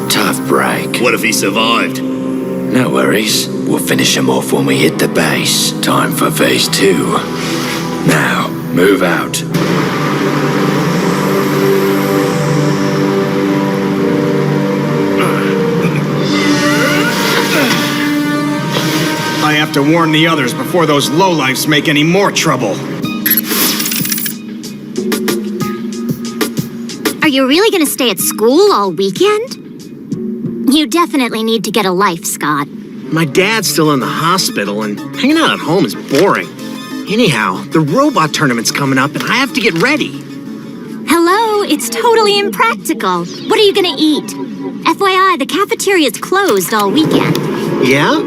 Tough break. What if he survived? No worries. We'll finish him off when we hit the base. Time for phase 2. Now, move out. I have to warn the others before those lowlifes make any more trouble. Are you really gonna stay at school all weekend? You definitely need to get a life, Scott. My dad's still in the hospital, and hanging out at home is boring. Anyhow, the robot tournament's coming up, and I have to get ready. Hello, it's totally impractical. What are you gonna eat? FYI, the cafeteria's closed all weekend. Yeah?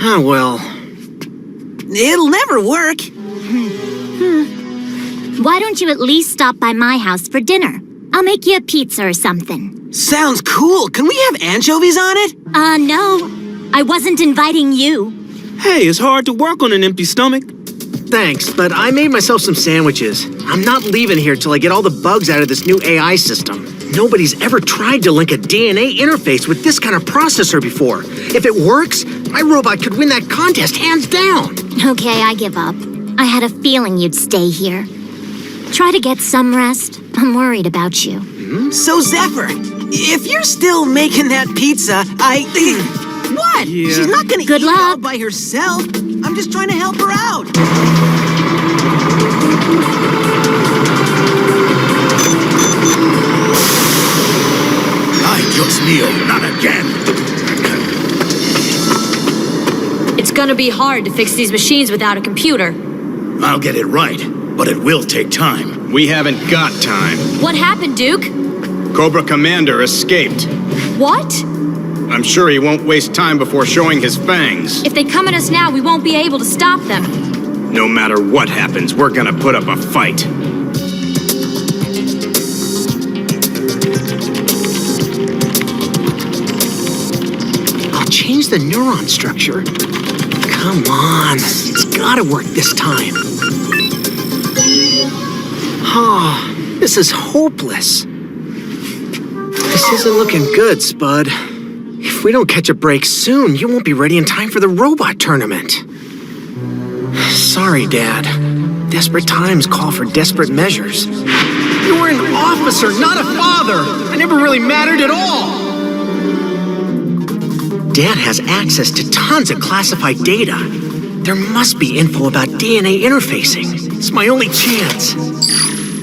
Ah, well. It'll never work. Why don't you at least stop by my house for dinner? I'll make you a pizza or something. Sounds cool. Can we have anchovies on it? No. I wasn't inviting you. Hey, it's hard to work on an empty stomach. Thanks, but I made myself some sandwiches. I'm not leaving here till I get all the bugs out of this new AI system. Nobody's ever tried to link a DNA interface with this kind of processor before. If it works, my robot could win that contest hands down. Okay, I give up. I had a feeling you'd stay here. Try to get some rest. I'm worried about you. So, Zephyr, if you're still making that pizza, What? Yeah. She's not gonna Good eat it all luck. by herself. I'm just trying to help her out. Ay, Dios mío, not again. It's gonna be hard to fix these machines without a computer. I'll get it right, but it will take time. We haven't got time. What happened, Duke? Cobra Commander escaped. What? I'm sure he won't waste time before showing his fangs. If they come at us now, we won't be able to stop them. No matter what happens, we're gonna put up a fight. I'll change the neuron structure. Come on, it's gotta work this time. Oh, this is hopeless. This isn't looking good, Spud. If we don't catch a break soon, you won't be ready in time for the robot tournament. Sorry, Dad. Desperate times call for desperate measures. You were an officer, not a father. I never really mattered at all. Dad has access to tons of classified data. There must be info about DNA interfacing. It's my only chance.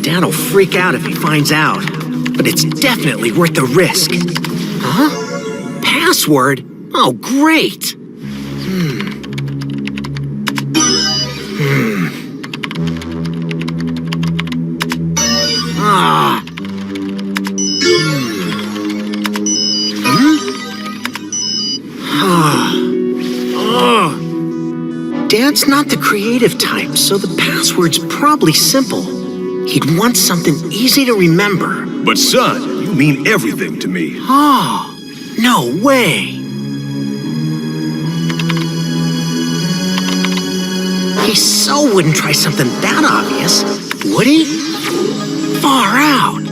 Dad'll freak out if he finds out, but it's definitely worth the risk. Huh? Password? Oh, great. Dad's not the creative type, so the password's probably simple. He'd want something easy to remember. But son, you mean everything to me. Oh, no way. He so wouldn't try something that obvious, would he? Far out.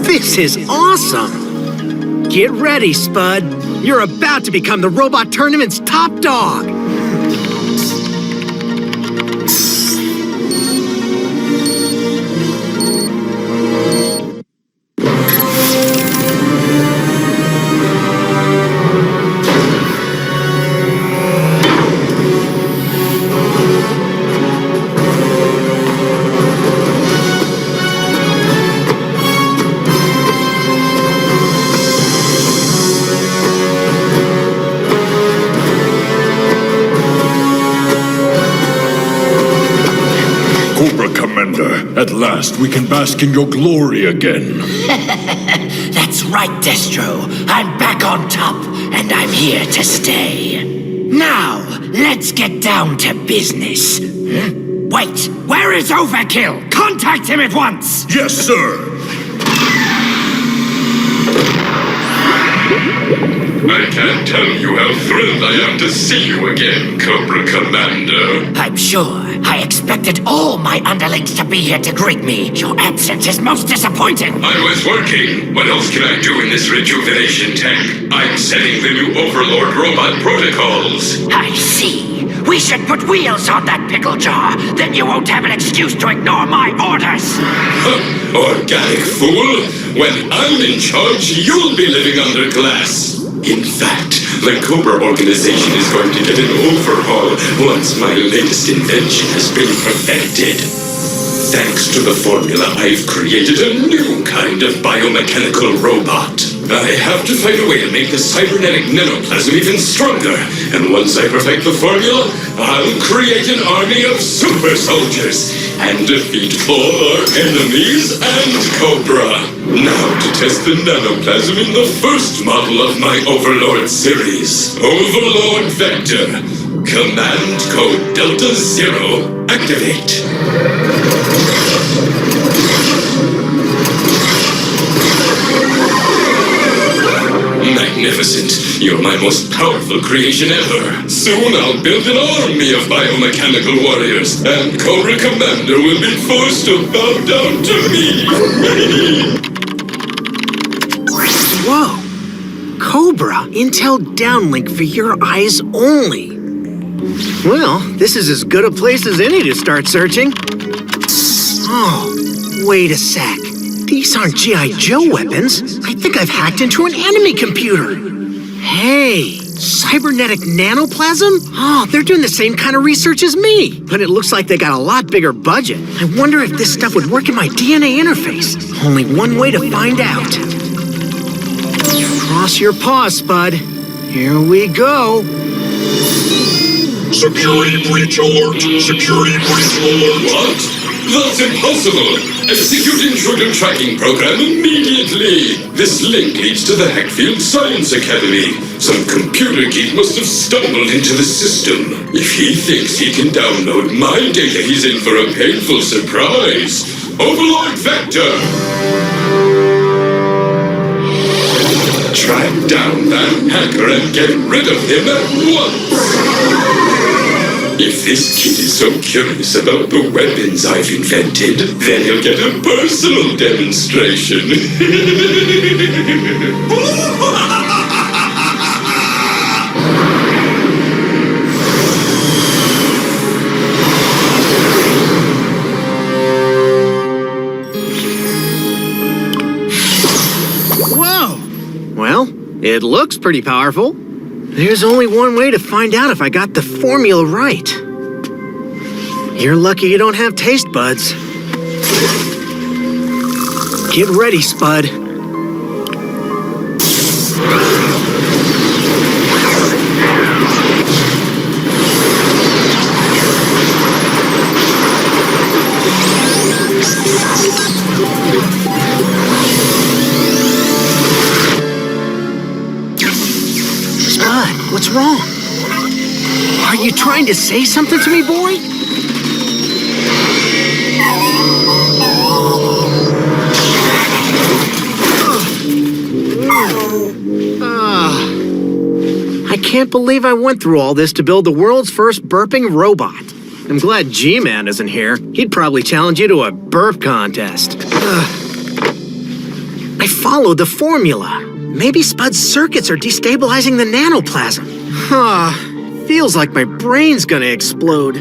This is awesome. Get ready, Spud. You're about to become the robot tournament's top dog. At last, we can bask in your glory again. That's right, Destro. I'm back on top, and I'm here to stay. Now, let's get down to business. Wait, where is Overkill? Contact him at once! Yes, sir. I can't tell you how thrilled I am to see you again, Cobra Commander. I'm sure. I expected all my underlings to be here to greet me. Your absence is most disappointing. I was working. What else can I do in this rejuvenation tank? I'm setting the new Overlord robot protocols. I see. We should put wheels on that pickle jar. Then you won't have an excuse to ignore my orders. Organic fool. When I'm in charge, you'll be living under glass. In fact, the Cobra organization is going to get an overhaul once my latest invention has been perfected. Thanks to the formula, I've created a new kind of biomechanical robot. I have to find a way to make the cybernetic nanoplasm even stronger. And once I perfect the formula, I'll create an army of super soldiers and defeat all our enemies and Cobra. Now to test the nanoplasm in the first model of my Overlord series. Overlord Vector. Command code Delta Zero. Activate. Magnificent. You're my most powerful creation ever. Soon I'll build an army of biomechanical warriors, and Cobra Commander will be forced to bow down to me. Whoa. Cobra, Intel downlink for your eyes only. Well, this is as good a place as any to start searching. Oh, wait a sec. These aren't G.I. Joe weapons. I think I've hacked into an enemy computer. Hey, cybernetic nanoplasm? Oh, they're doing the same kind of research as me. But it looks like they got a lot bigger budget. I wonder if this stuff would work in my DNA interface. Only one way to find out. Cross your paws, Spud. Here we go. Security breach alert! Security breach alert! What? That's impossible! Execute intruder tracking program immediately! This link leads to the Hackfield Science Academy. Some computer geek must have stumbled into the system. If he thinks he can download my data, he's in for a painful surprise. Overlord Vector! Track down that hacker and get rid of him at once! If this kid is so curious about the weapons I've invented, then he'll get a personal demonstration. Whoa! Well, it looks pretty powerful. There's only one way to find out if I got the formula right. You're lucky you don't have taste buds. Get ready, Spud. Spud, what's wrong? Are you trying to say something to me, boy? I can't believe I went through all this to build the world's first burping robot. I'm glad G-Man isn't here. He'd probably challenge you to a burp contest. I followed the formula. Maybe Spud's circuits are destabilizing the nanoplasm. Feels like my brain's gonna explode.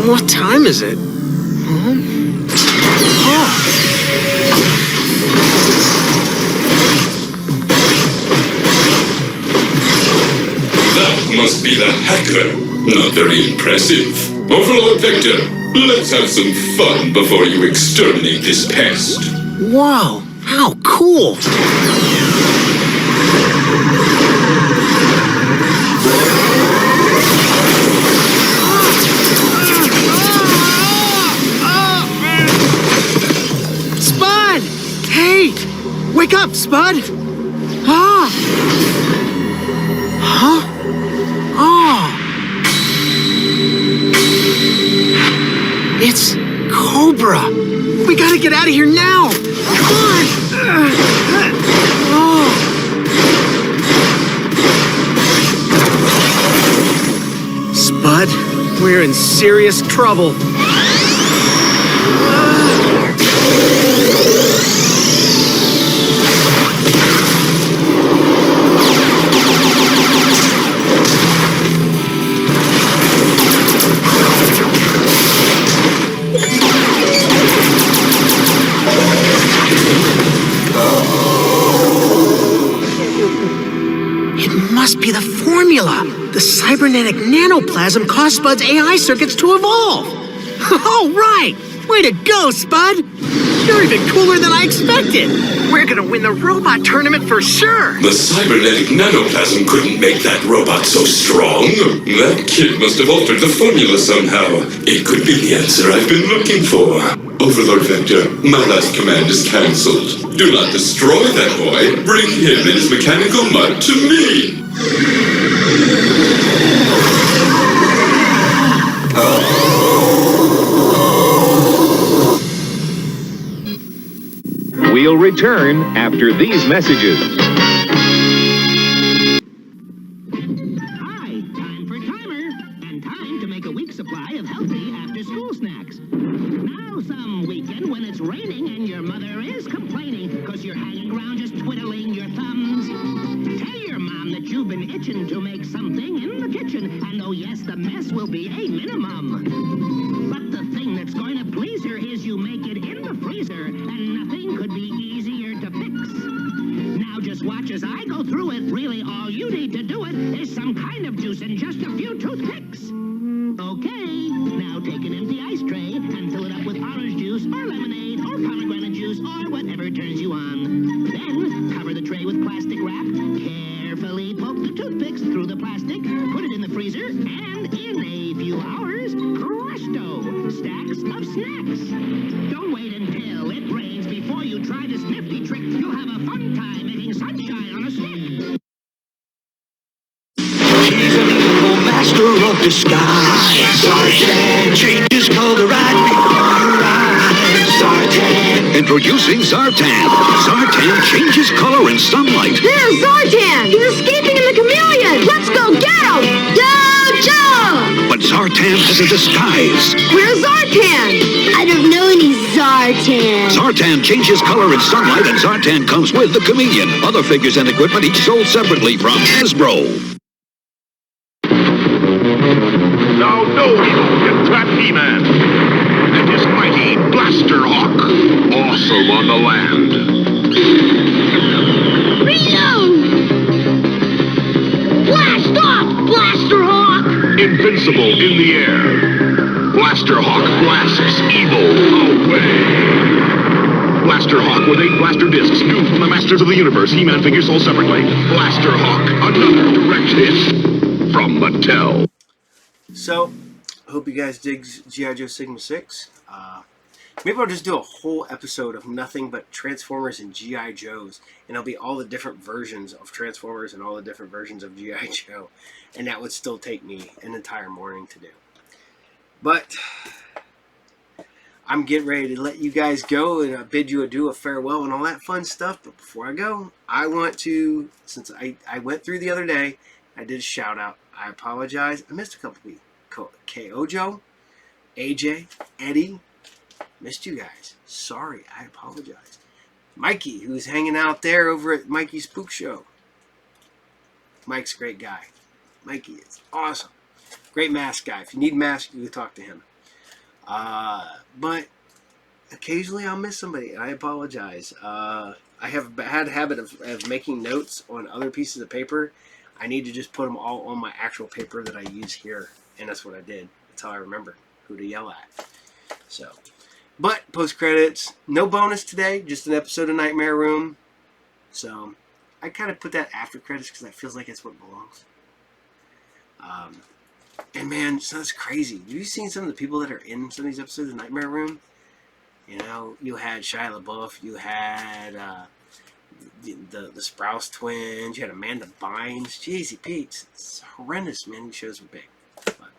What time is it? That must be the hacker. Not very impressive. Overlord Vector, let's have some fun before you exterminate this pest. Whoa, how cool! Spud! Hey! Wake up, Spud! Ah! Huh? Oh! It's Cobra! We gotta get out of here now! Come on! Oh! Spud, we're in serious trouble. Must be the formula. The cybernetic nanoplasm caused Spud's AI circuits to evolve. Oh, right! Way to go, Spud! You're even cooler than I expected. We're gonna win the robot tournament for sure. The cybernetic nanoplasm couldn't make that robot so strong. That kid must have altered the formula somehow. It could be the answer I've been looking for. Overlord Vector, my last command is cancelled. Do not destroy that boy. Bring him and his mechanical mud to me. We'll return after these messages. make something in the kitchen. And oh yes, the mess will be a minimum. But the thing that's going to please her is you make it in the freezer, and nothing could be easier to fix. Now just watch as I go through it. Really, all you need to do it is some kind of juice and just a few toothpicks. Okay, now take an empty ice tray and fill it up with orange juice or lemonade or pomegranate juice or whatever turns you on. Then cover the tray with plastic wrap. Carefully poke the toothpicks through the plastic, put it in the freezer, and in a few hours, presto, stacks of snacks. Don't wait until it rains before you try this nifty trick. You'll have a fun time making sunshine on a stick. He's an evil master of disguise. Zartan changes color right before your eyes. Zartan. Introducing Zartan. Zartan changes color in sunlight. There's Zartan! He's escaping in the chameleon! Let's go get him! Dojo! But Zartan has a disguise. Where's Zartan? I don't know any Zartan. Zartan changes color in sunlight, and Zartan comes with the chameleon. Other figures and equipment each sold separately from Hasbro. Now no evil can trap He-Man and his mighty Blaster Hawk. Awesome on the land. Reload! Blast off, Blaster Hawk! Invincible in the air. Blaster Hawk blasts evil away. Blaster Hawk with 8 blaster discs, new from the Masters of the Universe. He-Man figures sold separately. Blaster Hawk, another direct hit from Mattel. So, hope you guys dig G.I. Joe Sigma 6. Maybe I'll just do a whole episode of nothing but Transformers and G.I. Joes. And it'll be all the different versions of Transformers and all the different versions of G.I. Joe. And that would still take me an entire morning to do. But I'm getting ready to let you guys go and I bid you adieu, a farewell and all that fun stuff. But before I go, I want to, since I went through the other day, I did a shout out. I apologize. I missed a couple of people. K.O. Joe, AJ, Eddie. Missed you guys. Sorry. I apologize. Mikey, who's hanging out there over at Mikey's Spook Show. Mike's a great guy. Mikey is awesome. Great mask guy. If you need masks, you can talk to him. But occasionally I'll miss somebody. I apologize. I have had a habit of making notes on other pieces of paper. I need to just put them all on my actual paper that I use here. And that's what I did. That's how I remembered who to yell at. So, but post-credits, no bonus today. Just an episode of Nightmare Room. So, I kind of put that after credits because that feels like it's what belongs. And man, so that's crazy. Have you seen some of the people that are in some of these episodes of Nightmare Room? You know, you had Shia LaBeouf. You had the Sprouse twins. You had Amanda Bynes. Jeezy Pete's. It's horrendous, man. These shows were big. But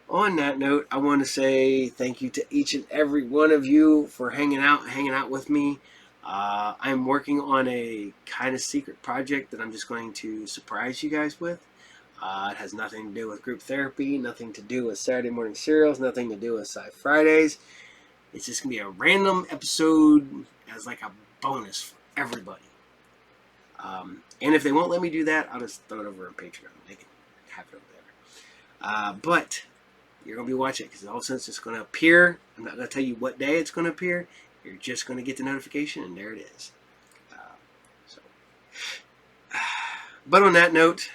on that note, I want to say thank you to each and every one of you for hanging out with me. I'm working on a kind of secret project that I'm just going to surprise you guys with. It has nothing to do with group therapy, nothing to do with Saturday morning serials, nothing to do with Sci Fridays. It's just going to be a random episode as like a bonus for everybody. And if they won't let me do that, I'll just throw it over on Patreon. They can have it over there. But you're going to be watching it because all of a sudden it's going to appear. I'm not going to tell you what day it's going to appear. You're just going to get the notification, and there it is. But on that note,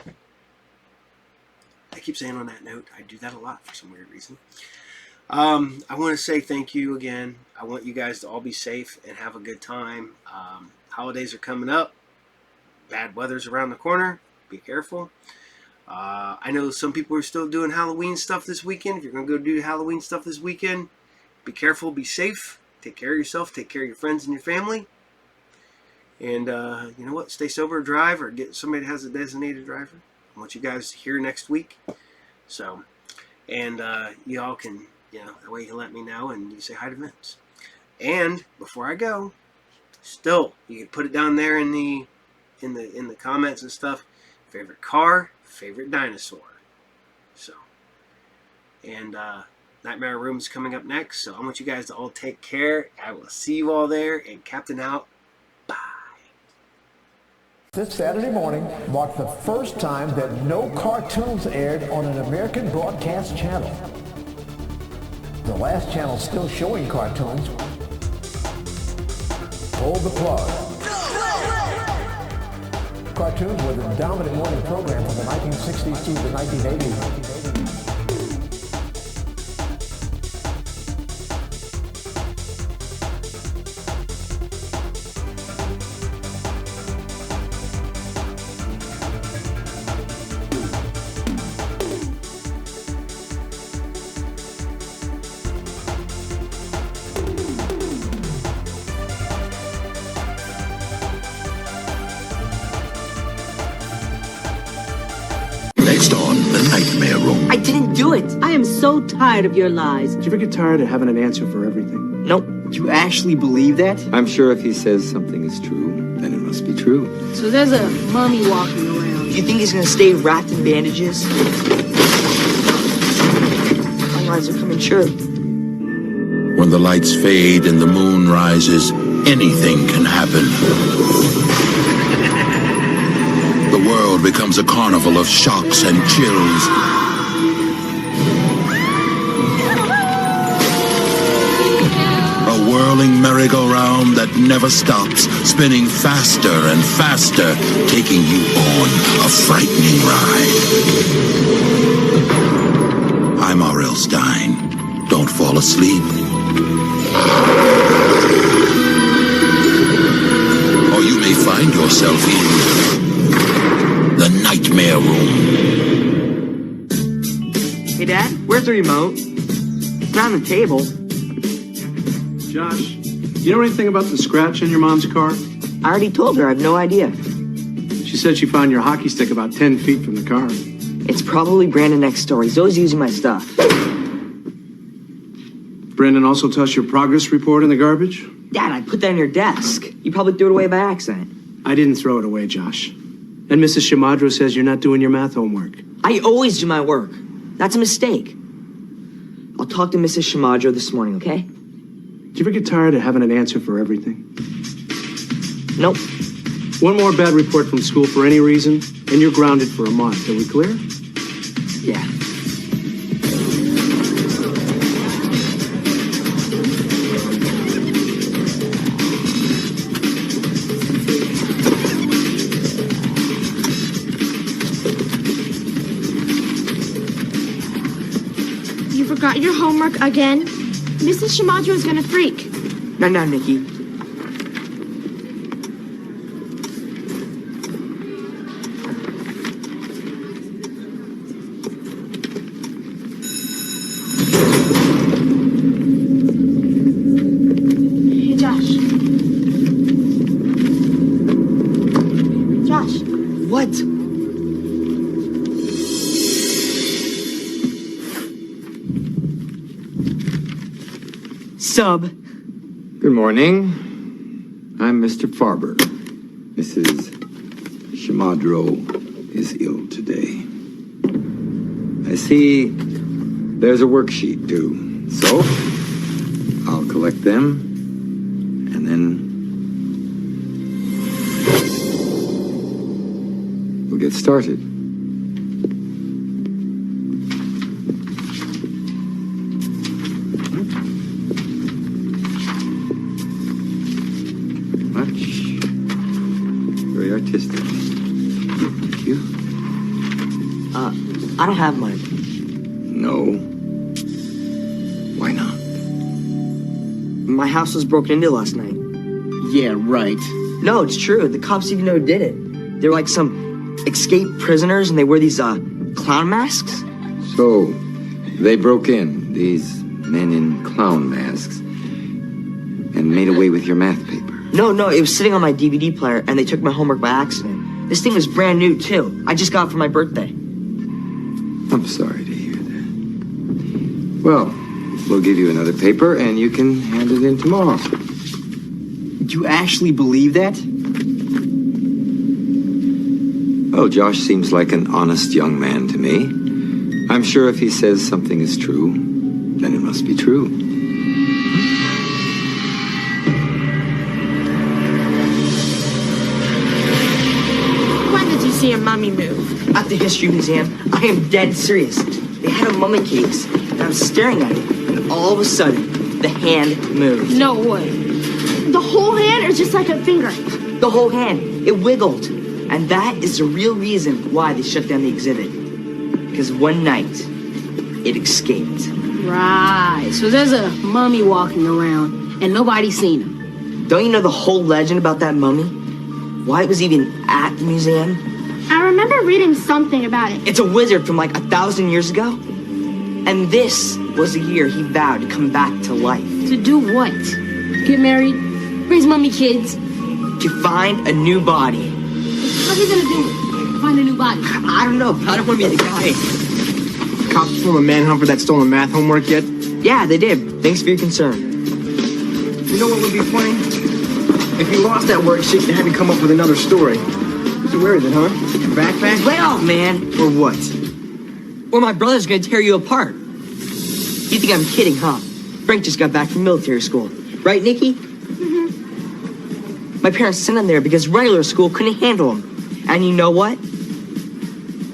I keep saying on that note, I do that a lot for some weird reason. I want to say thank you again. I want you guys to all be safe and have a good time. Holidays are coming up. Bad weather's around the corner. Be careful. I know some people are still doing Halloween stuff this weekend. If you're going to go do Halloween stuff this weekend, be careful, be safe. Take care of yourself. Take care of your friends and your family. And you know what? Stay sober, drive, or get somebody that has a designated driver. I want you guys here next week. So, and you all can, you know, that way you can let me know and you say hi to Vince. And before I go, still, you can put it down there in the comments and stuff. Favorite car, favorite dinosaur. So, and Nightmare Room is coming up next. So I want you guys to all take care. I will see you all there. And Captain out. This Saturday morning marked the first time that no cartoons aired on an American broadcast channel. The last channel still showing cartoons pulled the plug. Cartoons were the dominant morning program from the 1960s through the 1980s. Next on The Nightmare Room. I didn't do it. I am so tired of your lies. Do you ever get tired of having an answer for everything? Nope. Do you actually believe that? I'm sure if he says something is true, then it must be true. So there's a mummy walking around. Do you think he's gonna stay wrapped in bandages? My lies are coming true. When the lights fade and the moon rises, anything can happen. The world becomes a carnival of shocks and chills. A whirling merry-go-round that never stops, spinning faster and faster, taking you on a frightening ride. I'm R.L. Stein. Don't fall asleep. Or you may find yourself in The Nightmare Room. Hey, Dad, where's the remote? It's not on the table. Josh, you know anything about the scratch in your mom's car? I already told her. I have no idea. She said she found your hockey stick about 10 feet from the car. It's probably Brandon next door. He's always using my stuff. Brandon also tossed your progress report in the garbage? Dad, I put that on your desk. You probably threw it away by accident. I didn't throw it away, Josh. And Mrs. Shimadro says you're not doing your math homework. I always do my work. That's a mistake. I'll talk to Mrs. Shimadro this morning, okay? Do you ever get tired of having an answer for everything? Nope. One more bad report from school for any reason, and you're grounded for a month. Are we clear? Yeah. You forgot your homework again? Mrs. Shimadro is gonna freak. No, Nikki. Hey, Josh. Josh. What? Sub. Good morning. I'm Mr. Farber. Mrs. Shimadro is ill today. I see there's a worksheet due, so I'll collect them and then we'll get started. Very artistic. Thank you. I don't have mine. No. Why not? My house was broken into last night. Yeah, right. No, it's true. The cops even know who did it. They're like some escaped prisoners, and they wear these clown masks. So, they broke in, these men in clown masks, and made away with your math paper. No, it was sitting on my DVD player, and they took my homework by accident. This thing was brand new, too. I just got it for my birthday. I'm sorry to hear that. Well, we'll give you another paper, and you can hand it in tomorrow. Do you actually believe that? Well, Josh seems like an honest young man to me. I'm sure if he says something is true, then it must be true. see a mummy move. At the History Museum, I am dead serious. They had a mummy case, and I was staring at it, and all of a sudden, the hand moved. No way. The whole hand or just like a finger? The whole hand. It wiggled. And that is the real reason why they shut down the exhibit. Because one night, it escaped. Right. So there's a mummy walking around, and nobody's seen him. Don't you know the whole legend about that mummy? Why it was even at the museum? I remember reading something about it. It's a wizard from like 1,000 years ago. And this was the year he vowed to come back to life. To do what? Get married? Raise mummy kids? To find a new body. How's he gonna do it? Find a new body? I don't know, but I don't want to be the guy. Cops perform a manhunt for that stolen math homework yet? Yeah, they did. Thanks for your concern. You know what would be funny? If you lost that worksheet and had to come up with another story. So where is it, huh? Your backpack? Lay off, man. Or what? Or my brother's gonna tear you apart. You think I'm kidding, huh? Frank just got back from military school. Right, Nikki? My parents sent him there because regular school couldn't handle him. And you know what?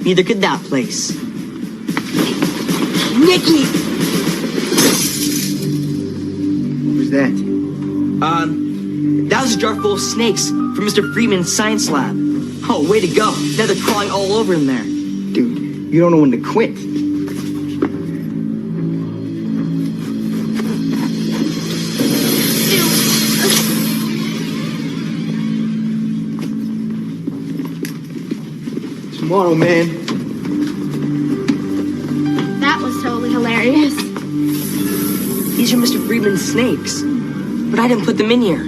Neither could that place. Nikki! Who's that? That was a jar full of snakes from Mr. Freeman's science lab. Oh, way to go. Now they're crawling all over in there. Dude, you don't know when to quit. Tomorrow, man. That was totally hilarious. These are Mr. Freeman's snakes. But I didn't put them in here.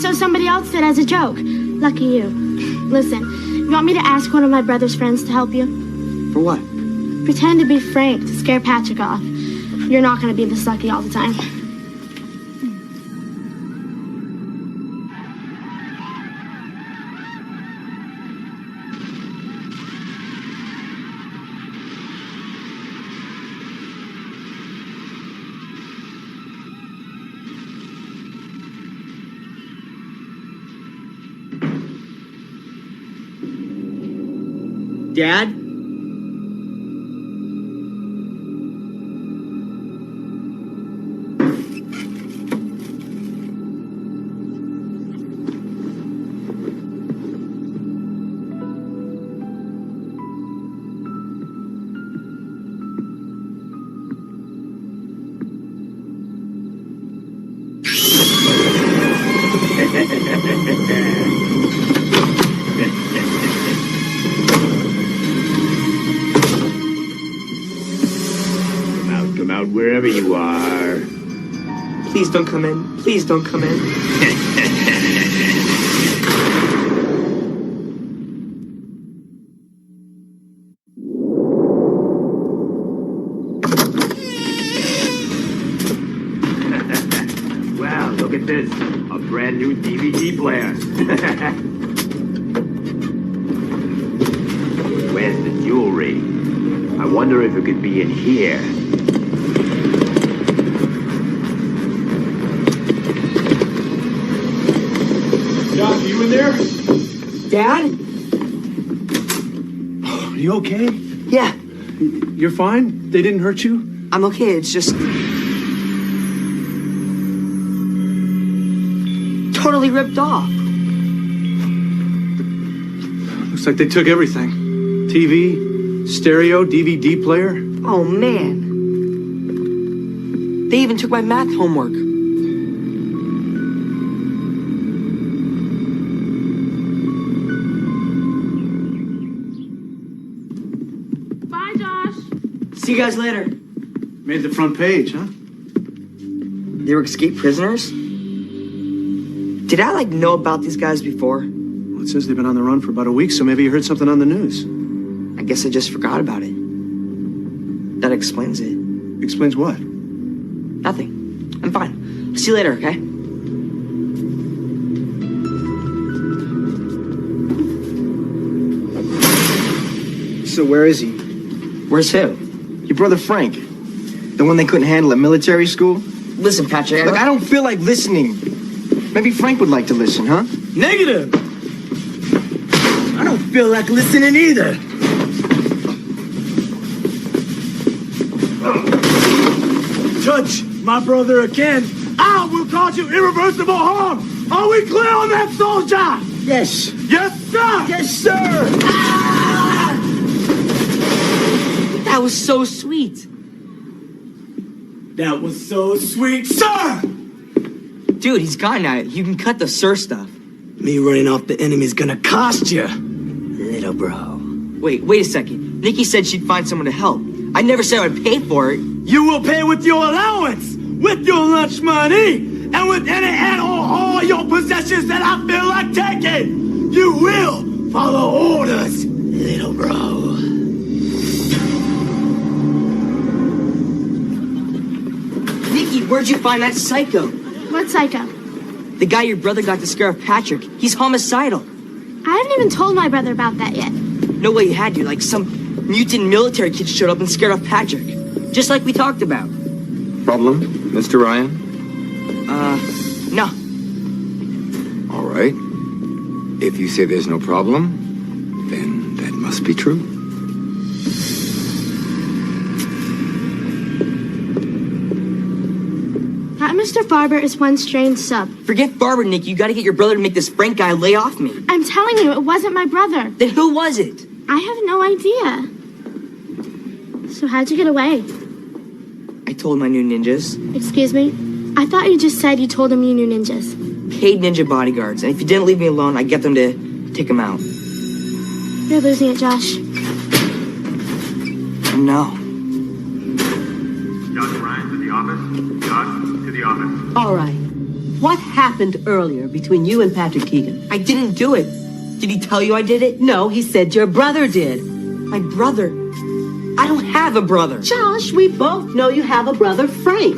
So somebody else did as a joke. Lucky you. Listen, you want me to ask one of my brother's friends to help you? For what? Pretend to be Frank to scare Patrick off. You're not going to be this lucky all the time. Dad? Come out wherever you are. Please don't come in. Please don't come in. Wow, look at this. A brand new DVD player. Where's the jewelry? I wonder if it could be in here. Doc, are you in there? Dad? Are you okay? Yeah. You're fine? They didn't hurt you? I'm okay, it's just... totally ripped off. Looks like they took everything. TV, stereo, DVD player. Oh, man. They even took my math homework. Bye, Josh. See you guys later. Made the front page, huh? They were escaped prisoners? Did I, know about these guys before? Well, it says they've been on the run for about a week, so maybe you heard something on the news. I guess I just forgot about it. That explains it. Explains what? Nothing. I'm fine. See you later, okay? So where is he? Where's who? Your brother Frank. The one they couldn't handle at military school? Listen, Patrick, Look, I don't feel like listening. Maybe Frank would like to listen, huh? Negative! I don't feel feel like listening either. Touch my brother again, I will cause you irreversible harm. Are we clear on that, soldier? Yes. Yes, sir. Yes, sir. That was so sweet. That was so sweet, sir. Dude, he's gone now. You can cut the sir stuff. Me running off the enemy's gonna cost you, little bro. Wait a second. Nikki said she'd find someone to help. I never said I'd pay for it. You will pay with your allowance, with your lunch money, and with any and all your possessions that I feel like taking. You will follow orders, little bro. Nikki, where'd you find that psycho? What psycho? The guy your brother got to scare off Patrick. He's homicidal. I haven't even told my brother about that yet. No way you had to. Like some mutant military kid showed up and scared off Patrick. Just like we talked about. Problem, Mr. Ryan? No. All right. If you say there's no problem, then that must be true. That Mr. Farber is one strange sub. Forget Farber, Nick. You gotta get your brother to make this Frank guy lay off me. I'm telling you, it wasn't my brother. Then who was it? I have no idea. So how'd you get away? I told my new ninjas. Excuse me? I thought you just said you told them you knew ninjas. Paid ninja bodyguards. And if you didn't leave me alone, I'd get them to take them out. You're losing it, Josh. No. Josh Ryan to the office. Josh, to the office. All right. What happened earlier between you and Patrick Keegan? I didn't do it. Did he tell you I did it? No, he said your brother did. My brother? I don't have a brother. Josh, we both know you have a brother, Frank.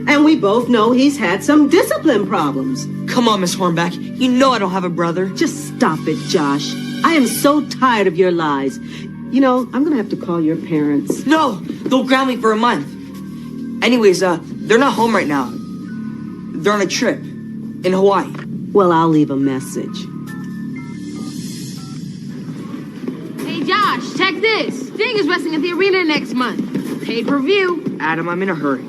And we both know he's had some discipline problems. Come on, Miss Hornback. You know I don't have a brother. Just stop it, Josh. I am so tired of your lies. You know, I'm gonna have to call your parents. No! They'll ground me for a month. Anyways, they're not home right now. They're on a trip in Hawaii. Well, I'll leave a message. Hey, Josh, check this. Sting is wrestling at the arena next month. Pay-per-view. Adam, I'm in a hurry.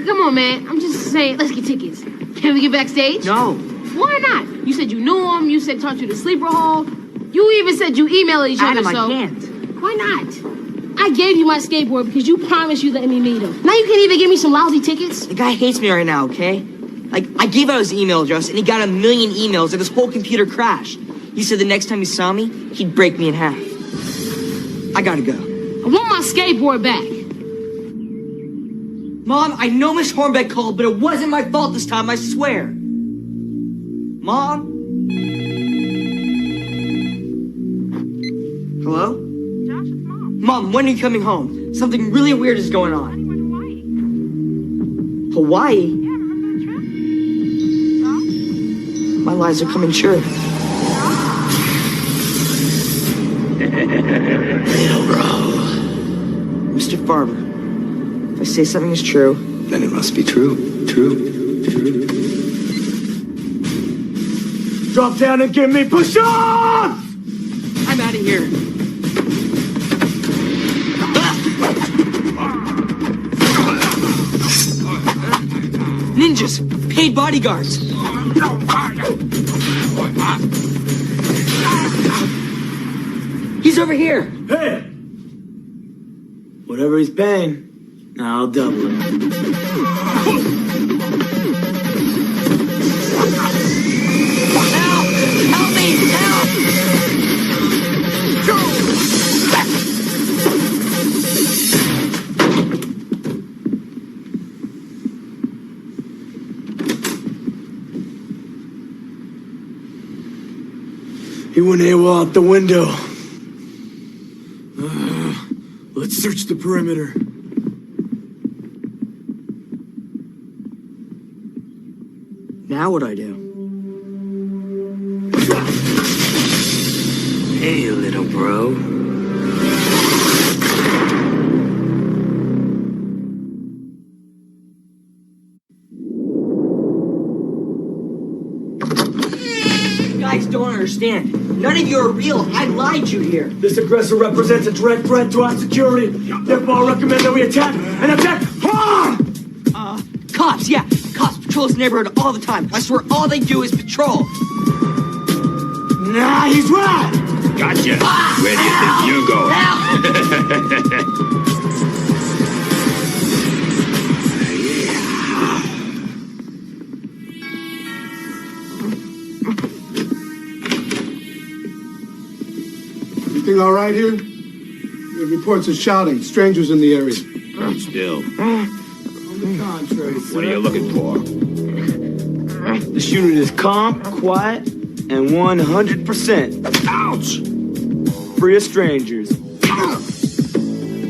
Come on, man. I'm just saying, let's get tickets. Can we get backstage? No. Why not? You said you knew him. You said talk to the sleeper hall. You even said you emailed each other, Adam, so... I can't. Why not? I gave you my skateboard because you promised you let me meet him. Now you can't even give me some lousy tickets? The guy hates me right now, okay? Like, I gave out his email address, and he got 1 million emails, and his whole computer crashed. He said the next time he saw me, he'd break me in half. I gotta go. I want my skateboard back. Mom, I know Miss Hornbeck called, but it wasn't my fault this time, I swear. Mom? Hello? Josh, it's Mom. Mom, when are you coming home? Something really weird is going on. Hawaii? Yeah, remember the trip? Josh? My lies are coming true. Little bro. Mr. Farber, if I say something is true... Then it must be true. True. Drop down and give me push on! I'm out of here. Ninjas! Paid bodyguards! He's over here! Hey! Whatever he's paying, I'll double it. Help me! Help! He went AWOL out the window. Let's search the perimeter. Now what do I do? Hey, little bro. You guys don't understand. None of you are real. I lied you here. This aggressor represents a direct threat to our security. Therefore, I recommend that we attack and attack hard! Cops, yeah. Cops patrol this neighborhood all the time. I swear all they do is patrol. Nah, he's right! Gotcha. Where do you think you're going? Everything all right here? The reports of shouting, strangers in the area. Still. On the contrary, sir. What are you looking for? This unit is calm, quiet, and 100%. Ouch! Free of strangers.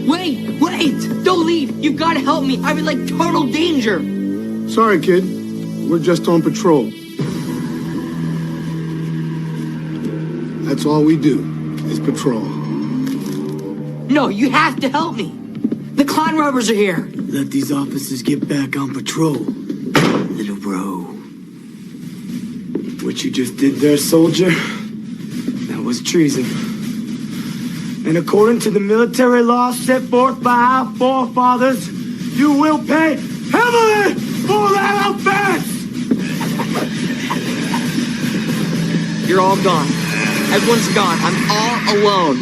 Wait! Don't leave! You've got to help me! I'm in, like, total danger! Sorry, kid. We're just on patrol. That's all we do, is patrol. No, you have to help me! The clown robbers are here! Let these officers get back on patrol, little bro. What you just did there, soldier, that was treason. And according to the military law set forth by our forefathers, you will pay heavily for that offense! You're all gone. Everyone's gone. I'm all alone.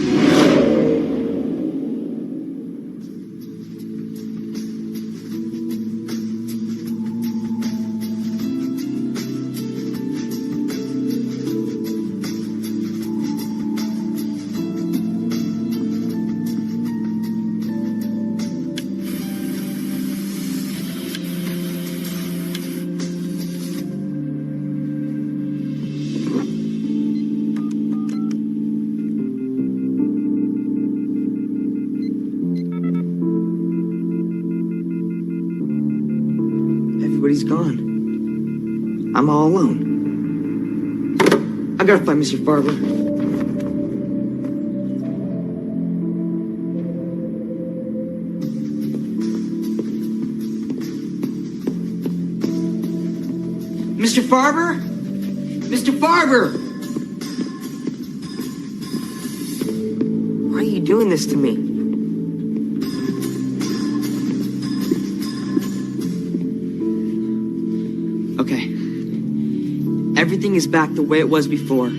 Everybody's gone. I'm all alone. I gotta find Mr. Farber. Mr. Farber? Mr. Farber! Why are you doing this to me? Okay. Everything is back the way it was before.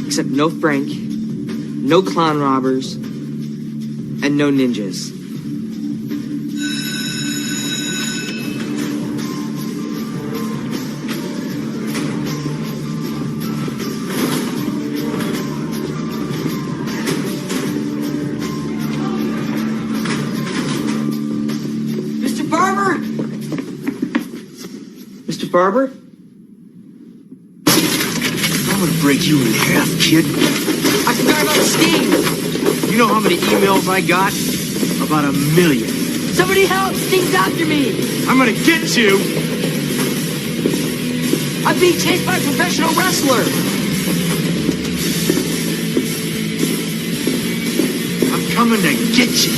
Except no Frank, no clown robbers, and no ninjas. Mr. Farber? Mr. Farber? I'm gonna break you in half, kid. I forgot about Steve! You know how many emails I got? About 1 million. Somebody help! Steve's after me! I'm gonna get you! I'm being chased by a professional wrestler! I'm coming to get you!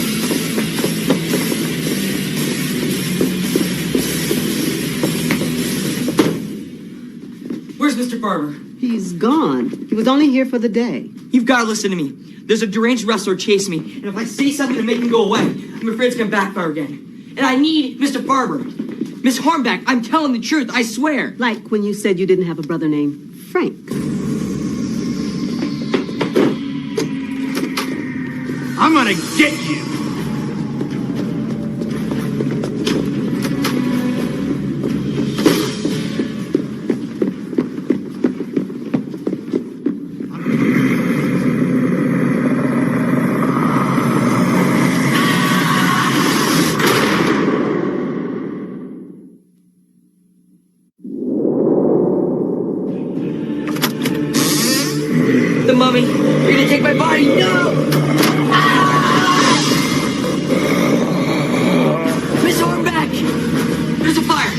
Where's Mr. Farber? He's gone. He was only here for the day. You've got to listen to me. There's a deranged wrestler chasing me, and if I say something to make him go away, I'm afraid it's gonna backfire again. And I need Mr. Farber. Miss Hornback, I'm telling the truth, I swear. Like when you said you didn't have a brother named Frank. I'm gonna get you! The mummy, you're gonna take my body, no! Miss Hornback! There's a fire!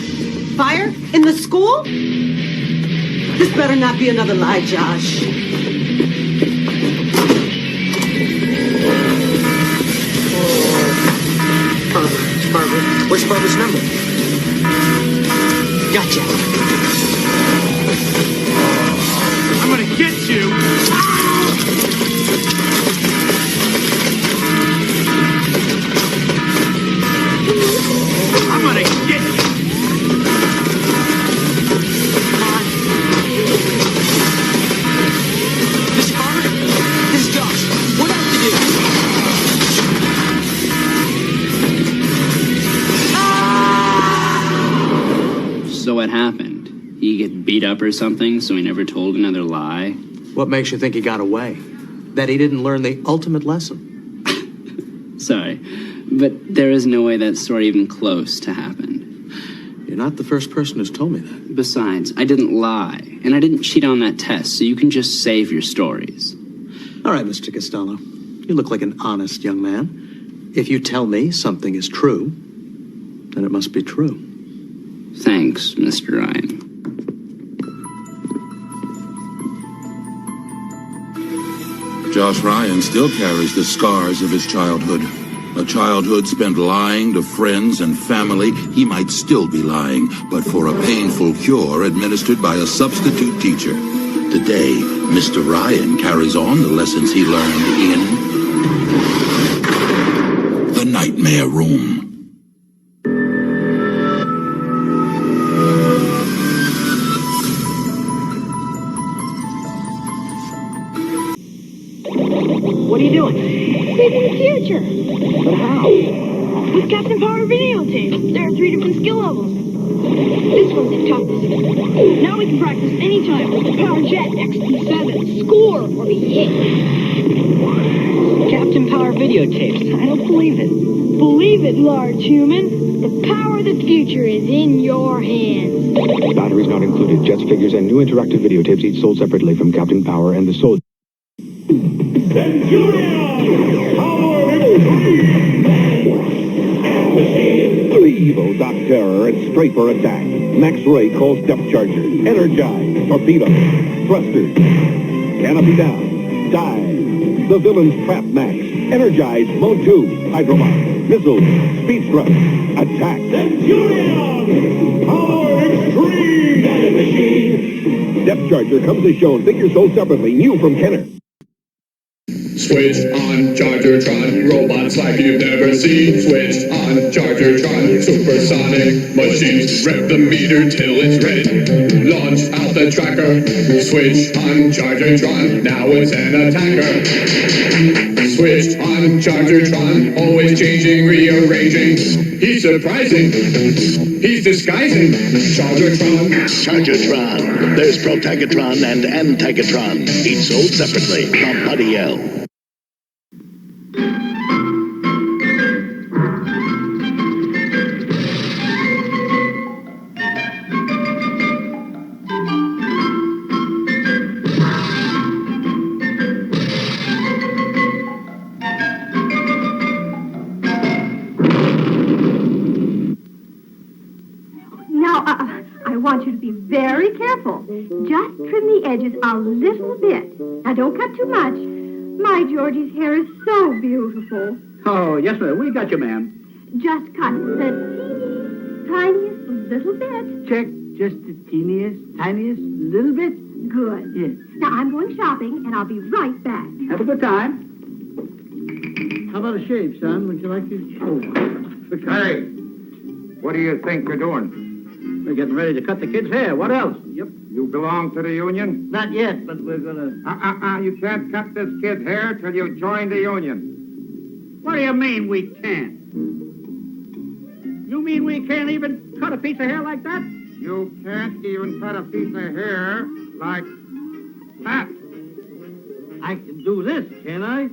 Fire? In the school? This better not be another lie, Josh. Farber. Where's Farber's number? Gotcha. I'm gonna get you! get beat up or something, so he never told another lie. What makes you think he got away? That he didn't learn the ultimate lesson? Sorry, but there is no way that story even close to happened. You're not the first person who's told me that. Besides, I didn't lie, and I didn't cheat on that test, so you can just save your stories. All right, Mr. Costello. You look like an honest young man. If you tell me something is true, then it must be true. Thanks, Mr. Ryan. Josh Ryan still carries the scars of his childhood. A childhood spent lying to friends and family. He might still be lying, but for a painful cure administered by a substitute teacher. Today, Mr. Ryan carries on the lessons he learned in the Nightmare Room. What are you doing? Saving the future. But how? With Captain Power videotapes. There are 3 different skill levels. This one's the toughest. Now we can practice anytime with the Power Jet XP7. Score or be hit. Captain Power videotapes. I don't believe it. Believe it, large human. The power of the future is in your hands. Batteries not included. Jets figures and new interactive videotapes each sold separately from Captain Power and the Soul. Evil Doc Terror and Strafer attack. Max Ray calls depth chargers. Energize. Torpedo. Thrusters. Canopy down. Dive. The villain's trap Max. Energize. Mode 2. Hydromar. Missiles. Speed thrust. Attack. Centurion! Power Extreme! Gun Machine! Depth charger comes as shown. Figures sold separately. New from Kenner. Switch on Chargertron, robots like you've never seen. Switch on Chargertron, supersonic machines. Rev the meter till it's red. Launch out the tracker. Switch on Chargertron, now it's an attacker. Switch on Chargertron, always changing, rearranging. He's surprising. He's disguising. Chargertron. Chargertron. There's Protagatron and Antagatron. Each sold separately from Buddy L. I want you to be very careful. Just trim the edges a little bit. Now, don't cut too much. My Georgie's hair is so beautiful. Oh, yes, ma'am. We got you, ma'am. Just cut the tiniest little bit. Check. Just the teeniest, tiniest little bit? Good. Yes. Now, I'm going shopping, and I'll be right back. Have a good time. How about a shave, son? Would you like to? Oh. Hey, what do you think you're doing? We're getting ready to cut the kid's hair. What else? Yep. You belong to the union? Not yet, but we're gonna... You can't cut this kid's hair till you join the union. What do you mean we can't? You mean we can't even cut a piece of hair like that? You can't even cut a piece of hair like that. I can do this, can't I?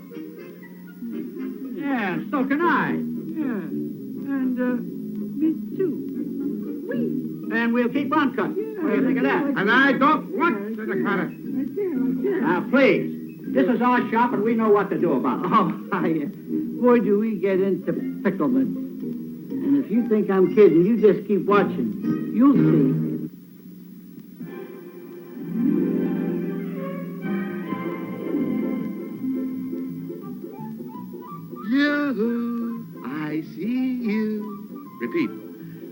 Yeah, so can I. Yeah. And, me too. And we'll keep on cutting. What do you think of that? And I don't want you to cut it. Now, please. This is our shop, and we know what to do about it. Oh, boy, do we get into picklements. And if you think I'm kidding, you just keep watching. You'll see. You, I see you. Repeat.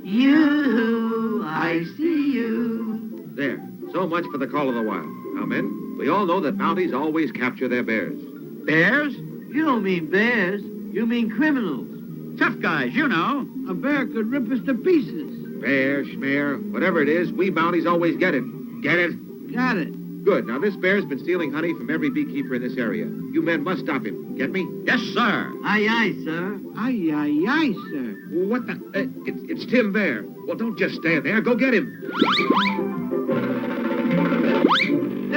You, I see you. There. So much for the call of the wild. Now, men, we all know that Mounties always capture their bears. Bears? You don't mean bears. You mean criminals. Tough guys, you know. A bear could rip us to pieces. Bear, schmear, whatever it is, we Mounties always get it. Get it? Got it. Good. Now, this bear's been stealing honey from every beekeeper in this area. You men must stop him. Get me? Yes, sir. Aye, aye, sir. Aye, aye, aye, sir. What the? It's Tim Bear. Well, don't just stand there. Go get him.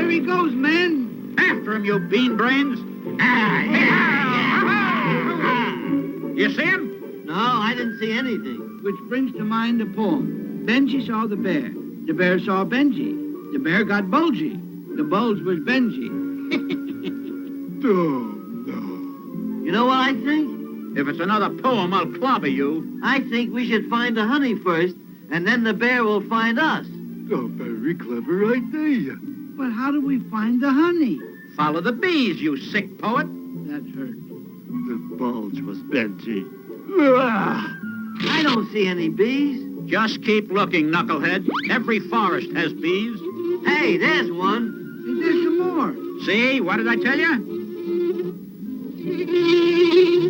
There he goes, men. After him, you bean brains. You see him? No, I didn't see anything. Which brings to mind a poem. Benji saw the bear. The bear saw Benji. The bear got bulgy. The bulge was Benji. You know what I think? If it's another poem, I'll clobber you. I think we should find the honey first, and then the bear will find us. A very clever idea. But how do we find the honey? Follow the bees, you sick poet. That hurt. The bulge was Benji. I don't see any bees. Just keep looking, knucklehead. Every forest has bees. Hey, there's one. Hey, there's some more. See? What did I tell you?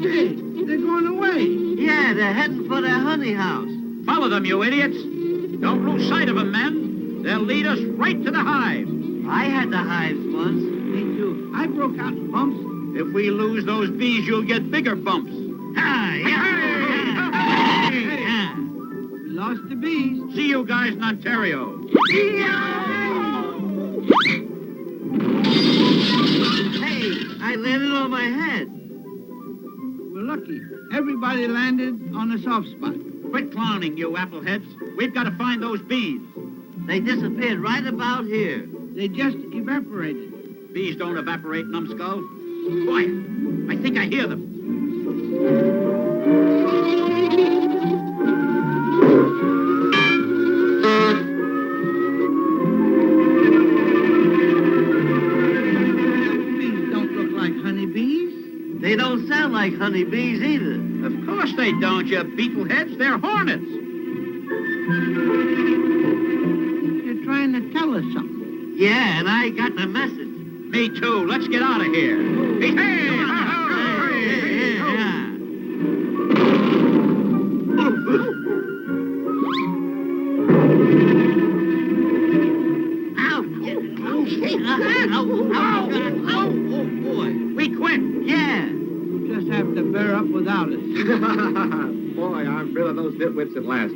Hey, they're going away. Yeah, they're heading for their honey house. Follow them, you idiots. Don't lose sight of them, men. They'll lead us right to the hive. I had the hives once. Me too. I broke out in bumps. If we lose those bees, you'll get bigger bumps. We lost the bees. See you guys in Ontario. Hey, I landed on my head. We're lucky. Everybody landed on a soft spot. Quit clowning, you appleheads. We've got to find those bees. They disappeared right about here. They just evaporated. Bees don't evaporate, numbskull. Quiet. I think I hear them. Bees don't look like honeybees. They don't sound like honeybees either. Of course they don't, you beetleheads. They're hornets. You're trying to tell us something. Yeah, and I got the message. Me too. Let's get out of here. Hey! Oh, boy. We quit. Yeah. We'll just have to bear up without us. Boy, I'm rid of those nitwits at last.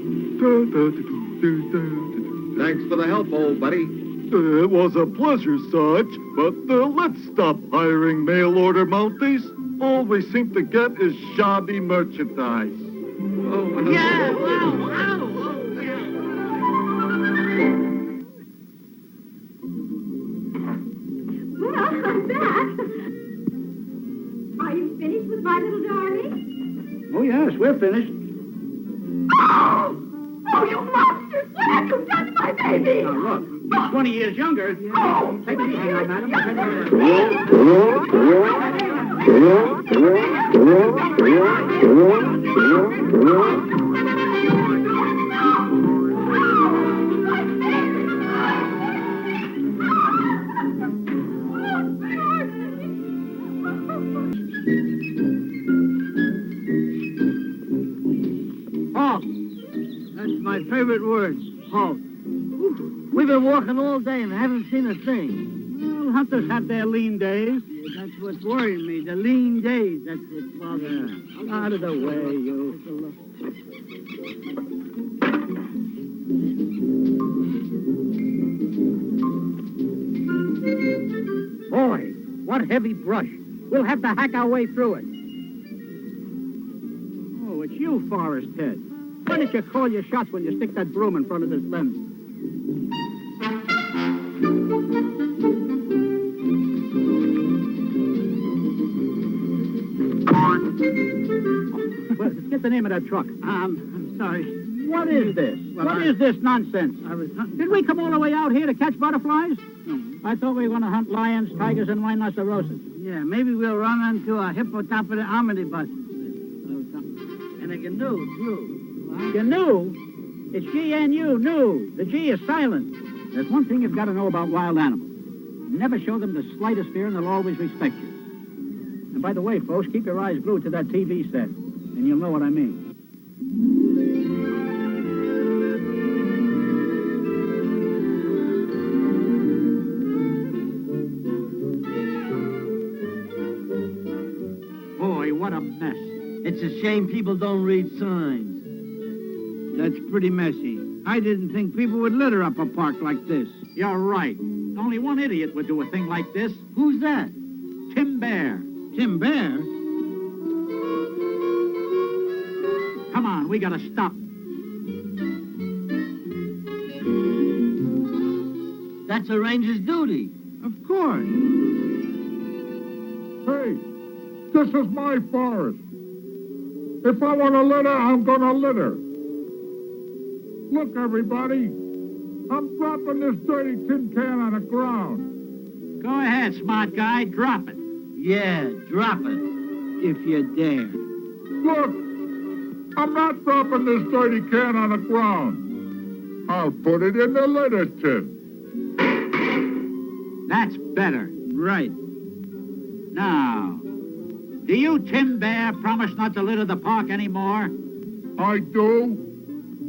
Thanks for the help, old buddy. It was a pleasure, Sarge, but let's stop hiring mail-order Mounties. All we seem to get is shoddy merchandise. Oh, yeah, wow. Well, I'm back. Are you finished with my little darling? Oh, yes, we're finished. Oh, you monster! What have you done to my baby? Now, look, he's 20 years younger. Oh, Take it easy now, madam. Halt. That's my favorite word, halt. We've been walking all day and haven't seen a thing. Well, hunters have their lean days. Yeah, that's what's worrying me, the lean days. That's what's bothering me. Out of the way, you. Boy, what heavy brush. We'll have to hack our way through it. Oh, it's you, Forest Head. Why don't you call your shots when you stick that broom in front of this lens? Well, get the name of that truck. I'm sorry. What is this? Well, what is this nonsense? I was hunting. Did we come all the way out here to catch butterflies? No. I thought we were going to hunt lions, tigers, and rhinoceroses. Yeah, maybe we'll run into a hippopotamus. And a canoe, too. What? Canoe? It's G-N-U, new. The G is silent. There's one thing you've got to know about wild animals. Never show them the slightest fear, and they'll always respect you. And by the way, folks, keep your eyes glued to that TV set, and you'll know what I mean. Boy, what a mess. It's a shame people don't read signs. That's pretty messy. I didn't think people would litter up a park like this. You're right. only one idiot would do a thing like this. Who's that? Tim Bear. Tim Bear? Come on, we gotta stop. That's a ranger's duty. Of course. Hey, this is my forest. If I want to litter, I'm gonna litter. Look, everybody. I'm dropping this dirty tin can on the ground. Go ahead, smart guy. Drop it. Yeah, drop it. If you dare. Look, I'm not dropping this dirty can on the ground. I'll put it in the litter tin. That's better. Right. Now, do you, Tim Bear, promise not to litter the park anymore? I do.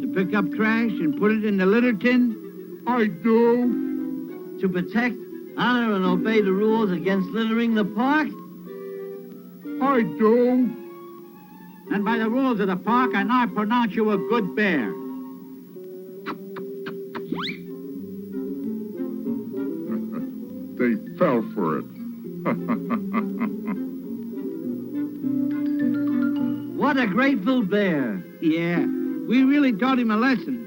To pick up trash and put it in the litter tin? I do. To protect, honor, and obey the rules against littering the park? I do. And by the rules of the park, I now pronounce you a good bear. They fell for it. What a grateful bear. Yeah, we really taught him a lesson.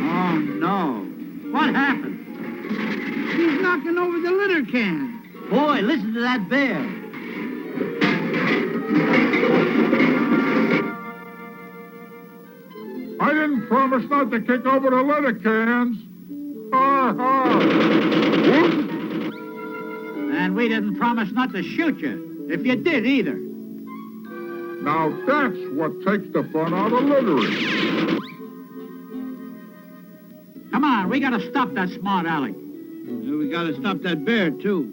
Oh, no. What happened? He's knocking over the litter can. Boy, listen to that bear. I didn't promise not to kick over the litter cans. And we didn't promise not to shoot you, if you did either. Now that's what takes the fun out of littering. Come on, we gotta stop that smart aleck. We gotta stop that bear, too.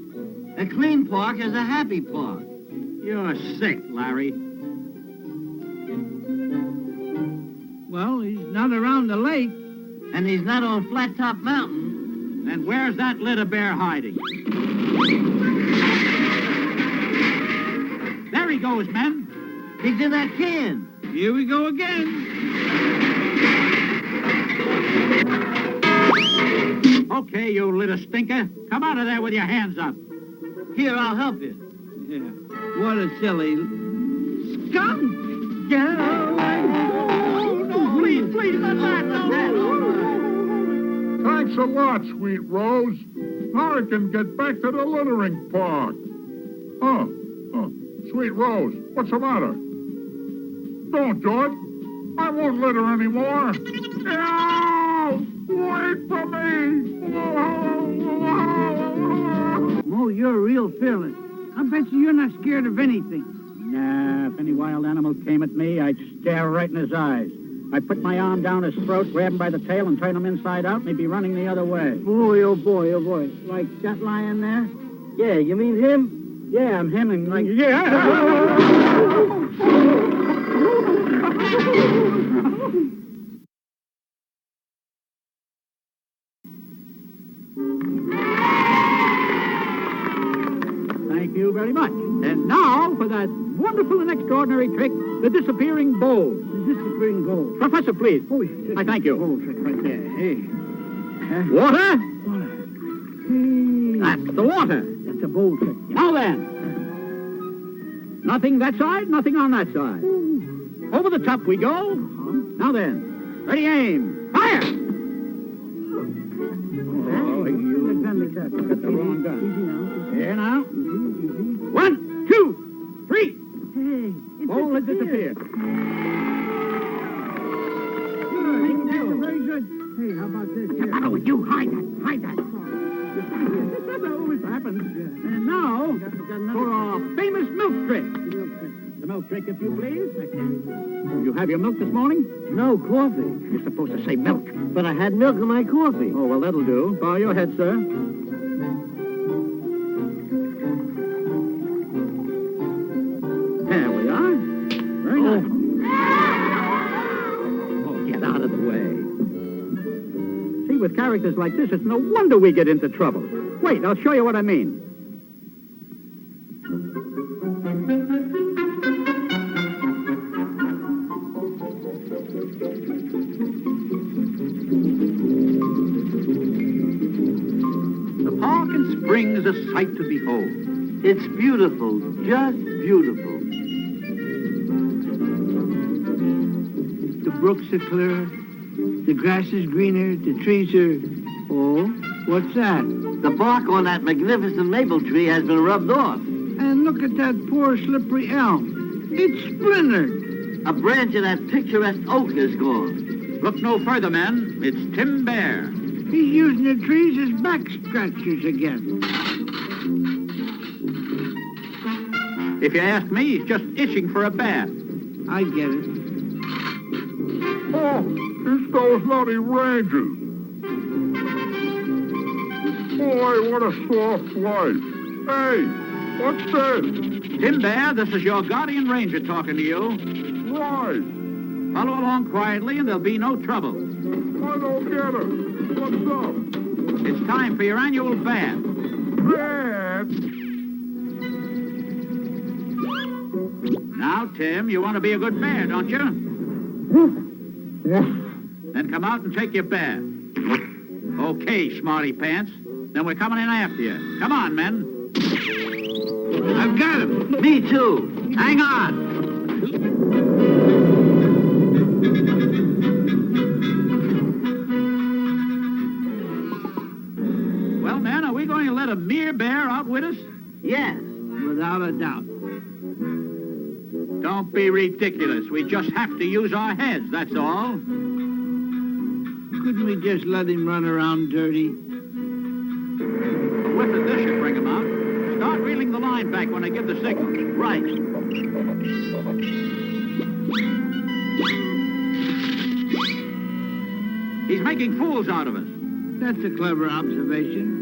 A clean park is a happy park. You're sick, Larry. Well, he's not around the lake, and he's not on Flat Top Mountain. Then where's that litter bear hiding? There he goes, men. He's in that can. Here we go again. Okay, you little stinker. Come out of there with your hands up. Here, I'll help you. Yeah. What a silly skunk! Get away! No, please, not that. No. Thanks a lot, Sweet Rose. Now I can get back to the littering park. Oh, Sweet Rose, what's the matter? Don't do it. I won't litter anymore. No! Wait for me! Oh, you're real fearless. I bet you're not scared of anything. Nah, if any wild animal came at me, I'd stare right in his eyes. I'd put my arm down his throat, grab him by the tail, and turn him inside out, and he'd be running the other way. Boy, oh boy, oh boy. Like that lion there? Yeah, you mean him? Yeah, I'm him and like... Yeah! Thank you very much. And now for that wonderful and extraordinary trick, the disappearing bowl. The disappearing bowl. Professor, please. Oh, I thank you. Bowl trick right there. Hey. Water? Water. Hey. That's the water. That's a bowl trick. Now then. Nothing that side, nothing on that side. Over the top we go. Now then. Ready, aim. Fire! Oh, you got the wrong gun. Easy now. Here now. Easy. 1, 2, 3. Hey, Bowl has disappeared. Good. Very good. Hey, how about this? What's the matter with you? Hide that. That always happens. Yeah. And now, for our famous milk trick. The milk trick, if you please. You have your milk this morning? No, coffee. You're supposed to say milk. But I had milk in my coffee. Oh, well, that'll do. Bow your head, sir. There we are. Very nice. Oh, get out of the way. See, with characters like this, it's no wonder we get into trouble. Wait, I'll show you what I mean. is a sight to behold. It's beautiful, just beautiful. The brooks are clearer, the grass is greener, the trees are... Oh, what's that? The bark on that magnificent maple tree has been rubbed off. And look at that poor slippery elm. It's splintered. A branch of that picturesque oak is gone. Look no further, men. It's Tim Bear. He's using the trees as back scratchers again. If you ask me, he's just itching for a bath. I get it. Oh, it's those nutty ranges. Boy, what a soft life. Hey, what's this? Tim Bear, this is your guardian ranger talking to you. Right. Follow along quietly and there'll be no trouble. I don't get it. What's up? It's time for your annual bath. Bath? Now, Tim, you want to be a good bear, don't you? Then come out and take your bath. Okay, smarty pants. Then we're coming in after you. Come on, men. I've got him. Me too. Hang on. Well, men, are we going to let a mere bear out with us? Yes. Without a doubt. Don't be ridiculous. We just have to use our heads, that's all. Couldn't we just let him run around dirty? A whiff of this should bring him out. Start reeling the line back when I give the signal. Right. He's making fools out of us. That's a clever observation.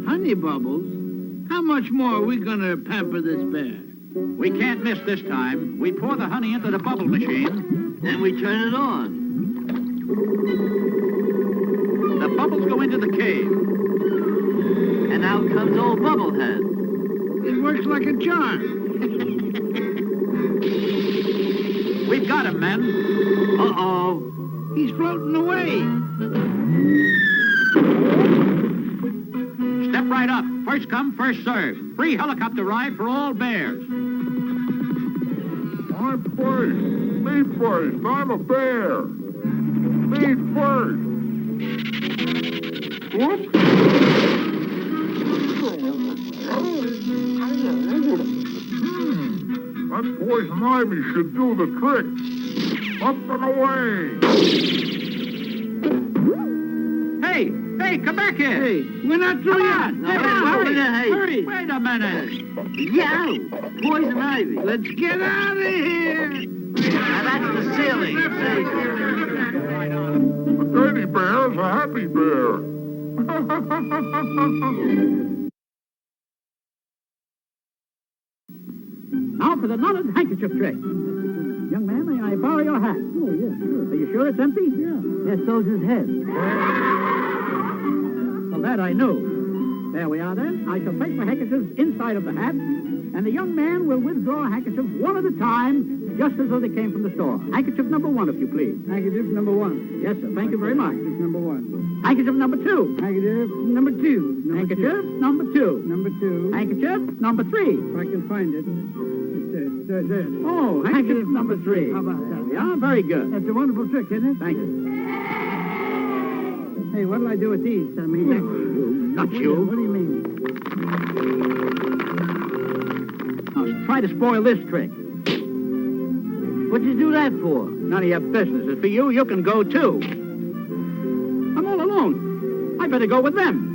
Honey Bubbles, how much more are we going to pamper this bear? We can't miss this time. We pour the honey into the bubble machine. Then we turn it on. The bubbles go into the cave. And out comes old Bubblehead. It works like a charm. We've got him, men. Uh-oh. He's floating away. Step right up. First come, first serve. Free helicopter ride for all bears. I'm first. Me first. I'm a bear. Me first. Whoops. That poison ivy should do the trick. Up and away. Hey, come back here. Hey, we're not through yet. Hurry. Wait a minute. Yeah, poison ivy. Let's get out of here. Now that's the ceiling. The teddy bear is a happy bear. Now for the knotted handkerchief trick. Young man, may I borrow your hat? Oh, yeah, sure. Are you sure it's empty? Yeah. Yes, so's his head. Well, that I knew. There we are, then. I shall place my handkerchiefs inside of the hat, and the young man will withdraw handkerchiefs one at a time, just as though they came from the store. Handkerchief number 1, if you please. Handkerchief number 1. Yes, sir. Thank you very much. Handkerchief number 1. Handkerchief number 2. Handkerchief number 2. Handkerchief number 2. Number 2. Handkerchief number 3. If I can find it. There. Oh, handkerchief number 3. How about that? Yeah, very good. That's a wonderful trick, isn't it? Thank you. Hey, what'll I do with these? I mean, not you. What do you mean? Now, try to spoil this trick. What'd you do that for? None of your business. It's for you. You can go, too. I'm all alone. I better go with them.